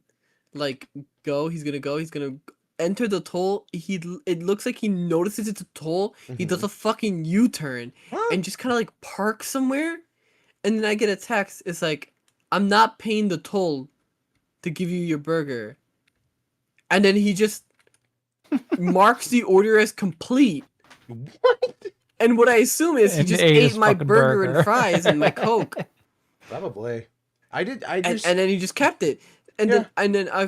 like go. He's gonna enter the toll. It looks like he notices it's a toll. He does a fucking U-turn and just kind of like parks somewhere. And then I get a text. It's like, I'm not paying the toll to give you your burger. And then he just marks the order as complete. What? And what I assume is he And just ate ate his my fucking burger burger. and fries and my Coke. Probably. I And just then he just kept it. And Yeah. then I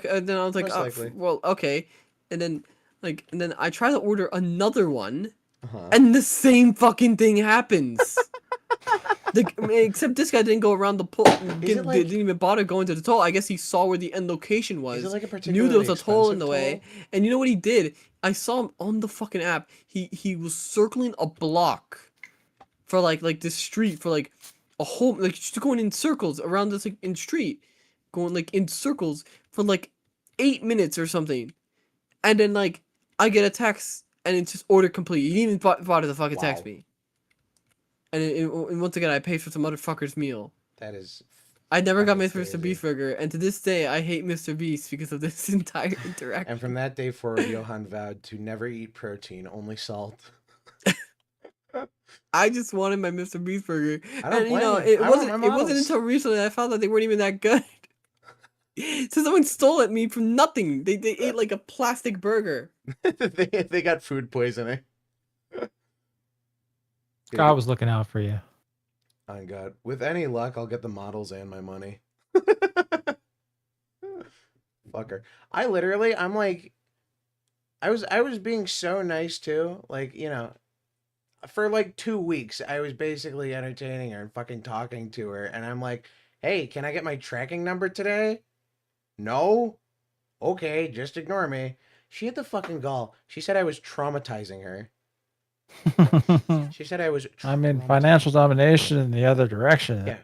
was like, Most oh, likely. well, okay. And then I try to order another one, uh-huh. and the same fucking thing happens. Except this guy didn't go around the pole. Didn't even bother going to the toll. I guess he saw where the end location was. Is it like a Knew particularly there was a toll in the expensive way. And you know what he did? I saw him on the fucking app. He was circling a block for like this street for like a whole, like just going in circles around this like in street, going like in circles for like 8 minutes or something. And then like I get a text and it's just order complete. He didn't even bother to fucking text Wow. me. And once again, I paid for some motherfucker's meal. That is I never got my fucking Mr. crazy. Beast burger, and to this day, I hate Mr. Beast because of this entire interaction. And from that day forward, Johann vowed to never eat protein, only salt. I just wanted my Mr. Beast burger, I don't and blame you. it I want my wasn't models. until recently I found out they weren't even that good. So someone stole at me from nothing. They ate like a plastic burger. they got food poisoning. God was looking out for you. Oh God. With any luck, I'll get the models and my money. Fucker. I'm like, I was being so nice too. Like, for like 2 weeks, I was basically entertaining her and fucking talking to her. And I'm like, hey, can I get my tracking number today? No? Okay, just ignore me. She had the fucking gall. She said I was traumatizing her. She said I was. I'm in financial domination in the other direction. Yeah.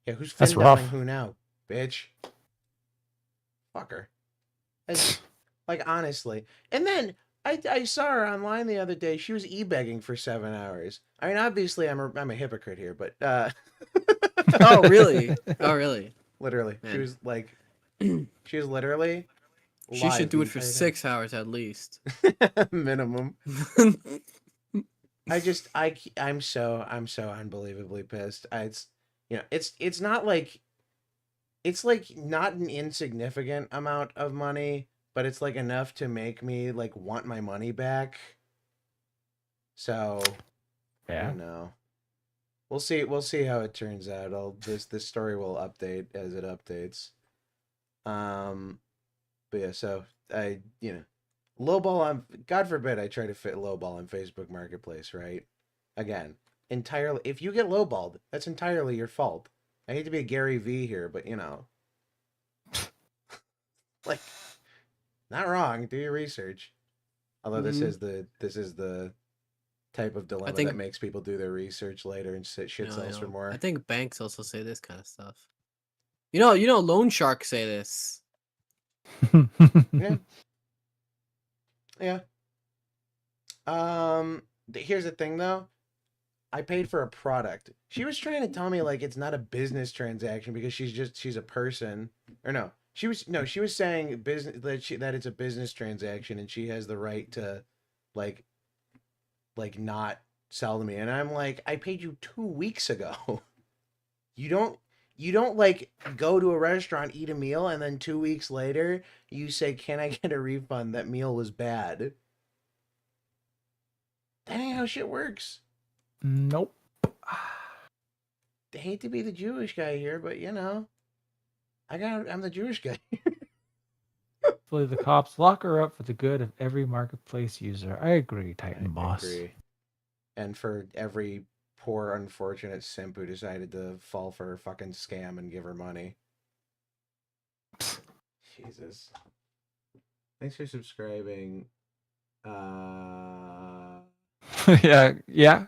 Yeah, who's That's fin rough. who now, bitch? Fucker. Like, honestly. And then I saw her online the other day. She was e-begging for 7 hours. I mean, obviously, I'm a hypocrite here, but Oh really? Oh really? literally, she Man. was like, she was literally. She live should do the it for entire 6 hours at least. time. Minimum. I'm so unbelievably pissed. It's not like, it's like not an insignificant amount of money, but it's like enough to make me like want my money back. So, I Yeah. don't know. We'll see how it turns out. This story will update as it updates. But yeah, so lowball on, God forbid I try to fit lowball on Facebook Marketplace, right? Again, entirely, if you get lowballed, that's entirely your fault. I hate to be a Gary V here, but like, not wrong. Do your research. Although this is the type of dilemma think- that makes people do their research later and shit sells for more. I think banks also say this kind of stuff. You know, loan sharks say this. Yeah. Yeah. Here's the thing though. I paid for a product. She was trying to tell me like it's not a business transaction because she's a person. Or no. She was saying business that it's a business transaction and she has the right to like not sell to me. And I'm like, I paid you 2 weeks ago. You don't like go to a restaurant, eat a meal, and then 2 weeks later you say, "Can I get a refund? That meal was bad." That ain't how shit works. Nope. I hate to be the Jewish guy here, but you know, I'm the Jewish guy. Hopefully the cops lock her up for the good of every marketplace user. I agree, Titan Boss. Agree. And for every poor unfortunate simp who decided to fall for a fucking scam and give her money. Jesus. Thanks for subscribing. yeah.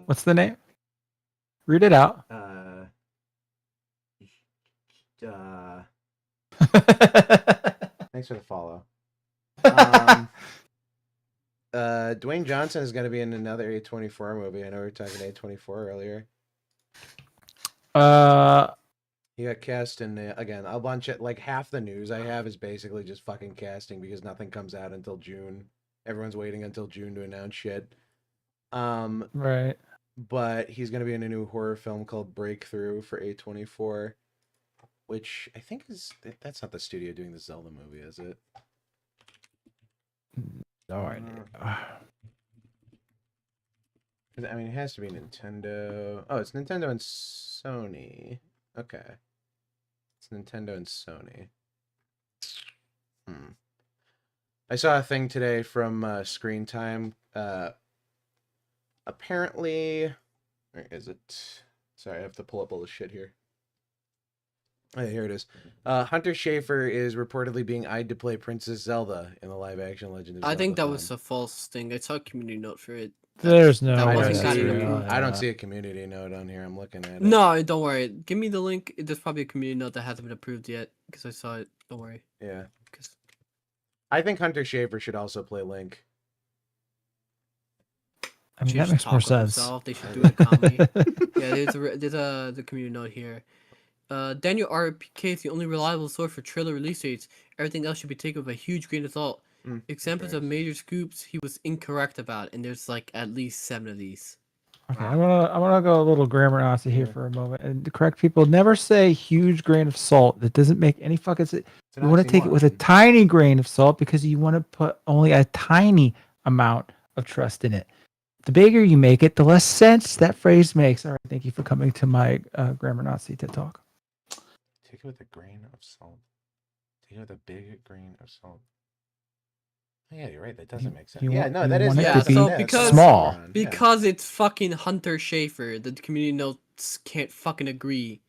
What's the name? Read it out. Thanks for the follow. Dwayne Johnson is going to be in another A24 movie. I know we were talking A24 earlier. He got cast in again a bunch of like half the news I have is basically just fucking casting because nothing comes out until June. Everyone's waiting until June to announce shit. Right. But he's going to be in a new horror film called Breakthrough for A24, which I think that's not the studio doing the Zelda movie, is it? No idea. I mean, it has to be Nintendo. Oh, it's Nintendo and Sony. Okay. It's Nintendo and Sony. I saw a thing today from Screen Time. Apparently, where is it? Sorry, I have to pull up all the shit here. Oh, here it is. Hunter Schafer is reportedly being eyed to play Princess Zelda in the live-action Legend of Zelda. I think that film. was a false thing. I saw a community note for it. There's no that way. wasn't that's gotten real, approved. I don't see a community note on here. I'm looking at it. No, don't worry. Give me the link. There's probably a community note that hasn't been approved yet because I saw it. Don't worry. Yeah. 'Cause- I think Hunter Schafer should also play Link. I mean, She that should makes more talk with sense. himself. They should do a comedy. Yeah, there's the community note here. Daniel RPK is the only reliable source for trailer release dates. Everything else should be taken with a huge grain of salt. Examples of major scoops he was incorrect about, and there's like at least 7 of these. Okay, I wanna go a little grammar Nazi here for a moment and to correct people. Never say huge grain of salt. That doesn't make any fucking sense. You want to take it with a tiny grain of salt because you want to put only a tiny amount of trust in it. The bigger you make it, the less sense that phrase makes. All right, thank you for coming to my grammar Nazi TED Talk. Take it with a grain of salt. Take it with a big grain of salt. Oh, yeah, you're right. That doesn't make sense. Yeah, no, that is want it yeah, to be so because small. Because it's fucking Hunter Schafer, the community notes can't fucking agree,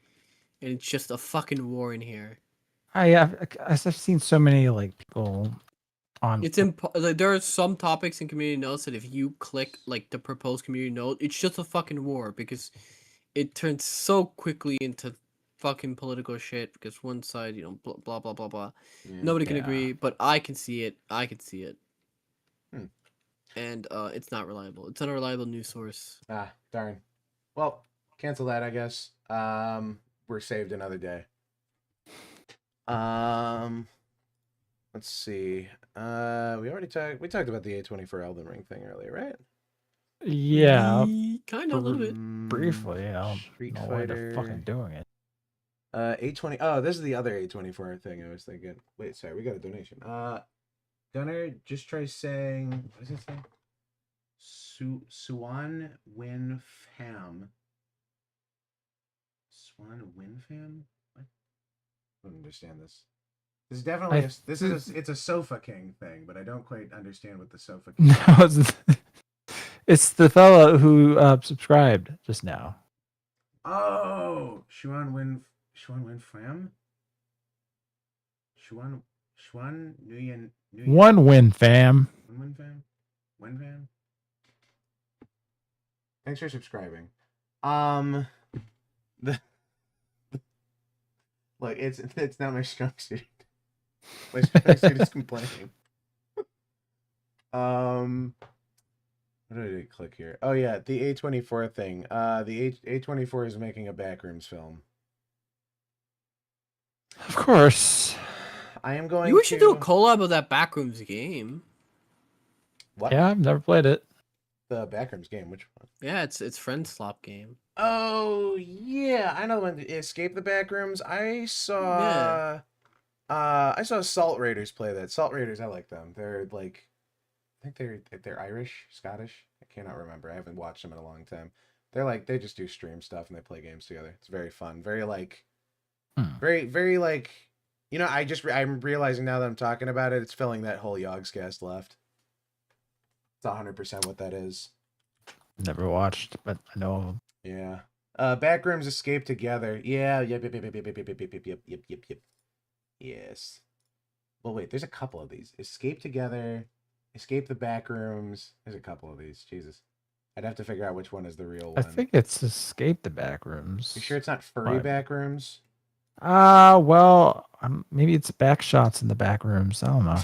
and it's just a fucking war in here. I've seen so many like people on. It's like there are some topics in community notes that if you click like the proposed community note, it's just a fucking war because it turns so quickly into fucking political shit because one side, blah blah blah blah. Nobody can agree, but I can see it. And it's not reliable. It's not a reliable news source. Ah, darn. Well, cancel that, I guess. We're saved another day. Let's see. We talked about the A24 Elden Ring thing earlier, right? Yeah, kind of a little bit. briefly. Yeah, Street no way Fighter. they're fucking doing it. A20. Oh, this is the other A24 thing I was thinking. Wait, sorry, we got a donation. Gunnar, just try saying. What does it say? Swan Win Fam. Swan Win Fam? What? I don't understand this. This is definitely it's a Sofa King thing, but I don't quite understand what the Sofa King. No, it's the fellow who subscribed just now. Oh, Swan Win Fam. Swan Nguyen. One win, fam. Win fam. Thanks for subscribing. Look, it's not my strong suit. My strong suit is complaining. What did I click here? Oh yeah, the A24 thing. The A24 is making a Backrooms film. Of course. I am going You should do a to... collab of that Backrooms game. What? Yeah, I've never played it. The Backrooms game, which one? Yeah, it's friend swap game. Oh yeah, I know the one. Escape the Backrooms. I saw Salt Raiders play that. Salt Raiders, I like them. They're like, I think they're Irish, Scottish. I cannot remember. I haven't watched them in a long time. They're like, they just do stream stuff and they play games together. It's very fun. Very like, very like, you know. I'm realizing now that I'm talking about it, it's filling that whole Yogscast left. It's 100% what that is. Never watched, but I know of them. Yeah. Backrooms escape together. Yeah. Yep. Yes. Well, wait. There's a couple of these. Escape together. Escape the backrooms. There's a couple of these. Jesus. I'd have to figure out which one is the real one. I think it's Escape the Backrooms. You sure it's not furry backrooms? Well, maybe it's back shots in the back rooms. I don't know.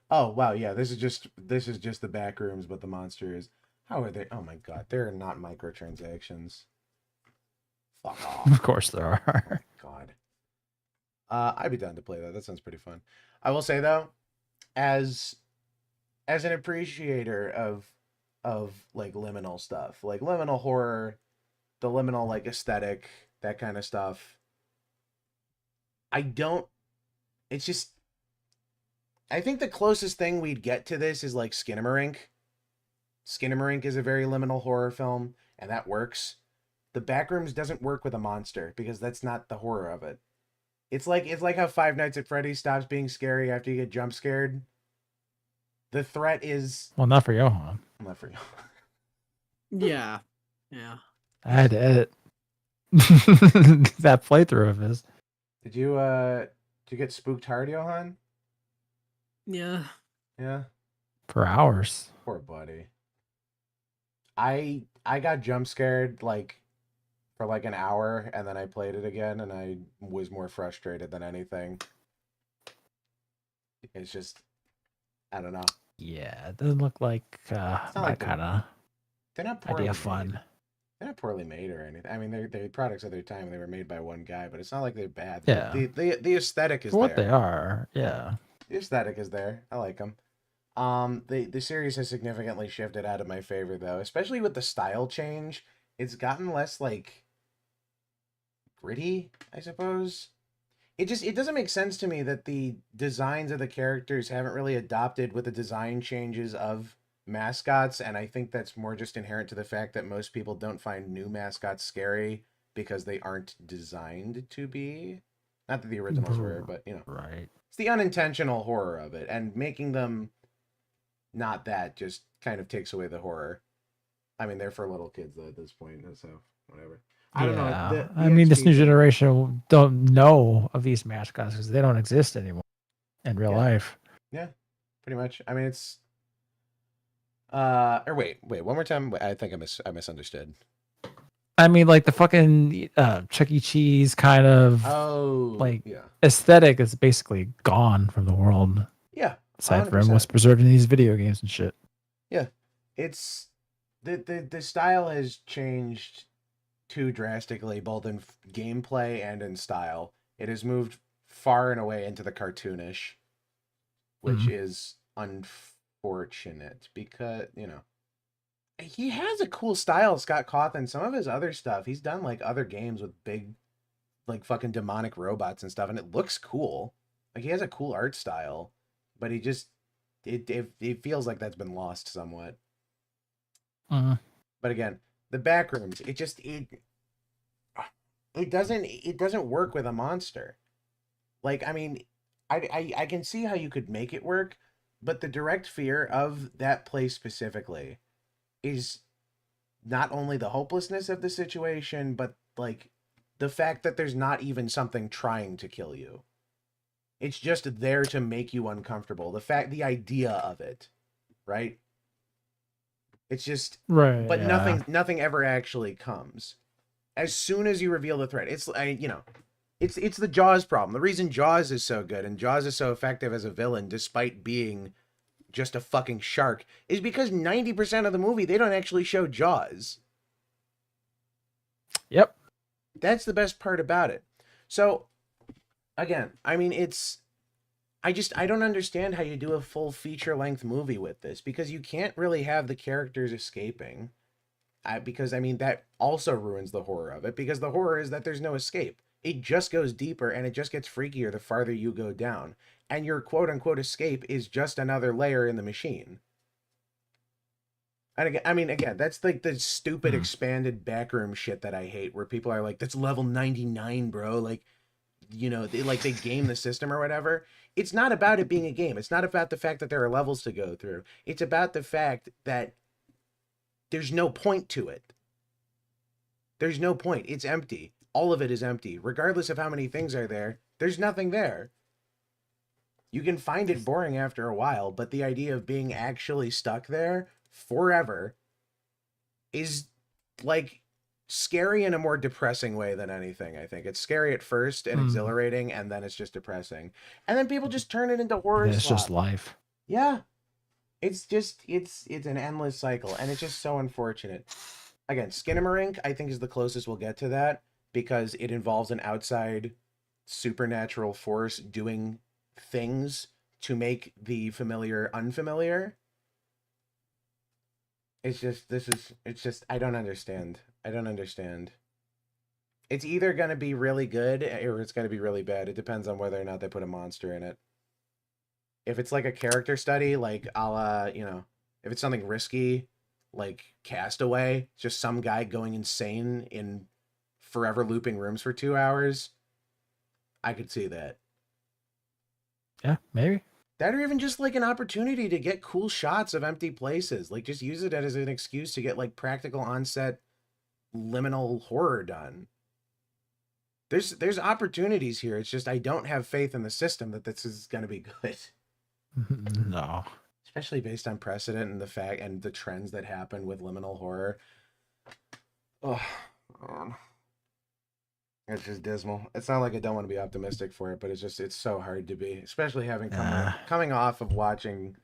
Oh wow, yeah. This is just the backrooms, but the monster is. How are they? Oh my god, there are not microtransactions. Fuck off. Of course there are. God. I'd be down to play that. That sounds pretty fun. I will say though, as an appreciator of like liminal stuff, like liminal horror, the liminal like aesthetic, that kind of stuff. It's just, I think the closest thing we'd get to this is like Skinamarink. Skinamarink is a very liminal horror film, and that works. The Backrooms doesn't work with a monster because that's not the horror of it. It's like how Five Nights at Freddy's stops being scary after you get jump scared. The threat is... Well, not for Johann. Not for you. Yeah. I had to edit that playthrough of his. Did you get spooked hard, Johann? Yeah. Yeah. For hours. Poor buddy. I got jump scared like for like an hour, and then I played it again, and I was more frustrated than anything. It's just, I don't know. Yeah, it doesn't look like not my like kind of They're not poorly idea made. fun. They're not poorly made or anything. I mean, they're products of their time. They were made by one guy, but it's not like they're bad. Yeah. The aesthetic is For what there. they are, yeah. The aesthetic is there. I like them. The series has significantly shifted out of my favor though, especially with the style change. It's gotten less like gritty, I suppose. It doesn't make sense to me that the designs of the characters haven't really adopted with the design changes of mascots, and I think that's more just inherent to the fact that most people don't find new mascots scary because they aren't designed to be. Not that the originals were, but you know. Right. It's the unintentional horror of it, and making them not that just kind of takes away the horror. I mean, they're for little kids though at this point, so whatever. I don't know. I mean, this new generation don't know of these mascots because they don't exist anymore in real life. Yeah, pretty much. I mean, it's or wait, one more time. I think I misunderstood. I mean, like the fucking Chuck E. Cheese kind of aesthetic is basically gone from the world. Yeah, aside from what's preserved in these video games and shit. Yeah, it's the style has changed too drastically, both in gameplay and in style. It has moved far and away into the cartoonish, which is unfortunate because, you know, he has a cool style, Scott Cawthon. Some of his other stuff, he's done like other games with big, like fucking demonic robots and stuff, and it looks cool. Like he has a cool art style, but he just it feels like that's been lost somewhat. But again, the Backrooms, it doesn't work with a monster. Like, I mean, I can see how you could make it work, but the direct fear of that place specifically is not only the hopelessness of the situation, but like the fact that there's not even something trying to kill you. It's just there to make you uncomfortable. The idea of it, right? It's just right, but nothing ever actually comes. As soon as you reveal the threat, it's the Jaws problem. The reason Jaws is so good and Jaws is so effective as a villain, despite being just a fucking shark is because 90% of the movie they don't actually show Jaws. Yep. That's the best part about it. So, again, I mean, I don't understand how you do a full feature-length movie with this, because you can't really have the characters escaping. Because, I mean, that also ruins the horror of it, because the horror is that there's no escape. It just goes deeper, and it just gets freakier the farther you go down. And your quote-unquote escape is just another layer in the machine. And again, I mean, again, that's like the stupid expanded backroom shit that I hate, where people are like, that's level 99, bro. Like, you know, they game the system or whatever. It's not about it being a game. It's not about the fact that there are levels to go through. It's about the fact that there's no point to it. There's no point. It's empty. All of it is empty. Regardless of how many things are there, there's nothing there. You can find it boring after a while, but the idea of being actually stuck there forever is like scary in a more depressing way than anything. I think it's scary at first and exhilarating, and then it's just depressing, and then people just turn it into horror. It's just life. Yeah, it's an endless cycle, and it's just so unfortunate. Again, Skinamarink I think is the closest we'll get to that, because it involves an outside supernatural force doing things to make the familiar unfamiliar. It's just I don't understand. It's either going to be really good or it's going to be really bad. It depends on whether or not they put a monster in it. If it's like a character study, like a la, you know, if it's something risky, like Castaway, just some guy going insane in forever looping rooms for 2 hours, I could see that. Yeah, maybe. That, or even just like an opportunity to get cool shots of empty places. Like, just use it as an excuse to get like practical on-set liminal horror done. There's opportunities here. It's just I don't have faith in the system that this is going to be good. No. Especially based on precedent and the fact and the trends that happen with liminal horror. Oh, man. It's just dismal. It's not like I don't want to be optimistic for it, but it's so hard to be, especially having coming off of watching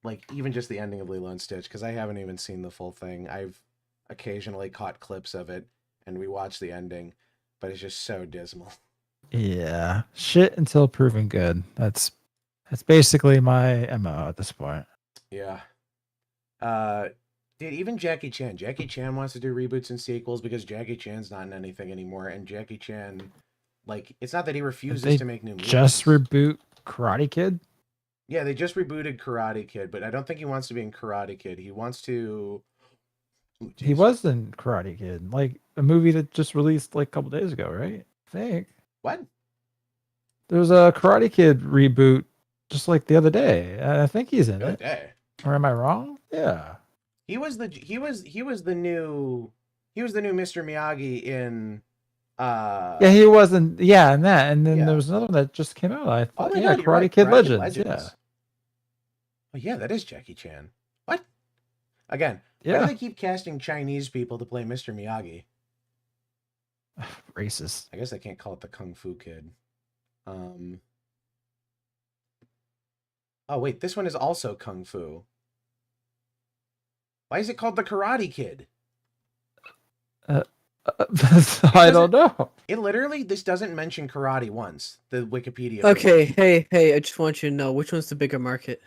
like even just the ending of Lilo and Stitch, because I haven't even seen the full thing. I've occasionally caught clips of it and we watched the ending, but it's just so dismal. Yeah. Shit until proven good. That's basically my MO at this point. Yeah. Dude, even Jackie Chan wants to do reboots and sequels because Jackie Chan's not in anything anymore, and Jackie Chan, like, it's not that he refuses to make new movies. Just reboot Karate Kid? Yeah, they just rebooted Karate Kid, but I don't think he wants to be in Karate Kid. He wants to... Ooh, he was in Karate Kid, like a movie that just released like a couple days ago, right? I think. What? There was a Karate Kid reboot just like the other day. I think he's in it. Day. Or am I wrong? Yeah. He was the new Mr. Miyagi in yeah, he wasn't in that, and then there was another one that just came out. I thought God, Karate right. Kid Karate Legends. Legends. Yeah. Oh yeah, that is Jackie Chan. What? Again, why Yeah. do they keep casting Chinese people to play Mr. Miyagi? Racist. I guess I can't call it the Kung Fu Kid. Oh wait, this one is also Kung Fu. Why is it called the Karate Kid? I don't know. It literally, this doesn't mention karate once. The Wikipedia. Okay, hey, I just want you to know which one's the bigger market.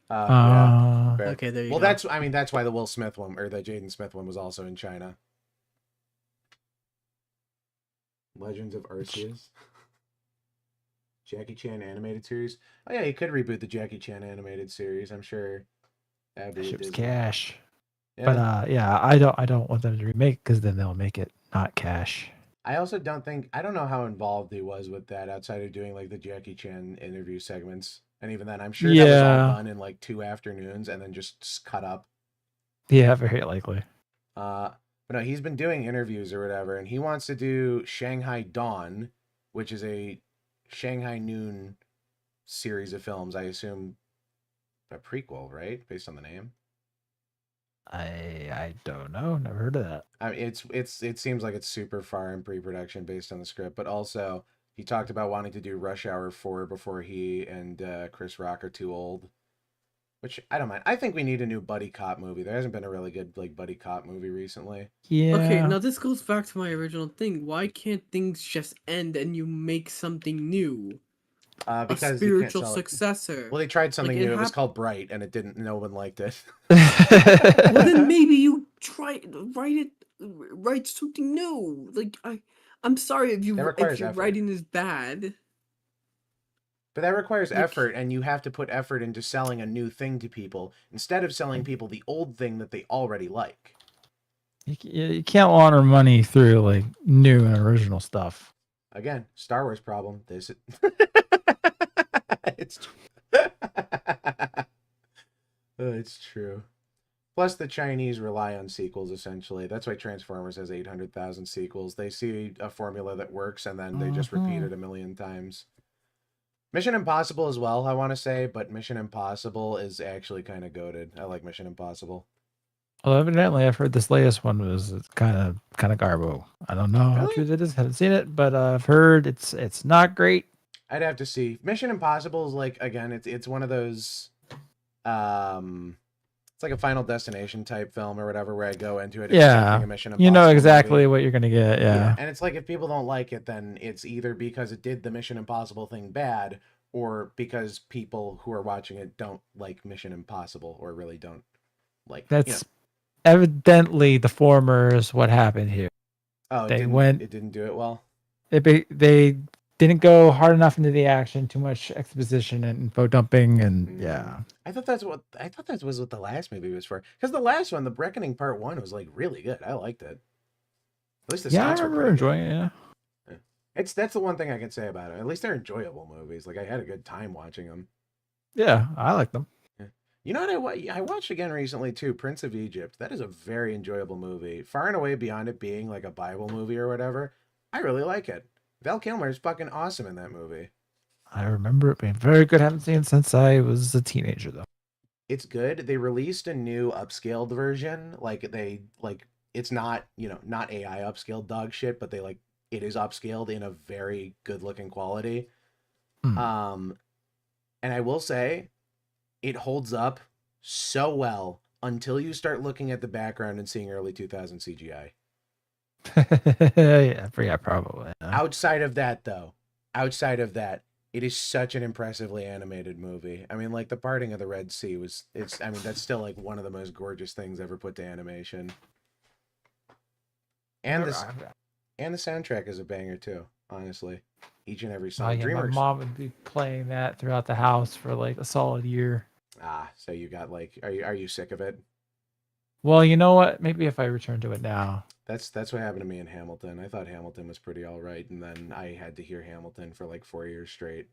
Yeah. Fair. Okay, there you well, go. that's why the Will Smith one or the Jaden Smith one was also in China. Legends of Arceus. Jackie Chan animated series. Oh yeah, you could reboot the Jackie Chan animated series. I'm sure. Ship's cash. Yeah. But I don't want them to remake because then they'll make it not cash. I also don't know how involved he was with that outside of doing like the Jackie Chan interview segments. And even then, I'm sure that was all done in like 2 afternoons and then just cut up. Yeah, very likely. But no, he's been doing interviews or whatever, and he wants to do Shanghai Dawn, which is a Shanghai Noon series of films. I assume a prequel, right? Based on the name. I don't know. Never heard of that. I mean, it seems like it's super far in pre-production based on the script, but also He talked about wanting to do Rush Hour 4 before he and Chris Rock are too old. Which I don't mind. I think we need a new buddy cop movie. There hasn't been a really good like buddy cop movie recently. Yeah. Okay, now this goes back to my original thing. Why can't things just end and you make something new? Because A you can't spiritual sell it. successor. Well, they tried something Like, new. It was called Bright, and it didn't. No one liked it. Well, then maybe you write something new. Like I'm sorry if That requires if your effort. writing is bad. But that requires Like- effort, and you have to put effort into selling a new thing to people instead of selling people the old thing that they already like. You can't launder money through like new and original stuff. Again, Star Wars problem. This it's it's true. Plus, the Chinese rely on sequels essentially. That's why Transformers has 800,000 sequels. They see a formula that works, and then they just repeat it a million times. Mission Impossible as well, I want to say, but Mission Impossible is actually kind of goated. I like Mission Impossible. Well, evidently, I've heard this latest one was kind of garbo. I don't know how Really? true that is. Haven't seen it, but I've heard it's not great. I'd have to see. Mission Impossible is like, again, it's one of those it's like a Final Destination type film or whatever where I go into it expecting a Mission Impossible You know exactly movie. what you're gonna get. Yeah. And it's like if people don't like it, then it's either because it did the Mission Impossible thing bad, or because people who are watching it don't like Mission Impossible or really don't like. That's evidently the former is what happened here. Oh, they it didn't do it well. They didn't go hard enough into the action. Too much exposition and info dumping, and yeah. I thought that was what the last movie was for. Because the last one, The Reckoning Part 1, was like really good. I liked it. At least the Yeah, I sounds were remember pretty enjoying it. Yeah. That's the one thing I can say about it. At least they're enjoyable movies. Like I had a good time watching them. Yeah, I like them. You know what I watched again recently too, Prince of Egypt. That is a very enjoyable movie. Far and away beyond it being like a Bible movie or whatever. I really like it. Val Kilmer is fucking awesome in that movie. I remember it being very good. Haven't seen it since I was a teenager though. It's good. They released a new upscaled version. It's not, not AI upscaled dog shit, but it is upscaled in a very good looking quality. And I will say it holds up so well until you start looking at the background and seeing early 2000 CGI. Yeah, probably. Yeah. Outside of that, it is such an impressively animated movie. I mean, like the parting of the Red Sea that's still like one of the most gorgeous things ever put to animation. And the soundtrack is a banger too, honestly. Each and every song. Yeah, my mom would be playing that throughout the house for like a solid year. So you got are you sick of it? Well, you know what? Maybe if I return to it now. That's what happened to me in Hamilton. I thought Hamilton was pretty all right, and then I had to hear Hamilton for like 4 years straight.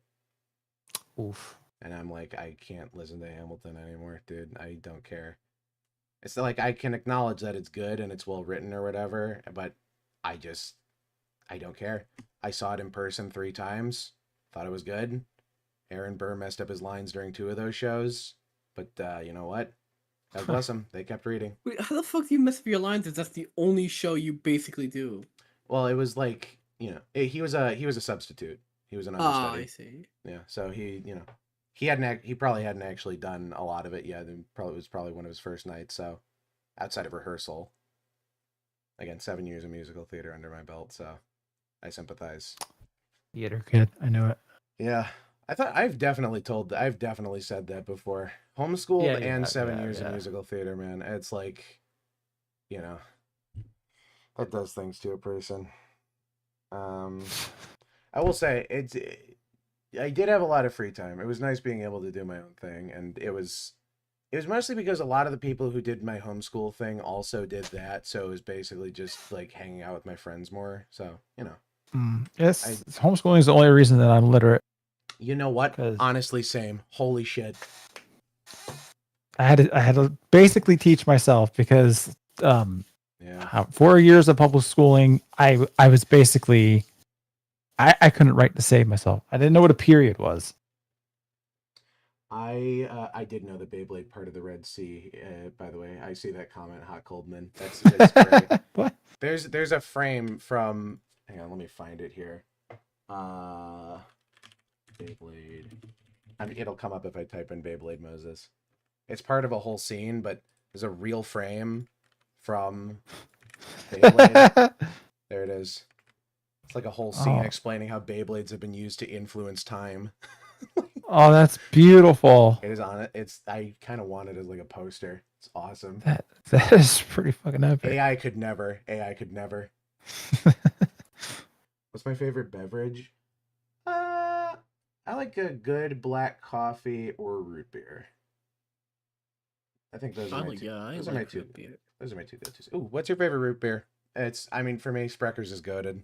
Oof. And I'm like, I can't listen to Hamilton anymore, dude. I don't care. It's like I can acknowledge that it's good and it's well written or whatever, but I don't care. I saw it in person 3 times. Thought it was good. Aaron Burr messed up his lines during 2 of those shows, but you know what? God bless him. They kept reading. Wait, how the fuck do you mess up your lines if that's the only show you basically do? Well, it was like, he was a substitute. He was an understudy. I see. Yeah, so he probably hadn't actually done a lot of it yet. It was probably one of his first nights. So, outside of rehearsal, again, 7 years of musical theater under my belt. So, I sympathize. Theater kid, I knew it. Yeah, I've definitely said that before. Homeschooled and 7 years of musical theater, man. It's like, that does things to a person. I will say I did have a lot of free time. It was nice being able to do my own thing, and it was mostly because a lot of the people who did my homeschool thing also did that. So it was basically just like hanging out with my friends more. So Yes, homeschooling is the only reason that I'm literate. You know what? Honestly, same. Holy shit. I had to basically teach myself because 4 years of public schooling, I was basically I couldn't write to save myself. I didn't know what a period was. I did know the Beyblade part of the Red Sea. By the way, I see that comment, Hot Coldman. That's great. What? There's a frame from. Hang on, let me find it here. Beyblade. It'll come up if I type in Beyblade Moses. It's part of a whole scene, but there's a real frame from Beyblade. There it is. It's like a whole scene explaining how Beyblades have been used to influence time. Oh, that's beautiful. It is on it. I kind of want it as like a poster. It's awesome. That is pretty fucking epic. AI could never. What's my favorite beverage? I like a good black coffee or root beer. I think those are my two. Those are my two go-tos. Ooh, what's your favorite root beer? For me, Sprecker's is goated.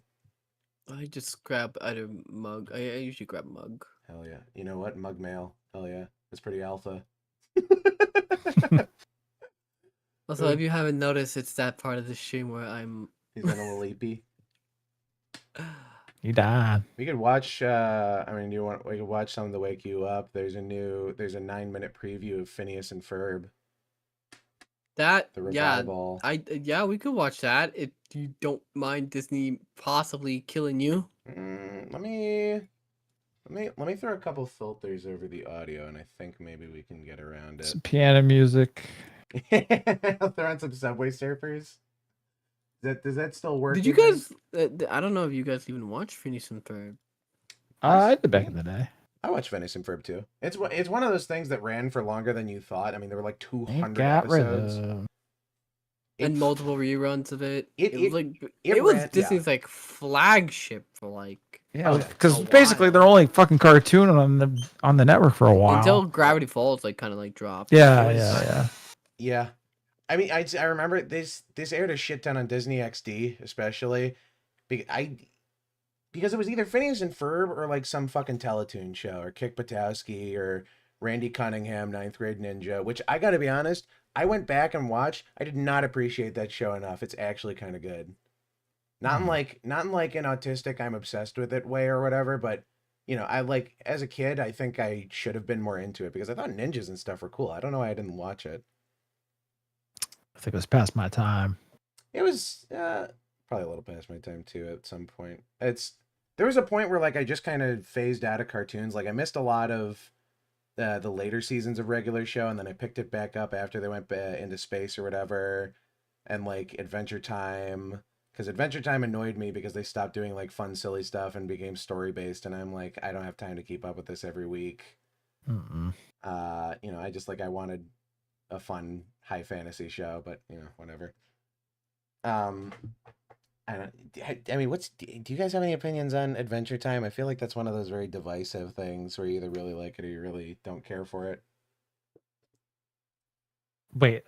I just grab either mug. I usually grab mug. Hell yeah. You know what? Mug mail. Hell yeah. That's pretty alpha. Also, if you haven't noticed, it's that part of the stream where I'm... He's been a little leapy. You died. We could watch, we could watch something to wake you up. There's a 9-minute preview of Phineas and Ferb. The revival. We could watch that if you don't mind Disney possibly killing you. Let me throw a couple filters over the audio, and I think maybe we can get around it. Some piano music. I'll throw on some Subway Surfers. Does that still work? Did you guys? I don't know if you guys even watched Phineas and Ferb. I did back in the day. I watched Phineas and Ferb too. It's one of those things that ran for longer than you thought. I mean, there were like 200 episodes. And multiple reruns of it. It was Disney's like flagship for like. Yeah, because basically they're only fucking cartoon on the network for a while until Gravity Falls like kind of like dropped. Yeah. I mean, I remember this aired a shit ton on Disney XD, especially because it was either Phineas and Ferb or like some fucking Teletoon show or Kick Buttowski or Randy Cunningham, 9th Grade Ninja, which I gotta be honest, I went back and watched. I did not appreciate that show enough. It's actually kind of good. Not in like an autistic, I'm obsessed with it way or whatever, but I like, as a kid, I think I should have been more into it because I thought ninjas and stuff were cool. I don't know why I didn't watch it. I think it was past my time. It was probably a little past my time too at some point. There was a point where like I just kind of phased out of cartoons. Like I missed a lot of the later seasons of regular show, and then I picked it back up after they went into space or whatever, and like Adventure Time. Because Adventure Time annoyed me because they stopped doing like fun, silly stuff and became story based, and I'm like, I don't have time to keep up with this every week. I wanted a fun high fantasy show, but whatever. Do you guys have any opinions on Adventure Time? I feel like that's one of those very divisive things where you either really like it or you really don't care for it. Wait,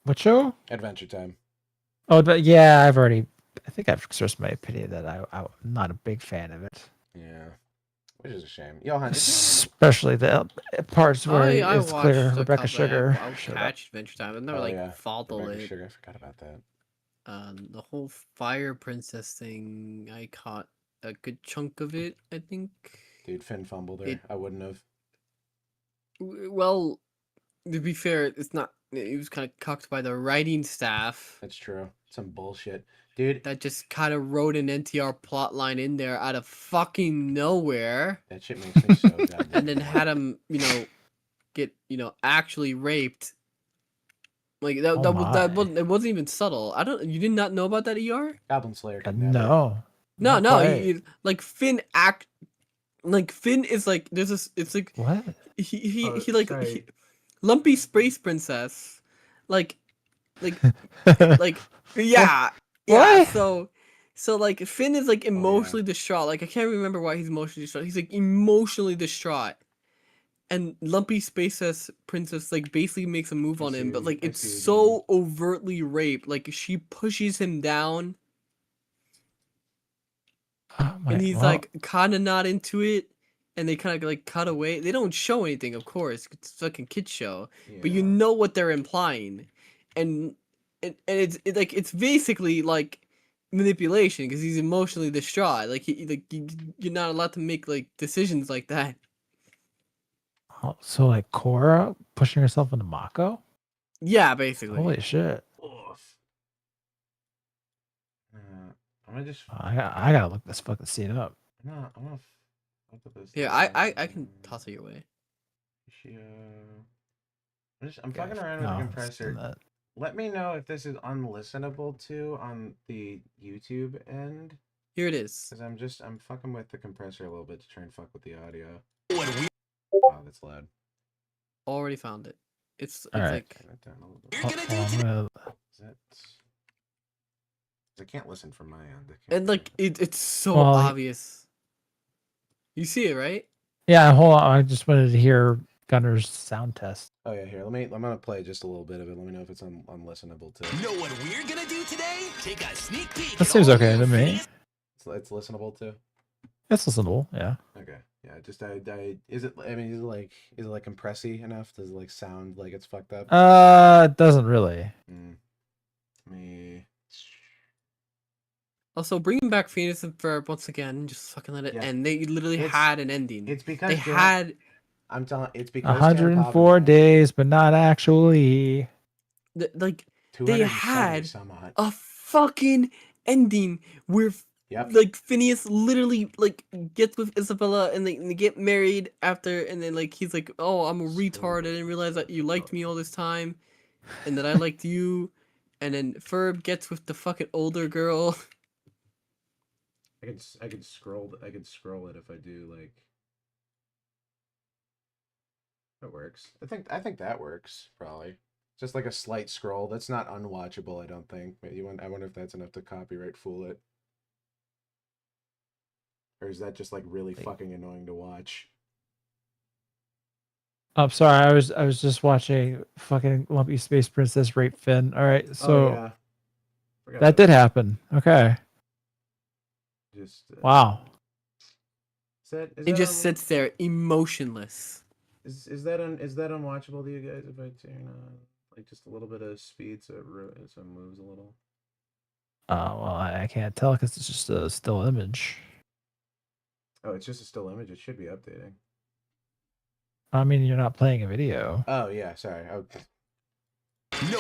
what show? Adventure Time. Oh, but yeah, I think I've expressed my opinion that I'm not a big fan of it. Yeah, which is a shame. Johann, especially the parts where it's clear Rebecca Sugar. I'll catch Adventure Time. I've never followed it. Sugar, I forgot about that. The whole Fire Princess thing, I caught a good chunk of it, I think. Dude, Finn fumbled her. I wouldn't have. Well, to be fair, it's not. It was kind of cucked by the writing staff. That's true. Some bullshit. Dude. That just kind of wrote an NTR plotline in there out of fucking nowhere. That shit makes me so goddamn. And then had him, get, actually raped. Like, it wasn't even subtle. You did not know about that, ER? Goblin Slayer. No. Finn Finn is like, there's this, it's like. What? He Lumpy Space Princess, yeah. What? So like Finn is like emotionally distraught. Like I can't remember why he's emotionally distraught. He's like emotionally distraught, and Lumpy Space Princess like basically makes a move on him, but like it's so overtly rape. Like she pushes him down, and he's like kind of not into it. And they kind of like cut away. They don't show anything, of course. It's a fucking kids show, but you know what they're implying, and it's basically like manipulation because he's emotionally distraught. Like you're not allowed to make like decisions like that. Oh, so like Korra pushing herself into Mako? Yeah, basically. Holy shit! I'm gonna just. I gotta look this fucking scene up. I'm gonna put this. Here, I can toss it your way. I'm fucking around with the compressor. Let me know if this is unlistenable too on the YouTube end. Here it is. Because I'm fucking with the compressor a little bit to try and fuck with the audio. Oh, that's loud. Already found it. It's right. like. I can't listen from my end. And like it's so obvious. You see it, right? Yeah, hold on. I just wanted to hear Gunnar's sound test. Oh yeah, here. I'm gonna play just a little bit of it. Let me know if it's unlistenable too. Know what we're gonna do today? Take a sneak peek. That seems okay to me. It's listenable too. It's listenable, yeah. Okay, yeah. Just is it? I mean, is it like compressy enough? Does it like sound like it's fucked up? It doesn't really. Me. Also, bringing back Phoenix and Ferb once again, just fucking let it end. They literally had an ending. It's because they had. I'm telling. It's because 104 days, but not actually. Like they had some odd. a fucking ending where. Yep. Like Phineas literally like gets with Isabella and they get married after, and then like he's like, "Oh, I'm a retard. I didn't realize that you liked me all this time, and that I liked you." And then Ferb gets with the fucking older girl. I could scroll it if I do like. That works. I think that works probably. Just like a slight scroll. That's not unwatchable. I don't think. I wonder if that's enough to copyright fool it. Or is that just like really fucking annoying to watch? I'm sorry, I was just watching fucking Lumpy Space Princess rape Finn. All right, so that did happen. Okay. Just wow. It just sits there emotionless. Is that unwatchable to you guys if I turn on like just a little bit of speed so it moves a little? Well, I can't tell because it's just a still image. Oh, it's just a still image. It should be updating. I mean, you're not playing a video. Oh yeah, sorry. Know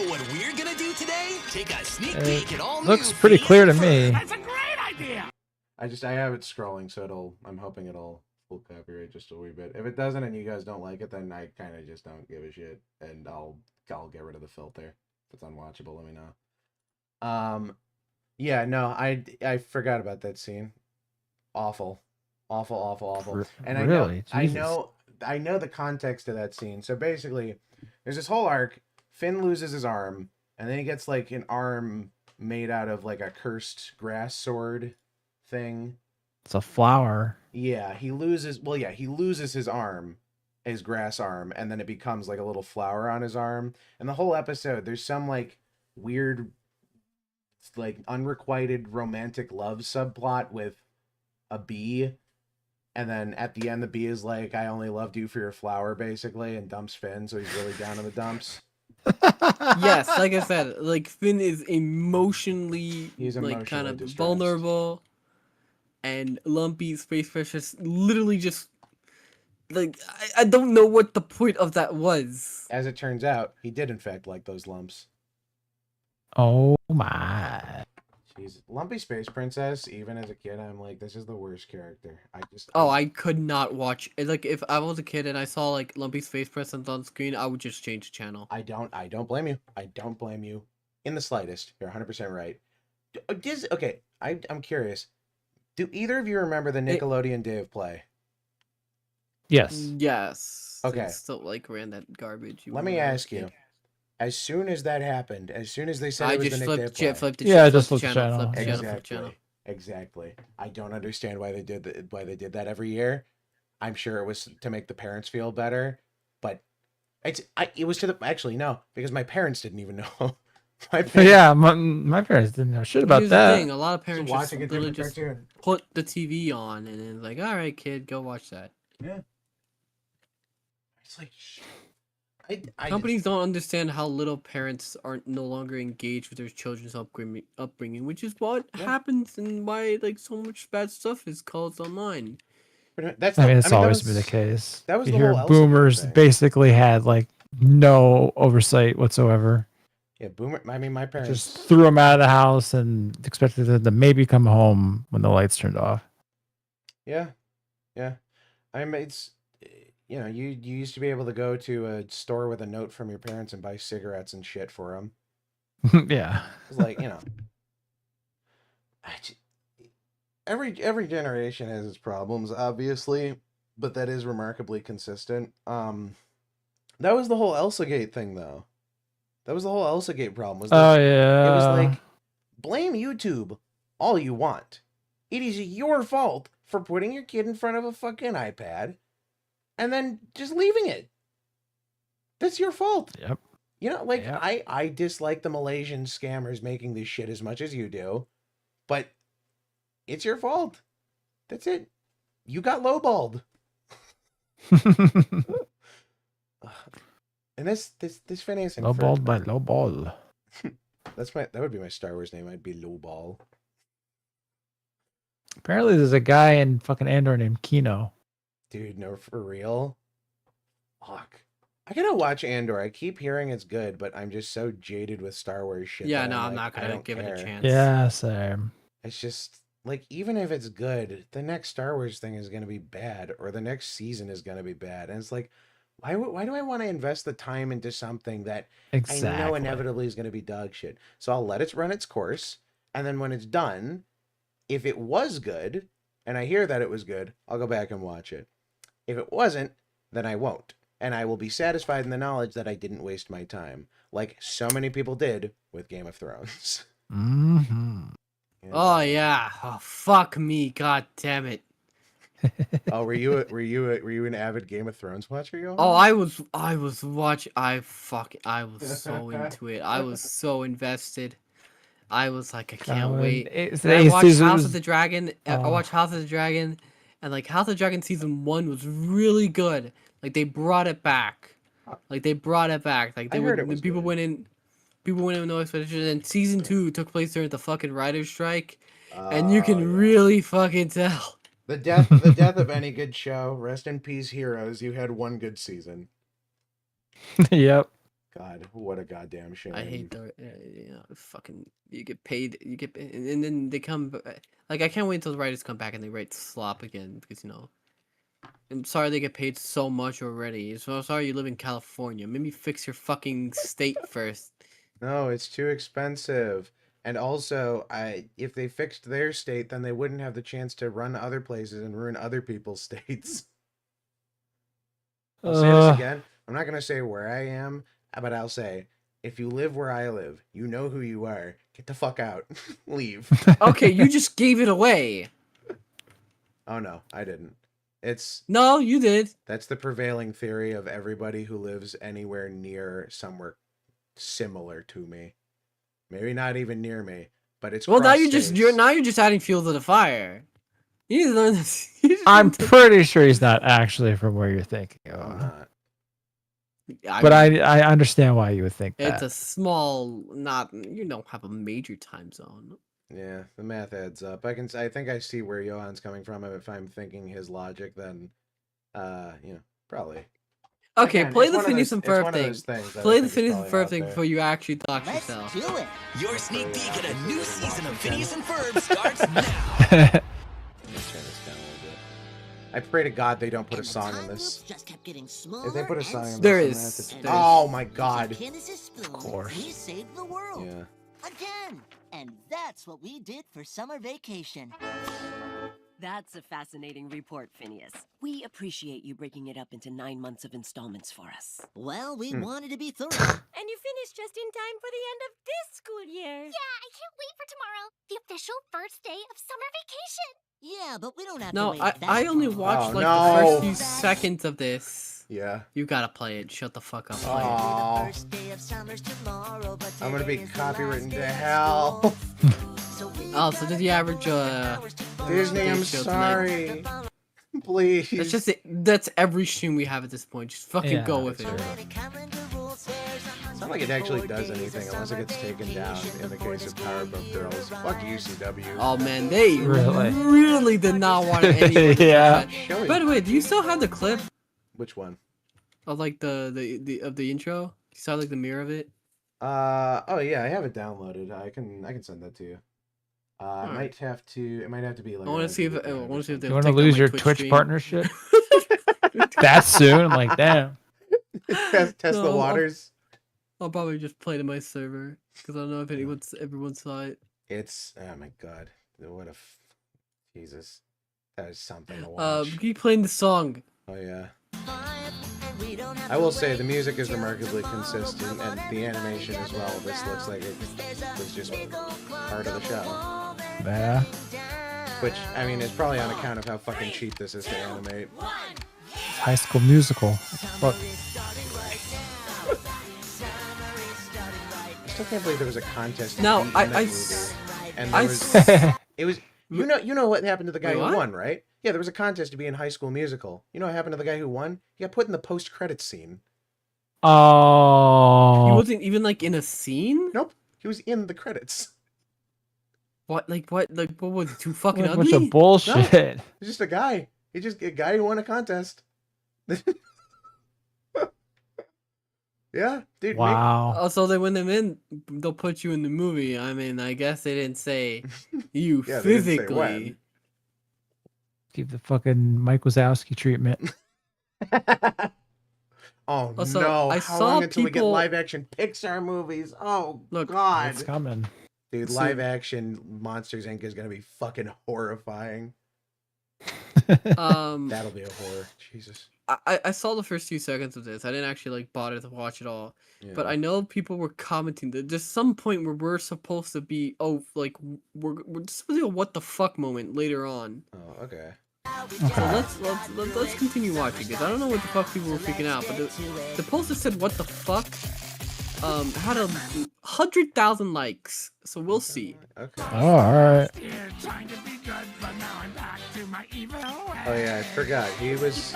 what we're gonna do today? Take a sneak peek at all. Looks pretty clear to me. That's a great idea. I have it scrolling, so I'm hoping it'll full copyright just a wee bit. If it doesn't and you guys don't like it, then I kind of just don't give a shit, and I'll get rid of the filter. If it's unwatchable, let me know. Yeah, no, I forgot about that scene. Awful. And really? I know the context of that scene. So basically, there's this whole arc. Finn loses his arm, and then he gets like an arm made out of like a cursed grass sword thing. It's a flower. Yeah, he loses his arm, his grass arm, and then it becomes like a little flower on his arm. And the whole episode, there's some like weird, like unrequited romantic love subplot with a bee. And then at the end, the bee is like, "I only loved you for your flower," basically, and dumps Finn, so he's really down in the dumps. Yes, like I said, like Finn is emotionally like kind of vulnerable, and Lumpy Space Precious literally just like I don't know what the point of that was. As it turns out, he did in fact like those lumps. Oh my. Jeez. Lumpy Space Princess, even as a kid, I'm like, this is the worst character. I could not watch it. Like if I was a kid and I saw like Lumpy Space Princess on screen, I would just change the channel. I don't blame you. I don't blame you in the slightest. You're 100% right. Okay, I'm curious. Do either of you remember the Nickelodeon Day of Play? Yes. Yes. Okay. Still like ran that garbage. Let me ask you. As soon as that happened, as soon as they said it was the Nick Day of Play, flipped the channel. Exactly. I don't understand why they did that every year. I'm sure it was to make the parents feel better, but it was to the actually no, because my parents didn't even know. My parents didn't know shit about Here's that. The thing, a lot of parents just literally just put the TV on and then like, all right, kid, go watch that. Yeah. It's like. Companies don't understand how little parents are no longer engaged with their children's upbringing, which is what happens and why like so much bad stuff is caused online. It's always been the case. That was you the hear whole boomers basically had like no oversight whatsoever. Yeah, my parents just threw them out of the house and expected them to maybe come home when the lights turned off. Yeah, yeah. I mean, it's you know, you used to be able to go to a store with a note from your parents and buy cigarettes and shit for them. Yeah. It's like, you know, every generation has its problems, obviously, but that is remarkably consistent. That was the whole ElsaGate thing, though. That was the whole ElsaGate problem. Was Oh that yeah. it was like, blame YouTube all you want. It is your fault for putting your kid in front of a fucking iPad and then just leaving it. That's your fault. Yep. You know, like, Yep. I dislike the Malaysian scammers making this shit as much as you do, but it's your fault. That's it. You got lowballed. And this financing. Low ball by low ball. That would be my Star Wars name. I'd be Lowball. Apparently, there's a guy in fucking Andor named Kino. Dude, no, for real? Fuck. I gotta watch Andor. I keep hearing it's good, but I'm just so jaded with Star Wars shit. Yeah, that no, like, I'm not I gonna don't give it a care. chance. Yeah, same. It's just like, even if it's good, the next Star Wars thing is gonna be bad, or the next season is gonna be bad, and it's like, why do I want to invest the time into something that Exactly. I know inevitably is gonna be dog shit? So I'll let it run its course, and then when it's done, if it was good, and I hear that it was good, I'll go back and watch it. If it wasn't, then I won't. And I will be satisfied in the knowledge that I didn't waste my time, like so many people did with Game of Thrones. Mm-hmm. Oh yeah. Oh fuck me. God damn it. Oh, were you an avid Game of Thrones watcher, Johann? Oh, I was watching. I was so into it. I was so invested. I was like, I can't wait. And I watched House of the Dragon. I watched House of the Dragon, and like House of the Dragon season 1 was really good. Like they brought it back. Like they brought it back. Like I heard it was people good. went in with no expectations. And season 2 took place during the fucking writer's strike, and you Oh, can yeah. really fucking tell. The death of any good show. Rest in peace, heroes. You had one good season. Yep. God, what a goddamn shame. I hate the fucking you get paid and then they come like I can't wait until the writers come back and they write slop again because I'm sorry they get paid so much already. So sorry you live in California. Maybe fix your fucking state first. No, it's too expensive. And also, if they fixed their state, then they wouldn't have the chance to run other places and ruin other people's states. I'll say this again. I'm not gonna say where I am, but I'll say, if you live where I live, you know who you are. Get the fuck out. Leave. Okay, you just gave it away. Oh no, I didn't. No, you did. That's the prevailing theory of everybody who lives anywhere near somewhere similar to me. Maybe not even near me, but it's Well, now cross you're just adding fuel to the fire. You need to learn this. I'm pretty sure he's not actually from where you're thinking. I'm not. But I understand why you would think that. It's a small, you don't have a major time zone. Yeah, the math adds up. I think I see where Johann's coming from. If I'm thinking his logic, then, probably. Okay, Again, play it's the one of Phineas those- and it's one Ferb of thing. those things that I Play the think is Phineas and probably Ferb out thing there. before you actually talk Let's yourself. do it. Your sneak peek at a new season of Phineas and Ferb starts now. Let me turn this down a little bit. I pray to God they don't put a And the song in time this. loops just kept getting smaller If they put a and song in this, There I'm is. gonna have to- There is. Oh my God. Candace's spoon, course. we saved the world. Yeah. Again. And that's what we did for summer vacation. That's a fascinating report, Phineas. We appreciate you breaking it up into 9 months of installments for us. Well, we Hmm. wanted to be thorough. And you finished just in time for the end of this school year. Yeah, I can't wait for tomorrow. The official first day of summer vacation. Yeah, but we don't have to No, wait that I only long. watched Oh, like no. the first few seconds of this. Yeah. You gotta play it. Shut the fuck up. Play it. Aw. The first day of summer's tomorrow, but I'm gonna be today is the copywritten last to day of hell. school. So we Oh, so the average Disney, I'm show sorry. Please. That's just it. That's every stream we have at this point. Just fucking Yeah, go with that's it. true. It's not like it actually does anything unless it gets taken down in the case of Powerpuff Girls. Fuck you, CW. Oh man, they Really? really did not want anyone to Yeah. do Show that. me. By the way, do you still have the clip Which one? of like the intro? You saw like the mirror of it? Oh yeah, I have it downloaded. I can send that to you. I might have to. It might have to be like. I want to see if they. You want to lose your Twitch stream. partnership? That soon? Like, damn. test the No, waters. I'll probably just play to my server because I don't know if everyone saw it. It's oh my god, what a Jesus, that is something to watch. Keep playing the song. Oh yeah. I will say the music is remarkably consistent and the animation as well. This looks like it was just part of the show. Yeah. Which I mean is probably on account of how fucking cheap this is to animate. High School Musical. Fuck. I still can't believe there was a contest. No, and there was it was you know what happened to the guy Wait, who what? won, right? Yeah, there was a contest to be in High School Musical. You know what happened to the guy who won? He got put in the post-credits scene. Oh. He wasn't even like in a scene. Nope, he was in the credits. What? Like what? Like what was it? Too fucking What a ugly? bunch of bullshit. He's just a guy. He's just a guy who won a contest. Yeah, dude. Wow. Also, they when they're in, they'll put you in the movie. I mean, I guess they didn't say you Yeah, they didn't say physically. when. Give the fucking Mike Wazowski treatment. Oh Also, no! I How saw long until we get people- live-action Pixar movies? Oh Look, God, It's coming. dude! So- Live-action Monsters Inc. is gonna be fucking horrifying. That'll be a horror. Jesus. I saw the first few seconds of this. I didn't actually like bother to watch it all. Yeah. But I know people were commenting that there's some point where we're supposed to be we're supposed to be a what the fuck moment later on. Oh, okay. So Okay. let's continue watching because I don't know what the fuck people were freaking out, but the post that said what the fuck had 100,000 likes, so we'll see. Okay. Oh, alright. Oh yeah, I forgot. He was.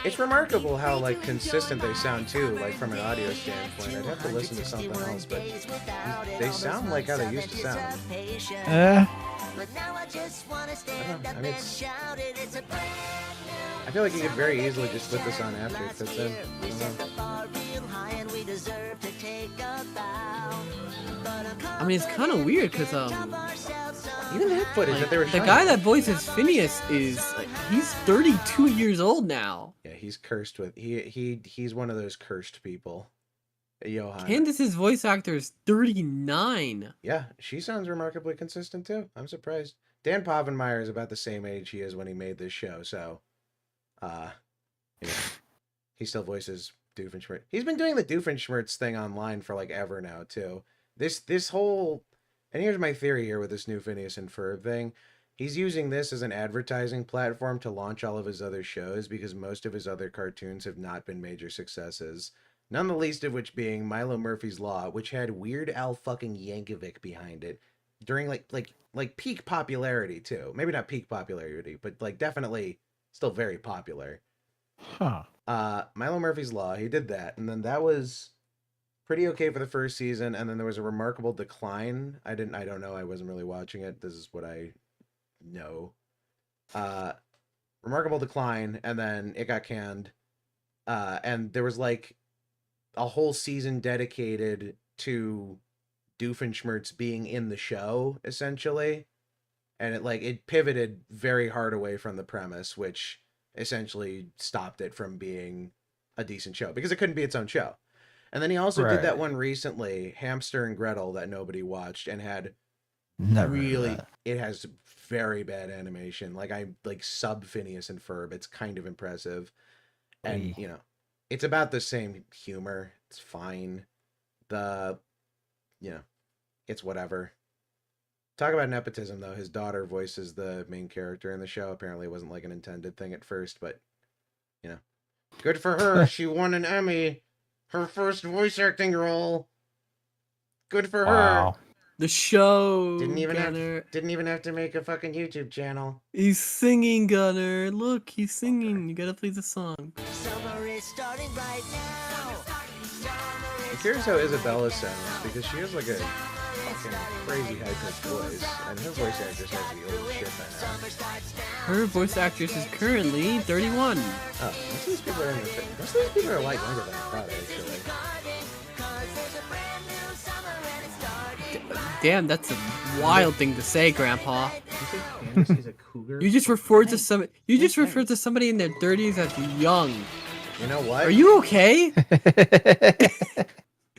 It's remarkable how like consistent they sound too. Like from an audio standpoint, I'd have to listen to something else, but they sound like how they used to sound. I mean, I feel like you could very easily just put this on after it fits in. I don't know. I mean, it's kind of weird because Even that footage that they were the showing. guy that voices Phineas is like, he's 32 years old now. Yeah, he's cursed with he's one of those cursed people. Johann. Candace's voice actor is 39. Yeah, she sounds remarkably consistent too. I'm surprised. Dan Povenmire is about the same age he is when he made this show, so yeah. He still voices Doofenshmirtz. He's been doing the Doofenshmirtz thing online for like ever now too. This whole, and here's my theory here with this new Phineas and Ferb thing. He's using this as an advertising platform to launch all of his other shows because most of his other cartoons have not been major successes. None the least of which being Milo Murphy's Law, which had Weird Al fucking Yankovic behind it during like peak popularity too. Maybe not peak popularity, but like definitely still very popular. Huh. Milo Murphy's Law, he did that, and then that was pretty okay for the first season, and then there was a remarkable decline. I don't know, I wasn't really watching it. This is what I know. Remarkable decline, and then it got canned. And there was like a whole season dedicated to Doofenshmirtz being in the show, essentially. And it pivoted very hard away from the premise, which essentially stopped it from being a decent show because it couldn't be its own show. And then he also did that one recently, Hamster and Gretel, that nobody watched and had it has very bad animation. Like I sub Phineas and Ferb. It's kind of impressive. And you know, it's about the same humor. It's fine. It's whatever. Talk about nepotism, though. His daughter voices the main character in the show. Apparently it wasn't like an intended thing at first, but, you know. Good for her. She won an Emmy. Her first voice acting role. Good for her. The show. Didn't even Gunnar. have to make a fucking YouTube channel. He's singing, Gunnar. Look, he's singing. You gotta play the song. Summer is starting right now. I'm curious how Isabella sounds, because she has like a fucking crazy high-pitched voice, and her voice actress has the old shit now. Her voice actress is currently 31. Oh, most of these people are in their 50s. Most of these people are a lot younger than I thought, actually. Damn, that's a wild thing to say, Grandpa. You think Candace is a cougar? You just referred to some. You just referred to somebody in their 30s as young. You know what? Are you okay?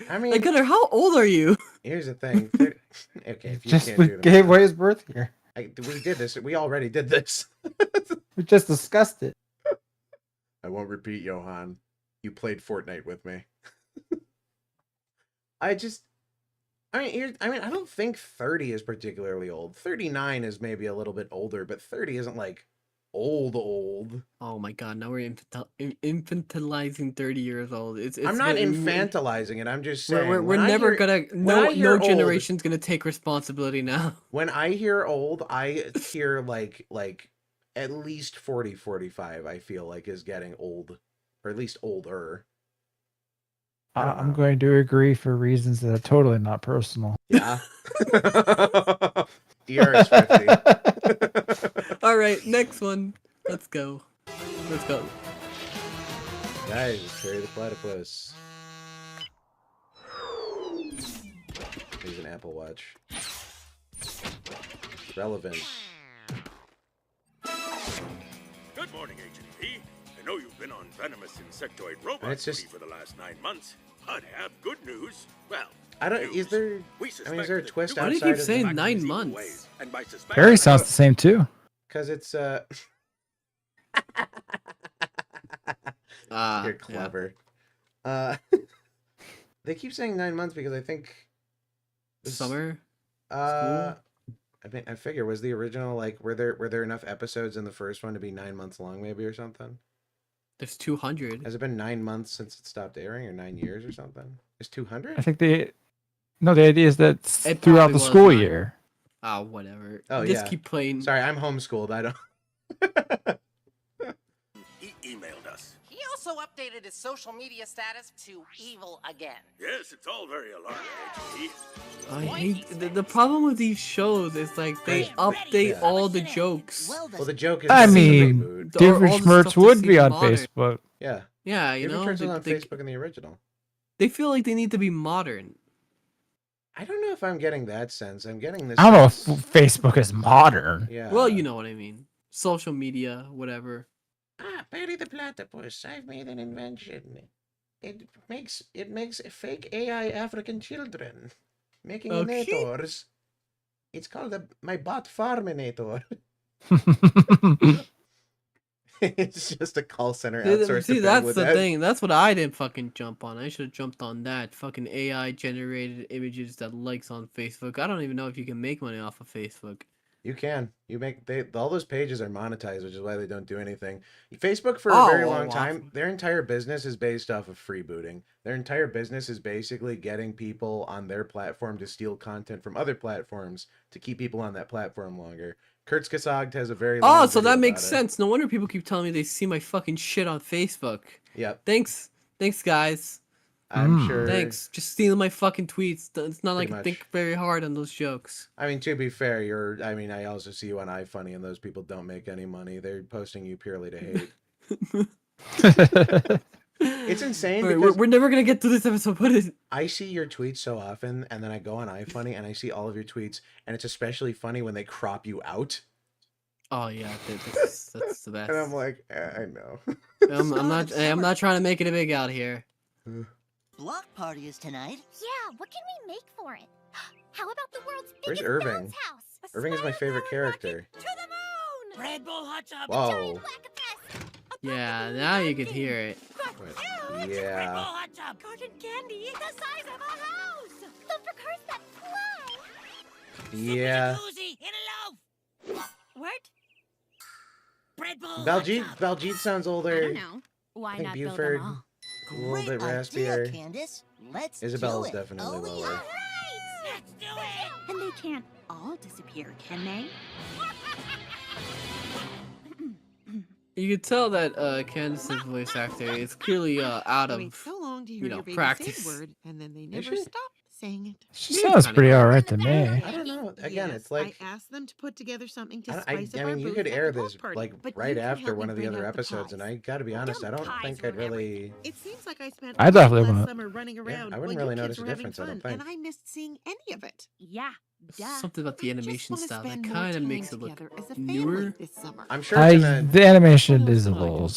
I mean, Like, Gunnar, how old are you? here's the thing. Okay, if you Just can't we do the gave math. away his birth year. We did this. We already did this. We just discussed it. I won't repeat, Johann. You played Fortnite with me. I mean, I don't think 30 is particularly old. 39 is maybe a little bit older, but 30 isn't like old. Oh my god, now we're infantilizing 30 years old. I'm not infantilizing it. I'm just saying We're when I never hear- gonna. when I hear No old- generation's gonna take responsibility now. When I hear old, I hear like at least 40, 45. I feel like is getting old, or at least older. I don't I'm know. going to agree for reasons that are totally not personal. Yeah. DR is 50. All right, next one. Let's go. Let's go. Guys, carry the platypus. Here's an Apple Watch. Relevant. Good morning, Agent P. I know you've been on venomous insectoid robot it's just- duty for the last 9 months, but I have good news. Well, I don't. Is there? we I mean, is there a suspect that twist two Why do you outside keep of saying the? 9 evil months? ways, and by suspect- Barry sounds the same too. Because it's Ah, You're clever. They keep saying 9 months because I think this- Summer. I mean, I figure was the original like were there enough episodes in the first one to be 9 months long, maybe or something? There's 200. Has it been 9 months since it stopped airing, or 9 years or something? It's 200. I think the idea is that It throughout probably the was school 9. year. Ah, whatever. Oh, Just yeah. keep playing. Sorry, I'm homeschooled. I don't. He emailed us. He also updated his social media status to evil again. Yes, it's all very alarming, Agent P. I hate the problem with these shows is like they update Yeah. all the jokes. Well, the joke is. I that it's a mean, reboot. The- all Different the Schmertz stuff to would see be on modern. Facebook. Yeah. Yeah, you Different know, Turns was on they, Facebook in the original. they feel like they need to be modern. I don't know if I'm getting that sense. I'm getting this. I don't know if sense- Facebook is modern. Yeah. Well, you know what I mean. Social media, whatever. Perry the Platypus. I've made an invention. It makes fake AI African children, making Okay. nators. It's called my bot Farminator. It's just a call center outsourced. See, to that's Bangladesh. the thing. That's what I didn't fucking jump on. I should have jumped on that. Fucking AI generated images that likes on Facebook. I don't even know if you can make money off of Facebook. You can. You make all those pages are monetized, which is why they don't do anything. Facebook for Oh, a very well, long time, awesome. their entire business is based off of freebooting. Their entire business is basically getting people on their platform to steal content from other platforms to keep people on that platform longer. Kurtzgesagt has a very long Oh, so video that makes about it. sense. No wonder people keep telling me they see my fucking shit on Facebook. Yep. Thanks, guys. I'm sure. Thanks. Just stealing my fucking tweets. It's not like Pretty I think much. very hard on those jokes. I mean, to be fair, I also see you on iFunny, and those people don't make any money. They're posting you purely to hate. It's insane Alright, because we're never gonna get through this episode. What is it? I see your tweets so often, and then I go on iFunny and I see all of your tweets, and it's especially funny when they crop you out. Oh yeah, that's the best. And I'm like, I know. I'm not trying to make it a big out here. Block party is tonight. Yeah, what can we make for it? How about the world's Where's biggest Irving? bounce house? Irving is my favorite character. To the moon! Red Bull hot tub. Whoa. Yeah, now you can hear it. But, Red Bull yeah. hot tub. Cotton candy the size of a house! Look for cars that fly. Yeah. Jacuzzi in a loaf. What? Red Bull hot Baljeet tub. sounds I older. don't know. Why I think not Buford, build them all? a little bit Great idea, raspier. Candace. Let's Isabella's do it. definitely Oh, lower. yeah. Let's do it. And they can't all disappear, can they? You can tell that Candace's voice actor is clearly out Wait of so long to hear you know, your baby practice. say a word, and then they Is never she? stop saying it? She sounds pretty alright to me. I don't know. Again, Yes, it's like I asked them to put together something to I spice up mean, our you booth could at air the this block party, like but right you can after help one me of the bring other out the episodes, and pies. I gotta be honest, I don't think I'd really. It seems like I spent I all definitely last wouldn't. summer running around I while wouldn't you really kids notice a were having difference, I don't fun, and think. I missed seeing any of it. Yeah, duh. Something about the I just animation wanna style that spend more kind of time makes it look together as a family newer. this summer. I'm sure it's gonna. The animation is a little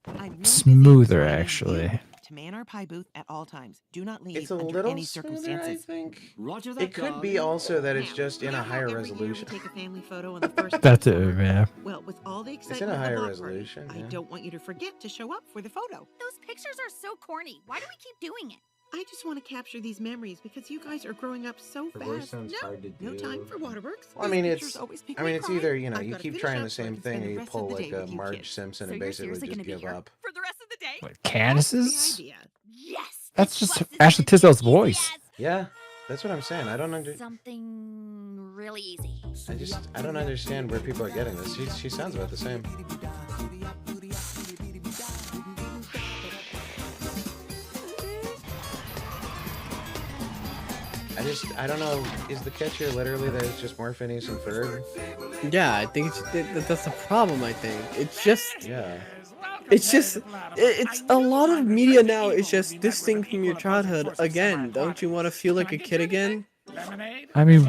I'm really busy, smoother, so I need you actually. to man our pie booth at all times. Do not leave It's a under little any smoother, I circumstances. think. Roger that, It could be also that it's Now, just in you a know how higher every year we resolution. take a family photo on the first day That's of it, summer? yeah. Well, with all the in a excitement of the higher block resolution, party, yeah. I don't want you to forget to show up for the photo. Those pictures are so corny. Why do we keep doing it? I just want to capture these memories because you guys are growing up so Her voice fast. sounds No, hard to no do. time for waterworks. Well, I These mean, pictures it's. always make I me mean, it's cry. either you know I've you gotta keep finish trying up the so I same can thing, spend or the you rest of pull the like day a with you Marge kids. Simpson So and you're basically seriously just gonna be give here up. for the rest of the day? What, That's Candace's? the idea. Yes. That's this just bus is Ashley gonna be Tisdale's easy voice. as Yeah, that's what I'm saying. I don't Something really easy. I don't understand where people are getting this. She sounds about the same. I don't know. Is the catch here literally that it's just more Phineas and Ferb? Yeah, I think that's the problem. I think it's just. Yeah. It's just, it's a lot of media now. It's just this thing from your childhood again. Don't you want to feel like a kid again? I mean,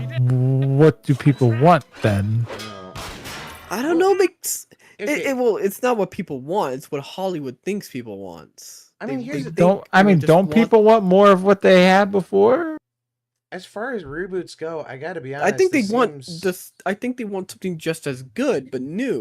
what do people want then? I don't know. Okay. Well, it's not what people want. It's what Hollywood thinks people want. I mean, here's the Don't people want more of what they had before? As far as reboots go, I gotta be honest. I think they this want seems- this. I think they want something just as good but new.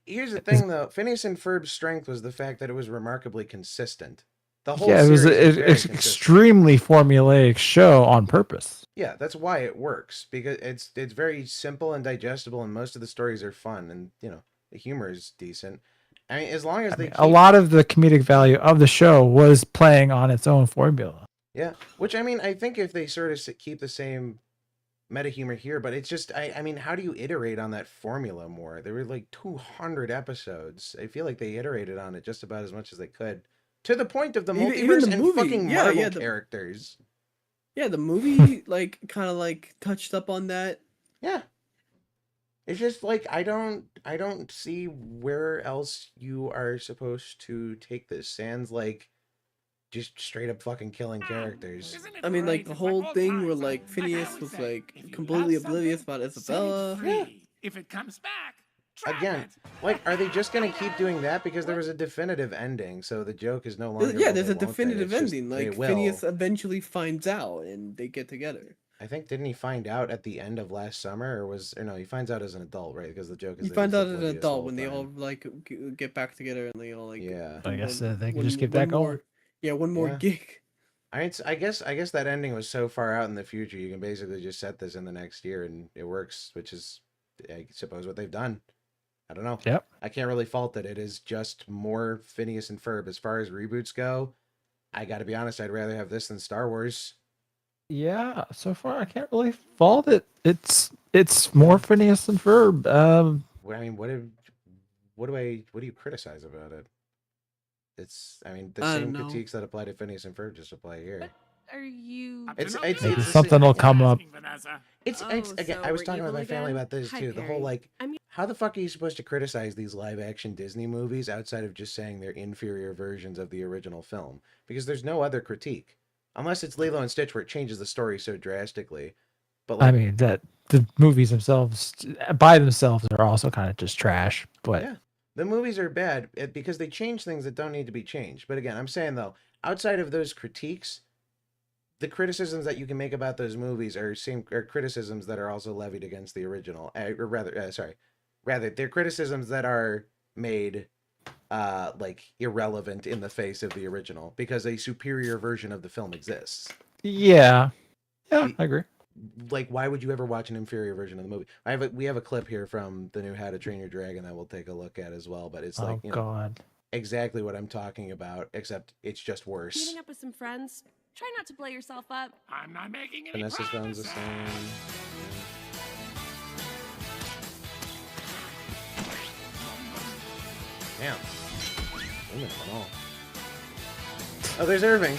Here's the thing, though. Phineas and Ferb's strength was the fact that it was remarkably consistent. The whole Yeah, it was series is very an consistent. extremely formulaic show on purpose. Yeah, that's why it works, because it's very simple and digestible, and most of the stories are fun, and you know the humor is decent. I mean, as long as they A lot of the comedic value of the show was playing on its own formula. yeah, which I mean, I think if they sort of keep the same meta humor here, but it's just I mean, how do you iterate on that formula more? There were like 200 episodes. I feel like they iterated on it just about as much as they could, to the point of the multiverse the and movie. fucking Yeah, Marvel yeah, characters. Yeah, the movie like kind of like touched up on that. Yeah. It's just like I don't see where else you are supposed to take this. Sans like just straight up fucking killing characters. I mean, like the whole thing where like Phineas was like completely oblivious about Isabella. Yeah. If it comes back, Again, like, are they just gonna keep doing that because there was a definitive ending? So the joke is no longer. Yeah, well, there's they a won't, they. definitive It's just ending. they Like will. Phineas eventually finds out and they get together. I think didn't he find out at the end of last summer, or no? He finds out as an adult, right? Because the joke is He that finds he's out as an oblivious the adult whole when they time. all like get back together and they all like. Yeah. I guess they can one- just keep one that going. more- Yeah, one more Yeah. gig. I guess that ending was so far out in the future. You can basically just set this in the next year and it works, which is, I suppose, what they've done. I don't know. Yep. I can't really fault it. It is just more Phineas and Ferb. As far as reboots go, I got to be honest. I'd rather have this than Star Wars. Yeah, so far I can't really fault it. It's more Phineas and Ferb. I mean, what do you criticize about it? It's, I mean, the I same don't know. critiques that apply to Phineas and Ferb just apply here. Are you? Maybe something will come up. It's again. I was talking with my family about this too. The whole like, how the fuck are you supposed to criticize these live action Disney movies outside of just saying they're inferior versions of the original film? Because there's no other critique, unless it's Lilo and Stitch, where it changes the story so drastically. But like, I mean that the movies themselves by themselves are also kind of just trash. But yeah, the movies are bad because they change things that don't need to be changed. But again, I'm saying though, outside of those critiques, the criticisms that you can make about those movies are criticisms that are also levied against the original. Or rather, they're criticisms that are made like irrelevant in the face of the original because a superior version of the film exists. yeah, I agree. Like, why would you ever watch an inferior version of the movie? We have a clip here from the new How to Train Your Dragon that we'll take a look at as well. But it's like, you know, God, exactly what I'm talking about, except it's just worse. Meeting up with some friends. Try not to blow yourself up. I'm not making any Vanessa's phone's the promises. same. Damn. Women and all. Oh, there's Irving.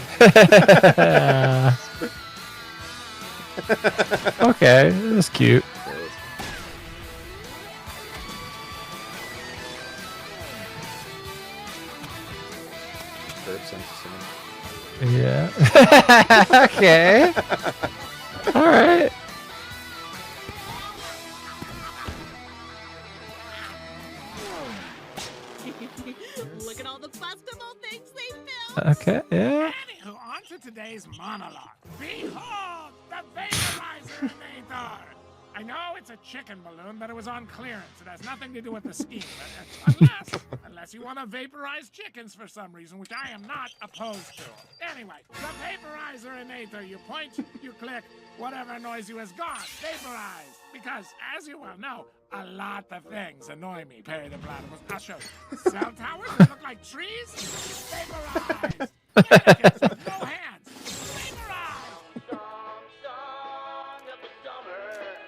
Okay, that's cute. Yeah. Okay. All right. Look at all the bustable things they built. Okay. Yeah. Anywho, on to today's monologue. Behold, the vaporizerator! I know it's a chicken balloon, but it was on clearance. It has nothing to do with the scheme. Unless you want to vaporize chickens for some reason, which I am not opposed to. Anyway, the vaporizerator. You point, you click, whatever annoys you is gone. Vaporize. Because, as you well know, a lot of things annoy me, Perry the Platypus. I'll show you. Cell towers that look like trees? Vaporize. Mannequins with no hands? Vaporize.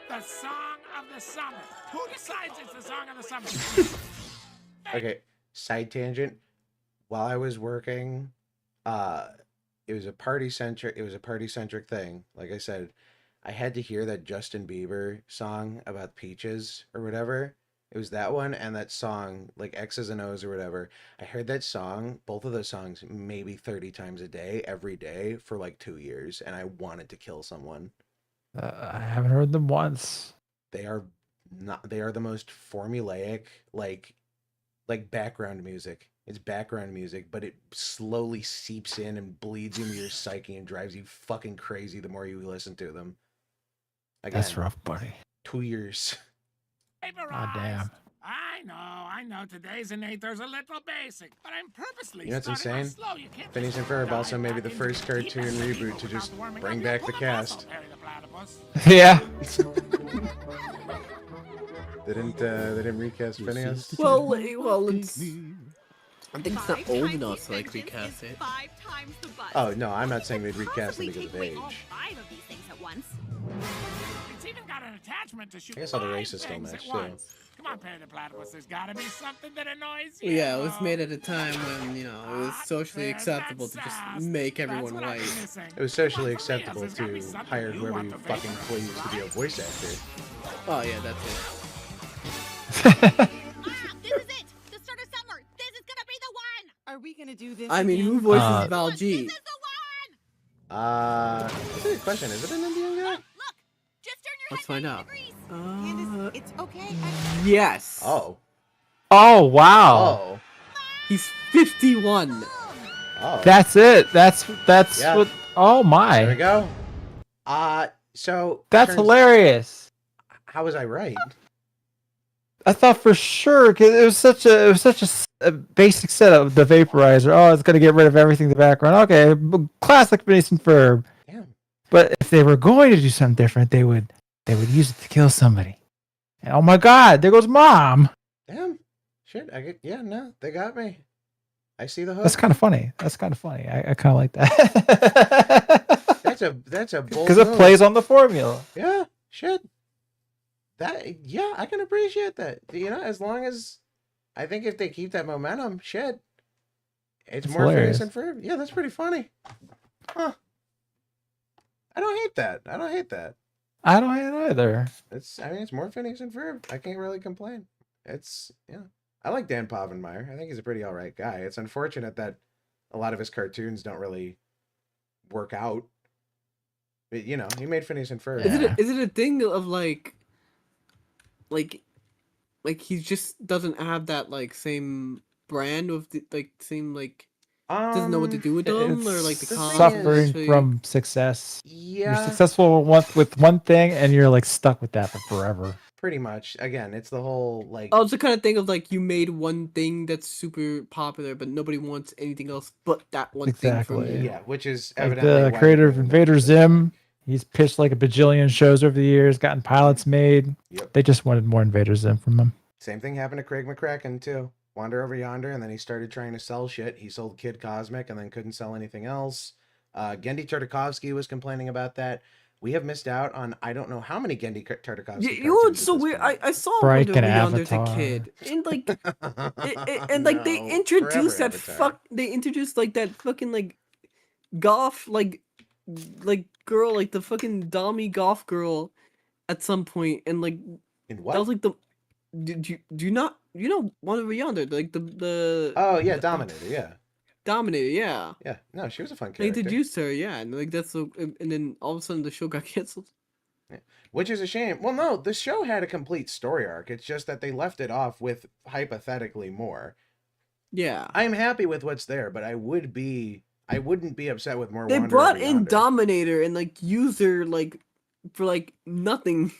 The song of the summer. Who decides it's the song of the summer? Okay, side tangent. While I was working, it was a party-centric thing. Like I said, I had to hear that Justin Bieber song about peaches or whatever. It was that one and that song, like X's and O's or whatever. I heard that song, both of those songs, maybe 30 times a day, every day for like 2 years, and I wanted to kill someone. I haven't heard them once. They are the most formulaic, like background music. It's background music, but it slowly seeps in and bleeds into your psyche and drives you fucking crazy the more you listen to them. Again, That's rough, buddy. 2 years. God damn. I know, today's innators a little basic, but I'm purposely You know what's insane? slow. You can't Phineas and Ferb also may be the first cartoon reboot to just bring back the cast. Yeah. They didn't recast Phineas? Well, it's. I think it's not old enough to like recast it. Oh no, I'm not saying they'd recast it because of age. It's even got an attachment to shoot. I guess all the races still match too. Come on, Perry the Platypus, there's gotta be something that annoys you. Yeah, it was made at a time when, you know, it was socially acceptable to just make everyone white. It was socially acceptable to hire whoever you fucking please to be a voice actor. Oh yeah, that's it. This is it! The start of summer! This is gonna be the one! Are we gonna do this? I mean, again? who voices Val G? That's a good question. Is it an Indian guy? Let's find out. Candace, it's okay. Yes. Oh. Oh wow. Oh. He's 51. Oh. That's it. That's Yeah. what. Oh my. There we go. So That's hilarious. How was I right? I thought for sure because it was such a basic setup of the vaporizer. Oh, it's gonna get rid of everything in the background. Okay, classic Phineas and Ferb. Damn. But if they were going to do something different, they would use it to kill somebody. And oh my God, there goes Mom. Damn. Shit. No, they got me. I see the hook. That's kind of funny. I kind of like that. That's a bold because it move. plays on the formula. Yeah. Shit. I can appreciate that. You know, as long as I think if they keep that momentum, shit. It's more hilarious. Phineas and Ferb. Yeah, that's pretty funny. Huh. I don't hate that. I don't hate it either. It's more Phineas and Ferb. I can't really complain. I like Dan Povenmire. I think he's a pretty alright guy. It's unfortunate that a lot of his cartoons don't really work out. But, you know, he made Phineas and Ferb. Is it a thing of like he just doesn't have that like same brand of the, like same like doesn't know what to do with them, or like the suffering from success. Yeah, you're successful with one thing, and you're like stuck with that for forever. Pretty much. Again, it's the whole like. Oh, it's the kind of thing of like you made one thing that's super popular, but nobody wants anything else but that one thing from you. Yeah, which is like evidently the creator of Invader Zim. He's pitched like a bajillion shows over the years, gotten pilots made. Yep. They just wanted more Invader Zim from him. Same thing happened to Craig McCracken too. Wander Over Yonder, and then he started trying to sell shit. He sold Kid Cosmic and then couldn't sell anything else. Gendy Tartakovsky was complaining about that. We have missed out on I don't know how many Gendy Tartakovsky. You know what's so weird? I saw Wander Over Yonder as a kid, and like, and like they introduced that Avatar. they introduced like that fucking like golf like girl, like the fucking Dommy Golf girl, at some point, and like In what? that was like the. Do you not one of yonder like the Oh yeah, Dominator. Yeah. Dominator, yeah. Yeah. No, she was a fun They character. introduced her, yeah, and like that's so, and then all of a sudden the show got canceled. Yeah. Which is a shame. Well, no, the show had a complete story arc. It's just that they left it off with hypothetically more. Yeah. I'm happy with what's there, but I wouldn't be upset with more. They Wanderer brought Over in Yonder. Dominator and like used her like for like nothing.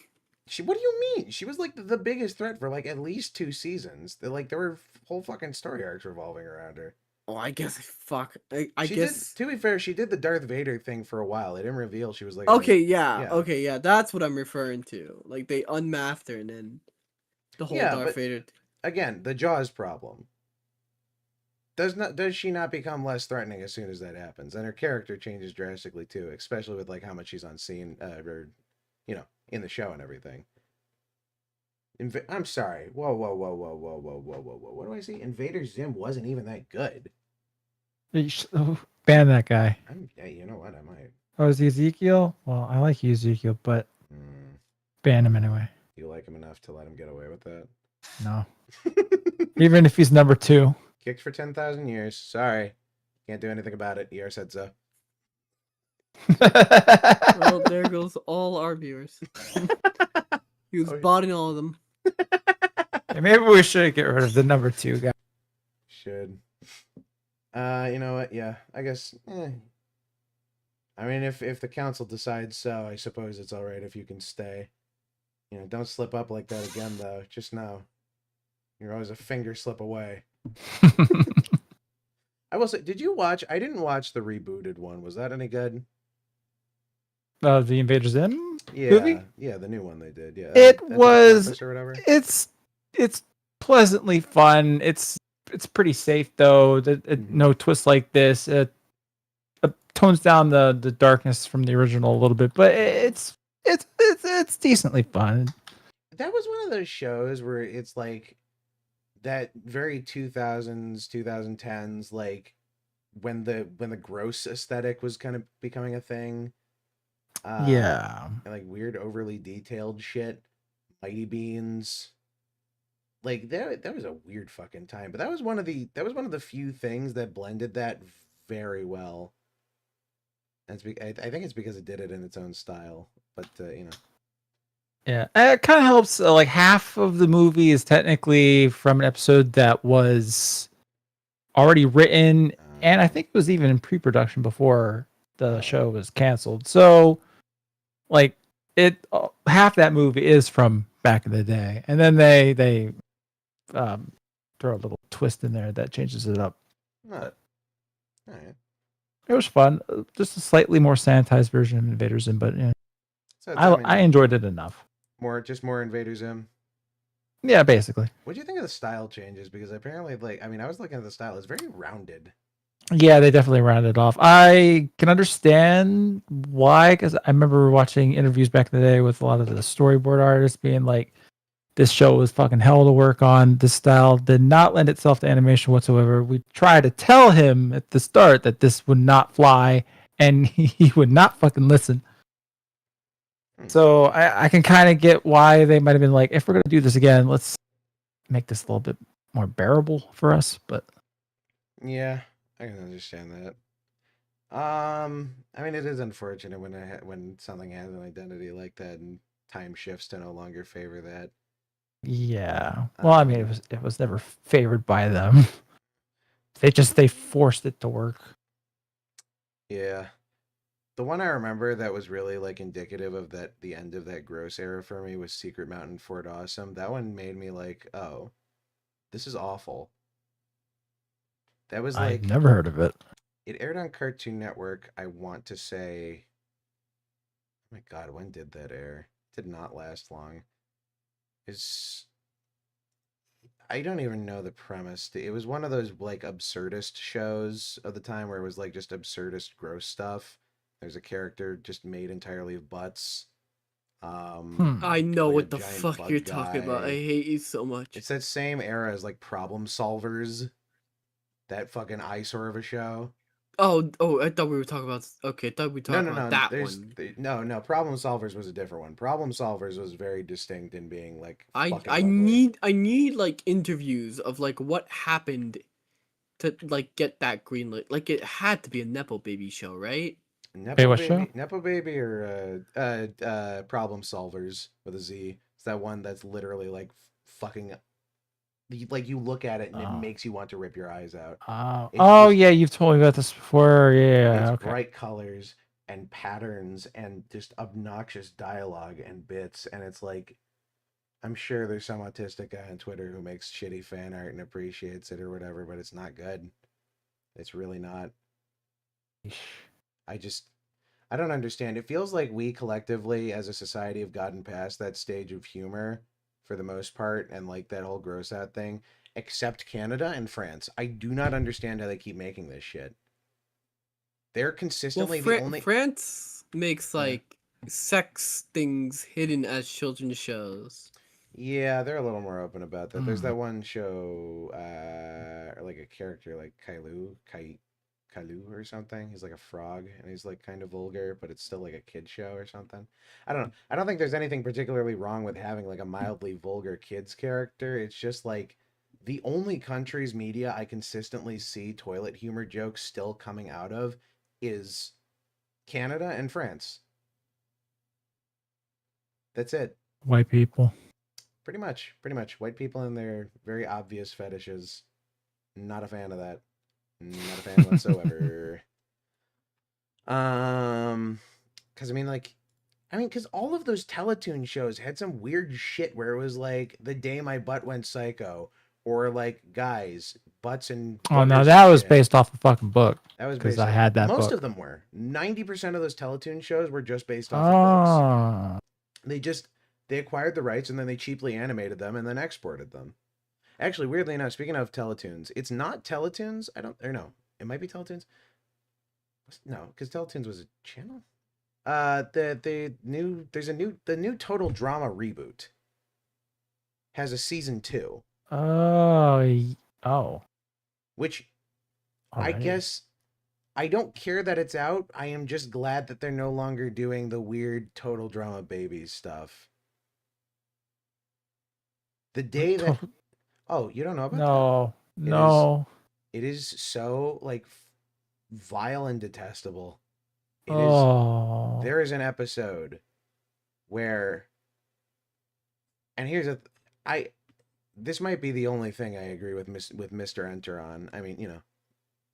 What do you mean? She was like the biggest threat for like at least 2 seasons. There were whole fucking story arcs revolving around her. Oh, I guess fuck. I She guess. did, to be fair, she did the Darth Vader thing for a while. They didn't reveal she was like. Okay, yeah. Okay, yeah. That's what I'm referring to. Like they unmasked her and then the whole Darth Vader. Again, the Jaws problem. Does she not become less threatening as soon as that happens? And her character changes drastically too, especially with like how much she's on scene, or in the show and everything. I'm sorry. Whoa. What do I see? Invader Zim wasn't even that good. Ban that guy. Yeah, you know what? I might. Oh, is he Ezekiel? Well, I like Ezekiel, but ban him anyway. You like him enough to let him get away with that? No. Even if he's number 2. Kicked for 10,000 years. Sorry. Can't do anything about it. ER said so. Well, there goes all our viewers. He was botting all of them. Maybe we should get rid of the number 2 guy. Should. You know what? Yeah, I guess. I mean, if the council decides so, I suppose it's all right if you can stay. Don't slip up like that again, though. Just know, you're always a finger slip away. I will say, did you watch? I didn't watch the rebooted one. Was that any good? The Invader Zim movie? Yeah, the new one they did. Yeah, it was. Or whatever. It's pleasantly fun. It's pretty safe though. No twists like this. It tones down the darkness from the original a little bit, but it's decently fun. That was one of those shows where it's like that very 2000s, 2010s, like when the gross aesthetic was kind of becoming a thing. Yeah. And like weird, overly detailed shit. Mighty Beans. Like that was a weird fucking time. But that was one of the few things that blended that very well. And I think it's because it did it in its own style. But Yeah, it kind of helps. Like half of the movie is technically from an episode that was already written, and I think it was even in pre-production before the show was canceled. So, like, half that movie is from back in the day, and then they throw a little twist in there that changes it up. All right. It was fun. Just a slightly more sanitized version of Invader Zim, but yeah, So I enjoyed it enough. More Invader Zim. Yeah, basically. What do you think of the style changes? Because apparently, I was looking at the style. It's very rounded. Yeah, they definitely rounded off. I can understand why, because I remember watching interviews back in the day with a lot of the storyboard artists being like, this show was fucking hell to work on. This style did not lend itself to animation whatsoever. We tried to tell him at the start that this would not fly, and he would not fucking listen. So I can kind of get why they might have been like, if we're going to do this again, let's make this a little bit more bearable for us. But yeah, I can understand that. I mean, it is unfortunate when something has an identity like that and time shifts to no longer favor that. Yeah. Well, I mean, it was never favored by them. They forced it to work. Yeah. The one I remember that was really like indicative of the end of that gross era for me was Secret Mountain Fort Awesome. That one made me like, oh, this is awful. That was like, I've never heard of it. It aired on Cartoon Network. I want to say, oh my God, when did that air? It did not last long. I don't even know the premise. It was one of those like absurdist shows of the time where it was like just absurdist gross stuff. There's a character just made entirely of butts. I know like what a the giant fuck bug you're talking about. I guy. hate you so much. It's that same era as like Problem Solvers. That fucking eyesore of a show. I thought we were talking about. Okay, I thought we were talking about that one. No. Problem Solvers was a different one. Problem Solvers was very distinct in being like. I ugly. need like interviews of like what happened to like get that greenlit. Like it had to be a nepo baby show, right? Nepo baby or Problem Solvers with a Z. It's that one that's literally like fucking. Like you look at it and it makes you want to rip your eyes out. Yeah, you've told me about this before. Yeah, it's bright colors and patterns and just obnoxious dialogue and bits, and it's like, I'm sure there's some autistic guy on Twitter who makes shitty fan art and appreciates it or whatever, but it's not good. It's really not. I don't understand. It feels like we collectively as a society have gotten past that stage of humor for the most part, and like that whole gross out thing, except Canada and France. I do not understand how they keep making this shit. They're consistently the only. France makes like sex things hidden as children's shows. Yeah, they're a little more open about that. There's that one show, like a character like Kailu or something. He's like a frog, and he's like kind of vulgar, but it's still like a kid show or something. I don't know. I don't think there's anything particularly wrong with having like a mildly vulgar kids character. It's just like the only country's media I consistently see toilet humor jokes still coming out of is Canada and France. That's it. White people. Pretty much. White people and their very obvious fetishes. Not a fan of that. Not a fan whatsoever. Because all of those Teletoon shows had some weird shit where it was like the day my butt went psycho, or like guys, butts and. Oh no, that was based off a fucking book. That was because I had that. Most book. of them were. 90% of those Teletoon shows were just based off of books. They acquired the rights and then they cheaply animated them and then exported them. Actually, weirdly enough, speaking of Teletoons, it's not Teletoons. It might be Teletoons. No, because Teletoons was a channel. The new Total Drama reboot has a season 2. Oh. Which Alright. I guess I don't care that it's out. I am just glad that they're no longer doing the weird Total Drama Babies stuff. The day that. Oh, you don't know about that? No. It is so like vile and detestable. There is an episode where, and this might be the only thing I agree with Mr. Enter on. I mean,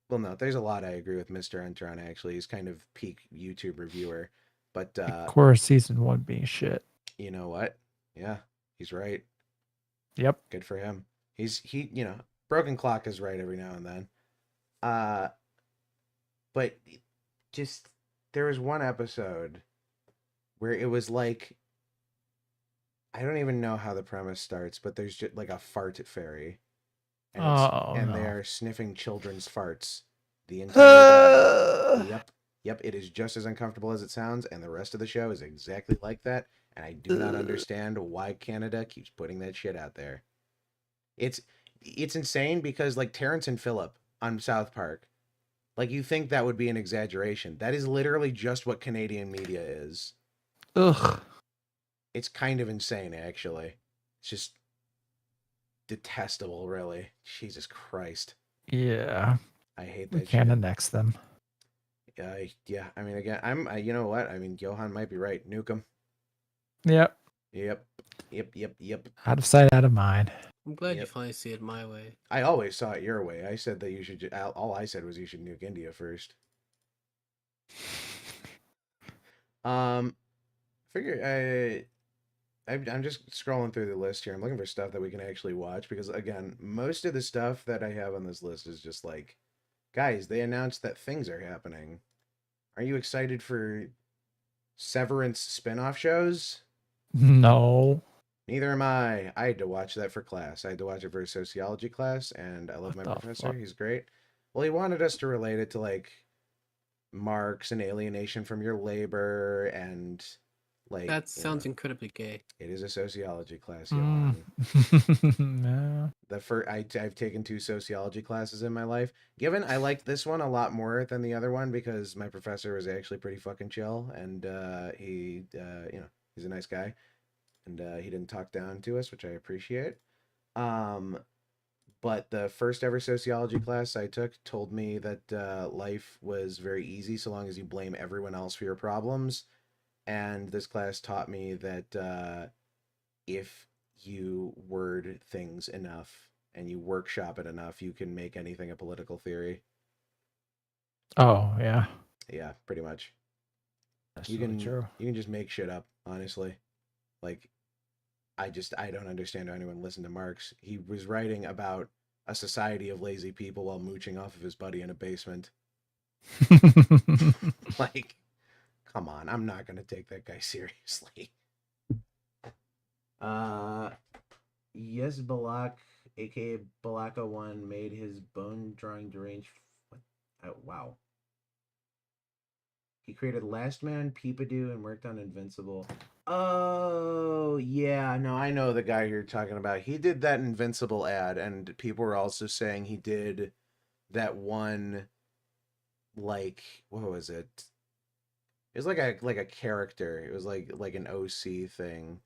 well, no, there's a lot I agree with Mr. Enter on. Actually, he's kind of peak YouTube reviewer, but of course, season 1 being shit. You know what? Yeah, he's right. Yep. Good for him. Broken clock is right every now and then. But just there was one episode where it was like, I don't even know how the premise starts, but there's just like a fart fairy. And they are sniffing children's farts the entire time. Yep, it is just as uncomfortable as it sounds, and the rest of the show is exactly like that, and I do not understand why Canada keeps putting that shit out there. It's insane because like Terrence and Phillip on South Park, like you think that would be an exaggeration. That is literally just what Canadian media is. Ugh. It's kind of insane, actually. It's just detestable, really. Jesus Christ. Yeah. I hate that shit. Can't annex them. Yeah. I mean, again, you know what? I mean, Johann might be right. Nukem. Yep. Out of sight, out of mind. I'm glad you finally see it my way. I always saw it your way. I said that you should. All I said was you should nuke India first. Figure. I'm just scrolling through the list here. I'm looking for stuff that we can actually watch because, again, most of the stuff that I have on this list is just like, guys, they announced that things are happening. Are you excited for Severance spin-off shows? No. Neither am I. I had to watch that for class. I had to watch it for a sociology class, and I love my professor. He's great. Well, he wanted us to relate it to, like, Marx and alienation from your labor and, Like that sounds incredibly gay. It is a sociology class, Mm. Johann. I've taken 2 sociology classes in my life. Given I liked this one a lot more than the other one because my professor was actually pretty fucking chill, and he he's a nice guy, and he didn't talk down to us, which I appreciate. But the first ever sociology class I took told me that life was very easy so long as you blame everyone else for your problems. And this class taught me that if you word things enough and you workshop it enough, you can make anything a political theory. Oh, yeah. Yeah, pretty much. That's really true. You can just make shit up, honestly. Like, I don't understand how anyone listened to Marx. He was writing about a society of lazy people while mooching off of his buddy in a basement. Like, come on, I'm not gonna take that guy seriously. Yes, Balak, aka Balaka1, made his bone drawing deranged. What? Oh, wow. He created Last Man, Peepadoo, and worked on Invincible. Oh, yeah. No, I know the guy you're talking about. He did that Invincible ad, and people were also saying he did that one, like, what was it? It was like a character. It was like an OC thing.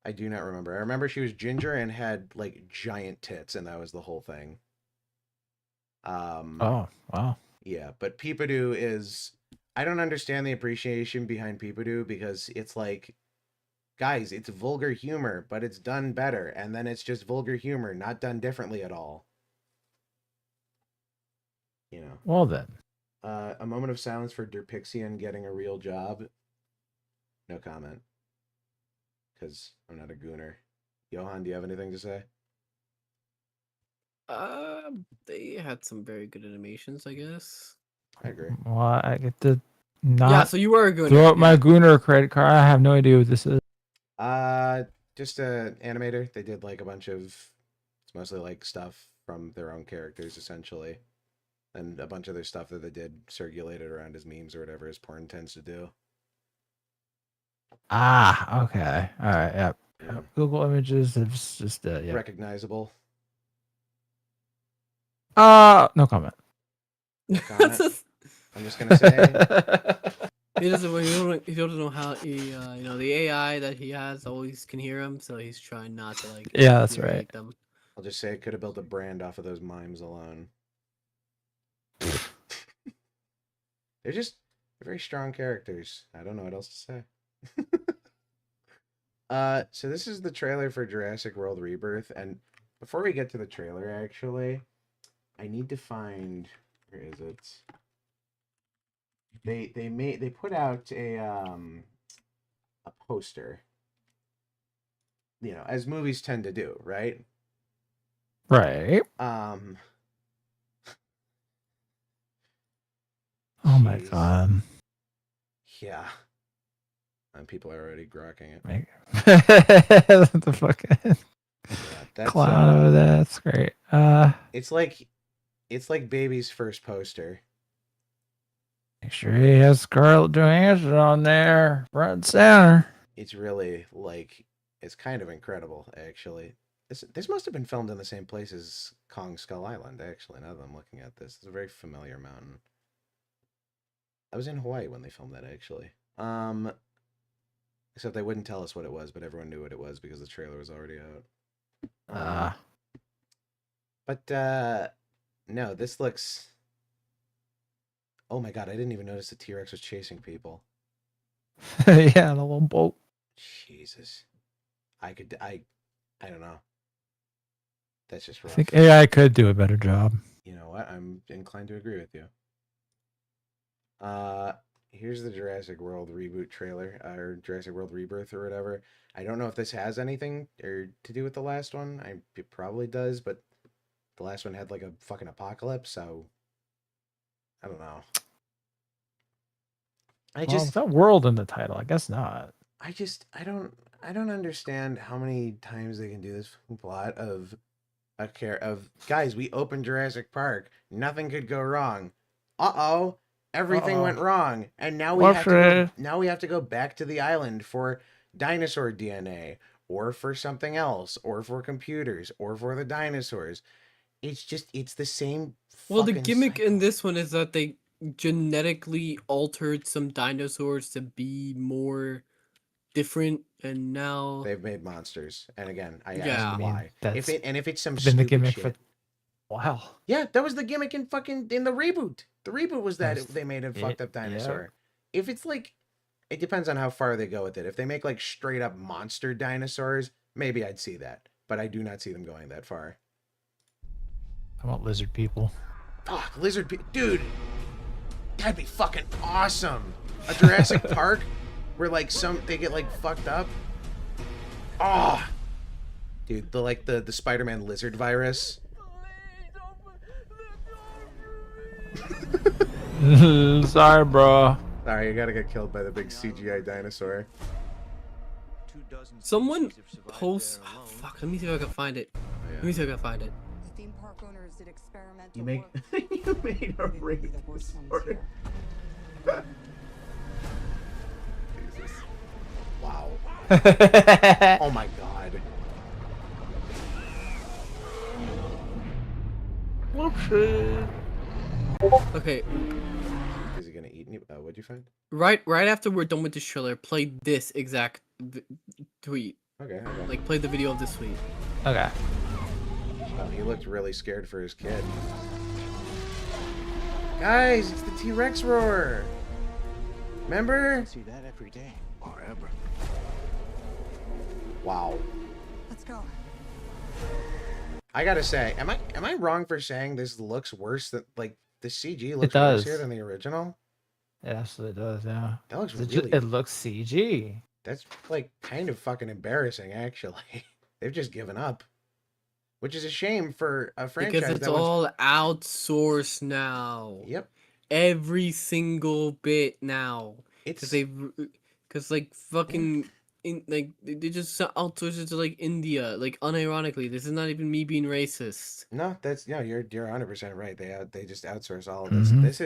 I do not remember. I remember she was ginger and had like giant tits, and that was the whole thing. Oh, wow. Yeah, but Peepadoo is... I don't understand the appreciation behind Peepadoo because it's like, guys, it's vulgar humor, but it's done better, and then it's just vulgar humor, not done differently at all. You know. Well then. A moment of silence for Derpixian getting a real job. No comment. Because I'm not a gooner. Johann, do you have anything to say? They had some very good animations, I guess. I agree. Well, I get to not Yeah, so you were a gooner. throw up my gooner credit card. I have no idea what this is. Just a animator. They did like a bunch of... It's mostly like stuff from their own characters, essentially. And a bunch of their stuff that they did circulated around as memes or whatever, as porn tends to do. Ah, okay. All right, yep. Yeah. Google Images, it's just, yeah. Recognizable. No comment. No comment. I'm just gonna say... He doesn't know how he, the AI that he has always can hear him, so he's trying not to, like... Yeah, that's right. Them. I'll just say I could have built a brand off of those mimes alone. They're very strong characters. I don't know what else to say. So this is the trailer for Jurassic World Rebirth, and before we get to the trailer, actually, I need to find... Where is it? They put out a poster. You know, as movies tend to do, right? Right. Oh my god. Yeah. And people are already grokking it. What the fuck? Yeah, that's, clown over there. That's great. It's like baby's first poster. Make sure he has Scarlett Johansson on there, front and center. It's really like, it's kind of incredible, actually. This must have been filmed in the same place as Kong Skull Island, actually, now that I'm looking at this. It's a very familiar mountain. I was in Hawaii when they filmed that, actually. Except they wouldn't tell us what it was, but everyone knew what it was because the trailer was already out. But, no, this looks... Oh my god, I didn't even notice the T-Rex was chasing people. Yeah, the little boat. Jesus. I don't know. That's just rough. I think AI could do a better job. You know what? I'm inclined to agree with you. Here's the Jurassic World reboot trailer, or Jurassic World Rebirth, or whatever. I don't know if this has anything to do with the last one. It probably does, but the last one had like a fucking apocalypse, so I don't know. Is that world in the title? I guess not. I don't understand how many times they can do this plot of guys, we opened Jurassic Park. Nothing could go wrong. Uh-oh. Everything went wrong, and now we have to go back to the island for dinosaur DNA, or for something else, or for computers, or for the dinosaurs. It's the same. Well, the gimmick in this one is that they genetically altered some dinosaurs to be more different, and now they've made monsters. And again, I ask why. If it's some been stupid the gimmick shit. Wow. Yeah, that was the gimmick in the reboot. The reboot was that they made a fucked up dinosaur. Yeah. If it's like, it depends on how far they go with it. If they make like straight up monster dinosaurs, maybe I'd see that. But I do not see them going that far. I want lizard people. Fuck, lizard people. Dude, that'd be fucking awesome. A Jurassic Park where like they get like fucked up. Oh, dude, the Spider-Man lizard virus. Sorry, bro. Sorry, you gotta get killed by the big CGI dinosaur. Someone posts. Oh, fuck, let me see if I can find it. Let me see if I can find it. The theme park owners did experimental You made a ring. Jesus. Wow. Oh my god. Okay. Is he gonna eat any? What'd you find? Right after we're done with this trailer, play this exact tweet. Okay. Like, play the video of this tweet. Okay. Oh, he looked really scared for his kid. Guys, it's the T-Rex roar. Remember? I see that every day, forever. Wow. Let's go. I gotta say, am I wrong for saying this looks worse than the CG looks worse here than the original? It absolutely does, yeah. That looks it looks CG. That's like kind of fucking embarrassing, actually. They've just given up. Which is a shame for a franchise. Because it's all outsourced now. Yep. Every single bit now. It's because like fucking they just outsource it to like India. Like, unironically, this is not even me being racist. No, you're 100% right. They just outsource all of Mm-hmm. this.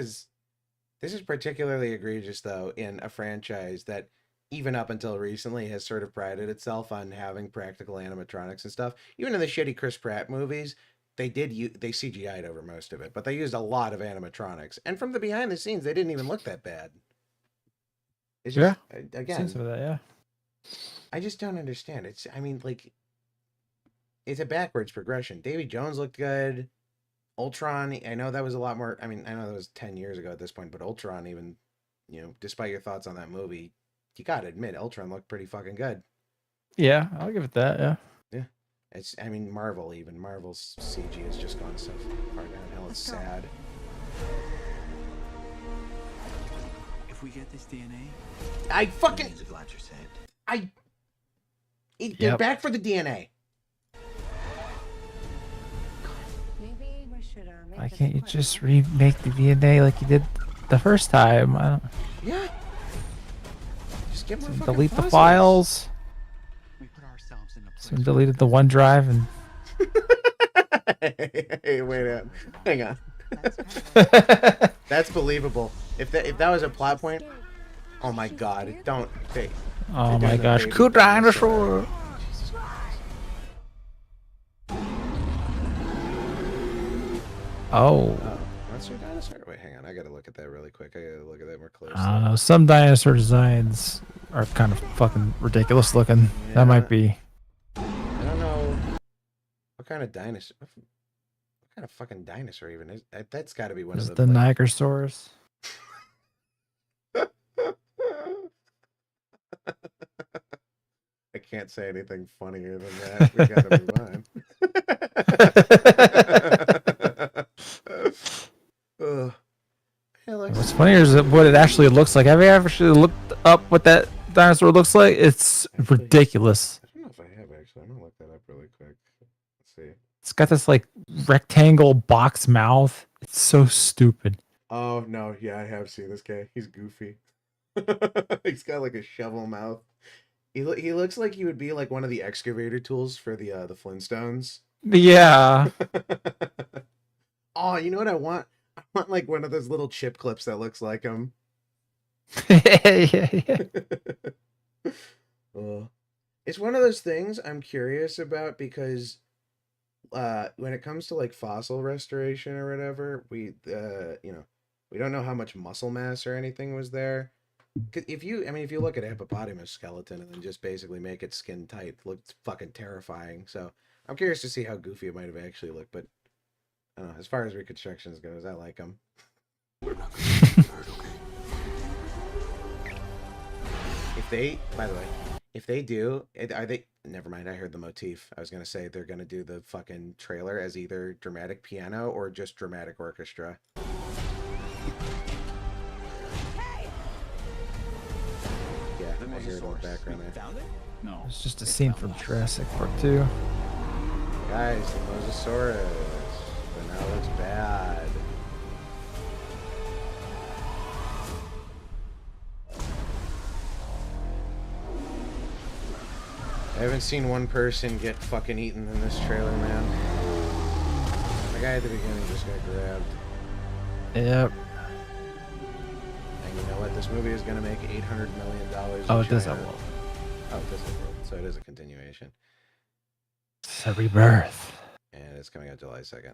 This is particularly egregious though in a franchise that even up until recently has sort of prided itself on having practical animatronics and stuff. Even in the shitty Chris Pratt movies, they CGI'd over most of it, but they used a lot of animatronics. And from the behind the scenes, they didn't even look that bad. It's just, again, Some of that, yeah. I just don't understand. It's a backwards progression. Davy Jones looked good. Ultron, I know that was a lot more. I mean, I know that was 10 years ago at this point, but Ultron, even, despite your thoughts on that movie, you gotta admit, Ultron looked pretty fucking good. Yeah, I'll give it that, yeah. Yeah. Marvel's CG has just gone so far downhill. It's sad. If we get this DNA, I fucking. Millions of lives are saved. They're back for the DNA. Maybe we should why can't you just remake the DNA like you did the first time? I don't... Yeah. Just get more fucking delete the puzzles. files. we put ourselves in a place. Someone deleted the OneDrive and. Hey, wait up. Hang on. That's believable. If that was a plot point, oh my god! Don't. Oh my gosh! Cool dinosaur. Oh. Monster dinosaur? Wait, hang on. I gotta look at that really quick. I gotta look at that more closely. I don't know. Some dinosaur designs are kind of fucking ridiculous looking. Yeah. That might be. I don't know. What kind of dinosaur? What kind of fucking dinosaur even is? That's got to be one of the Nigersaurus. I can't say anything funnier than that. We gotta move on. What's funnier is what it actually looks like. Have you ever actually looked up what that dinosaur looks like? It's ridiculous. I don't know if I have actually. I'm gonna look that up really quick. Let's see. It's got this like rectangle box mouth. It's so stupid. Oh no, yeah, I have seen this guy. He's goofy. He's got like a shovel mouth. He looks like he would be like one of the excavator tools for the Flintstones. Yeah. Oh, you know what I want? want like one of those little chip clips that looks like him. Yeah. It's one of those things I'm curious about because when it comes to like fossil restoration or whatever, we we don't know how much muscle mass or anything was there. If you look at a hippopotamus skeleton and then just basically make it skin tight, it looks fucking terrifying. So I'm curious to see how goofy it might have actually looked, but I don't know, as far as reconstructions goes, I like them. We're not gonna get hurt, okay? If they, by the way, if they do, are they? Never mind. I heard the motif. I was gonna say they're gonna do the fucking trailer as either dramatic piano or just dramatic orchestra. Yeah, I hear it in the background there. No, it's just a scene from Jurassic Park 2. Guys, the Mosasaurus, but now it looks bad. I haven't seen one person get fucking eaten in this trailer, man. The guy at the beginning just got grabbed. Yep. And you know what? This movie is going to make $800 million. Oh, it does have one. Oh, it does have one. So it is a continuation. It's a rebirth. And it's coming out July 2nd.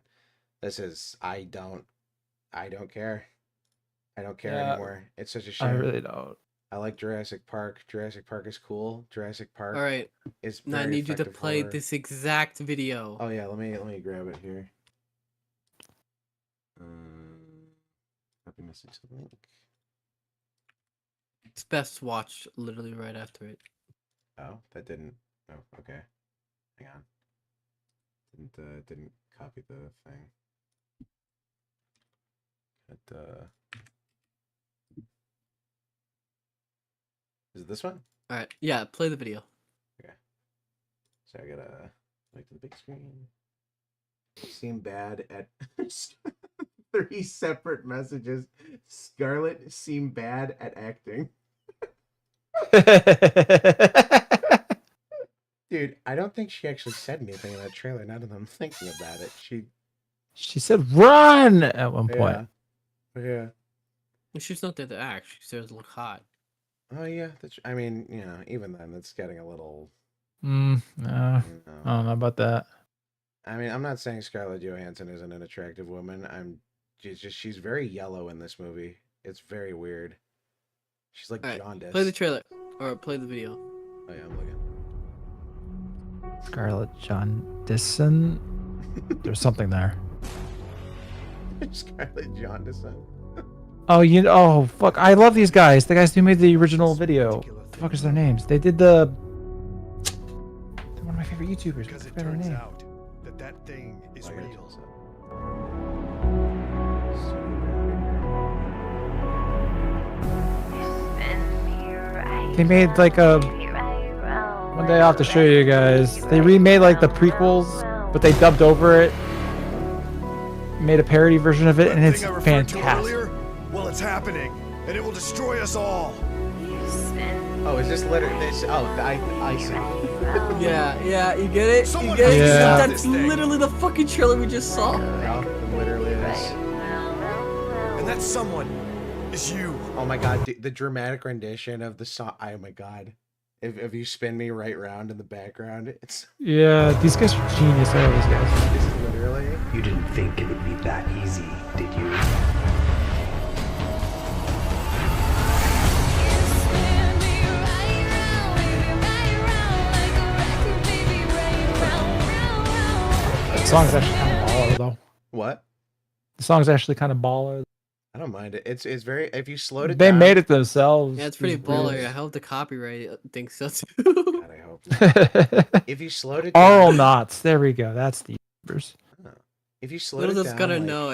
This is... I don't care. I don't care anymore. It's such a shame. I really don't. I like Jurassic Park. Jurassic Park is cool. Jurassic Park. All right. Is now I very need you to effective play horror. this exact video. Oh yeah, let me grab it here. Copy message link. It's best watched literally right after it. Oh, that didn't. Oh, okay. Hang on. Didn't copy the thing. Is it this one? All right. Yeah, play the video. Okay. So I gotta like to the big screen. Seem bad at 3 separate messages. Scarlett seem bad at acting. Dude, I don't think she actually said anything in that trailer. Now that I'm thinking about it, She said "run" at one point. Yeah. She's not there to act. She's there to look hot. Oh yeah, I mean, even then, it's getting a little. No, I don't know about that. I mean, I'm not saying Scarlett Johansson isn't an attractive woman. She's very yellow in this movie. It's very weird. She's like jaundiced. Play the trailer or play the video. Oh yeah, I'm looking. Scarlett Johansson. There's something there. Scarlett Johansson. Oh, fuck. I love these guys. The guys who made the original video. What the fuck is their names? They did the... They're one of my favorite YouTubers. Because it What's their turns name? out that thing is real. They made like a... One day I'll have to show you guys. They remade like the prequels, but they dubbed over it. Made a parody version of it, and it's fantastic. Well, it's happening, and it will destroy us all. Oh, is this literally this? Oh, I see. Yeah, you get it? Someone you get it? Yeah. That's literally the fucking trailer we just saw. No, it literally is. And that someone is you. Oh my god, the dramatic rendition of the song. Oh my god. If you spin me right round in the background, it's... Yeah, these guys are genius. I love these guys. This is literally... You didn't think it would be that easy, did you? The song's actually kind of baller, though. What? The song's actually kind of baller. I don't mind it. It's very... If you slowed it They down... made it themselves. Yeah, it's pretty These baller. videos. I hope the copyright thinks so too. God, I hope not. If you slowed it down... Aural knots. There we go. That's the YouTubers. If you slowed Little it does down... Gunnar like- know,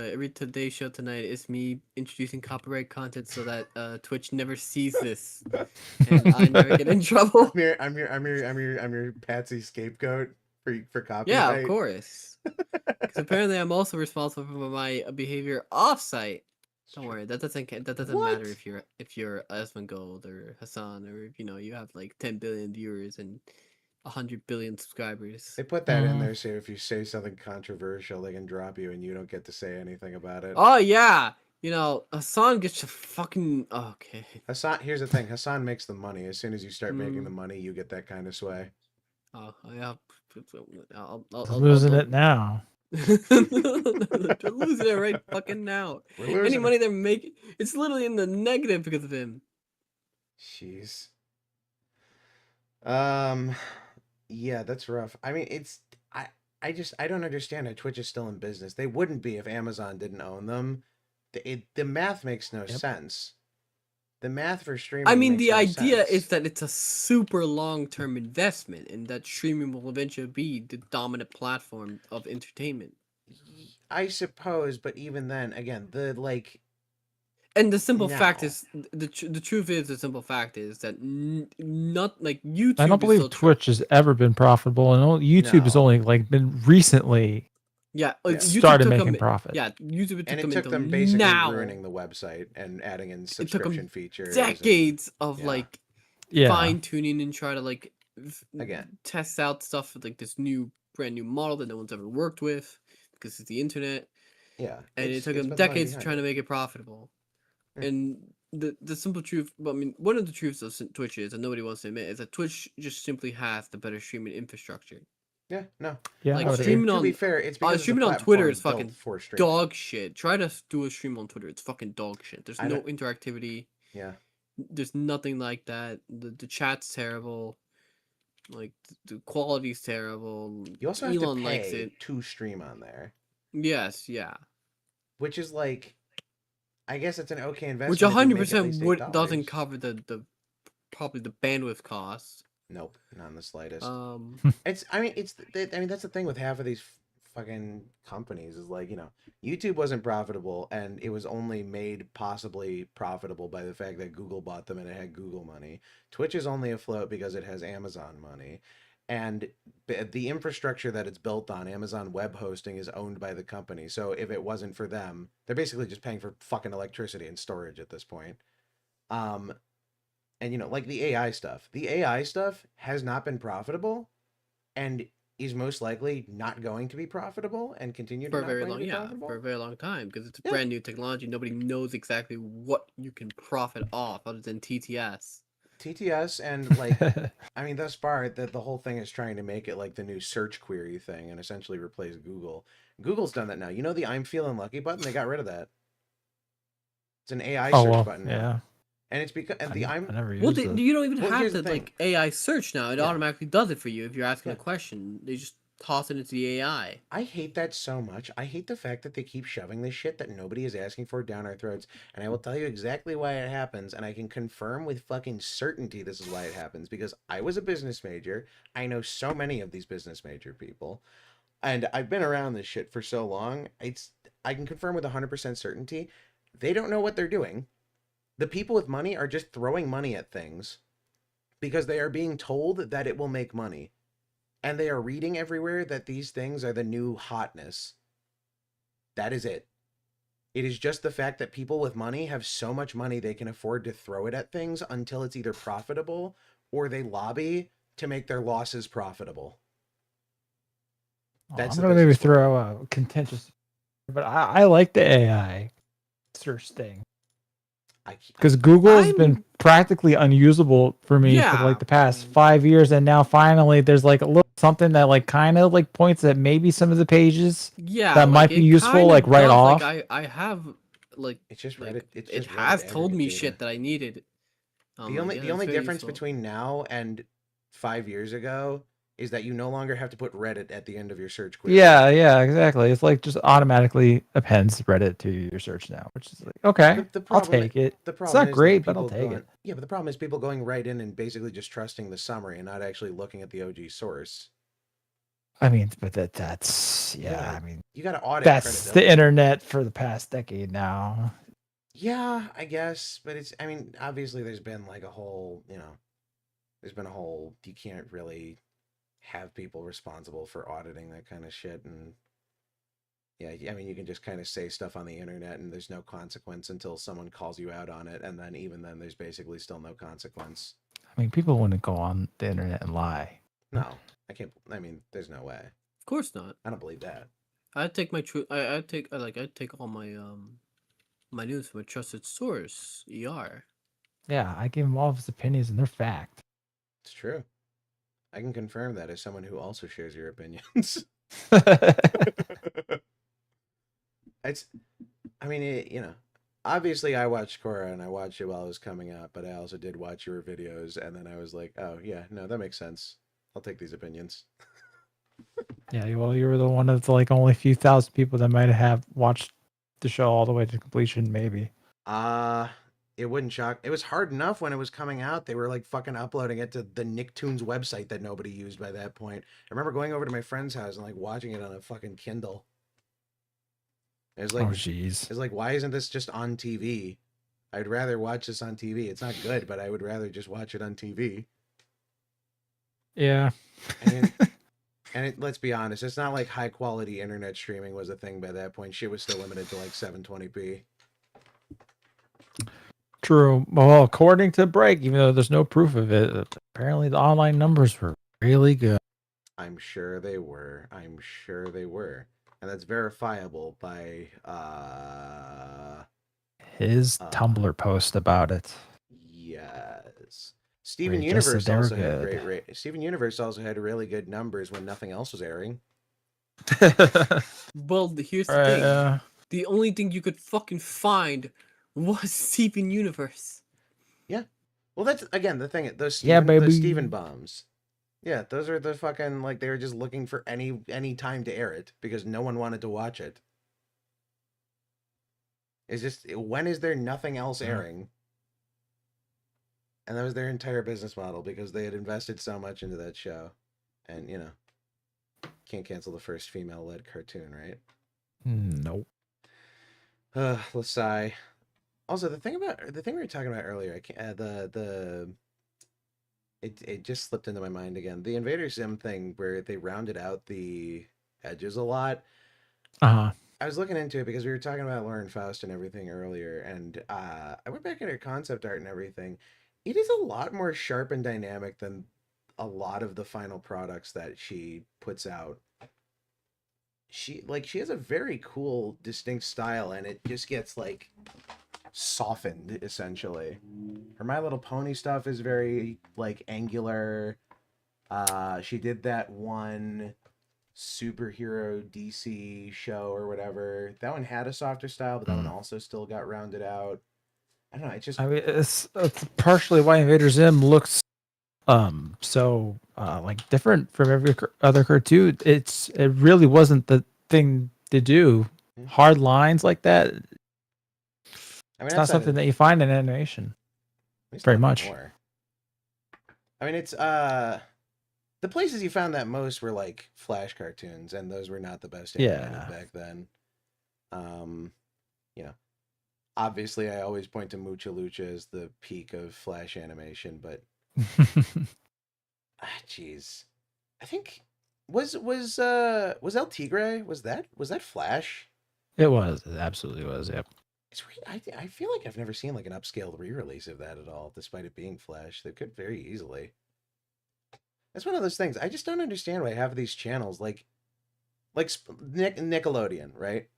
every Today show tonight is me introducing copyright content so that Twitch never sees this and I never get in trouble. I'm your Patsy scapegoat for copyright. Yeah, of course. Because apparently I'm also responsible for my behavior off-site. Don't worry, that doesn't matter if you're Asmongold or Hassan or if you have like 10 billion viewers and 100 billion subscribers. They put that in there so if you say something controversial, they can drop you and you don't get to say anything about it. Oh yeah, you know, Hassan gets to fucking okay. Hassan, here's the thing: Hassan makes the money. As soon as you start making the money, you get that kind of sway. Oh yeah, I'll losing it now. They're losing it right fucking now. Any money they're making, it's literally in the negative because of him. Jeez. Yeah, that's rough. I mean, I don't understand how Twitch is still in business. They wouldn't be if Amazon didn't own them. The math makes no sense. The math for streaming. I mean, the no idea sense. is that it's a super long-term investment, and that streaming will eventually be the dominant platform of entertainment. I suppose, but even then, again, And the simple fact is, the truth is, the simple fact is that not like YouTube. I don't believe Twitch has ever been profitable, and YouTube has only like been recently. Started making profit. Yeah, YouTube took them basically ruining the website and adding in subscription features. Decades of like fine tuning and try to like test out stuff with like this brand new model that no one's ever worked with because it's the internet. Yeah, and it took them decades of trying to make it profitable. And the simple truth, I mean, one of the truths of Twitch is, and nobody wants to admit, is that Twitch just simply has the better streaming infrastructure. Yeah, no. Yeah, like streaming on, to be fair, it's because streaming on Twitter is fucking for dog shit. Try to do a stream on Twitter; it's fucking dog shit. There's no interactivity. Yeah, there's nothing like that. The chat's terrible. Like the quality's terrible. You also have Elon to likes pay it to stream on there. Yes, yeah. Which is like, I guess it's an okay investment. Which 100% doesn't cover the probably the bandwidth cost. Nope, not in the slightest. I mean, that's the thing with half of these fucking companies is like, you know, YouTube wasn't profitable, and it was only made possibly profitable by the fact that Google bought them and it had Google money. Twitch is only afloat because it has Amazon money, and the infrastructure that it's built on, Amazon web hosting, is owned by the company. So if it wasn't for them, they're basically just paying for fucking electricity and storage at this point. And, you know, like the AI stuff has not been profitable and is most likely not going to be profitable and continue to for a very long time because it's a brand new technology. Nobody knows exactly what you can profit off other than TTS. And like, I mean, thus far the whole thing is trying to make it like the new search query thing and essentially replace Google. Google's done that now. You know, the I'm feeling lucky button, they got rid of that. It's an AI search button. Yeah. And it's because you don't even have to like AI search now. It automatically does it for you if you're asking a question. They just toss it into the AI. I hate that so much. I hate the fact that they keep shoving this shit that nobody is asking for down our throats. And I will tell you exactly why it happens. And I can confirm with fucking certainty this is why it happens. Because I was a business major. I know so many of these business major people. And I've been around this shit for so long. I can confirm with 100% certainty. They don't know what they're doing. The people with money are just throwing money at things because they are being told that it will make money. And they are reading everywhere that these things are the new hotness. That is it. It is just the fact that people with money have so much money they can afford to throw it at things until it's either profitable or they lobby to make their losses profitable. I'm going to maybe throw a contentious, but I like the AI search thing. Because Google has been practically unusable for me for like the past 5 years, and now finally there's like a little something that like kind of like points at maybe some of the pages that might be useful, like right off. Like I have like it's just Reddit. It has told me shit that I needed. The only difference between now and 5 years ago is that you no longer have to put Reddit at the end of your search query. Yeah, exactly. It's like just automatically appends Reddit to your search now, which is like, okay, I'll take it. It's not great, but I'll take it. Yeah, but the problem is people going right in and basically just trusting the summary and not actually looking at the OG source. I mean, but that's I mean, you got to audit. That's the internet for the past decade now. Yeah, I guess, but I mean, obviously there's been like a whole, you can't really have people responsible for auditing that kind of shit. And yeah, I mean, you can just kind of say stuff on the internet and there's no consequence until someone calls you out on it. And then even then there's basically still no consequence. I mean, people wouldn't go on the internet and lie. No, I can't. I mean, there's no way. Of course not. I don't believe that. I'd take my I'd take all my my news from a trusted source. ER. Yeah, I gave him all of his opinions, and they're fact. It's true. I can confirm that as someone who also shares your opinions. I mean, you know, obviously I watched Korra and I watched it while it was coming out, but I also did watch your videos, and then I was like, oh yeah, no, that makes sense. I'll take these opinions. Yeah, well, you were the one of the like only few thousand people that might have watched the show all the way to completion, maybe. It wouldn't shock. It was hard enough when it was coming out. They were like fucking uploading it to the Nicktoons website that nobody used by that point. I remember going over to my friend's house and like watching it on a fucking Kindle. It was like, oh jeez. It's like, why isn't this just on TV? I'd rather watch this on TV. It's not good, but I would rather just watch it on TV. Yeah. And let's be honest, it's not like high quality internet streaming was a thing by that point. Shit was still limited to like 720p. True. Well, according to Break, even though there's no proof of it, apparently the online numbers were really good. I'm sure they were. And that's verifiable by his Tumblr post about it. Yes. Steven Where he just Universe said they were also had good. great Steven Universe also had really good numbers when nothing else was airing. Well, here's the thing. The only thing you could fucking find was Steven Universe. Yeah. Well, that's again the thing. Those Yeah, Steven, baby. those Steven bombs. Yeah, those are the fucking like they were just looking for any time to air it because no one wanted to watch it. It's just when is there nothing else airing? And that was their entire business model because they had invested so much into that show. And, you know, can't cancel the first female-led cartoon, right? Nope. Let's sigh. Also, the thing we were talking about earlier, it just slipped into my mind again. The Invader Zim thing where they rounded out the edges a lot. Uh-huh. I was looking into it because we were talking about Lauren Faust and everything earlier, and I went back at her concept art and everything. It is a lot more sharp and dynamic than a lot of the final products that she puts out. She has a very cool, distinct style, and it just gets like softened essentially. Her My Little Pony stuff is very like angular. She did that one superhero DC show or whatever. That one had a softer style, but that one also still got rounded out. I don't know. I mean, it's partially why Invader Zim looks so like different from every other cartoon. It really wasn't the thing to do. Hard lines like that. I mean, it's not something that you find in animation. Very much. More. I mean, it's the places you found that most were like Flash cartoons, and those were not the best animated back then. You know, obviously, I always point to Mucha Lucha as the peak of Flash animation, but jeez, I think was El Tigre was that Flash? It was. It absolutely was. Yep. I feel like I've never seen like an upscaled re-release of that at all, despite it being Flash. They could very easily. That's one of those things. I just don't understand why half of these channels, like Nickelodeon, right?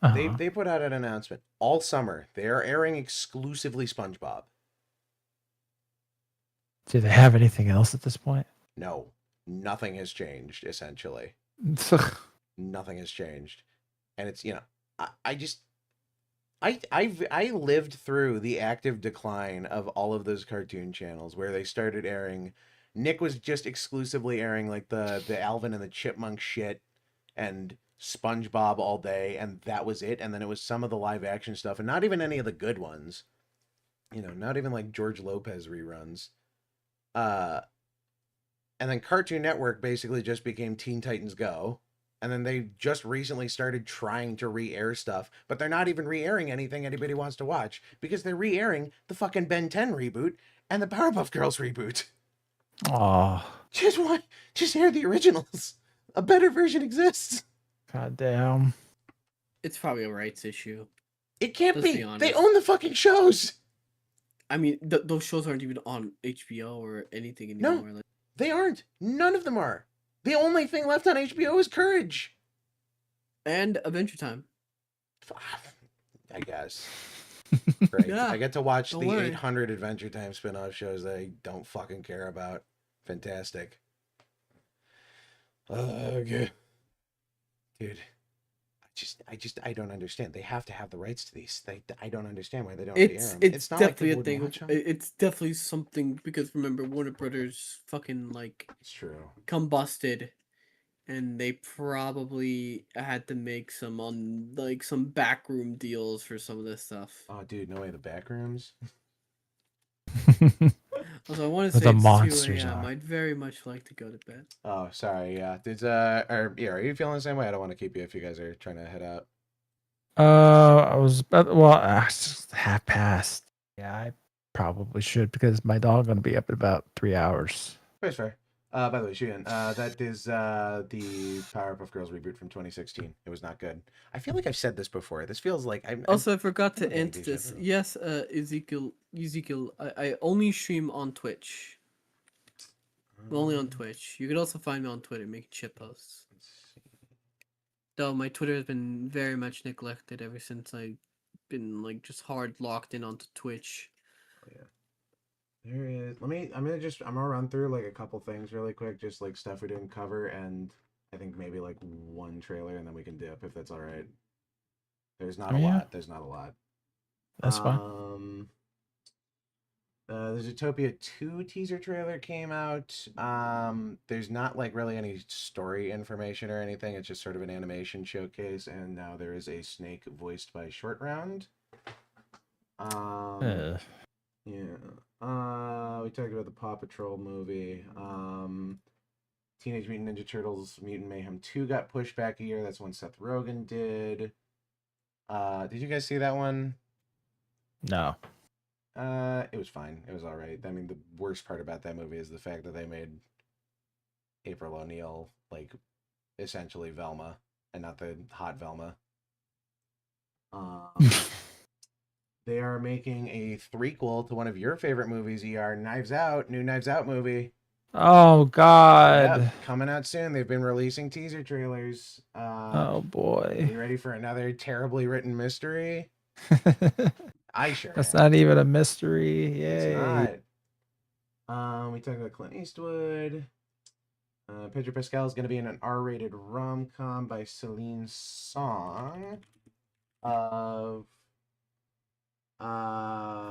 Uh-huh. They put out an announcement all summer. They are airing exclusively SpongeBob. Do they have anything else at this point? No, nothing has changed. Essentially, nothing has changed, and it's I lived through the active decline of all of those cartoon channels where they started airing. Nick was just exclusively airing like the Alvin and the Chipmunk shit and SpongeBob all day, and that was it. And then it was some of the live action stuff, and not even any of the good ones. You know, not even like George Lopez reruns. And then Cartoon Network basically just became Teen Titans Go. And then they just recently started trying to re-air stuff, but they're not even re-airing anything anybody wants to watch because they're re-airing the fucking Ben 10 reboot and the Powerpuff Girls reboot. Oh, just air the originals. A better version exists. God damn. It's probably a rights issue. It can't be. They own the fucking shows. I mean, those shows aren't even on HBO or anything anymore. No, They aren't. None of them are. The only thing left on HBO is Courage. And Adventure Time. I guess. Great. Yeah, I get to watch don't the worry. 800 Adventure Time spin-off shows that I don't fucking care about. Fantastic. Okay. Dude. I don't understand. They have to have the rights to these. I don't understand why they don't air them. It's not like definitely people a thing. wouldn't watch 'em. It's definitely something because remember Warner Brothers fucking like It's true. combusted, and they probably had to make some some backroom deals for some of this stuff. Oh, dude, no way. The back rooms. Also, I want to Where say the it's monsters 2 a.m. are. I'd very much like to go to bed. Oh, sorry. Yeah. Are you feeling the same way? I don't want to keep you if you guys are trying to head out. I was it's past. Yeah, I probably should because my dog gonna be up in about 3 hours. Very fair. By the way, Shuyan, that is the Powerpuff Girls reboot from 2016. It was not good. I feel like I've said this before. This feels like Also, I forgot to I'm end deja this. vu. Yes, Ezekiel, I only stream on Twitch. Only on Twitch. You can also find me on Twitter making shitposts. Though my Twitter has been very much neglected ever since I've been like just hard locked in onto Twitch. Oh, yeah. There is. I'm gonna run through like a couple things really quick, just like stuff we didn't cover, and I think maybe like one trailer, and then we can dip if that's all right. There's not a lot. There's not a lot. That's fine. The Zootopia 2 teaser trailer came out. There's not like really any story information or anything. It's just sort of an animation showcase, and now there is a snake voiced by Short Round. Yeah. We talked about the Paw Patrol movie. Teenage Mutant Ninja Turtles Mutant Mayhem 2 got pushed back a year. That's one Seth Rogen did. Did you guys see that one? No. It was fine. It was all right. I mean, the worst part about that movie is the fact that they made April O'Neil like essentially Velma and not the hot Velma. They are making a threequel to one of your favorite movies, ER, Knives Out, new Knives Out movie. Oh God. Yep, coming out soon. They've been releasing teaser trailers. Oh boy. You ready for another terribly written mystery? I sure That's am. not even a mystery. Yay. It's not. We talked about Clint Eastwood. Pedro Pascal is going to be in an R-rated rom-com by Celine Song of I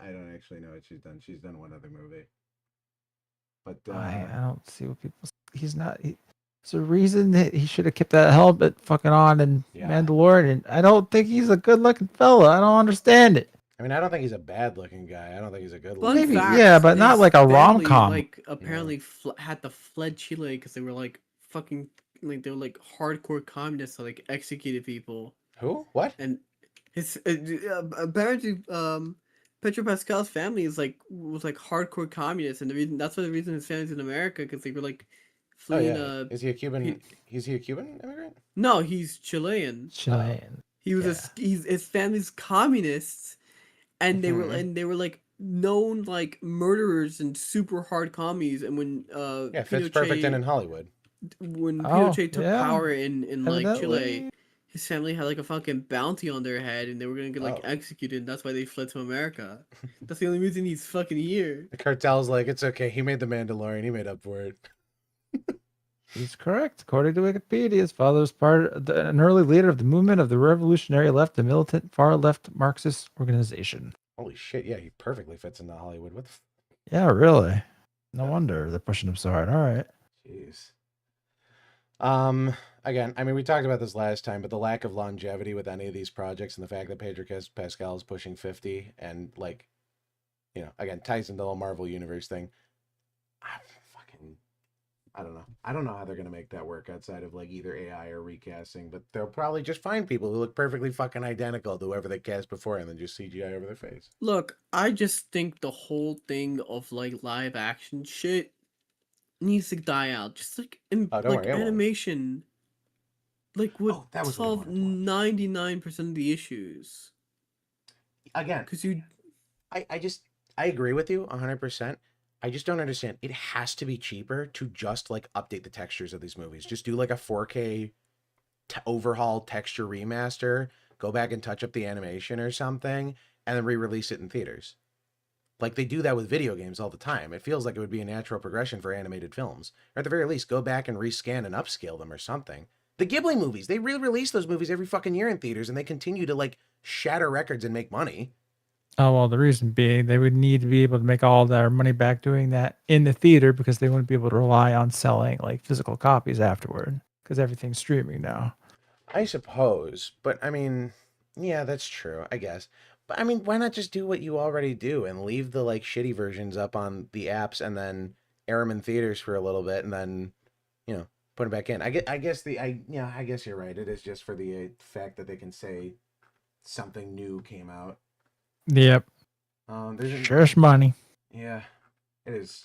don't actually know what she's done. She's done one other movie. But I don't see what people. He's not. There's a reason that he should have kept that helmet fucking on in Mandalorian. I don't think he's a good-looking fella. I don't understand it. I mean, I don't think he's a bad-looking guy. I don't think he's a Fun good-looking guy. fact, yeah, but not his like a family, rom-com. Like apparently had to fled Chile because they were like fucking like they were like hardcore communists that like executed people. Who? What? And his apparently Pedro Pascal's family was like hardcore communists, and that's the reason his family's in America because they were like fleeing. Is he a Cuban? Is he a Cuban immigrant? No, he's Chilean. Chilean. He was his family's communists, and they were like known like murderers and super hard commies. And when fits perfect in Hollywood. When Pinochet took power in like Evidently. Chile, his family had like a fucking bounty on their head, and they were gonna get like executed. And that's why they fled to America. That's the only reason he's fucking here. The cartel's like, it's okay. He made the Mandalorian. He made up for it. He's correct. According to Wikipedia, his father was an early leader of the movement of the revolutionary left, the militant far-left Marxist organization. Holy shit! Yeah, he perfectly fits into Hollywood. What the? Yeah, really. No wonder they're pushing him so hard. All right. Jeez. Again, I mean, we talked about this last time, but the lack of longevity with any of these projects and the fact that Pedro Pascal is pushing 50 and like, you know, again, ties into the whole Marvel Universe thing. I don't know. I don't know how they're going to make that work outside of like either AI or recasting, but they'll probably just find people who look perfectly fucking identical to whoever they cast before and then just CGI over their face. Look, I just think the whole thing of like live action shit needs to die out. Just like in don't like worry, it won't. animation, like would that was solve 99% of the issues. Again, because I agree with you 100%. I just don't understand. It has to be cheaper to just like update the textures of these movies. Just do like a 4K overhaul texture remaster, go back and touch up the animation or something, and then re-release it in theaters. Like they do that with video games all the time. It feels like it would be a natural progression for animated films. Or at the very least, go back and rescan and upscale them or something. The Ghibli movies, they re-release those movies every fucking year in theaters, and they continue to like shatter records and make money. Oh, well, the reason being they would need to be able to make all their money back doing that in the theater because they wouldn't be able to rely on selling like physical copies afterward because everything's streaming now. I suppose, but I mean, yeah, that's true, I guess. But I mean, why not just do what you already do and leave the like shitty versions up on the apps and then air them in theaters for a little bit and then, you know, put them back in. I guess you're right. It is just for the fact that they can say something new came out. Yep. There's money. Yeah, it is.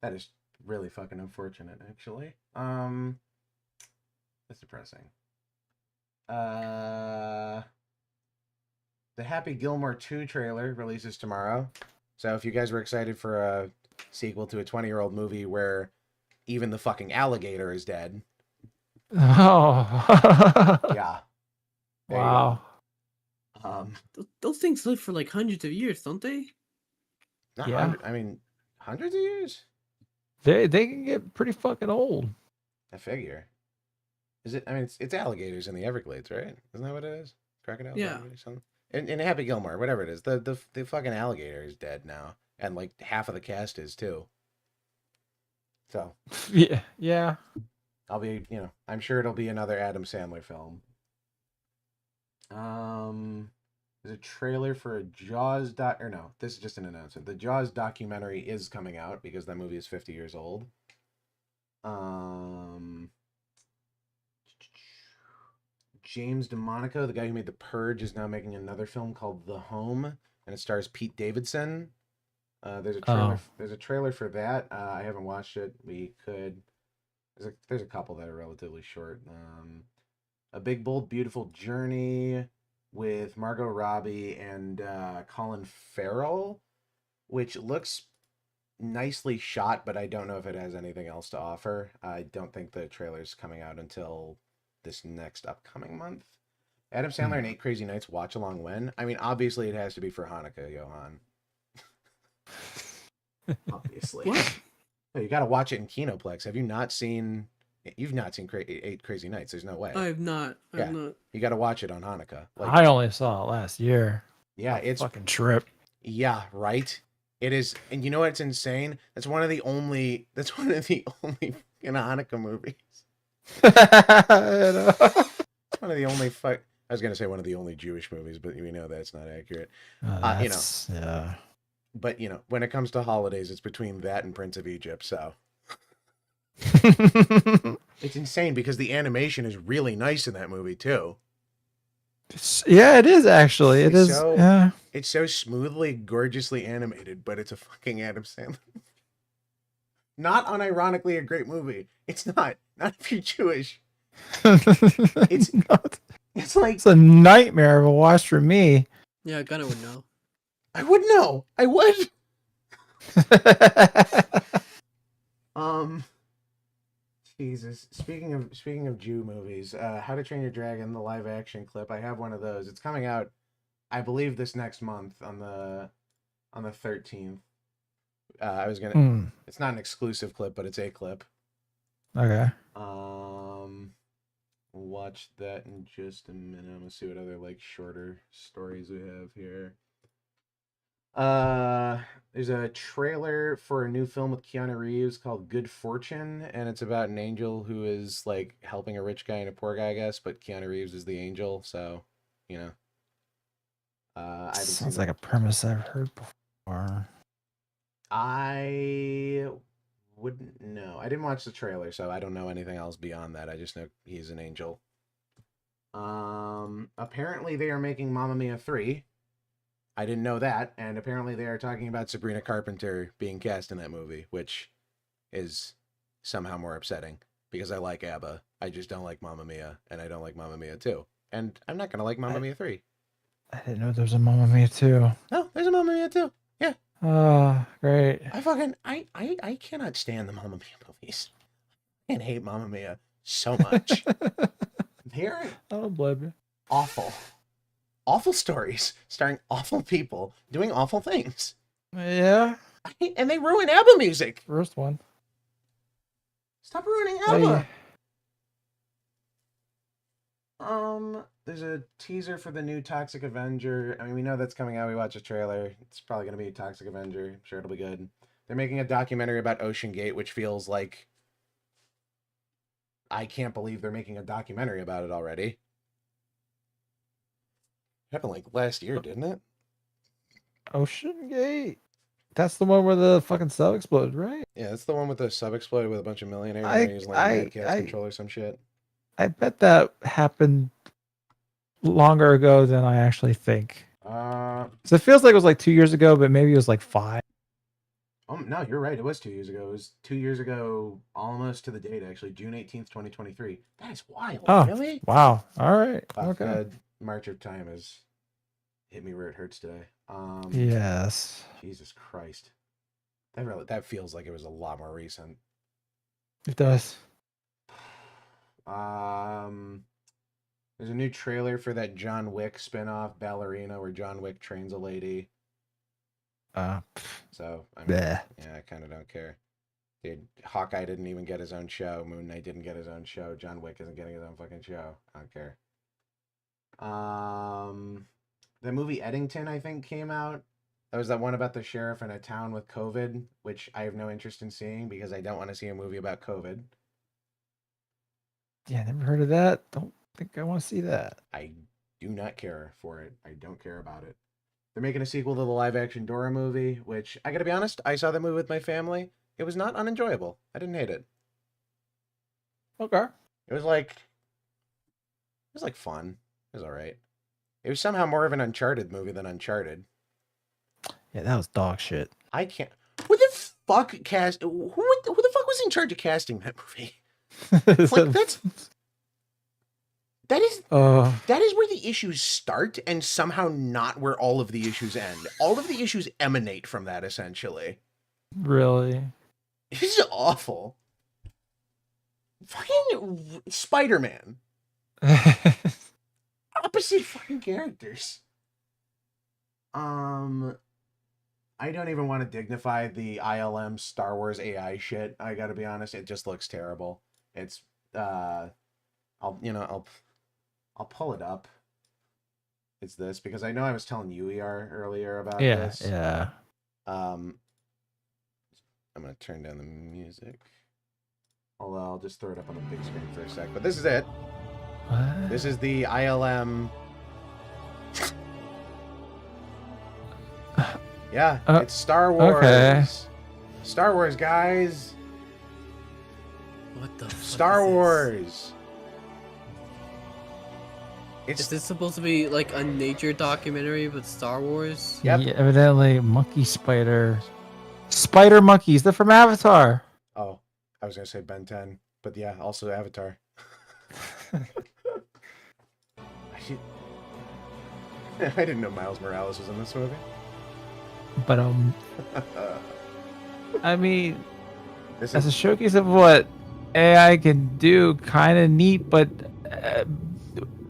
That is really fucking unfortunate, actually. That's depressing. The Happy Gilmore 2 trailer releases tomorrow. So if you guys were excited for a sequel to a 20-year-old movie where even the fucking alligator is dead. Oh. Yeah. Wow. Those things live for like hundreds of years, don't they? Yeah. I mean, hundreds of years? They can get pretty fucking old. I figure. Is it? I mean, it's alligators in the Everglades, right? Isn't that what it is? Crocodiles? Yeah. Or something? In Happy Gilmore, whatever it is, the fucking alligator is dead now, and like half of the cast is too. So. Yeah. I'll be, I'm sure it'll be another Adam Sandler film. There's a trailer for a Jaws this is just an announcement. The Jaws documentary is coming out because that movie is 50 years old. James DeMonaco, the guy who made The Purge, is now making another film called The Home, and it stars Pete Davidson. There's a trailer. There's a trailer for that. I haven't watched it. We could. There's a couple that are relatively short. A Big Bold Beautiful Journey with Margot Robbie and Colin Farrell, which looks nicely shot, but I don't know if it has anything else to offer. I don't think the trailer's coming out until this next upcoming month. Adam Sandler and 8 Crazy Nights watch along when? I mean, obviously it has to be for Hanukkah, Johann. Obviously. What? No, you got to watch it in Kinoplex. Have you not seen? You've not seen 8 Crazy Nights. There's no way. I have not. I have not. You got to watch it on Hanukkah. I only saw it last year. Yeah, it's fucking trip. Yeah, right. It is, and you know what's insane? That's one of the only Hanukkah movies. It's one of the only I was gonna say one of the only Jewish movies, but we know that's not accurate. Yeah. But when it comes to holidays, it's between that and Prince of Egypt. So it's insane because the animation is really nice in that movie too. Yeah, it is actually. It is. Yeah. It's so smoothly, gorgeously animated, but it's a fucking Adam Sandler. Not unironically a great movie. It's not. Not if you're Jewish. It's not. It's like it's a nightmare of a watch for me. Yeah, Gunnar would know. I would know. I would. Jesus. Speaking of Jew movies, How to Train Your Dragon, the live action clip. I have one of those. It's coming out, I believe, this next month on the 13th. I was gonna. It's not an exclusive clip, but it's a clip. Okay. Watch that in just a minute. I'm gonna see what other shorter stories we have here. There's a trailer for a new film with Keanu Reeves called Good Fortune, and it's about an angel who is helping a rich guy and a poor guy, I guess, but Keanu Reeves is the angel, so sounds like a premise I've heard before. I wouldn't know. I didn't watch the trailer, so I don't know anything else beyond that. I just know he's an angel. Apparently they are making Mamma Mia 3. I didn't know that, and apparently they are talking about Sabrina Carpenter being cast in that movie, which is somehow more upsetting, because I like ABBA. I just don't like Mamma Mia, and I don't like Mamma Mia 2. And I'm not going to like Mamma Mia 3. I didn't know there was a Mamma Mia 2. No, there's a Mamma Mia 2. Yeah, Great. I cannot stand the Mamma Mia movies. I can't hate Mamma Mia so much. They're I don't blame you. awful. Awful stories starring awful people doing awful things. Yeah. And they ruin ABBA music. First one. Stop ruining Oh, ABBA. yeah. There's a teaser for the new Toxic Avenger. I mean, we know that's coming out. We watched a trailer. It's probably going to be Toxic Avenger. I'm sure it'll be good. They're making a documentary about Ocean Gate, which feels like... I can't believe they're making a documentary about it already. Happened like last year, didn't it? Ocean Gate. That's the one where the fucking sub exploded, right? Yeah, that's the one with the sub exploded with a bunch of millionaires using like Madcast control or some shit. I bet that happened longer ago than I actually think. So it feels like it was like 2 years ago, but maybe it was like 5. Oh no, you're right. It was 2 years ago. It was 2 years ago, almost to the date. Actually, June 18th, 2023. That is wild. Oh, really? Wow. All right. Wow, Okay. March of Time has hit me where it hurts today. Yes. Jesus Christ. That feels like it was a lot more recent. It does. There's a new trailer for that John Wick spinoff, Ballerina, where John Wick trains a lady. So, I mean, yeah, I kind of don't care. Dude, Hawkeye didn't even get his own show. Moon Knight didn't get his own show. John Wick isn't getting his own fucking show. I don't care. The movie Eddington, I think, came out. That was that one about the sheriff in a town with COVID, which I have no interest in seeing because I don't want to see a movie about COVID. Yeah, never heard of that. Don't think I want to see that. I do not care for it. I don't care about it. They're making a sequel to the live-action Dora movie, which, I gotta be honest, I saw the movie with my family. It was not unenjoyable. I didn't hate it. Okay. It was like fun. It was alright. It was somehow more of an Uncharted movie than Uncharted. Yeah, that was dog shit. I can't... Who the fuck the fuck was in charge of casting that movie? Like, that is where the issues start and somehow not where all of the issues end. All of the issues emanate from that, essentially. Really? This is awful. Fucking Spider-Man. Opposite fucking characters. I don't even want to dignify the ILM Star Wars AI shit. I gotta be honest, it just looks terrible. It's I'll pull it up. It's this because I know I was telling you earlier about this. Yeah. I'm gonna turn down the music. Although I'll just throw it up on the big screen for a sec. But this is it. What? This is the ILM. Yeah, it's Star Wars. Okay. Star Wars, guys. What the fuck Star is this? Wars. Is this supposed to be like a nature documentary with Star Wars? Yep. Yeah, evidently, monkey spider. Spider monkeys. They're from Avatar. Oh, I was gonna say Ben 10, but yeah, also Avatar. I didn't know Miles Morales was in this movie. But I mean, as a showcase of what AI can do, kind of neat, but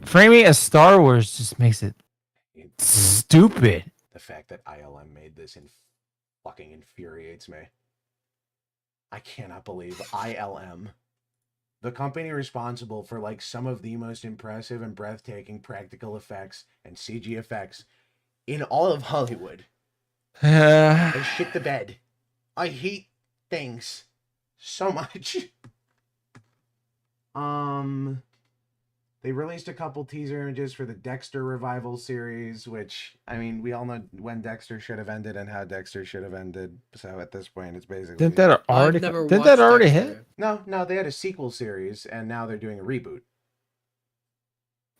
framing it as Star Wars just makes it stupid. The fact that ILM made this fucking infuriates me. I cannot believe ILM, the company responsible for like some of the most impressive and breathtaking practical effects and CG effects in all of Hollywood, has shit the bed. I hate things so much. They released a couple teaser images for the Dexter revival series, which, I mean, we all know when Dexter should have ended and how Dexter should have ended. So at this point, it's basically... Didn't that already hit? No, they had a sequel series, and now they're doing a reboot.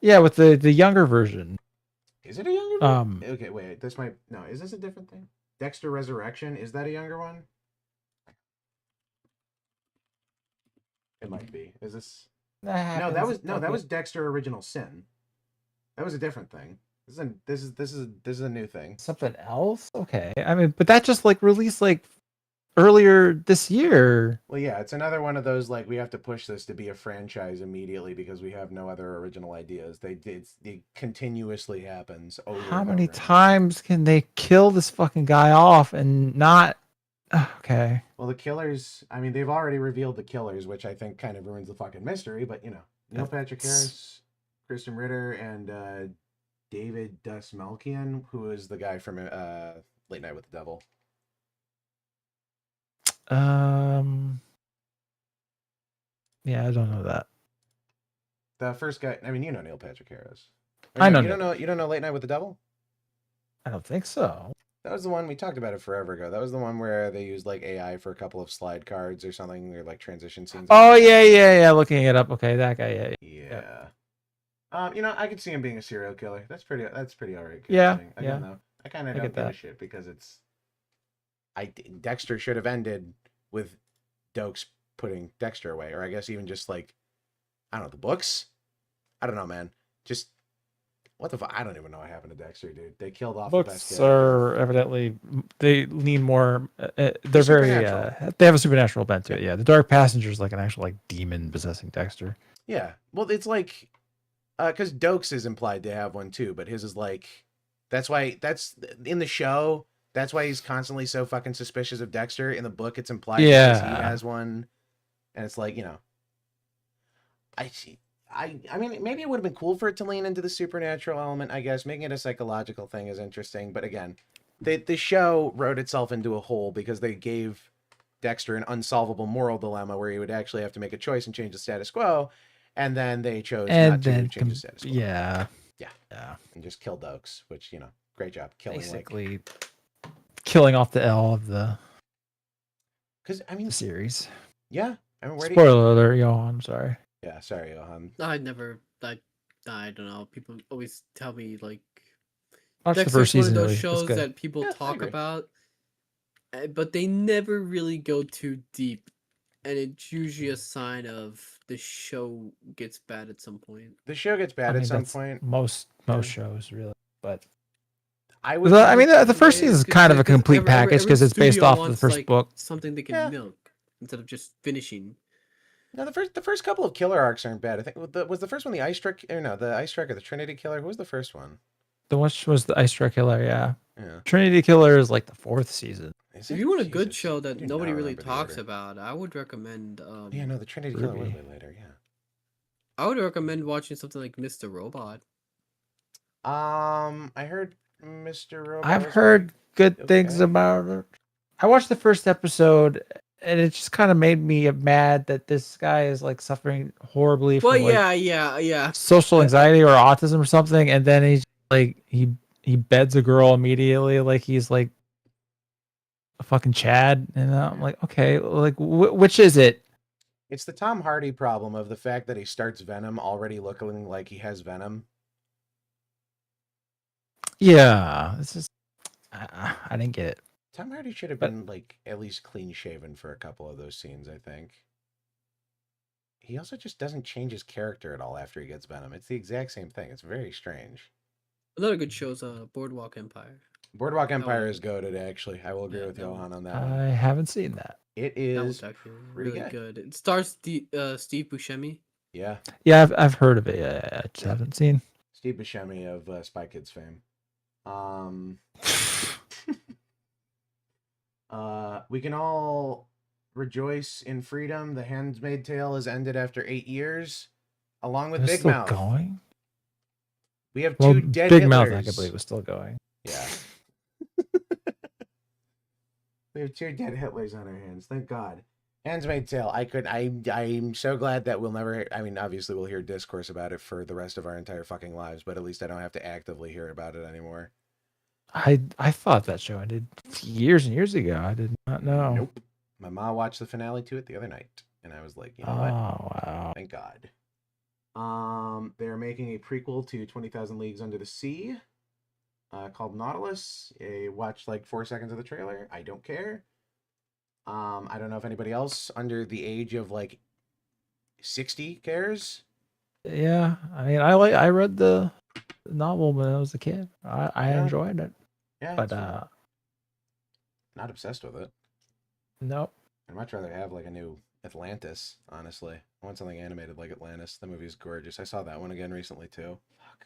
Yeah, with the younger version. Is it a younger version? Okay, wait, this might... No, is this a different thing? Dexter Resurrection, is that a younger one? It might be. Is this... No, that was Dexter Original Sin. That was a different thing. This is a new thing. Something else? Okay. I mean, but that just like released like earlier this year. Well, yeah, it's another one of those like we have to push this to be a franchise immediately because we have no other original ideas. It continuously happens over. How and many over times can they kill this fucking guy off and not? Okay. Well, the killers. I mean, they've already revealed the killers, which I think kind of ruins the fucking mystery. But you know, Neil Patrick Harris, Kristen Ritter, and David Dastmalchian, who is the guy from Late Night with the Devil. Yeah, I don't know that. The first guy. I mean, you know Neil Patrick Harris. I know. You don't know Late Night with the Devil? I don't think so. That was the one we talked about it forever ago. That was the one where they used like AI for a couple of slide cards or something, or like transition scenes. Oh yeah. Looking it up. Okay, that guy. Yeah. You know, I could see him being a serial killer. That's pretty alright. Yeah. Again, though, I kind of don't give a shit because Dexter should have ended with Dokes putting Dexter away, or I guess even just like, I don't know, the books. I don't know, man. Just what the fuck? I don't even know what happened to Dexter, dude. They killed off the best Books guy. are evidently they lean more. They're very. They have a supernatural bent to it. Yeah, the Dark Passenger is like an actual like demon possessing Dexter. Yeah, well, it's like, because Dokes is implied to have one too, but his is like, that's in the show. That's why he's constantly so fucking suspicious of Dexter. In the book, it's implied because he has one, and it's like, you know, I mean, maybe it would have been cool for it to lean into the supernatural element, I guess. Making it a psychological thing is interesting. But again, the show wrote itself into a hole because they gave Dexter an unsolvable moral dilemma where he would actually have to make a choice and change the status quo. And then they chose not to change the status quo. Yeah. And just kill Dokes, which, you know, great job. Basically killing off the L of the series. Yeah. I mean, Spoiler alert, Johann. I'm sorry. Yeah, sorry, Johann. I don't know. People always tell me like Watch the Dexter's first one season. of those It's shows good. that people talk about, but they never really go too deep, and it's usually a sign of the show gets bad at some point. The show gets bad at some point. Most shows really, but I mean, the first season is kind of a complete package because it's based off of the first book. Something they can milk instead of just finishing. No, the first couple of killer arcs aren't bad. I think was the first one the Ice Strike, or no, the Ice Strike or the Trinity Killer. Who was the first one? The one was the Ice Strike Killer. Yeah. Trinity Killer is like the 4th season. If you want a good show that nobody really talks about, I would recommend. Yeah, no, the Trinity Killer was way later. Yeah. I would recommend watching something like Mr. Robot. I heard Mr. Robot. I've heard good things about it. I watched the first episode, and it just kind of made me mad that this guy is like suffering horribly from social anxiety or autism or something, and then he's like he beds a girl immediately, like he's like a fucking Chad, and I'm like, okay, like which is it? It's the Tom Hardy problem of the fact that he starts Venom already looking like he has Venom. Yeah, it's just I didn't get it. Tom Hardy should have been like at least clean shaven for a couple of those scenes, I think. He also just doesn't change his character at all after he gets Venom. It's the exact same thing. It's very strange. Another good show's Boardwalk Empire. Boardwalk Empire is goated, actually. I will agree with Johann on that one. I haven't seen that. It is actually really good. It stars Steve Buscemi. Yeah. Yeah, I've heard of it. Yeah, I just haven't seen. Steve Buscemi of Spy Kids fame. We can all rejoice in freedom. The Handmaid's Tale has ended after 8 years, along with Big Mouth. Going? We have two dead Big Hitlers. Mouth, I can believe, was still going. Yeah. We have two dead Hitlers on our hands. Thank God. Handmaid's Tale. I'm so glad that we'll never. I mean, obviously, we'll hear discourse about it for the rest of our entire fucking lives, but at least I don't have to actively hear about it anymore. I thought that show ended years and years ago. I did not know. Nope. My mom watched the finale to it the other night, and I was like, you know what? Wow. Thank God. They're making a prequel to 20,000 Leagues Under the Sea, called Nautilus. Watch like 4 seconds of the trailer. I don't care. I don't know if anybody else under the age of like 60 cares. Yeah, I mean, I read the novel when I was a kid. I Yeah. enjoyed it. Yeah, But it's fine. Not obsessed with it. nope. I'd much rather have like a new Atlantis, honestly. I want something animated like Atlantis. The movie's gorgeous. I saw that one again recently too. Fuck.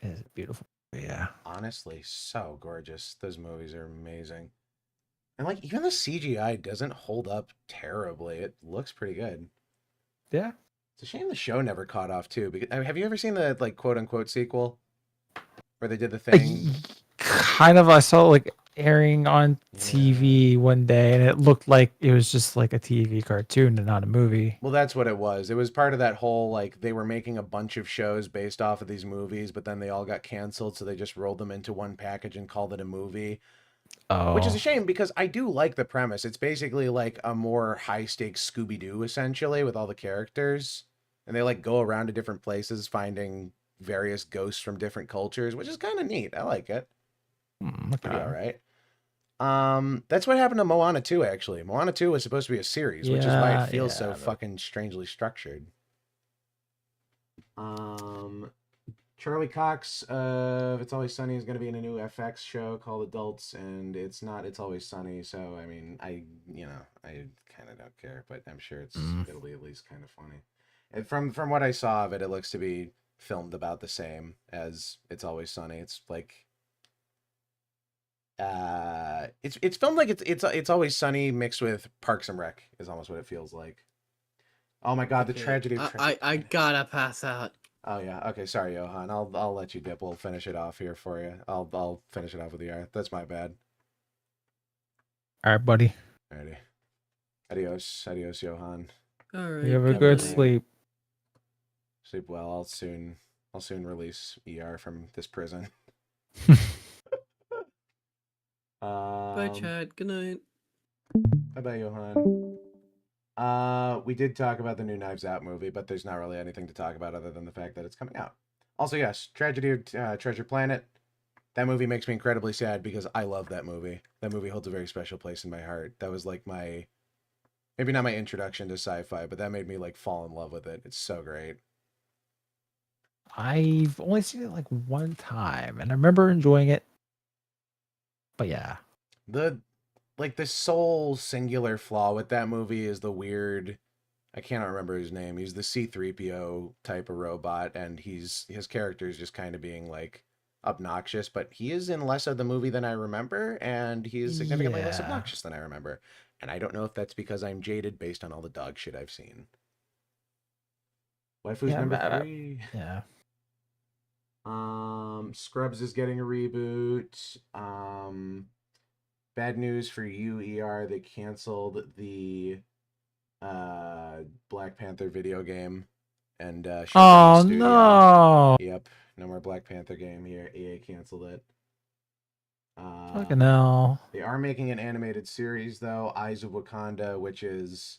It's beautiful. Yeah. Honestly, so gorgeous. Those movies are amazing. And like even the CGI doesn't hold up terribly. It looks pretty good. Yeah. It's a shame the show never caught off too. Because have you ever seen the like quote unquote sequel where they did the thing? Kind of. I saw like airing on TV one day, and it looked like it was just like a TV cartoon and not a movie. Well, that's what it was. It was part of that whole like they were making a bunch of shows based off of these movies, but then they all got canceled, so they just rolled them into one package and called it a movie. Oh. Which is a shame because I do like the premise. It's basically like a more high stakes Scooby Doo essentially with all the characters, and they like go around to different places finding various ghosts from different cultures, which is kind of neat. I like it. Okay. All right. That's what happened to Moana 2, actually. Moana 2 was supposed to be a series, which is why it feels so fucking strangely structured. Charlie Cox of It's Always Sunny is going to be in a new FX show called Adults, and it's not It's Always Sunny, so, I mean, I kind of don't care, but I'm sure it'll be at least kind of funny. And from what I saw of it, it looks to be filmed about the same as It's Always Sunny. It's like... it's filmed like it's Always Sunny mixed with Parks and Rec is almost what it feels like. Oh my god, the tragedy of I gotta pass out. Oh yeah, okay, sorry Johann. I'll let you dip. We'll finish it off here for you. I'll finish it off with you. That's my bad. All right, buddy. Alrighty. Adios, Johann. All right. You have a good sleep. Sleep well. I'll soon release ER from this prison. Bye, Chad. Good night. Bye-bye, Johann. We did talk about the new Knives Out movie, but there's not really anything to talk about other than the fact that it's coming out. Also, yes, Tragedy of Treasure Planet. That movie makes me incredibly sad because I love that movie. That movie holds a very special place in my heart. That was like maybe not my introduction to sci-fi, but that made me like fall in love with it. It's so great. I've only seen it like one time, and I remember enjoying it. But yeah. The sole singular flaw with that movie is the weird, I cannot remember his name. He's the C-3PO type of robot, and his character is just kind of being like obnoxious, but he is in less of the movie than I remember, and he is significantly less obnoxious than I remember. And I don't know if that's because I'm jaded based on all the dog shit I've seen. Waifu's number 3. Yeah. Scrubs is getting a reboot. Bad news for you, ER. They canceled the Black Panther video game and shut down the studio. No! Yep, no more Black Panther game here. EA canceled it. Fucking hell. They are making an animated series though, Eyes of Wakanda, which is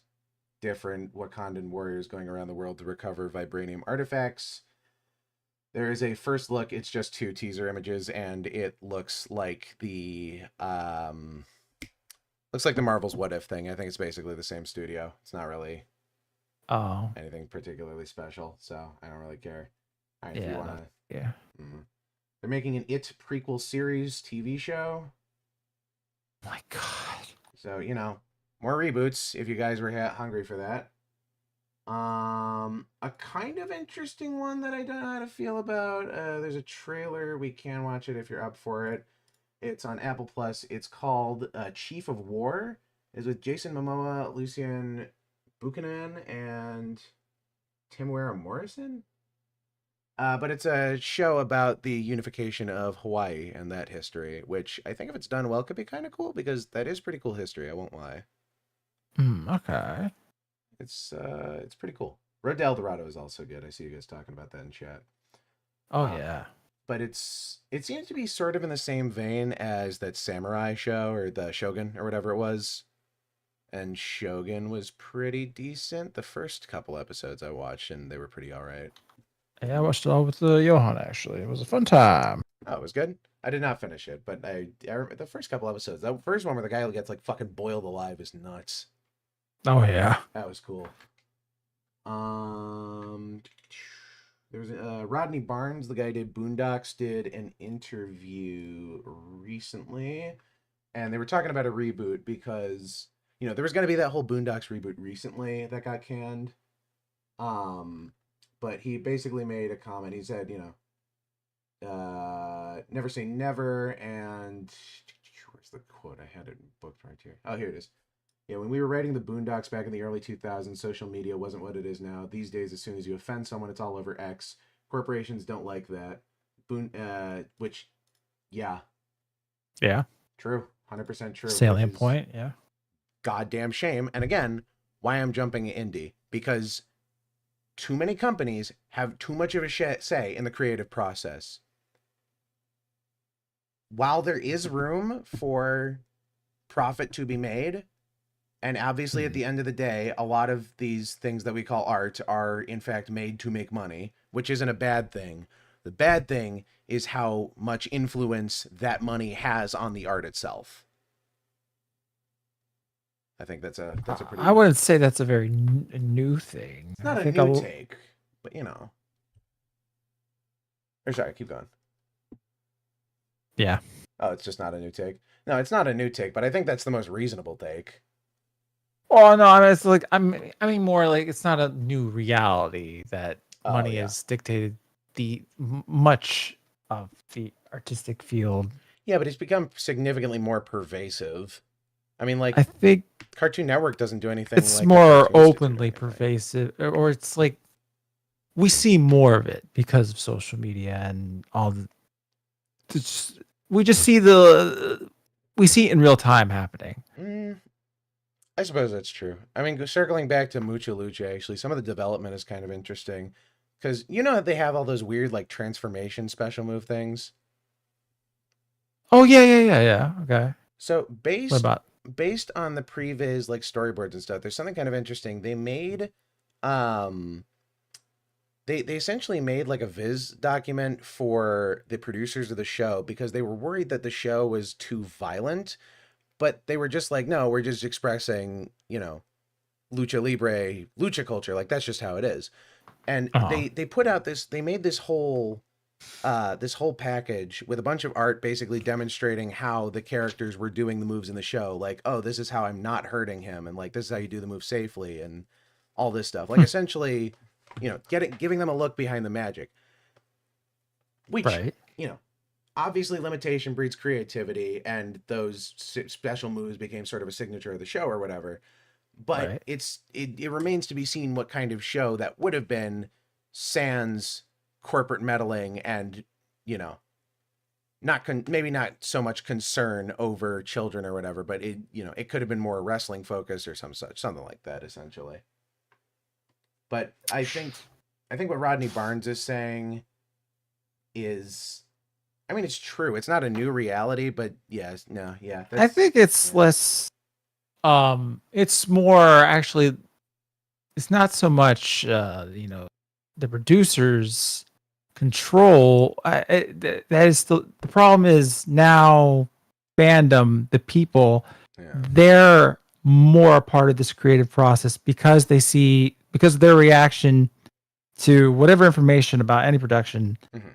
different Wakandan warriors going around the world to recover vibranium artifacts. There is a first look. It's just 2 teaser images, and it looks like the Marvel's What If thing. I think it's basically the same studio. It's not really anything particularly special, so I don't really care. All right, if you wanna, yeah. They're making an It prequel series TV show. My God. So more reboots if you guys were hungry for that. A kind of interesting one that I don't know how to feel about. There's a trailer. We can watch it if you're up for it. It's on Apple Plus. It's called Chief of War. It's with Jason Momoa, Lucien Buchanan, and Temuera Morrison. But it's a show about the unification of Hawaii and that history, which I think if it's done well could be kind of cool because that is pretty cool history. I won't lie. Okay. It's pretty cool. Road to El Dorado is also good. I see you guys talking about that in chat. Oh yeah. But it seems to be sort of in the same vein as that Samurai show or the Shogun or whatever it was. And Shogun was pretty decent. The first couple episodes I watched and they were pretty all right. Yeah, I watched it all with Johann actually. It was a fun time. Oh, it was good. I did not finish it, but I the first couple episodes. The first one where the guy gets like fucking boiled alive is nuts. Oh yeah. That was cool. There's Rodney Barnes, the guy who did Boondocks, did an interview recently, and they were talking about a reboot because there was going to be that whole Boondocks reboot recently that got canned. But he basically made a comment. He said, never say never, and where's the quote? I had it booked right here. Oh, here it is. Yeah, when we were writing the Boondocks back in the early 2000s, social media wasn't what it is now. These days, as soon as you offend someone, it's all over X. Corporations don't like that. Which, yeah. Yeah. True. 100% true. Salient point, yeah. Goddamn shame. And again, why I'm jumping indie. Because too many companies have too much of a say in the creative process. While there is room for profit to be made, and obviously, at the end of the day, a lot of these things that we call art are, in fact, made to make money, which isn't a bad thing. The bad thing is how much influence that money has on the art itself. I think that's a pretty... I wouldn't say that's a very new thing. It's not a new take, but Or sorry, keep going. Yeah. Oh, it's just not a new take? No, it's not a new take, but I think that's the most reasonable take. Oh no, I mean, it's like I mean more like it's not a new reality that money has dictated the much of the artistic field. Yeah, but it's become significantly more pervasive. I mean, like I think Cartoon Network doesn't do anything. It's like more openly pervasive, or it's like we see more of it because of social media and all the. We just see we see it in real time happening. I suppose that's true. I mean, circling back to Mucha Lucha, actually, some of the development is kind of interesting. Because they have all those weird, like, transformation special move things? Oh, yeah. Okay. So, based on the previs, like, storyboards and stuff, there's something kind of interesting. They made, they essentially made, like, a Viz document for the producers of the show because they were worried that the show was too violent. But they were just like, no, we're just expressing, lucha libre, lucha culture. Like, that's just how it is. And they put out they made this whole package with a bunch of art basically demonstrating how the characters were doing the moves in the show. Like, oh, this is how I'm not hurting him. And like, this is how you do the move safely and all this stuff. Like, essentially, giving them a look behind the magic. Which, obviously limitation breeds creativity, and those special moves became sort of a signature of the show or whatever. But it remains to be seen what kind of show that would have been sans corporate meddling and, maybe not so much concern over children or whatever, but it could have been more wrestling focused or something like that, essentially. But I think what Rodney Barnes is saying is, I mean, it's true. It's not a new reality, but I think it's less. It's more actually. It's not so much, the producers control. That is the problem. Is now fandom, the people, they're more a part of this creative process because of their reaction to whatever information about any production. Mm-hmm.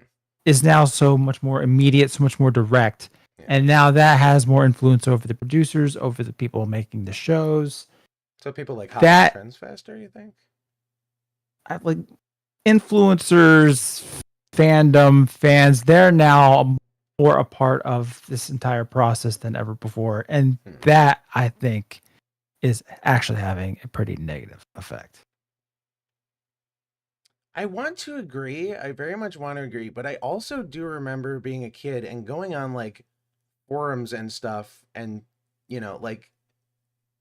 Is now so much more immediate, so much more direct. Yeah. And now that has more influence over the producers, over the people making the shows. So people like hot trends faster, you think? Like influencers, fandom, fans, they're now more a part of this entire process than ever before. And that, I think, is actually having a pretty negative effect. I want to agree. I very much want to agree, but I also do remember being a kid and going on like forums and stuff, and like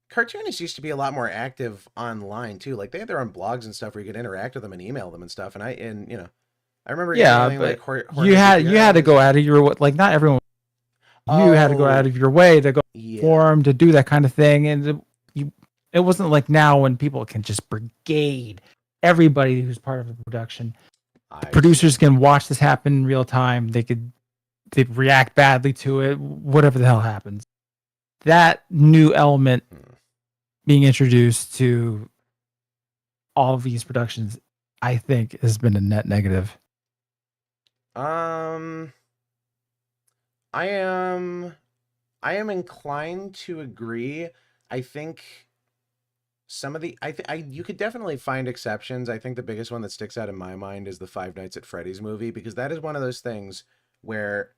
cartoonists used to be a lot more active online too. Like they had their own blogs and stuff where you could interact with them and email them and stuff. And I remember emailing, but like you had to go out of your, like, not everyone. You had to go out of your way to go forum to do that kind of thing, and it wasn't like now when people can just brigade everybody who's part of the production. Producers can watch this happen in real time. They'd react badly to it, whatever the hell happens. That new element being introduced to all of these productions I think has been a net negative. I am inclined to agree. I think some of the you could definitely find exceptions. I think the biggest one that sticks out in my mind is the Five Nights at Freddy's movie, because that is one of those things where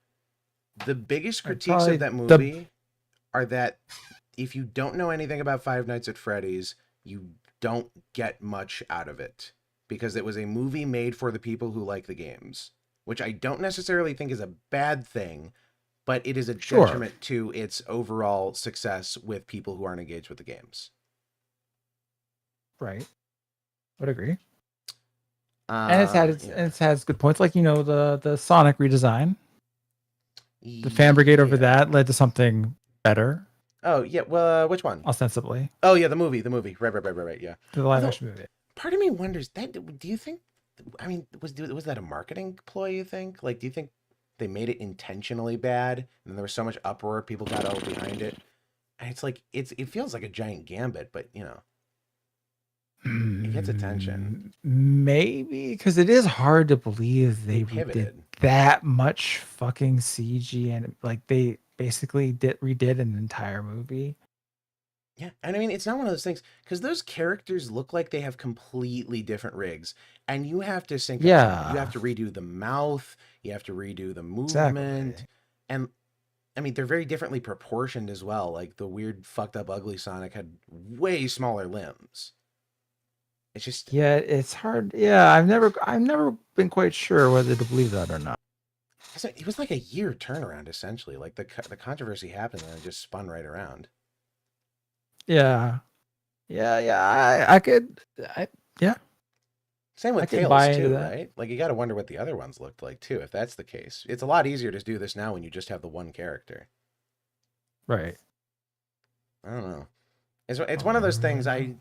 the biggest critiques of that movie are that if you don't know anything about Five Nights at Freddy's, you don't get much out of it, because it was a movie made for the people who like the games, which I don't necessarily think is a bad thing, but it is a detriment to its overall success with people who aren't engaged with the games. Right. Would agree. And it's had good points, like the Sonic redesign. The fan brigade over that led to something better. Oh yeah, well, which one? Ostensibly. Oh yeah, the movie. Right. Yeah, the live action movie. Part of me wonders that. Do you think? I mean, was that a marketing ploy? You think? Like, do you think they made it intentionally bad, and then there was so much uproar, people got all behind it, and it's like it feels like a giant gambit, but it gets attention. Maybe because it is hard to believe they did that much fucking CG, and like they basically redid an entire movie. Yeah, and I mean, it's not one of those things, because those characters look like they have completely different rigs, and you have to sync. Yeah, you have to redo the mouth, you have to redo the movement, and I mean, they're very differently proportioned as well. Like the weird, fucked up, ugly Sonic had way smaller limbs. It's just it's hard. Yeah, I've never been quite sure whether to believe that or not. It was like a year turnaround, essentially. Like the controversy happened and it just spun right around. Yeah. I could. Same with Tails too, right? Like you got to wonder what the other ones looked like too. If that's the case, it's a lot easier to do this now when you just have the one character. Right. I don't know. It's one of those things I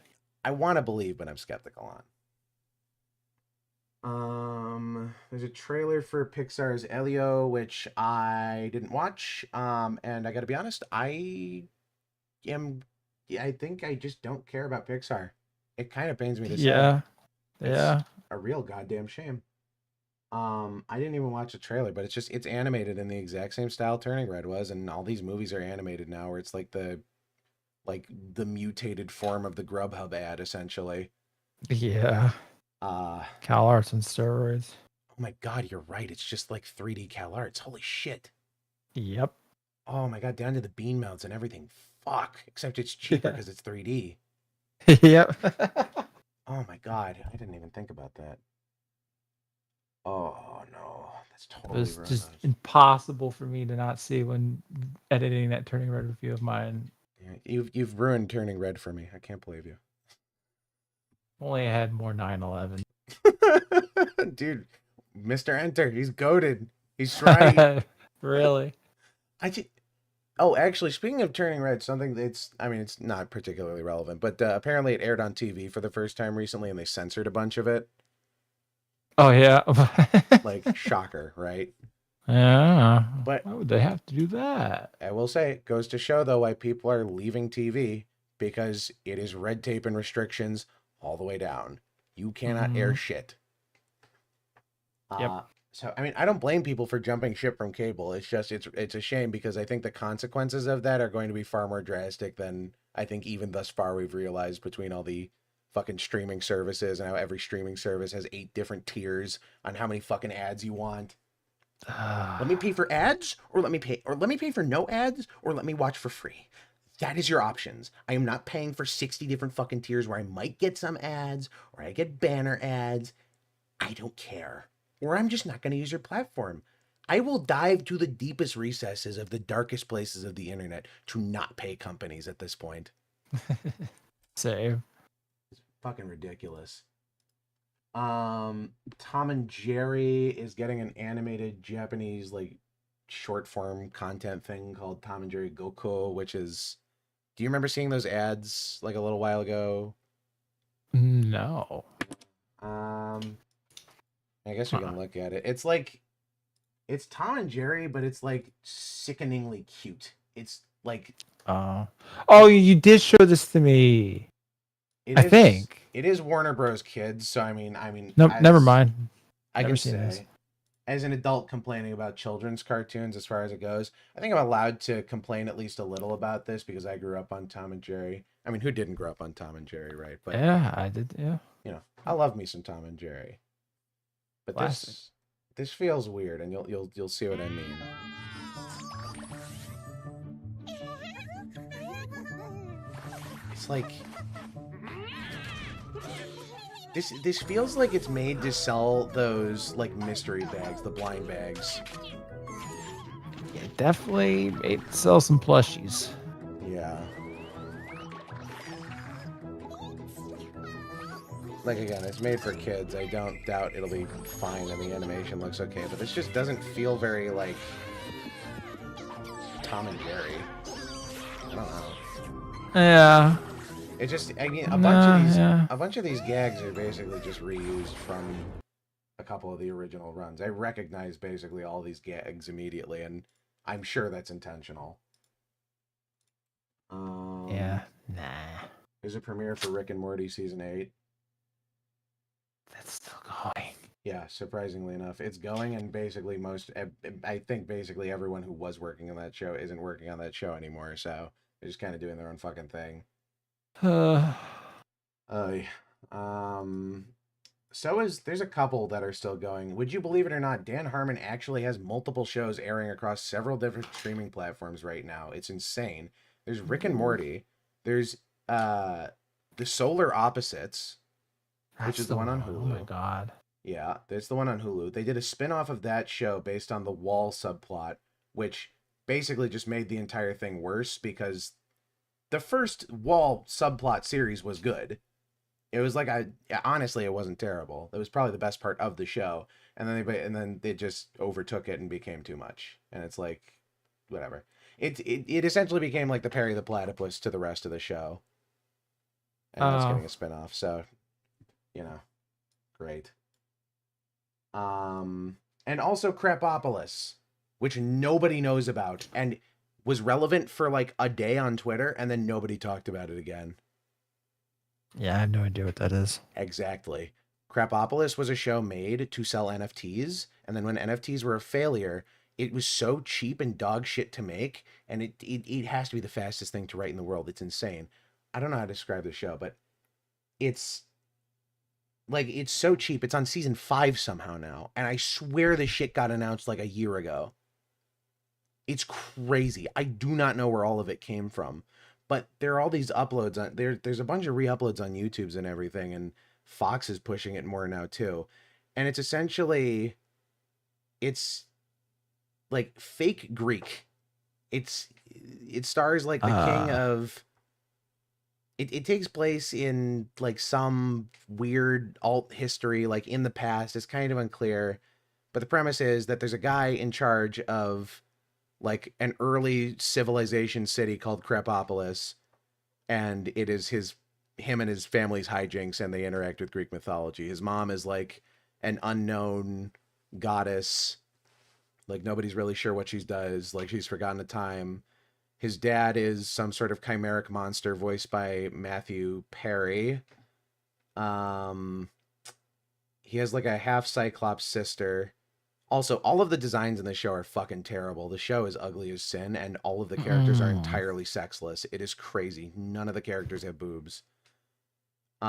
want to believe, but I'm skeptical on. There's a trailer for Pixar's Elio, which I didn't watch. And I got to be honest, I think I just don't care about Pixar. It kind of pains me to say. Yeah. It's a real goddamn shame. I didn't even watch the trailer, but it's animated in the exact same style Turning Red was, and all these movies are animated now, where it's like the mutated form of the Grubhub ad, essentially. Yeah. Cal Arts and steroids. Oh my god, you're right. It's just like 3D Cal Arts. Holy shit. Yep. Oh my god, down to the bean mounts and everything. Fuck. Except it's cheaper because it's 3D. Yep. Oh my god, I didn't even think about that. Oh no, that's totally It was just impossible for me to not see when editing that Turning Red review of mine. Yeah, you've ruined Turning Red for me. I can't believe you. Only I had more 9/11. Dude, Mr. Enter, he's goated. He's trying. Really? Oh, actually, speaking of Turning Red, something it's not particularly relevant, but apparently it aired on TV for the first time recently, and they censored a bunch of it. Oh yeah. Like, shocker, right? Yeah. But why would they have to do that? I will say, it goes to show though why people are leaving TV, because it is red tape and restrictions all the way down. You cannot air shit. Yep. So, I mean, I don't blame people for jumping ship from cable. It's just, it's a shame, because I think the consequences of that are going to be far more drastic than I think even thus far we've realized, between all the fucking streaming services and how every streaming service has 8 different tiers on how many fucking ads you want. Let me pay for ads, or let me pay for no ads, or let me watch for free. That is your options. I am not paying for 60 different fucking tiers where I might get some ads, or I get banner ads. I don't care. Or I'm just not going to use your platform. I will dive to the deepest recesses of the darkest places of the internet to not pay companies at this point. Save. It's fucking ridiculous. Tom and Jerry is getting an animated Japanese like short form content thing called Tom and Jerry Goku, which is, do you remember seeing those ads like a little while ago? No. I guess we can look at it. It's like, it's Tom and Jerry, but it's like sickeningly cute. It's like, oh, you did show this to me. I think it is Warner Bros. Kids, so I mean, no, never mind. I Never can seen say, this. as an adult complaining about children's cartoons, as far as it goes, I think I'm allowed to complain at least a little about this because I grew up on Tom and Jerry. I mean, who didn't grow up on Tom and Jerry, right? But Yeah, I did. Yeah. you know, I love me some Tom and Jerry. But Classic. this feels weird, and you'll see what I mean. It's like this feels like it's made to sell those like mystery bags, the blind bags. It definitely made sell some plushies. Yeah. Like again, it's made for kids. I don't doubt it'll be fine and the animation looks okay, but this just doesn't feel very like Tom and Jerry. I don't know. Yeah. It just, I mean, Yeah. a bunch of these gags are basically just reused from a couple of the original runs. I recognize basically all these gags immediately, and I'm sure that's intentional. Yeah. Nah. There's a premiere for Rick and Morty season 8. That's still going. Yeah, surprisingly enough, it's going, and basically I think basically everyone who was working on that show isn't working on that show anymore, so they're just kind of doing their own fucking thing. There's a couple that are still going. Would you believe it or not, Dan Harmon actually has multiple shows airing across several different streaming platforms right now. It's insane. There's Rick and Morty. There's The Solar Opposites, which is the one on Hulu. Oh my god. Yeah, there's the one on Hulu. They did a spin-off of that show based on the Wall subplot, which basically just made the entire thing worse because the first Wall subplot series was good. It was like honestly, it wasn't terrible. It was probably the best part of the show, and then they just overtook it and became too much. And it's like, whatever. It essentially became like the Perry the Platypus to the rest of the show. And it's getting a spin-off, so you know, great. And also Crapopolis, which nobody knows about and was relevant for like a day on Twitter, and then nobody talked about it again. Yeah, I have no idea what that is. Exactly. Crapopolis was a show made to sell NFTs, and then when NFTs were a failure, it was so cheap and dog shit to make, and it has to be the fastest thing to write in the world. It's insane. I don't know how to describe the show, but it's like, it's so cheap. It's on season 5 somehow now, and I swear this shit got announced like a year ago. It's crazy. I do not know where all of it came from, but there are all these uploads on there's a bunch of re-uploads on YouTube's and everything, and Fox is pushing it more now too. And it's essentially, it's like fake Greek. It stars like the king of, it takes place in like some weird alt history, like in the past. It's kind of unclear, but the premise is that there's a guy in charge of like an early civilization city called Crapopolis, and it is him and his family's hijinks, and they interact with Greek mythology. His mom is like an unknown goddess, like nobody's really sure what she does, like she's forgotten a time. His dad is some sort of chimeric monster voiced by Matthew Perry. He has like a half Cyclops sister. Also, all of the designs in the show are fucking terrible. The show is ugly as sin, and all of the characters are entirely sexless. It is crazy. None of the characters have boobs. He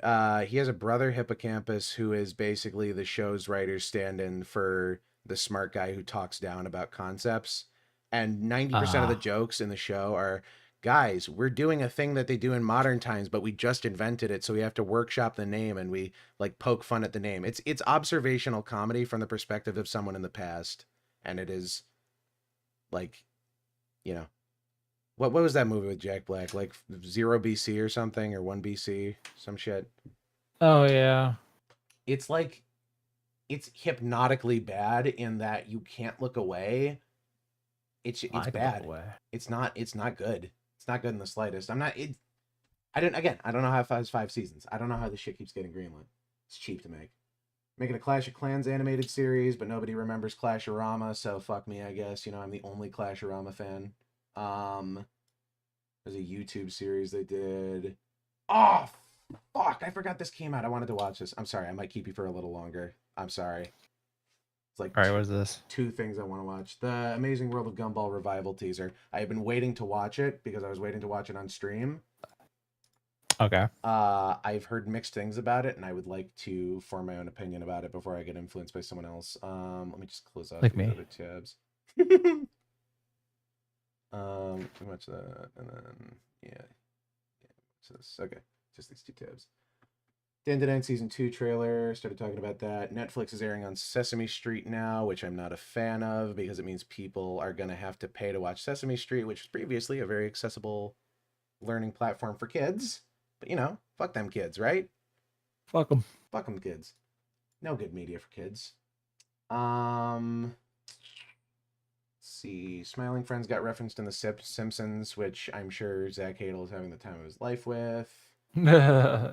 has a brother, Hippocampus, who is basically the show's writer's stand-in for the smart guy who talks down about concepts. And 90% of the jokes in the show are, guys, we're doing a thing that they do in modern times, but we just invented it, so we have to workshop the name, and we like poke fun at the name. It's observational comedy from the perspective of someone in the past, and it is like, you know, what was that movie with Jack Black, like 0 BC or something, or 1 BC, some shit. Oh yeah. It's like, it's hypnotically bad in that you can't look away. It's bad. It's not good. It's not good in the slightest. I don't know how it has 5 seasons. I don't know how this shit keeps getting greenlit. It's cheap to make. Making a Clash of Clans animated series, but nobody remembers Clash-orama, so fuck me, I guess. You know, I'm the only Clash-orama fan. There's a YouTube series they did. Oh, fuck. I forgot this came out. I wanted to watch this. I'm sorry. I might keep you for a little longer. I'm sorry. It's like All right, what is this? 2 things I want to watch. The Amazing World of Gumball Revival teaser. I have been waiting to watch it because I was waiting to watch it on stream. Okay. I've heard mixed things about it, and I would like to form my own opinion about it before I get influenced by someone else. Let me just close out Like these me. other tabs. Too much of that, and then yeah. So this, okay, just these 2 tabs. DreadAnon Season 2 trailer, started talking about that. Netflix is airing on Sesame Street now, which I'm not a fan of because it means people are going to have to pay to watch Sesame Street, which was previously a very accessible learning platform for kids. But, you know, fuck them kids, right? Fuck them. Fuck them kids. No good media for kids. See, Smiling Friends got referenced in The Simpsons, which I'm sure Zach Hadel is having the time of his life with. Yeah.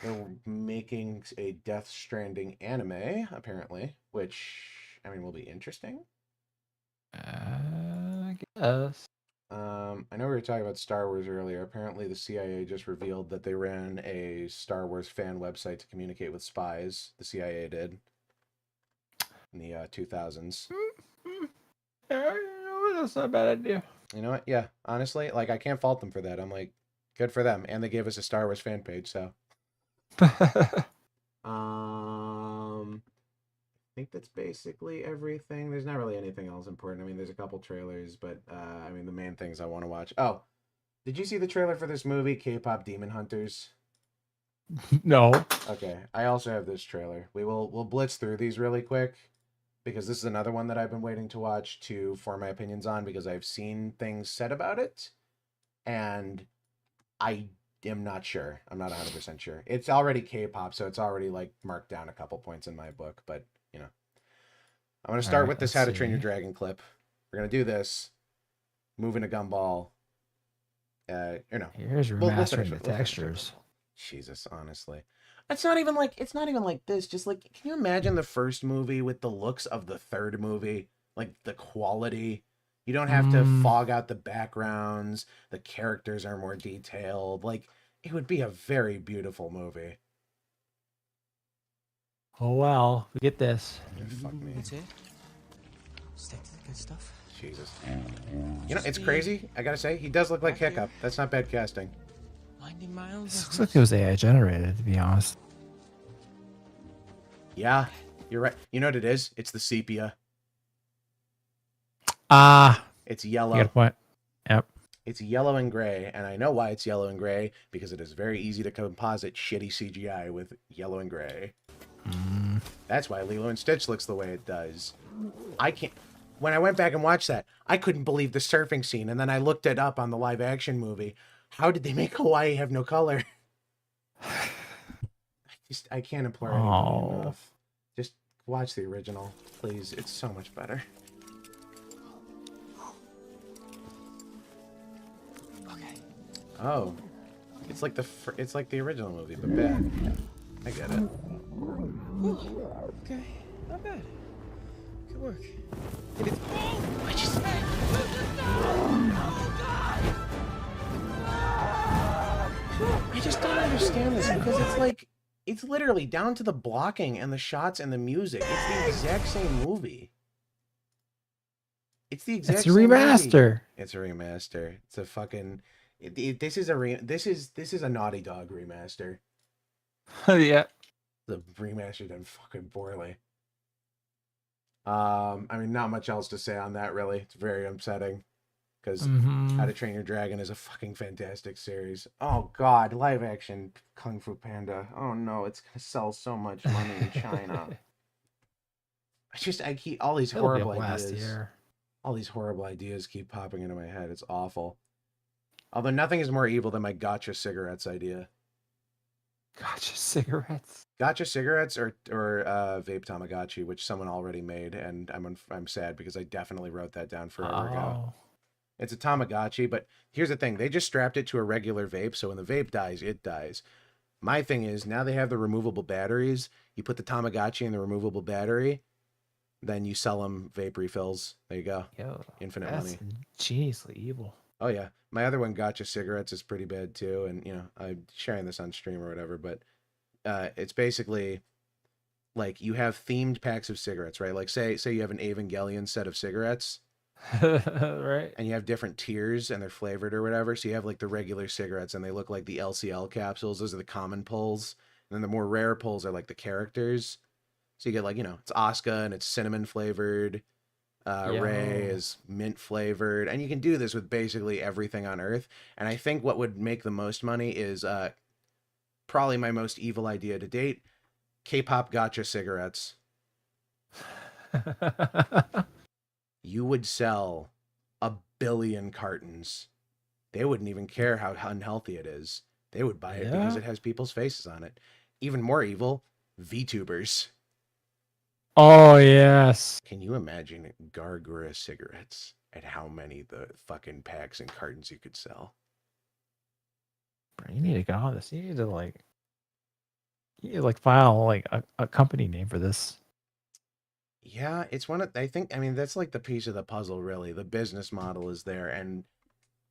They're making a Death Stranding anime, apparently, which, I mean, will be interesting. I guess. I know we were talking about Star Wars earlier. Apparently, the CIA just revealed that they ran a Star Wars fan website to communicate with spies. The CIA did in the 2000s. That's not a bad idea. You know what? Yeah, honestly, like, I can't fault them for that. I'm like, good for them. And they gave us a Star Wars fan page, so. I think that's basically everything. There's not really anything else important. I mean, there's a couple trailers, but I mean, the main things I want to watch. Oh, did you see the trailer for this movie, K-pop Demon Hunters? No. Okay, I also have this trailer. We'll blitz through these really quick because this is another one that I've been waiting to watch to form my opinions on because I've seen things said about it, and I am not sure. I'm not 100% sure. It's already K-pop, so it's already like marked down a couple points in my book, but you know. I'm going to start with this How to Train Your Dragon clip. We're going to do this. Move into Gumball. Here's remastering the textures. Jesus, honestly. It's not even like this. Just like, can you imagine the first movie with the looks of the third movie? Like the quality. You don't have to fog out the backgrounds. The characters are more detailed. Like, it would be a very beautiful movie. Oh well, we get this. Fuck me. That's it? Stick to the good stuff. Jesus. You know, it's crazy. I gotta say, he does look like Hiccup. That's not bad casting. This looks like it was AI generated, to be honest. Yeah, you're right. You know what it is? It's the sepia. It's yellow. You got a point. Yep. It's yellow and gray, and I know why it's yellow and gray, because it is very easy to composite shitty CGI with yellow and gray. That's why Lilo and Stitch looks the way it does. I can't... When I went back and watched that, I couldn't believe the surfing scene, and then I looked it up on the live-action movie. How did they make Hawaii have no color? I can't implore anyone enough. Just watch the original, please. It's so much better. Oh, it's like the original movie, but bad. I get it. Okay, not bad. Good work. I just don't understand this because it's like, it's literally down to the blocking and the shots and the music. It's the exact same movie. It's the exact It's a same remaster. movie. It's a remaster. It's a fucking... This is a Naughty Dog remaster. Yeah. The remaster done fucking poorly. I mean, not much else to say on that, really. It's very upsetting. Because How to Train Your Dragon is a fucking fantastic series. Oh, God. Live action Kung Fu Panda. Oh, no. It's going to sell so much money in China. I keep... All these horrible ideas. All these horrible ideas keep popping into my head. It's awful. Although nothing is more evil than my gotcha cigarettes idea. Gotcha cigarettes? Gotcha cigarettes or vape Tamagotchi, which someone already made, and I'm sad because I definitely wrote that down forever ago. It's a Tamagotchi, but here's the thing. They just strapped it to a regular vape, so when the vape dies, it dies. My thing is, now they have the removable batteries. You put the Tamagotchi in the removable battery, then you sell them vape refills. There you go. Yo, Infinite that's money. ingeniously evil. Oh yeah, my other one, Gotcha Cigarettes, is pretty bad too, and you know I'm sharing this on stream or whatever, but it's basically like you have themed packs of cigarettes, right? Like say you have an Evangelion set of cigarettes, Right. and you have different tiers and they're flavored or whatever. So you have like the regular cigarettes and they look like the LCL capsules. Those are the common pulls, and then the more rare pulls are like the characters. So you get like, you know, it's Asuka and it's cinnamon flavored. Ray is mint flavored, and you can do this with basically everything on Earth. And I think what would make the most money is probably my most evil idea to date: K-pop Gotcha cigarettes. You would sell 1 billion cartons. They wouldn't even care how unhealthy it is. They would buy it because it has people's faces on it. Even more evil, VTubers. Oh yes. Can you imagine Gargura cigarettes and how many the fucking packs and cartons you could sell? Bro, you need to get on this. You need to file like a company name for this. Yeah, it's one of, I mean, that's like the piece of the puzzle, really. The business model is there, and,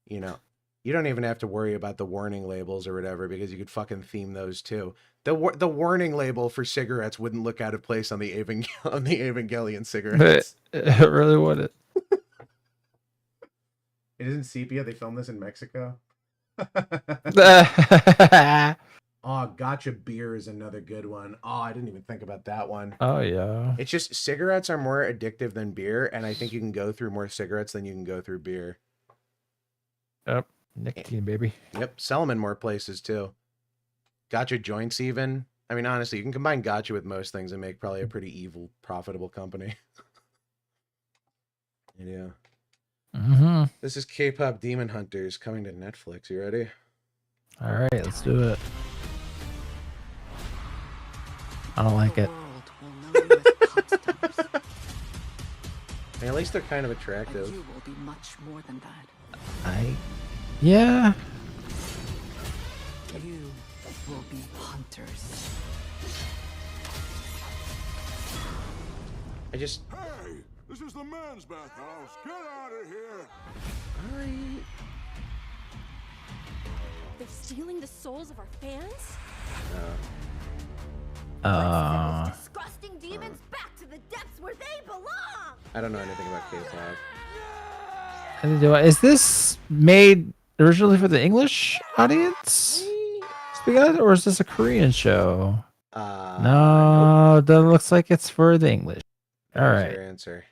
you know, you don't even have to worry about the warning labels or whatever, because you could fucking theme those too. The warning label for cigarettes wouldn't look out of place on the Evangelion cigarettes. It really wouldn't. It isn't sepia. They filmed this in Mexico. Oh, Gotcha beer is another good one. Oh, I didn't even think about that one. Oh yeah. It's just cigarettes are more addictive than beer, and I think you can go through more cigarettes than you can go through beer. Yep. Nicotine, baby. Yep. Sell them in more places too. Gotcha joints even. I mean, honestly, you can combine Gotcha with most things and make probably a pretty evil, profitable company. Yeah. Mm-hmm. This is K-pop Demon Hunters coming to Netflix. You ready? All right, let's do it. I don't like it. And at least they're kind of attractive. You will be much more than that. Yeah. You will be hunters. I just... Hey, this is the men's bathhouse. Get out of here. Alright. They're stealing the souls of our fans? Uh. Disgusting demons back to the depths where they belong! I don't know anything about K-pop. Is this made originally for the English audience? Or is this a Korean show? No, that looks like it's for the English. All right. Your answer.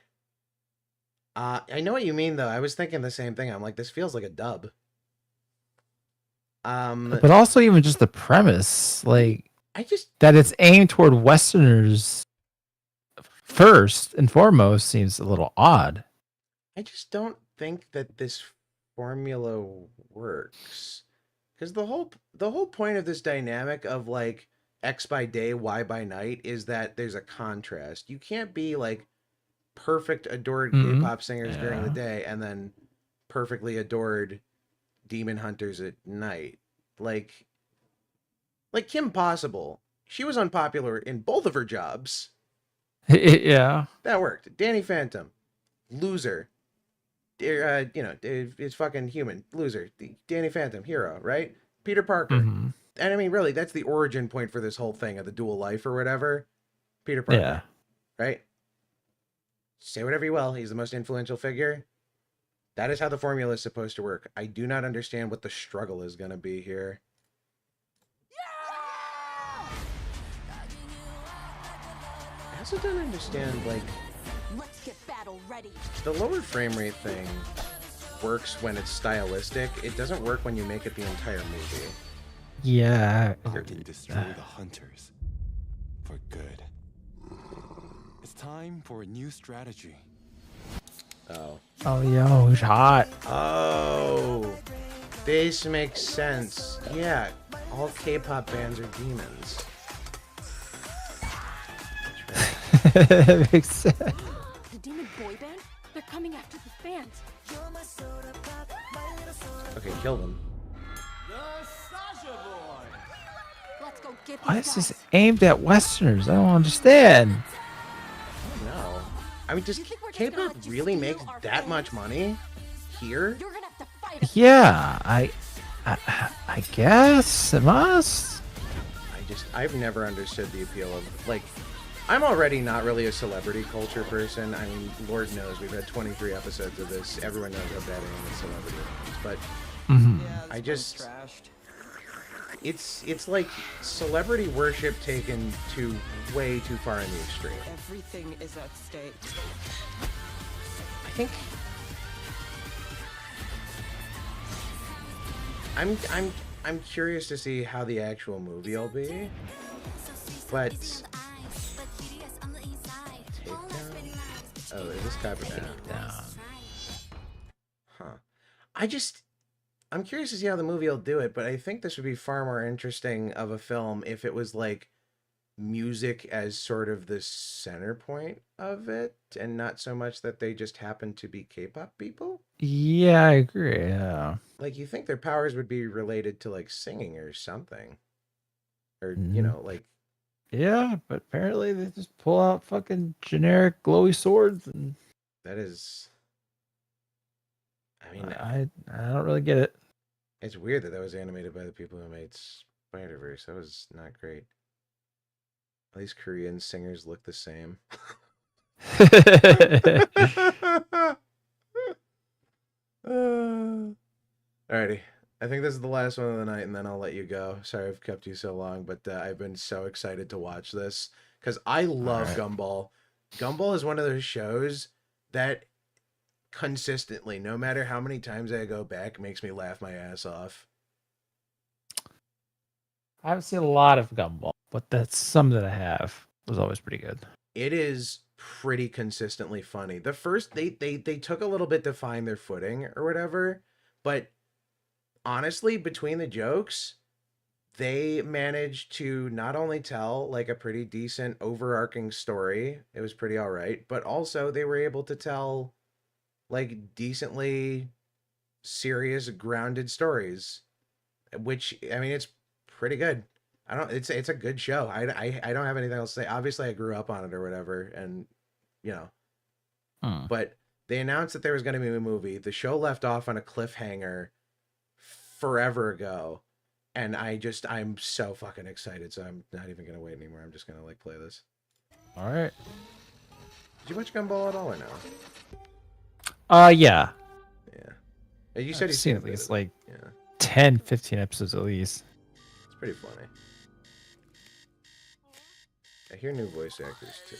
I know what you mean, though. I was thinking the same thing. I'm like, this feels like a dub. But also even just the premise, like that it's aimed toward Westerners first and foremost seems a little odd. I just don't think that this formula works, because the whole point of this dynamic of like X by day, Y by night is that there's a contrast. You can't be like perfect adored K-pop singers during the day and then perfectly adored demon hunters at night. Like Kim Possible, she was unpopular in both of her jobs. Yeah, that worked. Danny Phantom, loser. You know, it's fucking human. Loser. Danny Phantom, hero, right? Peter Parker. And I mean, really, that's the origin point for this whole thing of the dual life or whatever. Peter Parker. Yeah. Right? Say whatever you will. He's the most influential figure. That is how the formula is supposed to work. I do not understand what the struggle is going to be here. I also don't understand, like... Let's get battle ready. The lower frame rate thing works when it's stylistic. It doesn't work when you make it the entire movie. Yeah. You can destroy the hunters for good. It's time for a new strategy. Oh. Oh, yo, who's hot? Oh. This makes sense. Yeah, all K-pop bands are demons. That makes sense. The demon boy band? They're coming after the fans. Okay, kill them. Let's go get Why is this aimed at Westerners? I don't understand. No. I mean, does K-pop really make that much money here? You're gonna have to Yeah, I guess it must. I've never understood the appeal of, like, I'm already not really a celebrity culture person. I mean, Lord knows we've had 23 episodes of this. Everyone knows how bad I am at celebrity names, but I just, it's like celebrity worship taken to way too far in the extreme. Everything is at stake. I think I'm curious to see how the actual movie will be, but Takedown? Oh, is this Takedown? Huh. I'm curious to see how the movie will do it, but I think this would be far more interesting of a film if it was like music as sort of the center point of it, and not so much that they just happen to be K-pop people. Yeah, I agree. Yeah. Like, you think their powers would be related to like singing or something, or you know, like. Yeah, but apparently they just pull out fucking generic glowy swords, and that is. I mean, I don't really get it. It's weird that was animated by the people who made Spider-Verse. That was not great. All these Korean singers look the same. Alrighty. I think this is the last one of the night, and then I'll let you go. Sorry I've kept you so long, but I've been so excited to watch this because I love Gumball. Gumball is one of those shows that consistently, no matter how many times I go back, makes me laugh my ass off. I haven't seen a lot of Gumball, but that's some that I have. It was always pretty good. It is pretty consistently funny. The first they took a little bit to find their footing or whatever, but honestly, between the jokes, they managed to not only tell like a pretty decent overarching story, it was pretty all right, but also they were able to tell like decently serious, grounded stories, which, I mean, it's pretty good. It's a good show. I don't have anything else to say. Obviously I grew up on it or whatever, and you know, but they announced that there was going to be a movie. The show left off on a cliffhanger forever ago, and I'm so fucking excited, so I'm not even gonna wait anymore. I'm just gonna like play this. All right. Did you watch Gumball at all or no? Yeah. You said I've you've seen at least like 10-15 episodes at least. It's pretty funny. I hear new voice actors too.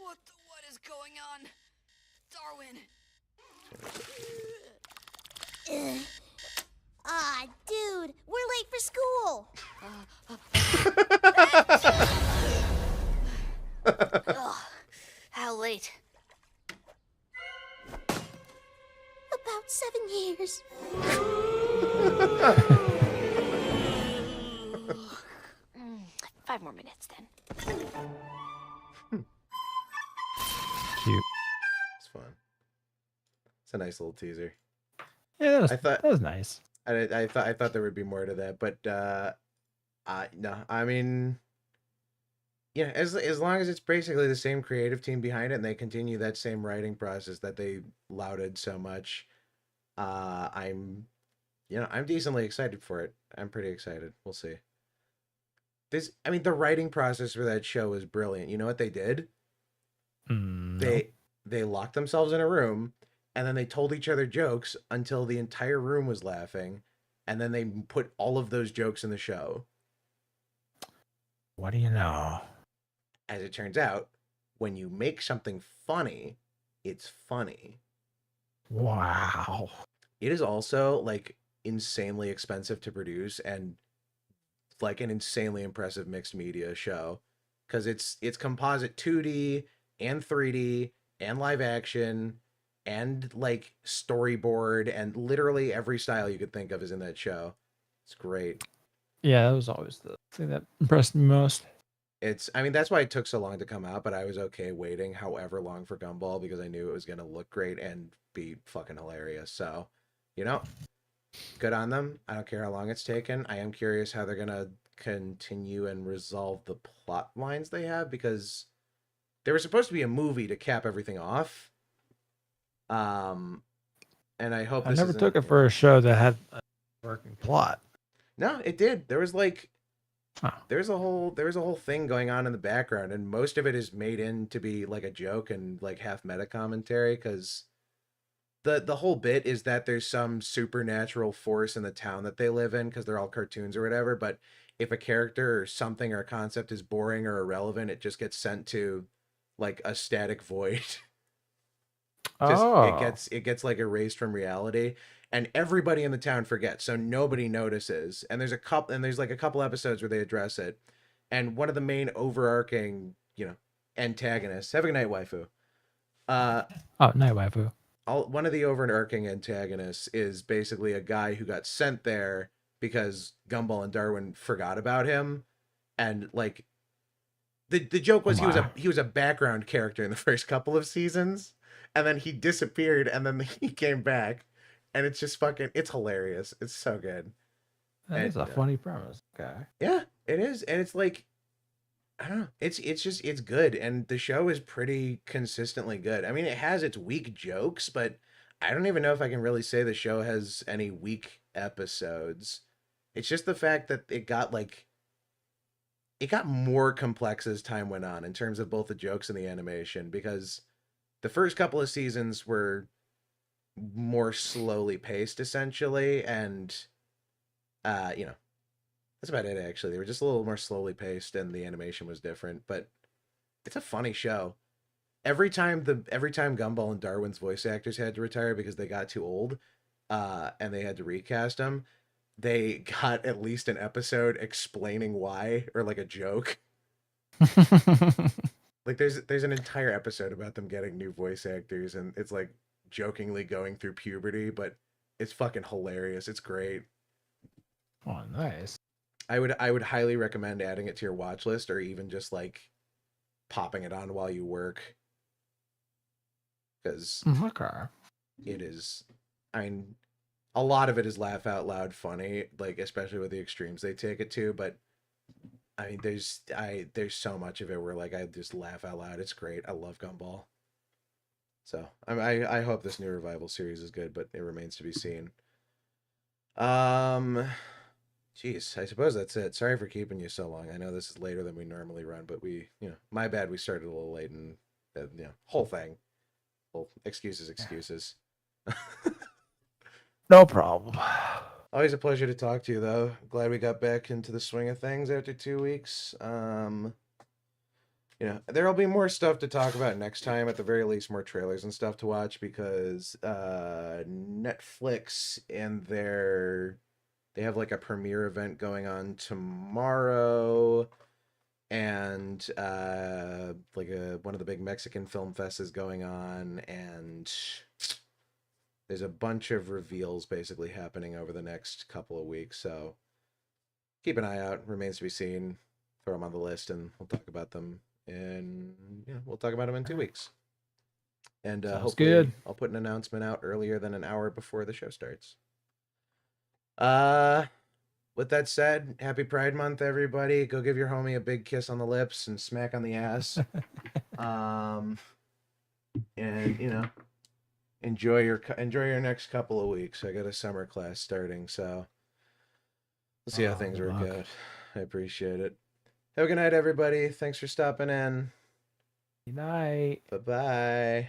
What is going on? Darwin. Ah, dude, we're late for school. How late? About 7 years. 5 more minutes then. Cute. It's fun. It's a nice little teaser. Yeah, that was nice. I thought there would be more to that, but no. I mean, yeah, as long as it's basically the same creative team behind it and they continue that same writing process that they lauded so much, I'm decently excited for it. I'm pretty excited. We'll see. I mean, the writing process for that show was brilliant. You know what they did? They locked themselves in a room, and then they told each other jokes until the entire room was laughing, and then they put all of those jokes in the show. What do you know? As it turns out, when you make something funny, it's funny. Wow. It is also like insanely expensive to produce and like an insanely impressive mixed media show, because it's composite 2D and 3D and live action and like storyboard, and literally every style you could think of is in that show. It's great. Yeah, that was always the thing that impressed me most. I mean, that's why it took so long to come out, but I was okay waiting however long for Gumball because I knew it was going to look great and be fucking hilarious. So, you know, good on them. I don't care how long it's taken. I am curious how they're going to continue and resolve the plot lines they have, because there was supposed to be a movie to cap everything off. And I hope I this never isn't- took it for a show that had a working plot. No, it did. There was like there's a whole thing going on in the background, and most of it is made in to be like a joke and like half meta commentary, because the whole bit is that there's some supernatural force in the town that they live in, because they're all cartoons or whatever, but if a character or something or a concept is boring or irrelevant, it just gets sent to like a static void. It gets like erased from reality, and everybody in the town forgets, so nobody notices. And there's like a couple episodes where they address it, and one of the main overarching antagonists, have a good night, waifu. Night waifu. One of the overarching antagonists is basically a guy who got sent there because Gumball and Darwin forgot about him, and like the joke was he was a background character in the first couple of seasons, and then he disappeared, and then he came back, and it's just it's hilarious. It's so good. That is a funny premise. Okay. Yeah, it is, and it's like, I don't know. It's good, and the show is pretty consistently good. I mean, it has its weak jokes, but I don't even know if I can really say the show has any weak episodes. It's just the fact that it got more complex as time went on in terms of both the jokes and the animation, because the first couple of seasons were more slowly paced, essentially, and that's about it, actually. They were just a little more slowly paced, and the animation was different, but it's a funny show. Every time Gumball and Darwin's voice actors had to retire because they got too old, and they had to recast them, they got at least an episode explaining why, or like a joke. Like there's an entire episode about them getting new voice actors, and it's like jokingly going through puberty, but it's fucking hilarious. It's great. Oh, nice. I would highly recommend adding it to your watch list, or even just like popping it on while you work, because it is. I mean, a lot of it is laugh out loud funny, like especially with the extremes they take it to. But I mean, there's so much of it where like I just laugh out loud. It's great. I love Gumball. So I hope this new revival series is good, but it remains to be seen. Jeez, I suppose that's it. Sorry for keeping you so long. I know this is later than we normally run, but my bad. We started a little late, and whole thing. Well, excuses. No problem. Always a pleasure to talk to you, though. Glad we got back into the swing of things after 2 weeks. There'll be more stuff to talk about next time. At the very least, more trailers and stuff to watch, because Netflix and they have like a premiere event going on tomorrow, and one of the big Mexican film fests is going on, and there's a bunch of reveals basically happening over the next couple of weeks. So keep an eye out. Remains to be seen. Throw them on the list, and we'll talk about them in 2 weeks. And hopefully good. I'll put an announcement out earlier than an hour before the show starts. With that said, happy Pride Month, everybody. Go give your homie a big kiss on the lips and smack on the ass. And enjoy your next couple of weeks. I got a summer class starting, so we'll see how things work out. I appreciate it. Have a good night, everybody. Thanks for stopping in. Good night. Bye-bye.